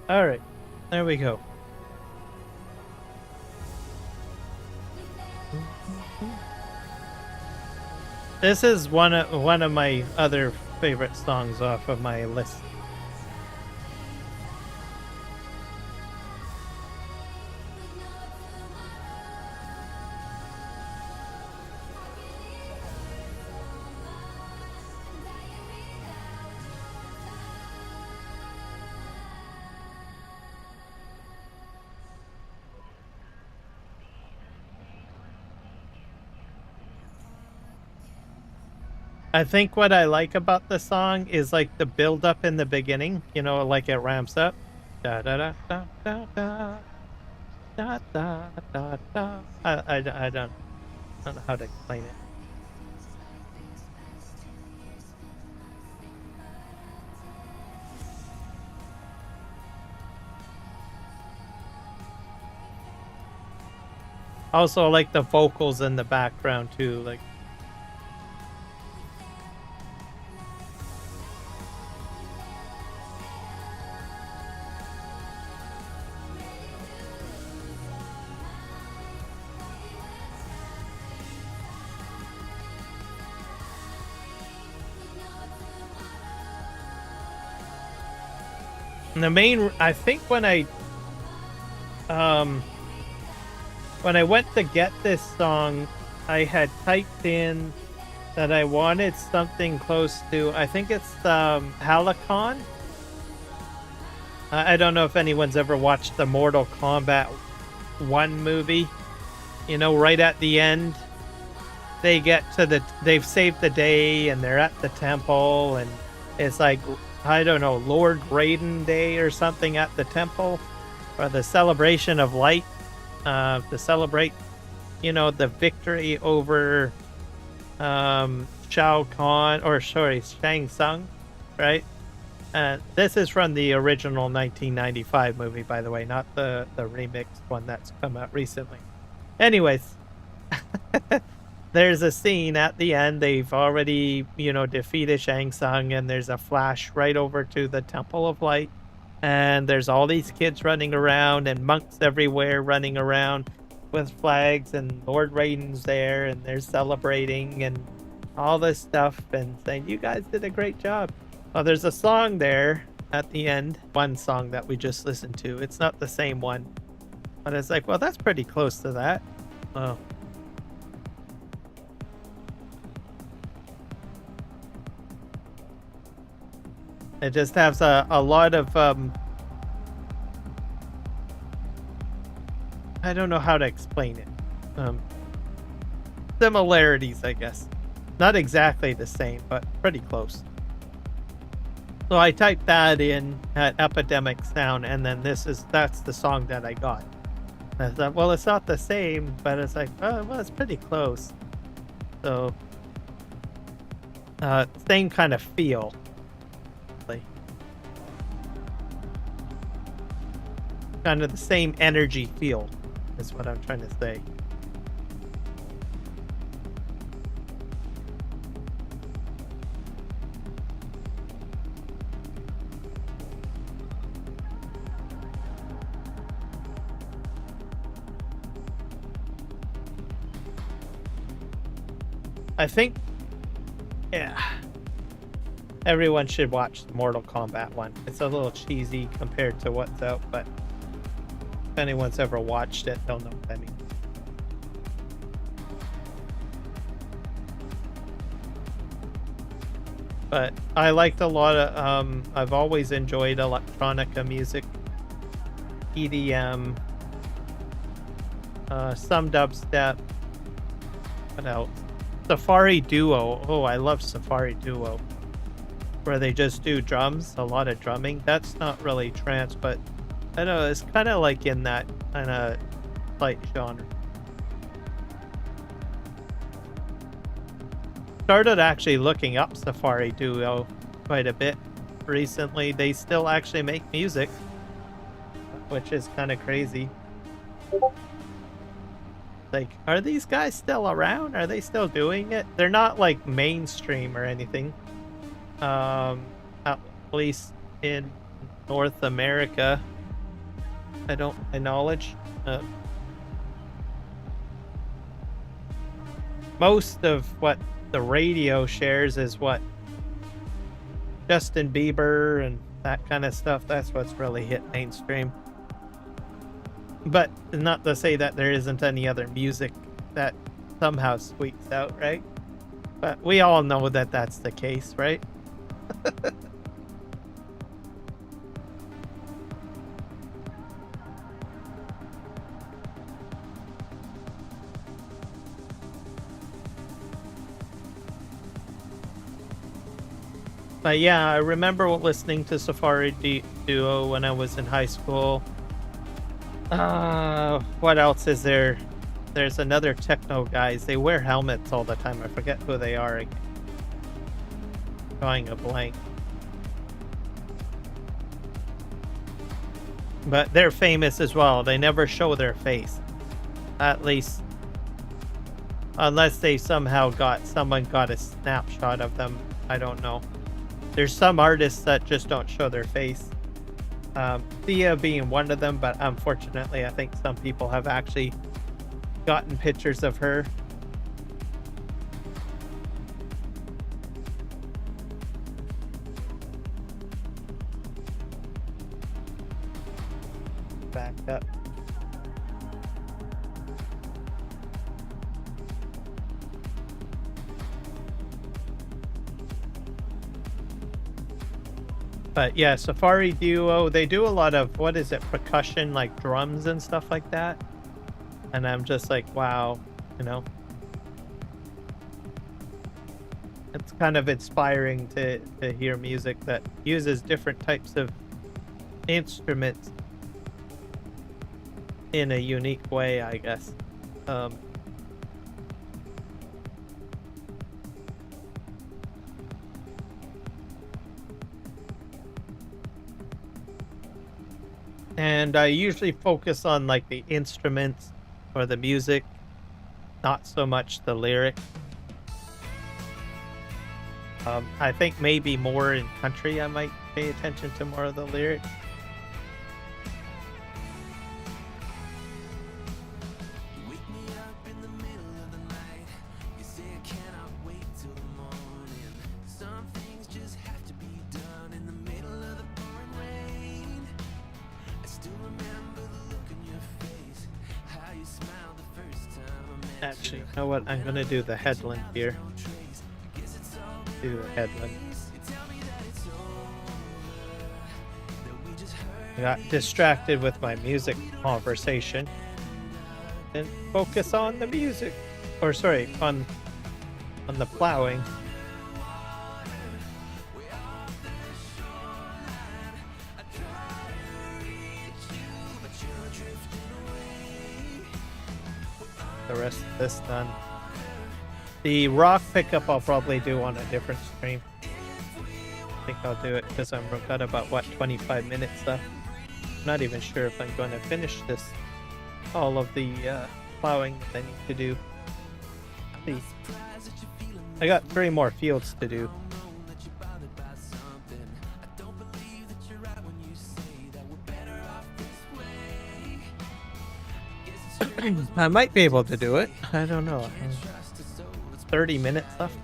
All right, there we go. This is one of my other favorite songs off of my list. I think what I like about the song is like the build up in the beginning, you know, like it ramps up. Da da da da da da da da da da. I don't know how to explain it. Also, I like the vocals in the background too. Like, and the main, I think when I went to get this song, I had typed in that I wanted something close to, I think it's Halicon. I don't know if anyone's ever watched the Mortal Kombat 1 movie. You know, right at the end, they get to they've saved the day and they're at the temple, and it's like, I don't know, Lord Raiden Day or something at the temple, or the celebration of light, to celebrate, you know, the victory over Shao Kahn, or sorry, Shang Tsung, right? This is from the original 1995 movie, by the way, not the remixed one that's come out recently. Anyways, there's a scene at the end. They've already, you know, defeated Shang Tsung, and there's a flash right over to the Temple of Light. And there's all these kids running around and monks everywhere running around with flags, and Lord Raiden's there, and they're celebrating and all this stuff and saying, you guys did a great job. Well, there's a song there at the end, one song that we just listened to. It's not the same one, but it's like, well, that's pretty close to that. Oh. It just has a lot of, I don't know how to explain it. Similarities, I guess. Not exactly the same, but pretty close. So I typed that in at Epidemic Sound, and then that's the song that I got. And I thought, well, it's not the same, but it's like, oh, well, it's pretty close. So, same kind of feel. Kind of the same energy feel is what I'm trying to say. I think, yeah, everyone should watch the Mortal Kombat one. It's a little cheesy compared to what's out, but if anyone's ever watched it, they'll know what I mean. But I liked a lot of, I've always enjoyed electronica music, EDM, some dubstep. What else? Safari Duo. Oh, I love Safari Duo, where they just do drums, a lot of drumming. That's not really trance, but I don't know, it's kind of like in that kind of slight genre. Started actually looking up Safari Duo quite a bit recently. They still actually make music, which is kind of crazy. Like, are these guys still around? Are they still doing it? They're not like mainstream or anything. At least in North America, I don't acknowledge. Most of what the radio shares is what Justin Bieber and that kind of stuff. That's what's really hit mainstream. But not to say that there isn't any other music that somehow squeaks out, right? But we all know that that's the case, right? But yeah, I remember listening to Safari Duo when I was in high school. What else is there? there's another techno guys. They wear helmets all the time. I forget who they are. Drawing a blank. But they're famous as well. They never show their face. At least, unless they somehow someone got a snapshot of them. I don't know. There's some artists that just don't show their face. Thea being one of them, but unfortunately, I think some people have actually gotten pictures of her. Back up. But yeah, Safari Duo, they do a lot of, what is it, percussion, like drums and stuff like that. And I'm just like, wow, you know. It's kind of inspiring to hear music that uses different types of instruments in a unique way, I guess. And I usually focus on like the instruments or the music, not so much the lyrics. I think maybe more in country I might pay attention to more of the lyrics. Actually, you know what? I'm gonna do the headland here. Do the headland. I got distracted with my music conversation. And focus on the music. Or sorry, on the plowing. The rest of this done. The rock pickup I'll probably do on a different stream. I think I'll do it because I've got about, what, 25 minutes left. I'm not even sure if I'm going to finish this. All of the plowing that I need to do. See. I got 3 more fields to do. I might be able to do it. I don't know. 30 minutes left.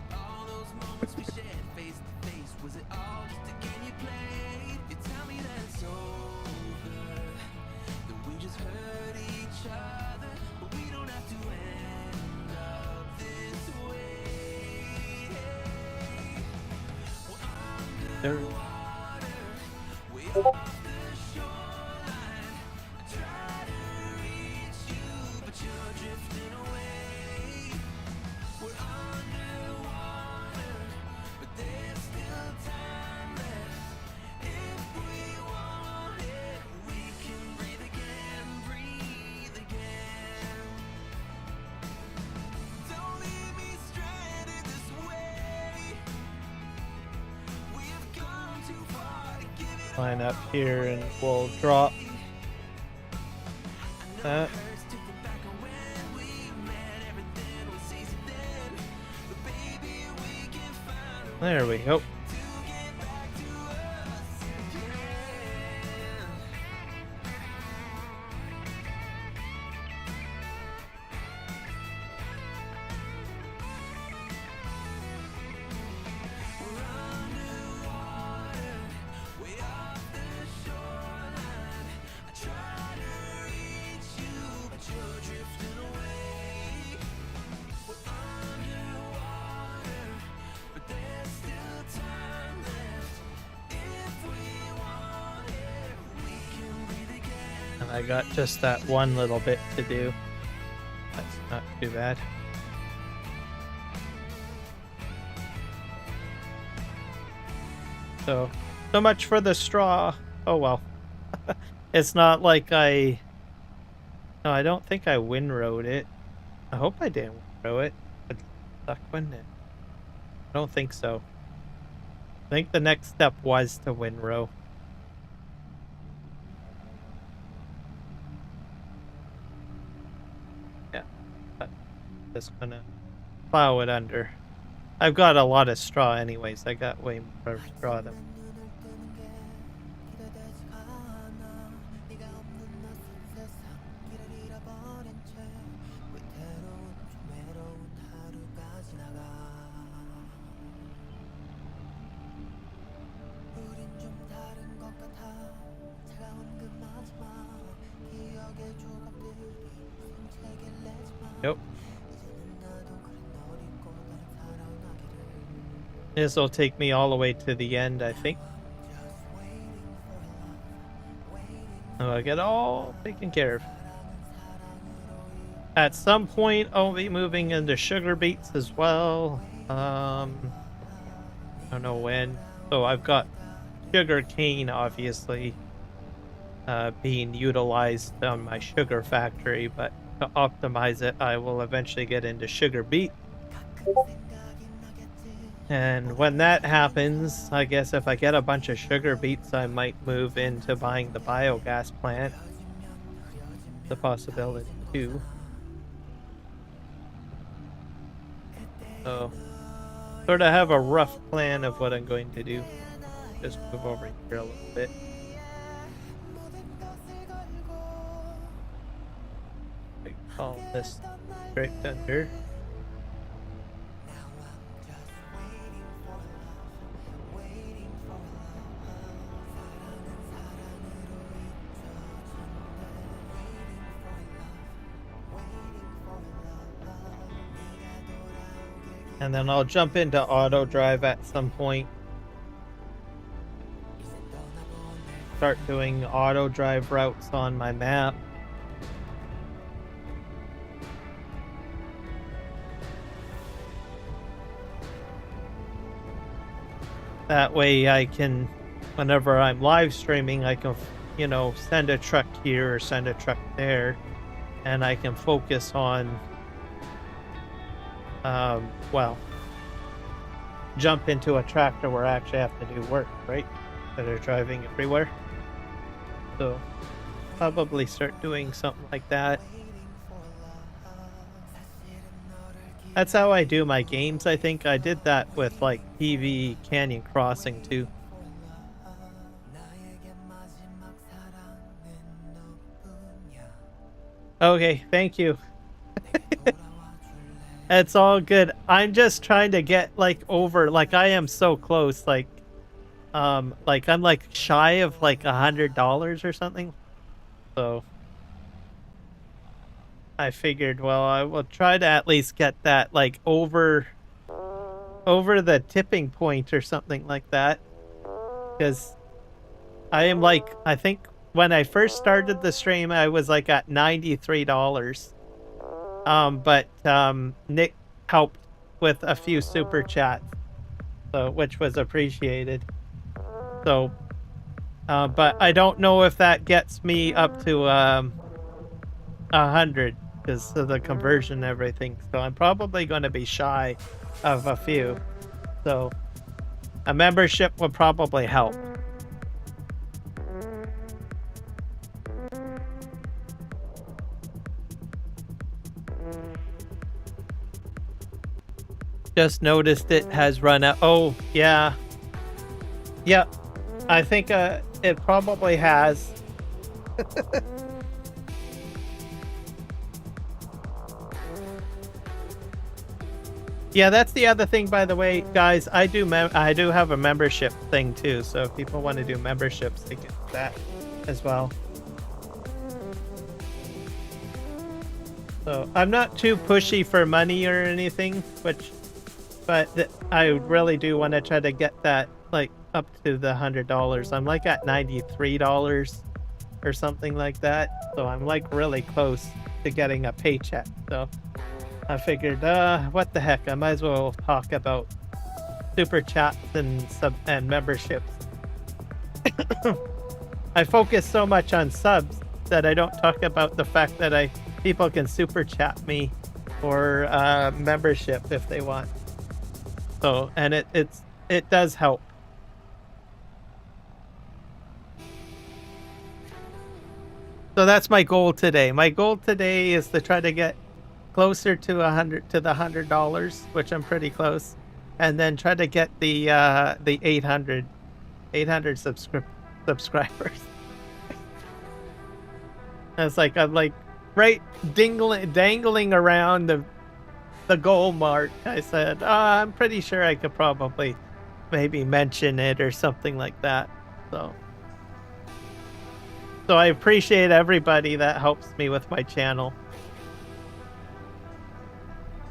There. Line up here and we'll drop that. There we go. I got just that one little bit to do. That's not too bad. So much for the straw. Oh well. It's not like no, I don't think I windrowed it. I hope I didn't throw it. It suck, wouldn't it? I don't think so. I think the next step was to win row. Yeah. Just gonna plow it under. I've got a lot of straw anyways. I got way more straw than. Nope. This will take me all the way to the end, I think. I get all taken care of. At some point, I'll be moving into sugar beets as well. I don't know when. So I've got sugar cane, obviously, being utilized on my sugar factory, but to optimize it, I will eventually get into sugar beet. And when that happens, I guess if I get a bunch of sugar beets, I might move into buying the biogas plant. The possibility too. So, sort of have a rough plan of what I'm going to do. Just move over here a little bit. Call this straight under. And then I'll jump into auto drive at some point. Start doing auto drive routes on my map. That way I can, whenever I'm live streaming, I can, you know, send a truck here or send a truck there. And I can focus on well, jump into a tractor where I actually have to do work, right? Instead of driving everywhere. So, probably start doing something like that. That's how I do my games, I think. I did that with, like, PV Canyon Crossing, too. Okay, thank you. It's all good. I'm just trying to get like over, like I am so close, like I'm like shy of like $100 or something. So I figured, well, I will try to at least get that like over the tipping point or something like that. Because I am like, I think when I first started the stream, I was like at $93. But Nick helped with a few super chats, so which was appreciated. So, but I don't know if that gets me up to 100 because of the conversion and everything. So I'm probably going to be shy of a few. So a membership would probably help. Just noticed it has run out. Oh, yeah. Yep. I think it probably has. Yeah, that's the other thing, by the way, guys. I do have a membership thing too, so if people want to do memberships, they get that as well. So I'm not too pushy for money or anything, but I really do want to try to get that like up to the $100. I'm like at $93 or something like that, so I'm like really close to getting a paycheck. So I figured, what the heck, I might as well talk about super chats and memberships. I focus so much on subs that I don't talk about the fact that people can super chat me or membership if they want. So, and it does help. So that's my goal today. My goal today is to try to get closer to the $100, which I'm pretty close, and then try to get the 800 subscribers. It's like I'm like right dangling around the goal mark. I said, I'm pretty sure I could probably maybe mention it or something like that. So I appreciate everybody that helps me with my channel.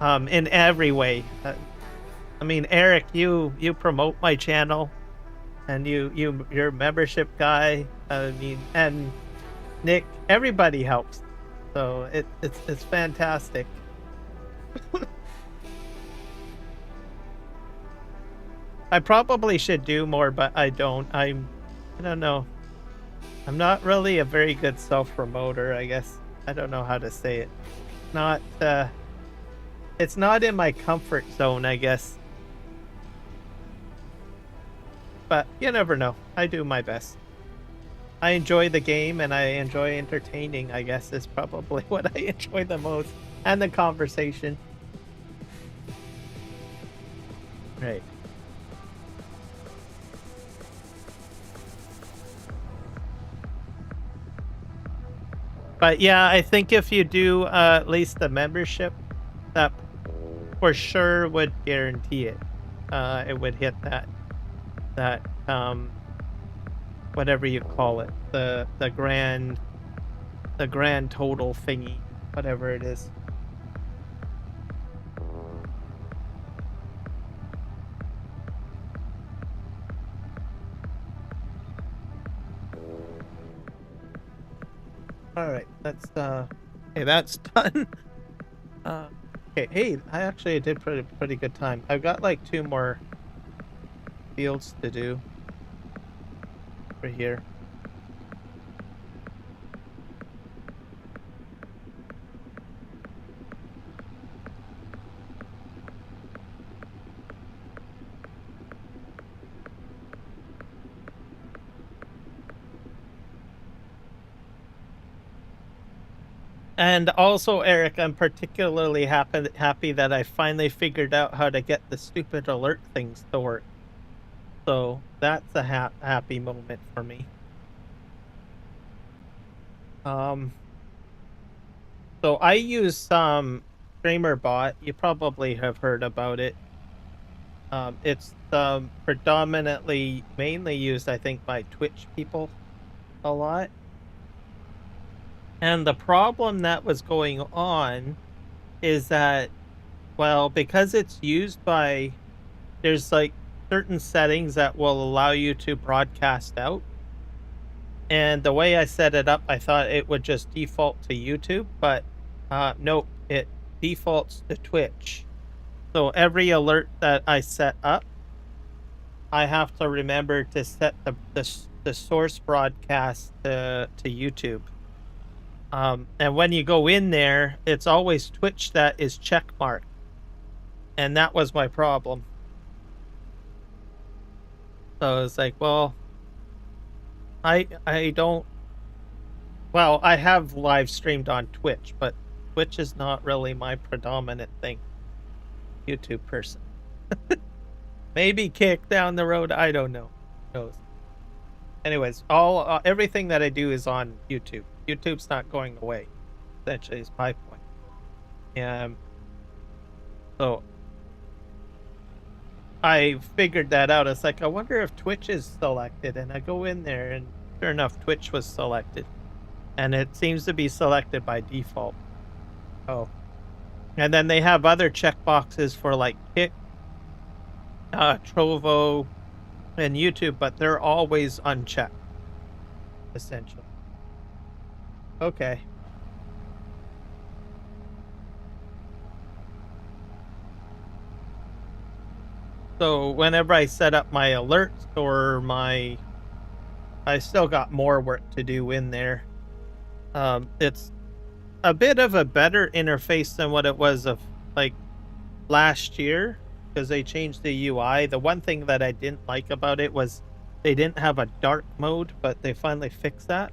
In every way. I mean, Eric, you promote my channel, and you're a membership guy. I mean, and Nick, everybody helps. So it's fantastic. I probably should do more, but I don't. I don't know. I'm not really a very good self-promoter, I guess. I don't know how to say it. It's not in my comfort zone, I guess. But you never know. I do my best. I enjoy the game, and I enjoy entertaining, I guess, is probably what I enjoy the most. And the conversation. Right. But yeah, I think if you do at least the membership, that for sure would guarantee it. It would hit that whatever you call it, the grand total thingy, whatever it is. All right, that's okay, that's done. Okay, hey, I actually did pretty good time. I've got like 2 more fields to do for here. And also, Eric, I'm particularly happy that I finally figured out how to get the stupid alert things to work. So that's a happy moment for me. So I use some streamer bot. You probably have heard about it. It's predominantly mainly used, I think, by Twitch people a lot. And the problem that was going on is that, well, because it's used by, there's like certain settings that will allow you to broadcast out. And the way I set it up, I thought it would just default to YouTube, but nope, it defaults to Twitch. So every alert that I set up, I have to remember to set the source broadcast to YouTube. And when you go in there, it's always Twitch that is checkmarked. And that was my problem. So it's like, well, I don't, well, I have live streamed on Twitch, but Twitch is not really my predominant thing. YouTube person. Maybe Kick down the road, I don't know. Who knows? Anyways, everything that I do is on YouTube. YouTube's not going away. Essentially, is my point. So I figured that out. It's like, I wonder if Twitch is selected, and I go in there, and sure enough, Twitch was selected, and it seems to be selected by default. Oh, and then they have other checkboxes for like Kick, Trovo, and YouTube, but they're always unchecked, essentially. Okay. So whenever I set up my alerts or I still got more work to do in there. It's a bit of a better interface than what it was of like last year, because they changed the UI. The one thing that I didn't like about it was they didn't have a dark mode, but they finally fixed that.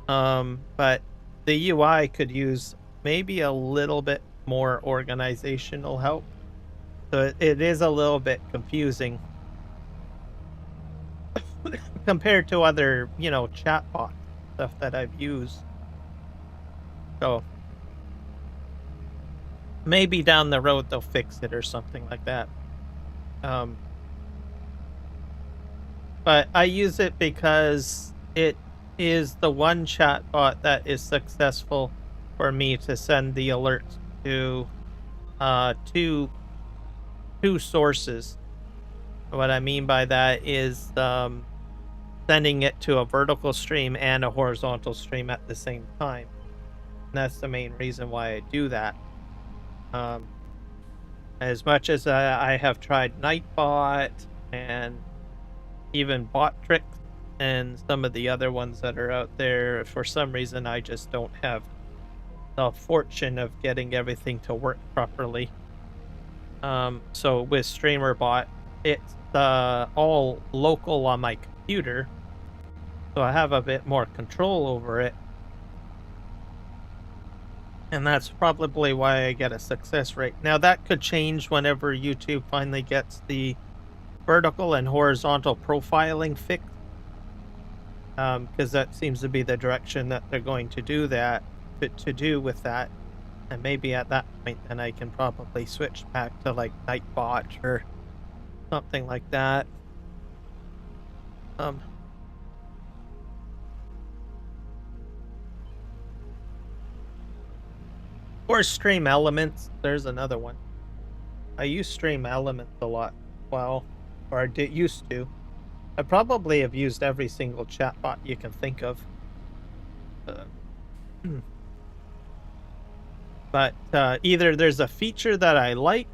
But the UI could use maybe a little bit more organizational help. So it is a little bit confusing compared to other, chatbot stuff that I've used. So maybe down the road they'll fix it or something like that. But I use it because it is the one chatbot that is successful for me to send the alerts to two sources. What I mean by that is sending it to a vertical stream and a horizontal stream at the same time. And that's the main reason why I do that. As much as I have tried Nightbot and even Botrix and some of the other ones that are out there, for some reason I just don't have the fortune of getting everything to work properly. So with StreamerBot, it's all local on my computer, so I have a bit more control over it. And that's probably why I get a success rate. Now that could change whenever YouTube finally gets the vertical and horizontal profiling fixed, because that seems to be the direction that they're going to do that, to do with that. And maybe at that point then I can probably switch back to like Nightbot or something like that. Or Stream Elements. There's another one. I use Stream Elements a lot. Well, or I did used to. I probably have used every single chatbot you can think of. But either there's a feature that I like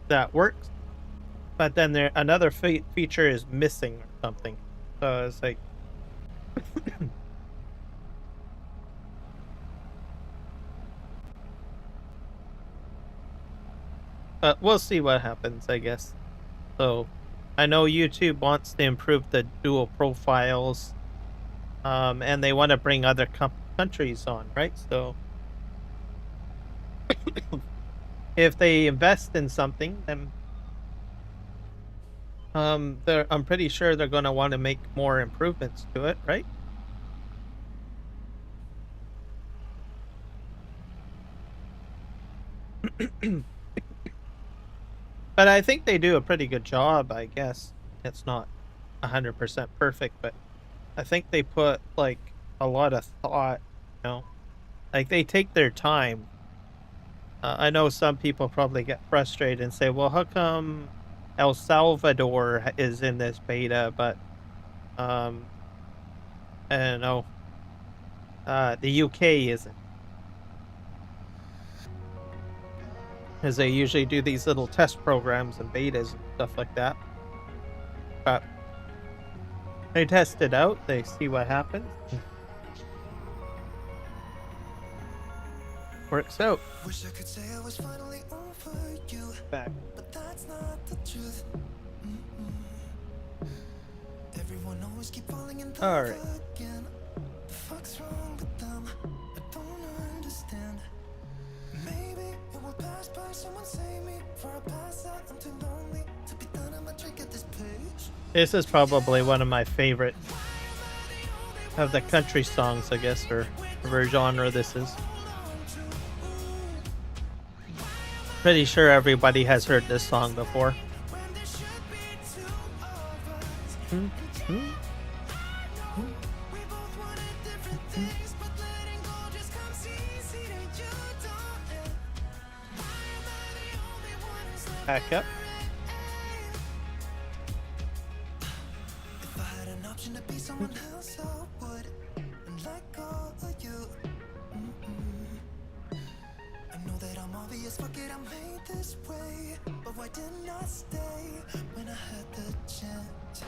that works, but then another feature is missing or something. So it's like we'll see what happens, I guess. So I know YouTube wants to improve the dual profiles, and they want to bring other countries on, right? So if they invest in something, then I'm pretty sure they're going to want to make more improvements to it, right? But I think they do a pretty good job, I guess. It's not 100% perfect, but I think they put like a lot of thought, like they take their time. I know some people probably get frustrated and say, well, how come El Salvador is in this beta, but I don't know, the UK isn't? Because they usually do these little test programs and betas and stuff like that. But they test it out, they see what happens. Works out. Wish I could say I was finally over you, Back. but that's not the truth. Everyone always keep falling in love again. The fuck's wrong with them? I don't understand. Maybe it will pass by. Someone save me for a pass out. I'm too lonely to be done. I'm a trick at this page. This is probably one of my favorite of the country songs, I guess, or whatever genre this is. Pretty sure everybody has heard this song before. Back up. If I had an option to be someone else, I would. And let go of you. I know that I'm obvious, fuck it, I'm made this way. But why didn't I stay when I had the chance?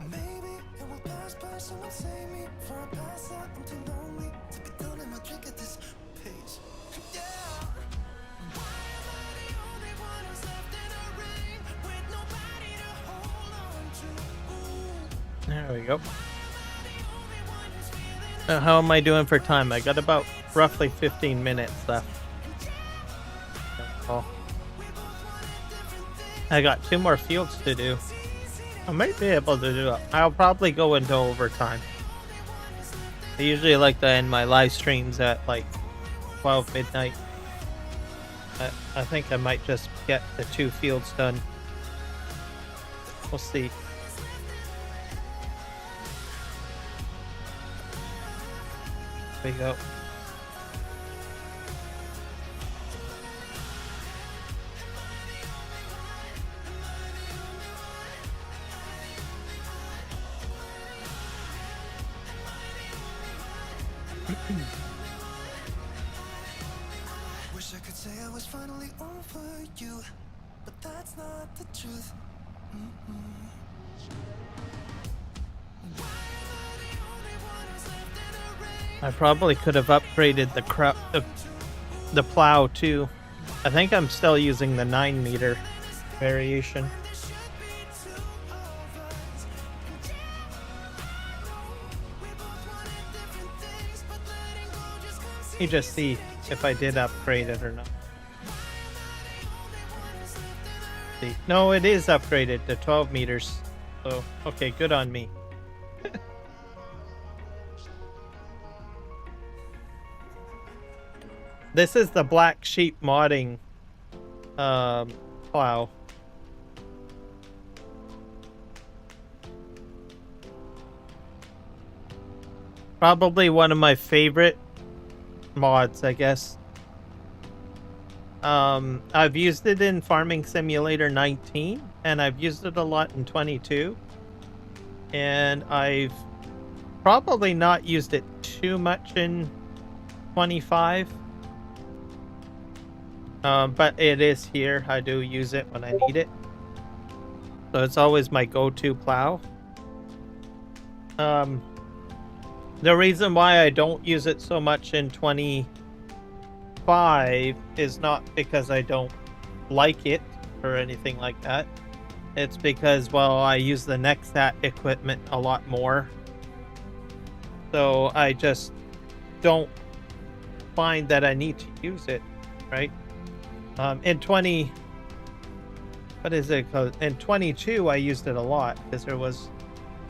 Maybe it will pass by, someone save me for a pass out. I'm too lonely to be done in my drink at this pace. Yeah. Why am I the only one who's left in the rain with nobody to hold on to? Ooh. There we go. How am I doing for time? I got about roughly 15 minutes left. Oh. I got 2 more fields to do. I might be able to do it. I'll probably go into overtime. I usually like to end my live streams at like 12 midnight. I think I might just get the 2 fields done. We'll see. There we go. Wish I could say I was finally over you, but that's not the truth. I probably could have upgraded the plow too. I think I'm still using the 9-meter variation. Let me just see if I did upgrade it or not. See. No, it is upgraded to 12 meters. So, okay, good on me. This is the Black Sheep modding plow. Probably one of my favorite mods, I guess. I've used it in Farming Simulator 19, and I've used it a lot in 22. And I've probably not used it too much in 25. But it is here. I do use it when I need it. So it's always my go-to plow. The reason why I don't use it so much in 25 is not because I don't like it or anything like that. It's because, well, I use the Nexat equipment a lot more. So I just don't find that I need to use it, right? In 22, I used it a lot because there was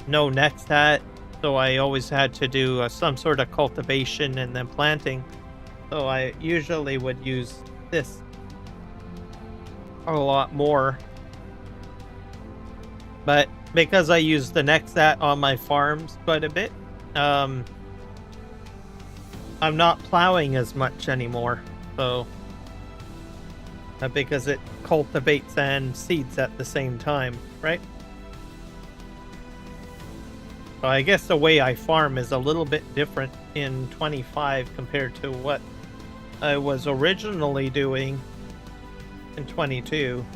no Nexat, so I always had to do some sort of cultivation and then planting. So I usually would use this a lot more. But because I use the Nexat on my farms quite a bit, I'm not plowing as much anymore. So because it cultivates and seeds at the same time, right? So I guess the way I farm is a little bit different in 25 compared to what I was originally doing in 22.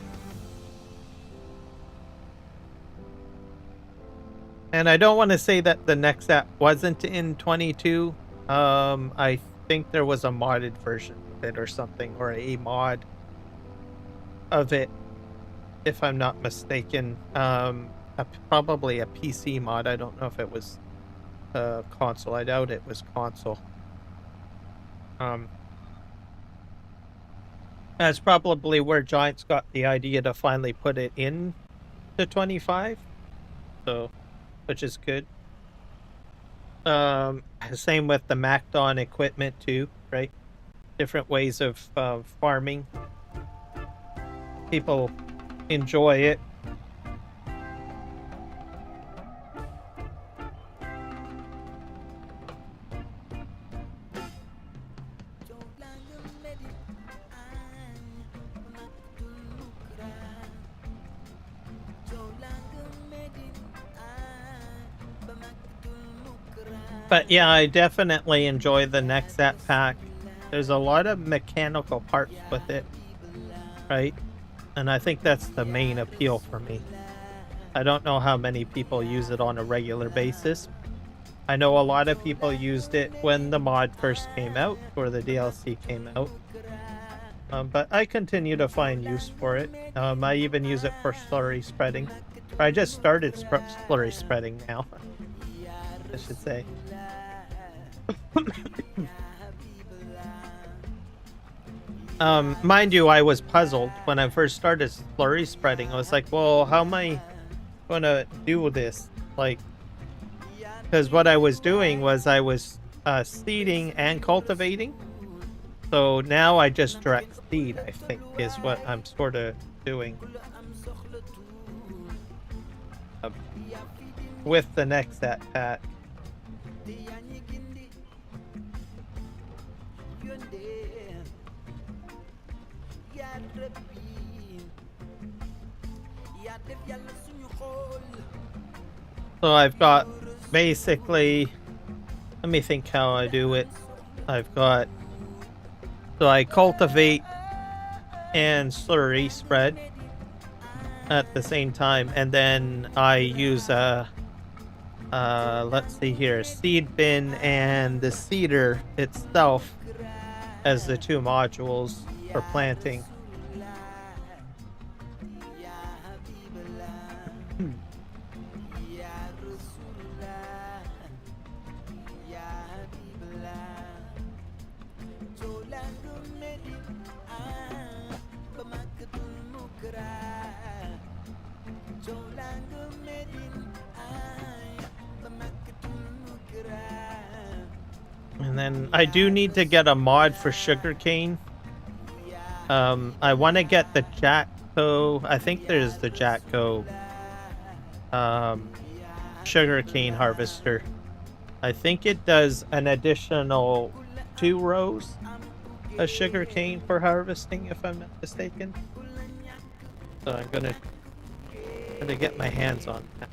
And I don't want to say that the Nexat wasn't in 22. I think there was a modded version of it or something, or a mod of it, if I'm not mistaken. Probably a PC mod. I don't know if it was console. I doubt it was console. That's probably where Giants got the idea to finally put it in to 25. So, which is good. Same with the MacDon equipment too, right? Different ways of farming. People enjoy it. But yeah, I definitely enjoy the Nexat pack. There's a lot of mechanical parts with it, right? And I think that's the main appeal for me. I don't know how many people use it on a regular basis. I know a lot of people used it when the mod first came out or the DLC came out. But I continue to find use for it. I even use it for slurry spreading. I just started slurry spreading now, I should say. Mind you, I was puzzled when I first started slurry spreading. I was like, well, how am I gonna do this? Like, because what I was doing was I was seeding and cultivating. So now I just direct seed, I think, is what I'm sort of doing with the next pack. So I've got basically, let me think how I do it. I've got, so I cultivate and slurry spread at the same time, and then I use let's see here, seed bin and the seeder itself as the two modules for planting. And then I do need to get a mod for sugarcane. I want to get the Jatco. I think there's the Jatco sugarcane harvester. I think it does an additional 2 rows of sugarcane for harvesting, if I'm not mistaken. So I'm gonna get my hands on that.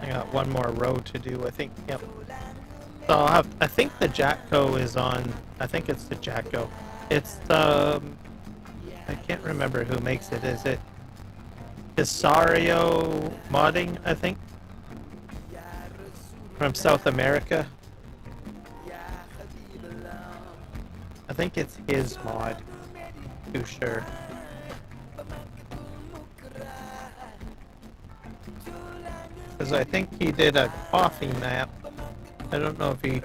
I got one more row to do, I think. Yep. So I'll have, I think the Jatco is on, I think it's the Jatco. It's I can't remember who makes it. Is it Isario Modding, I think? From South America. I think it's his mod. Too sure. Because I think he did a coffee map. I don't know if he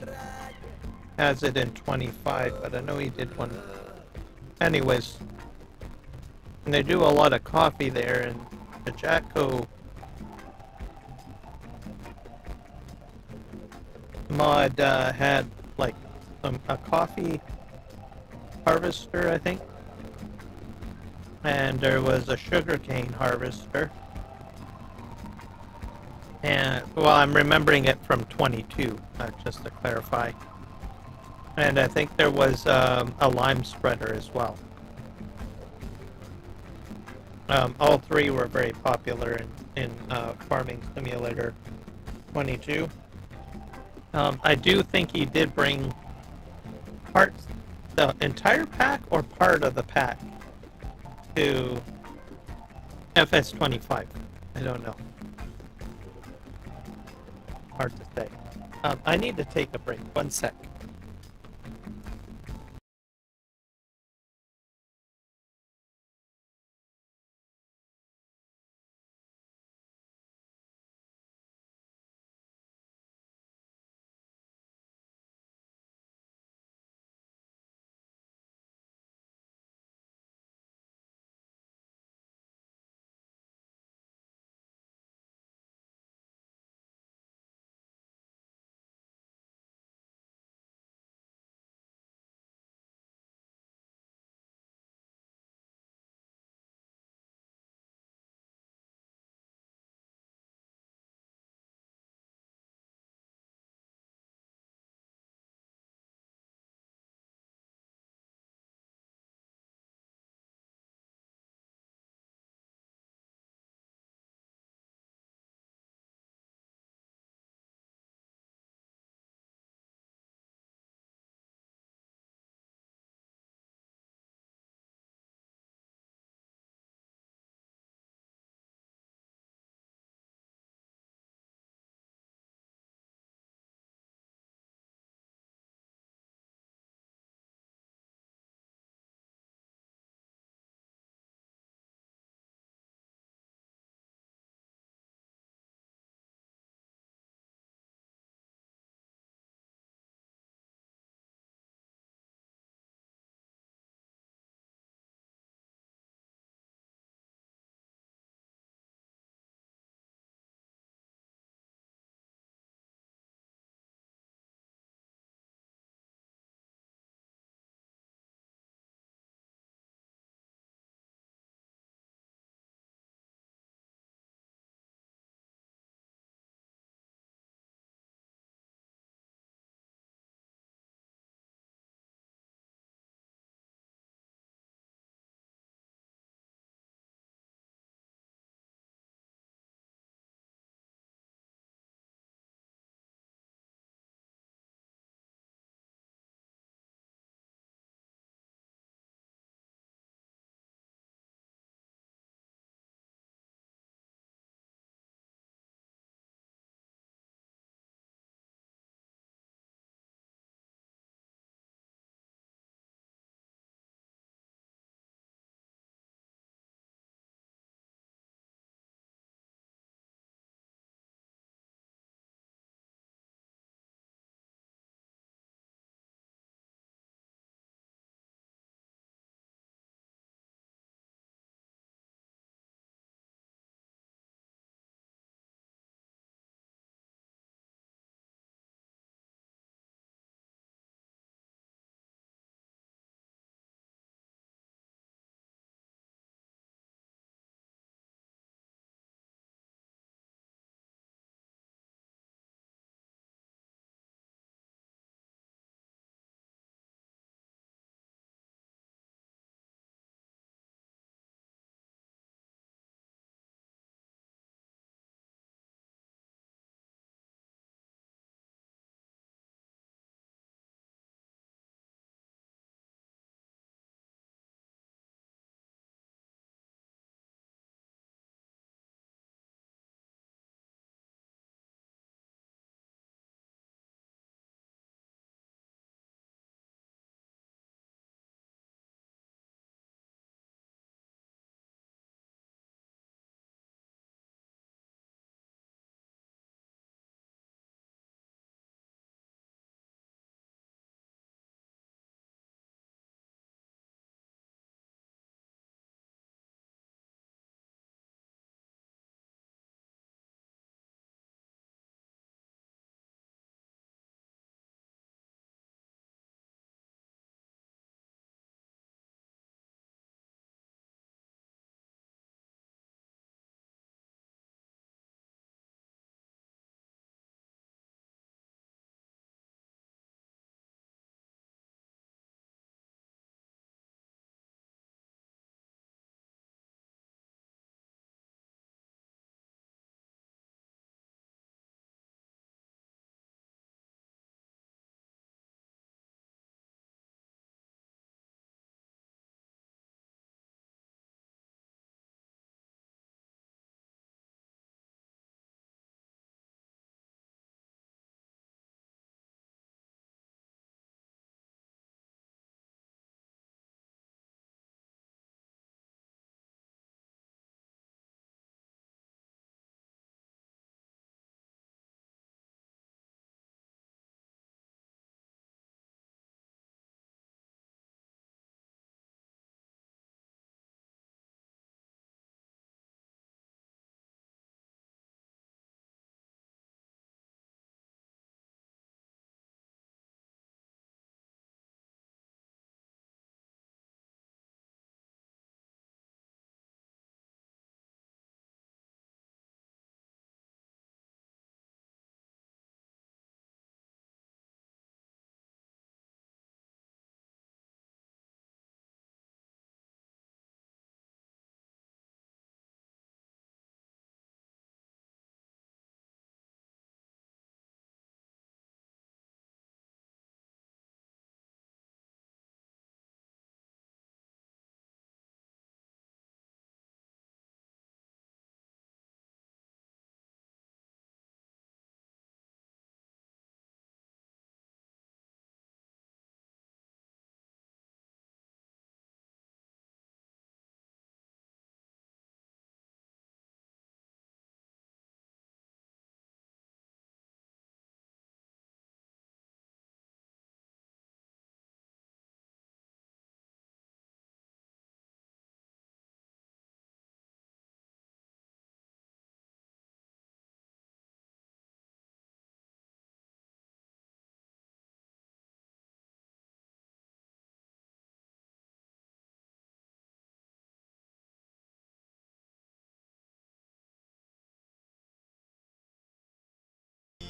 has it in 25, but I know he did one. Anyways, and they do a lot of coffee there, and the Jatco mod had like a coffee harvester, I think, and there was a sugarcane harvester. And, well, I'm remembering it from 22, just to clarify. And I think there was a lime spreader as well. All three were very popular in Farming Simulator 22. I do think he did bring parts, the entire pack or part of the pack, to FS25. I don't know. Hard to say. I need to take a break. 1 sec.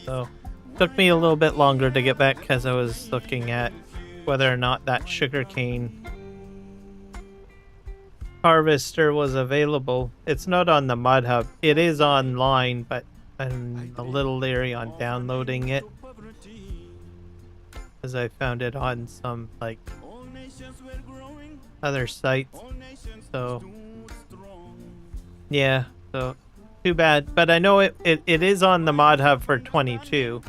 So took me a little bit longer to get back because I was looking at whether or not that sugarcane harvester was available. It's not on the Mod Hub. It is online, but I'm a little leery on downloading it because I found it on some like other sites. So yeah, so too bad. But I know it is on the Mod Hub for 22.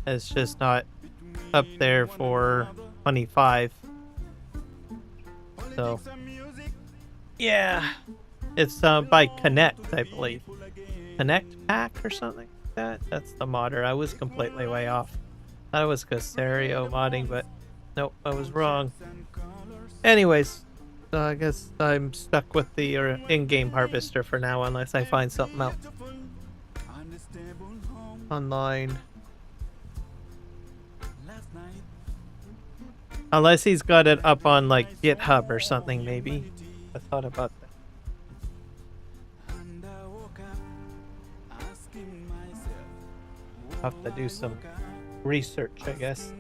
It's just not up there for 25. So yeah, it's by Connect, I believe. Connect Pack or something like that. That's the modder. I was completely way off. Thought it was Casario modding, but nope, I was wrong. Anyways, so I guess I'm stuck with the in-game harvester for now, unless I find something else online. Unless he's got it up on like GitHub or something, maybe. I thought about that. Have to do some research, I guess.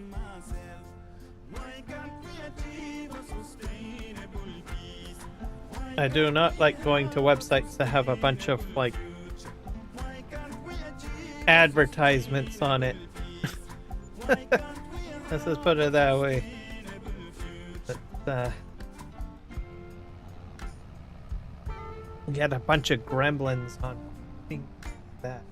I do not like going to websites that have a bunch of like advertisements on it. Let's just put it that way. But get a bunch of gremlins on things like that.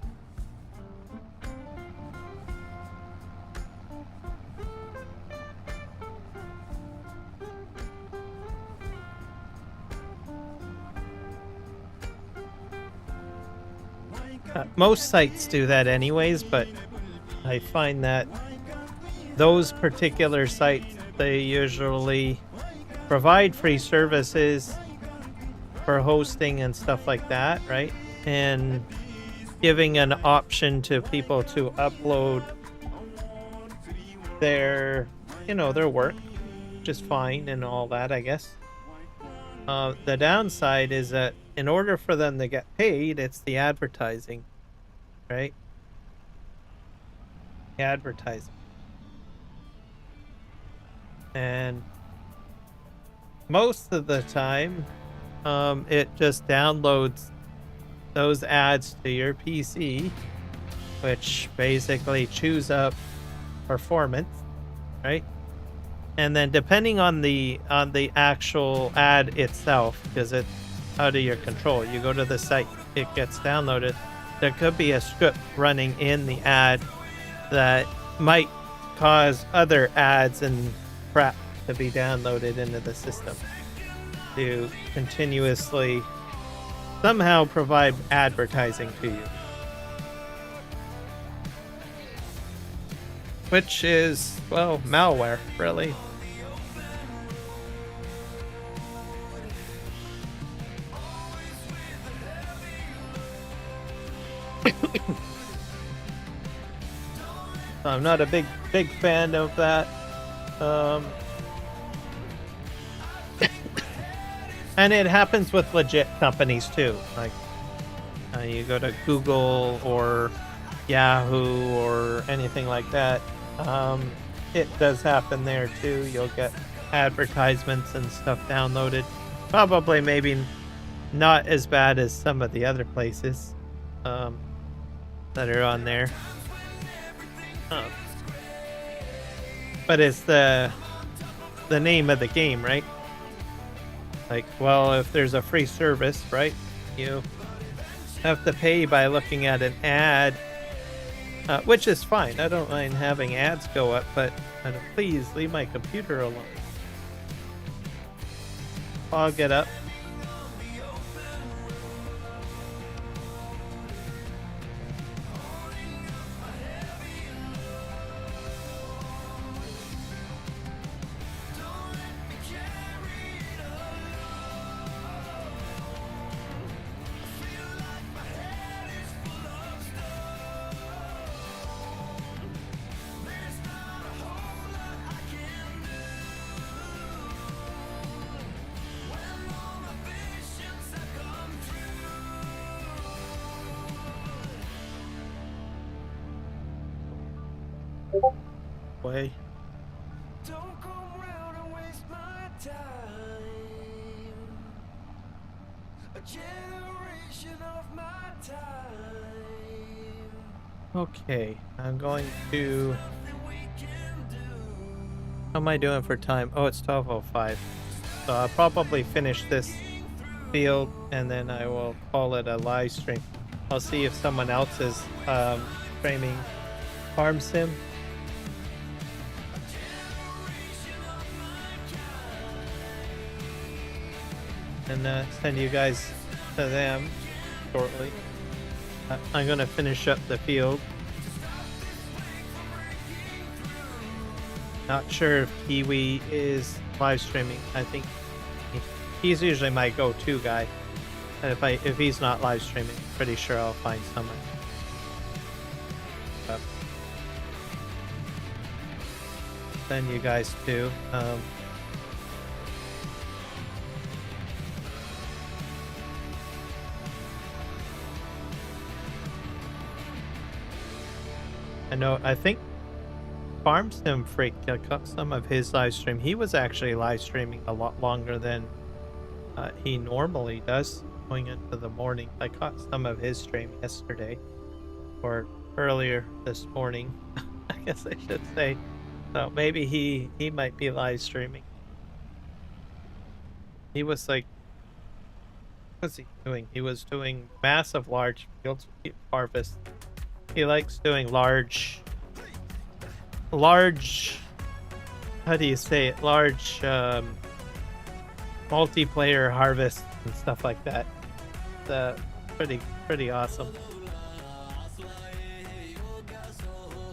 Most sites do that anyways, but I find that those particular sites, they usually provide free services for hosting and stuff like that, right? And giving an option to people to upload their, their work, which is fine and all that, I guess. The downside is that in order for them to get paid, it's the advertising, right? Advertising. And most of the time, it just downloads those ads to your PC, which basically chews up performance, right? And then depending on the actual ad itself, because it's out of your control, you go to the site, it gets downloaded. There could be a script running in the ad that might cause other ads and crap to be downloaded into the system to continuously somehow provide advertising to you, which is, well, malware, really. So I'm not a big fan of that. And it happens with legit companies too. Like you go to Google or Yahoo or anything like that. It does happen there too. You'll get advertisements and stuff downloaded. Probably maybe not as bad as some of the other places that are on there. But it's the name of the game, right? Like, well, if there's a free service, right, you have to pay by looking at an ad, which is fine. I don't mind having ads go up, but please leave my computer alone. Fog it up. Way. Don't come round and waste my time. A generation of my time. Okay, I'm going to. Nothing we can do. How am I doing for time? Oh, it's 12:05. So I'll probably finish this field and then I will call it a live stream. I'll see if someone else is streaming Farm Sim. And send you guys to them shortly. I'm gonna finish up the field. Not sure if Kiwi is live streaming. I think he's usually my go-to guy. And if he's not live streaming, pretty sure I'll find someone. But send you guys too. I think Farm Sim Freak cut some of his live stream. He was actually live streaming a lot longer than he normally does going into the morning. I caught some of his stream yesterday or earlier this morning. I guess I should say. So maybe he might be live streaming. He was like, what was he doing? He was doing massive large fields harvest. He likes doing large, how do you say it? Large multiplayer harvests and stuff like that. Pretty awesome.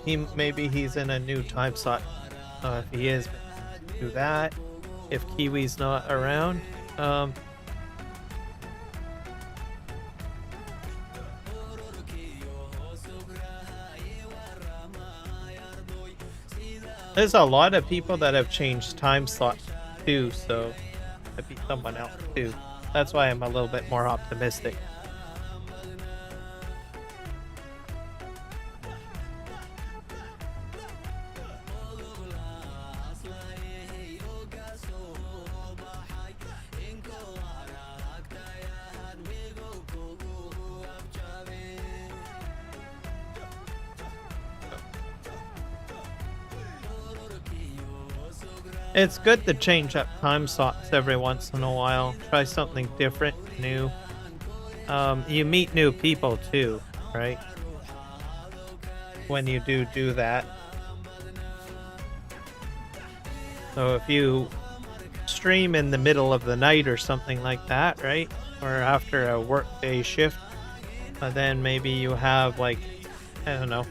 Maybe he's in a new time slot. If he is, do that. If Kiwi's not around, there's a lot of people that have changed time slots too, so it'd be someone else too. That's why I'm a little bit more optimistic. It's good to change up time slots every once in a while. Try something different, new. You meet new people too, right? When you do that. So if you stream in the middle of the night or something like that, right? Or after a workday shift, then maybe you have like, I don't know,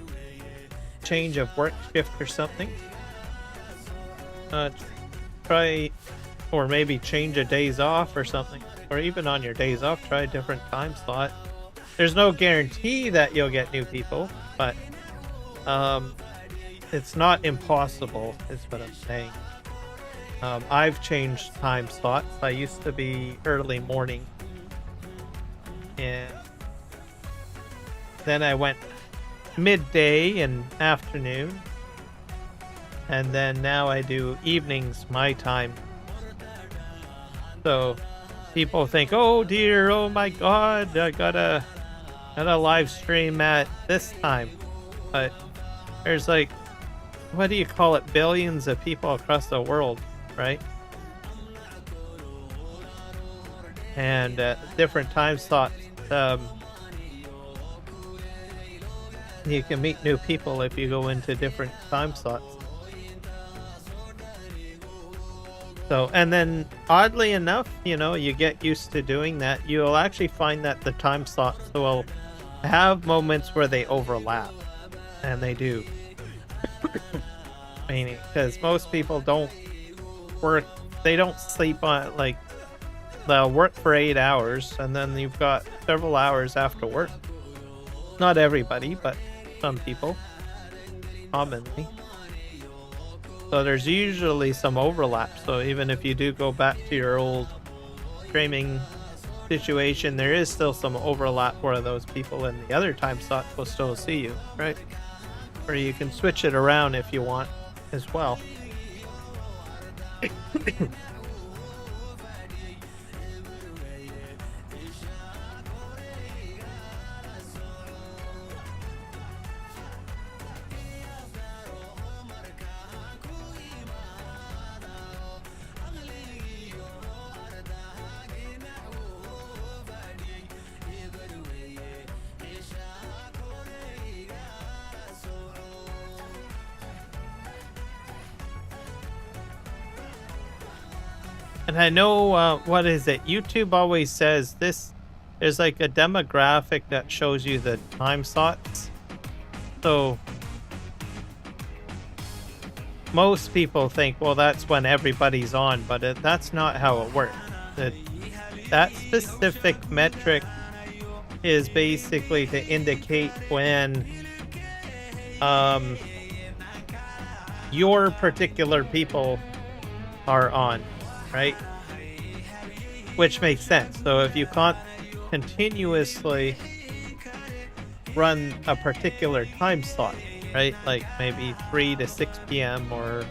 change of work shift or something. Try, or maybe change a days off or something, or even on your days off, try a different time slot. There's no guarantee that you'll get new people, but it's not impossible, is what I'm saying. I've changed time slots. I used to be early morning, and then I went midday and afternoon. And then now I do evenings my time. So people think, oh dear, oh my god, I gotta live stream at this time. But there's like, what do you call it, billions of people across the world, right? And different time slots. You can meet new people if you go into different time slots. So, and then oddly enough, you know, you get used to doing that. You'll actually find that the time slots will have moments where they overlap, and they do. Meaning, because most people don't work, they don't sleep on, like, they'll work for 8 hours, and then you've got several hours after work. Not everybody, but some people, commonly. So there's usually some overlap. So even if you do go back to your old streaming situation, there is still some overlap where those people in the other time slots will still see you, right? Or you can switch it around if you want as well. And I know, what is it? YouTube always says this, there's like a demographic that shows you the time slots. So most people think, well, that's when everybody's on, but that's not how it works. That specific metric is basically to indicate when your particular people are on. Right? Which makes sense. So if you can't continuously run a particular time slot, right? Like maybe 3 to 6 p.m. or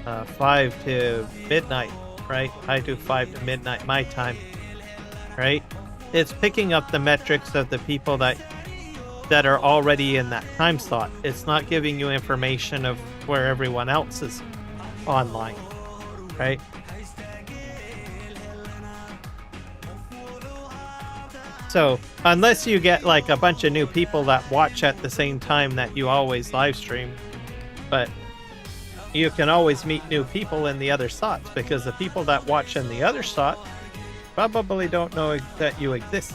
5 to midnight, right? I do 5 to midnight my time, right? It's picking up the metrics of the people that are already in that time slot. It's not giving you information of where everyone else is online, right? So, unless you get like a bunch of new people that watch at the same time that you always live stream, but you can always meet new people in the other slots because the people that watch in the other slot probably don't know that you exist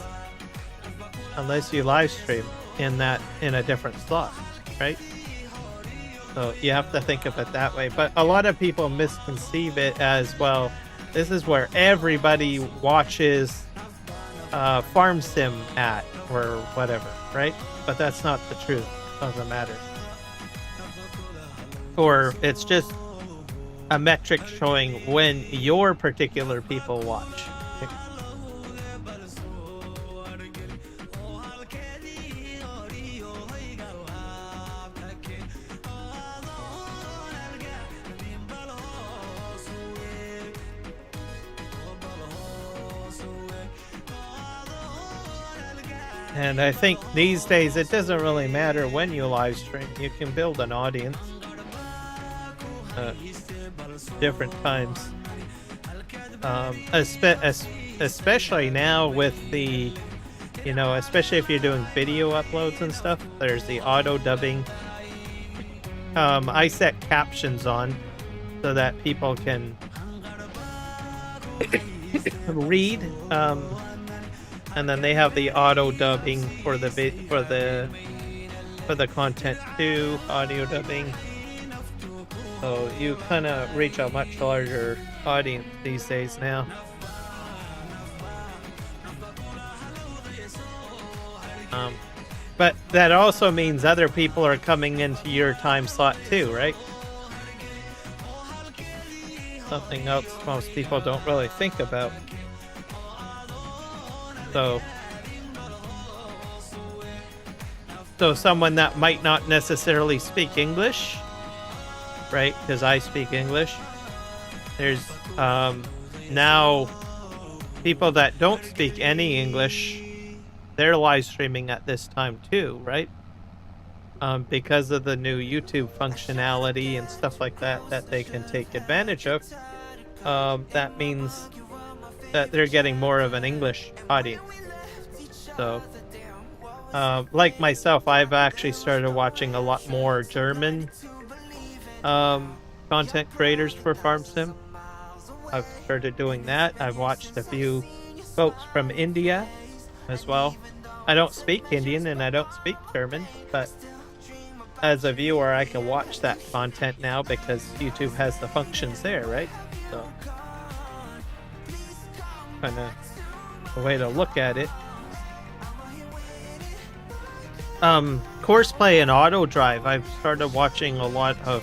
unless you live stream in a different slot, right? So you have to think of it that way. But a lot of people misconceive it as, well, this is where everybody watches farm sim at or whatever, right? But that's not the truth of the matter. Or it's just a metric showing when your particular people watch. And I think these days it doesn't really matter when you live stream. You can build an audience different times. Especially now with the, especially if you're doing video uploads and stuff, there's the auto dubbing. I set captions on so that people can read. And then they have the auto dubbing for the content too, audio dubbing. So you kind of reach a much larger audience these days now. But that also means other people are coming into your time slot too, right? Something else most people don't really think about. So someone that might not necessarily speak English, right? Because I speak English. There's now people that don't speak any English, they're live streaming at this time too, right? Because of the new YouTube functionality and stuff like that they can take advantage of. That means that they're getting more of an English audience. So, like myself, I've actually started watching a lot more German content creators for Farm Sim. I've started doing that. I've watched a few folks from India as well. I don't speak Indian and I don't speak German, but as a viewer, I can watch that content now because YouTube has the functions there, right? So, kind of a way to look at it. Courseplay and auto drive. I've started watching a lot of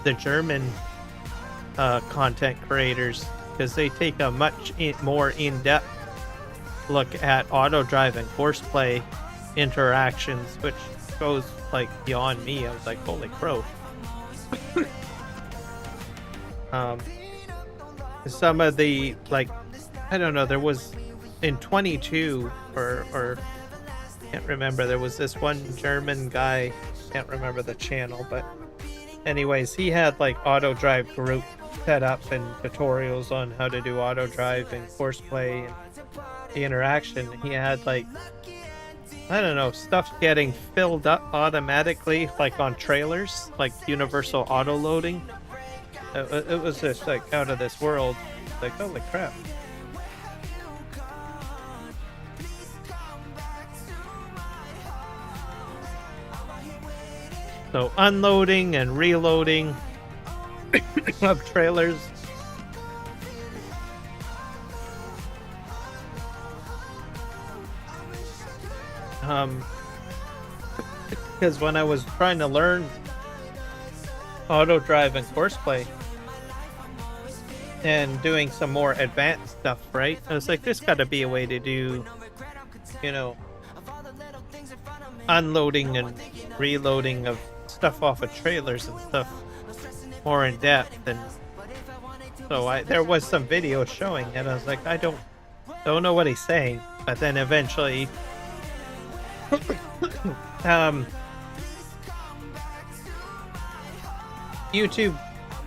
the German content creators because they take a much more in-depth look at auto drive and courseplay interactions, which goes like beyond me. I was like, holy crow. Some of the, like, I don't know, there was in 22 or can't remember, there was this one German guy, can't remember the channel, but anyways, he had like auto drive group set up and tutorials on how to do auto drive and course play and the interaction. He had like, I don't know, stuff getting filled up automatically, like on trailers, like universal auto loading. It was just like out of this world. Like, holy crap. So unloading and reloading of trailers. Because when I was trying to learn auto drive and course play and doing some more advanced stuff, right? I was like, there's got to be a way to do, you know, unloading and reloading of stuff off of trailers and stuff more in depth. And so there was some video showing it. I was like, I don't know what he's saying. But then eventually YouTube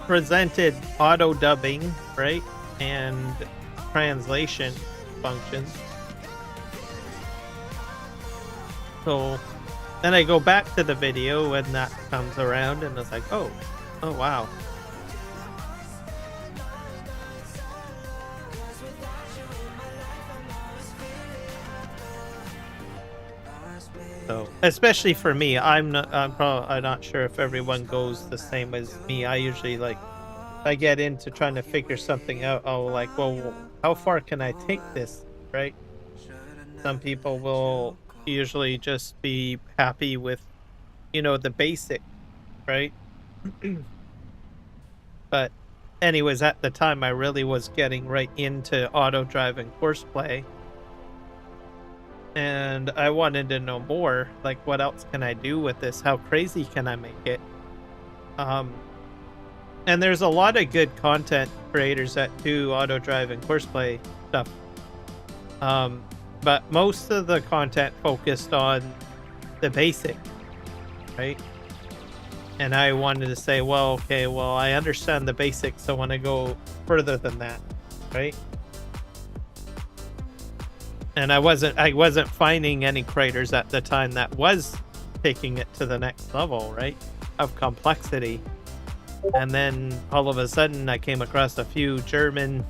presented auto dubbing, right, and translation functions. So then I go back to the video when that comes around, and it's like, oh wow. So, especially for me, I'm not sure if everyone goes the same as me. I usually, like, if I get into trying to figure something out, I'll like, well, how far can I take this, right? Some people will usually just be happy with, you know, the basic, right? But anyways, at the time, I really was getting right into auto drive and course play. And I wanted to know more, like, what else can I do with this? How crazy can I make it? And there's a lot of good content creators that do auto drive and course play stuff. But most of the content focused on the basic, right? And I wanted to say, well, okay, well, I understand the basics. I want to go further than that, right? And I wasn't finding any creators at the time that was taking it to the next level, right, of complexity. And then all of a sudden I came across a few German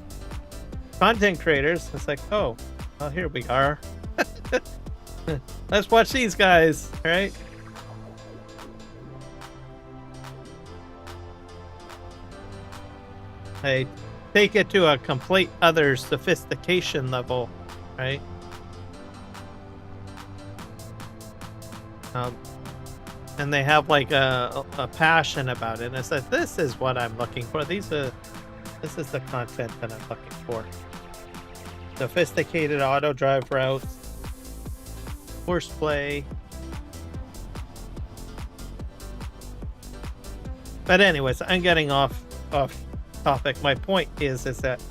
content creators. It's like, oh, well, here we are. Let's watch these guys, right? They take it to a complete other sophistication level, right? And they have like a passion about it. And I said, this is what I'm looking for. This is the content that I'm looking for. Sophisticated auto drive routes, course play. But anyways, I'm getting off topic. My point is that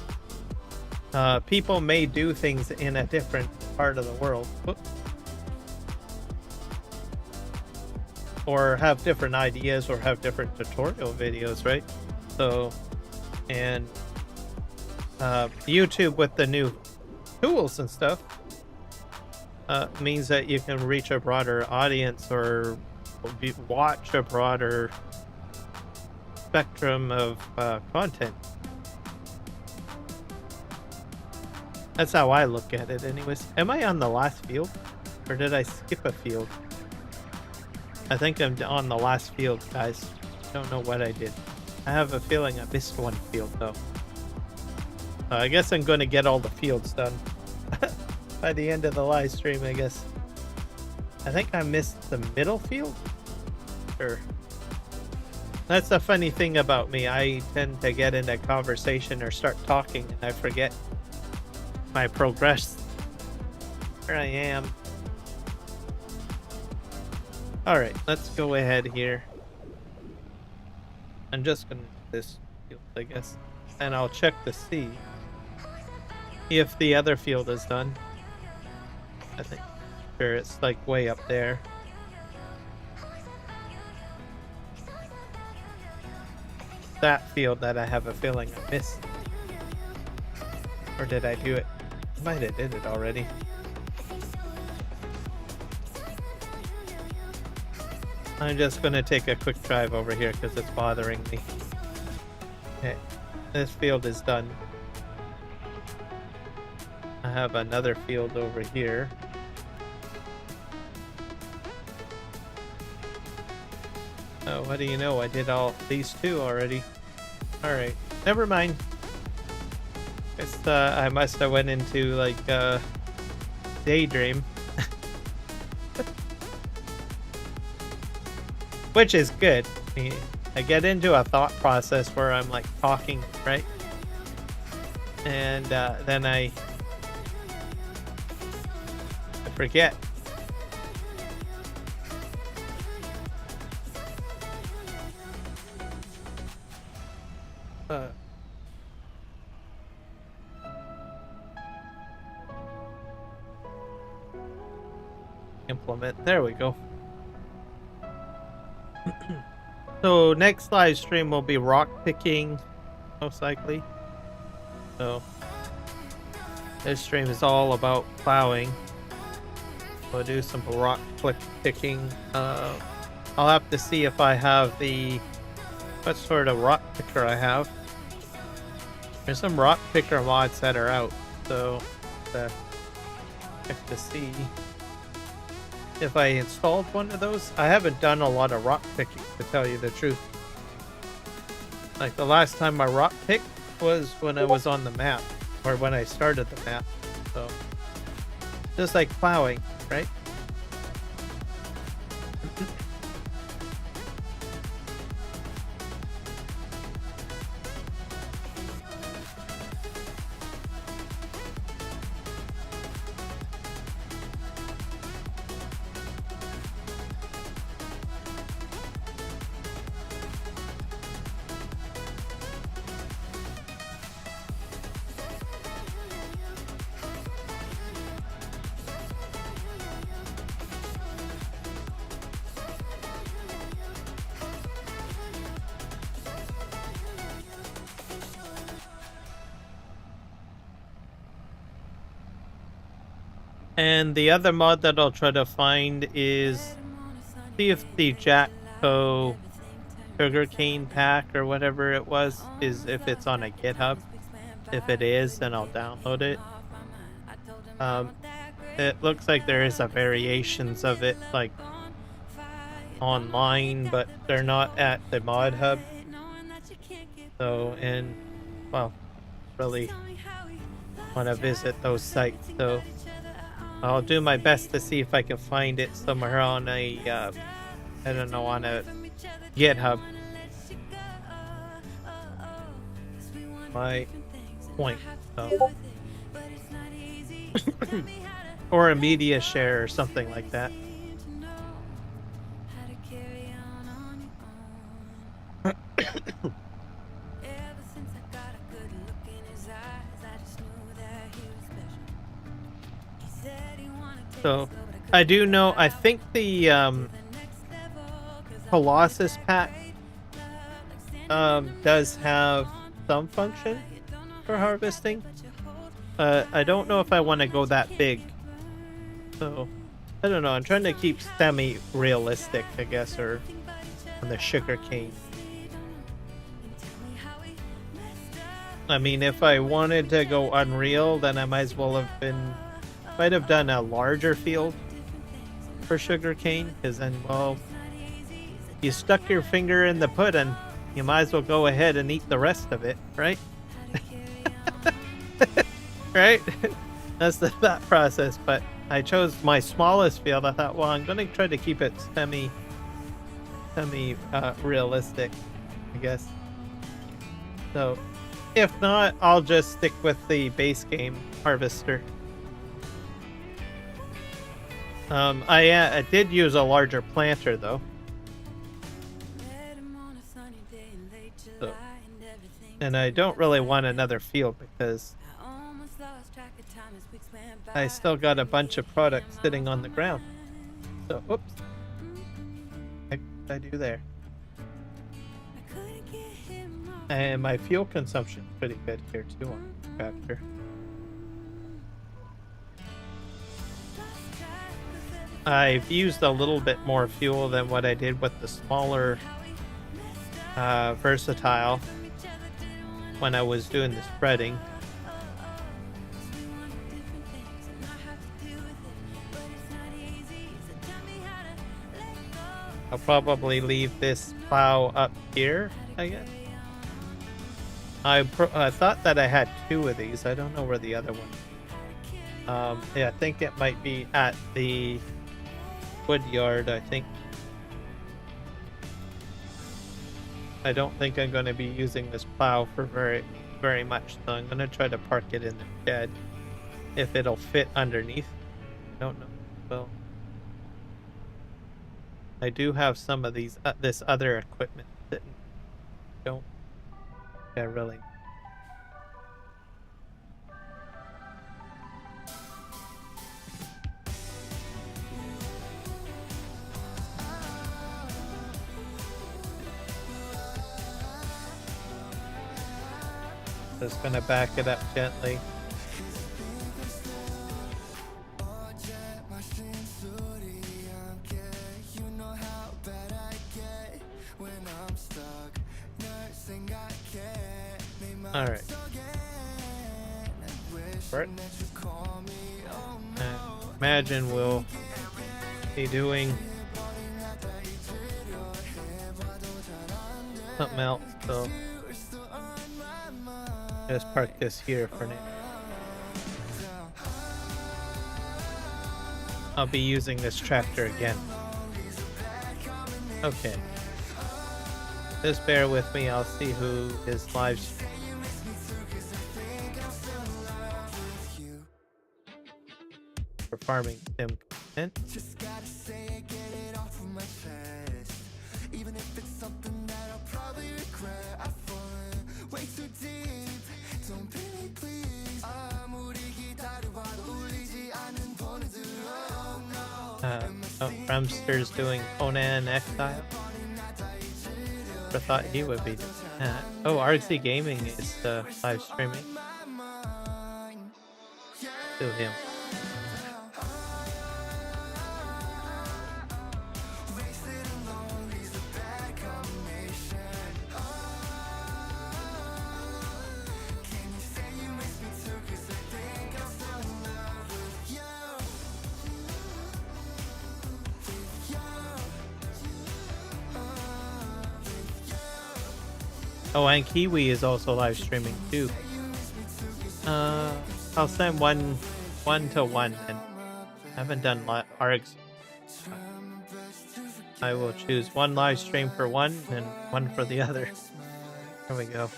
people may do things in a different part of the world. Whoops. Or have different ideas or have different tutorial videos, right? So, and YouTube with the new tools and stuff means that you can reach a broader audience or watch a broader spectrum of content. That's how I look at it anyways. Am I on the last field? Or did I skip a field? I think I'm on the last field, guys. Don't know what I did. I have a feeling I missed one field, though. I guess I'm going to get all the fields done by the end of the live stream, I guess. I think I missed the middle field? Sure. That's the funny thing about me. I tend to get into conversation or start talking, and I forget my progress. Here I am. All right, let's go ahead here. I'm just gonna do this field, I guess, and I'll check to see if the other field is done. I think sure it's like way up there. That field that I have a feeling I missed. Or did I do it? I might have did it already. I'm just gonna take a quick drive over here because it's bothering me. Okay, this field is done. I have another field over here. Oh, what do you know? I did all these two already. Alright, never mind. Guess I must have went into like daydream. Which is good. I get into a thought process where I'm like talking, right? And then I forget. Implement. There we go. So next live stream will be rock picking, most likely. So this stream is all about plowing. We'll do some rock picking. I'll have to see if I have what sort of rock picker I have. There's some rock picker mods that are out, so check to see if I installed one of those. I haven't done a lot of rock picking, to tell you the truth. Like the last time I rock picked was when I was on the map, or when I started the map. So just like plowing, right? And the other mod that I'll try to find is see if the Jackco sugarcane pack or whatever it was is if it's on a GitHub. If it is, then I'll download it. It looks like there is a variations of it like online, but they're not at the mod hub. So, and well, really want to visit those sites. So I'll do my best to see if I can find it somewhere on a, I don't know, on a GitHub. My point. So. Or a media share or something like that. So, I do know, I think the Colossus pack does have some function for harvesting. I don't know if I want to go that big. So, I don't know, I'm trying to keep semi-realistic, I guess, or on the sugar cane. I mean, if I wanted to go Unreal, then I might as well have might have done a larger field for sugarcane, because then, well, you stuck your finger in the pudding, you might as well go ahead and eat the rest of it, right? Right? That's the thought process, but I chose my smallest field. I thought, well, I'm going to try to keep it realistic, I guess. So, if not, I'll just stick with the base game harvester. I did use a larger planter though. So, and I don't really want another field because I still got a bunch of products sitting on the ground. So, oops. What did I do there? And my fuel consumption is pretty good here too on the tractor. I've used a little bit more fuel than what I did with the smaller versatile when I was doing the spreading. I'll probably leave this plow up here, I guess. I thought that I had 2 of these. I don't know where the other one is. Yeah, I think it might be at the wood yard, I think. I don't think I'm going to be using this plow for very much, so I'm going to try to park it in the shed if it'll fit underneath. I don't know. Well, I do have some of these this other equipment that don't. Yeah, really. Just gonna back it up gently. All right. Imagine we'll be doing something else, so just park this here for now. I'll be using this tractor again. Okay. Just bear with me, I'll see who is live streaming. For farming sim content. Just gotta say it, get it off of my chest. Even if it's something that I'll probably regret. I've fallen way too deep. Don't pay me, please. Rumster's doing Conan Exile. I thought he would be doing that. Oh, RC Gaming is live streaming. To him. Oh, and Kiwi is also live streaming too. I'll send one to one, and I haven't done ARGs. I will choose one live stream for one and one for the other. There we go.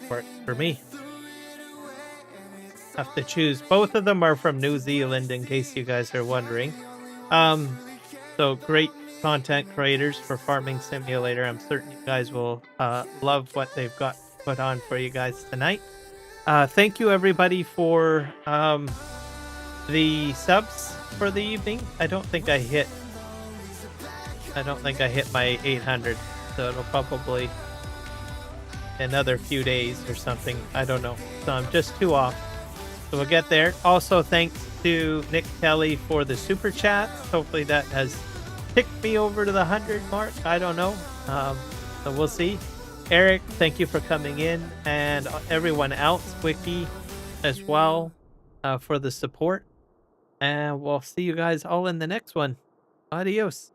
Works for me. Have to choose. Both of them are from New Zealand, in case you guys are wondering. So great content creators for Farming Simulator. I'm certain you guys will love what they've got put on for you guys tonight. Thank you everybody for the subs for the evening. I don't think I hit my 800, so it'll probably another few days or something. I don't know. So I'm just 2 off. So we'll get there. Also, thanks to Nick Kelly for the super chat. Hopefully that has ticked me over to the 100 mark. I don't know. So we'll see. Eric, thank you for coming in, and everyone else, Wiki as well, for the support. And we'll see you guys all in the next one. Adios.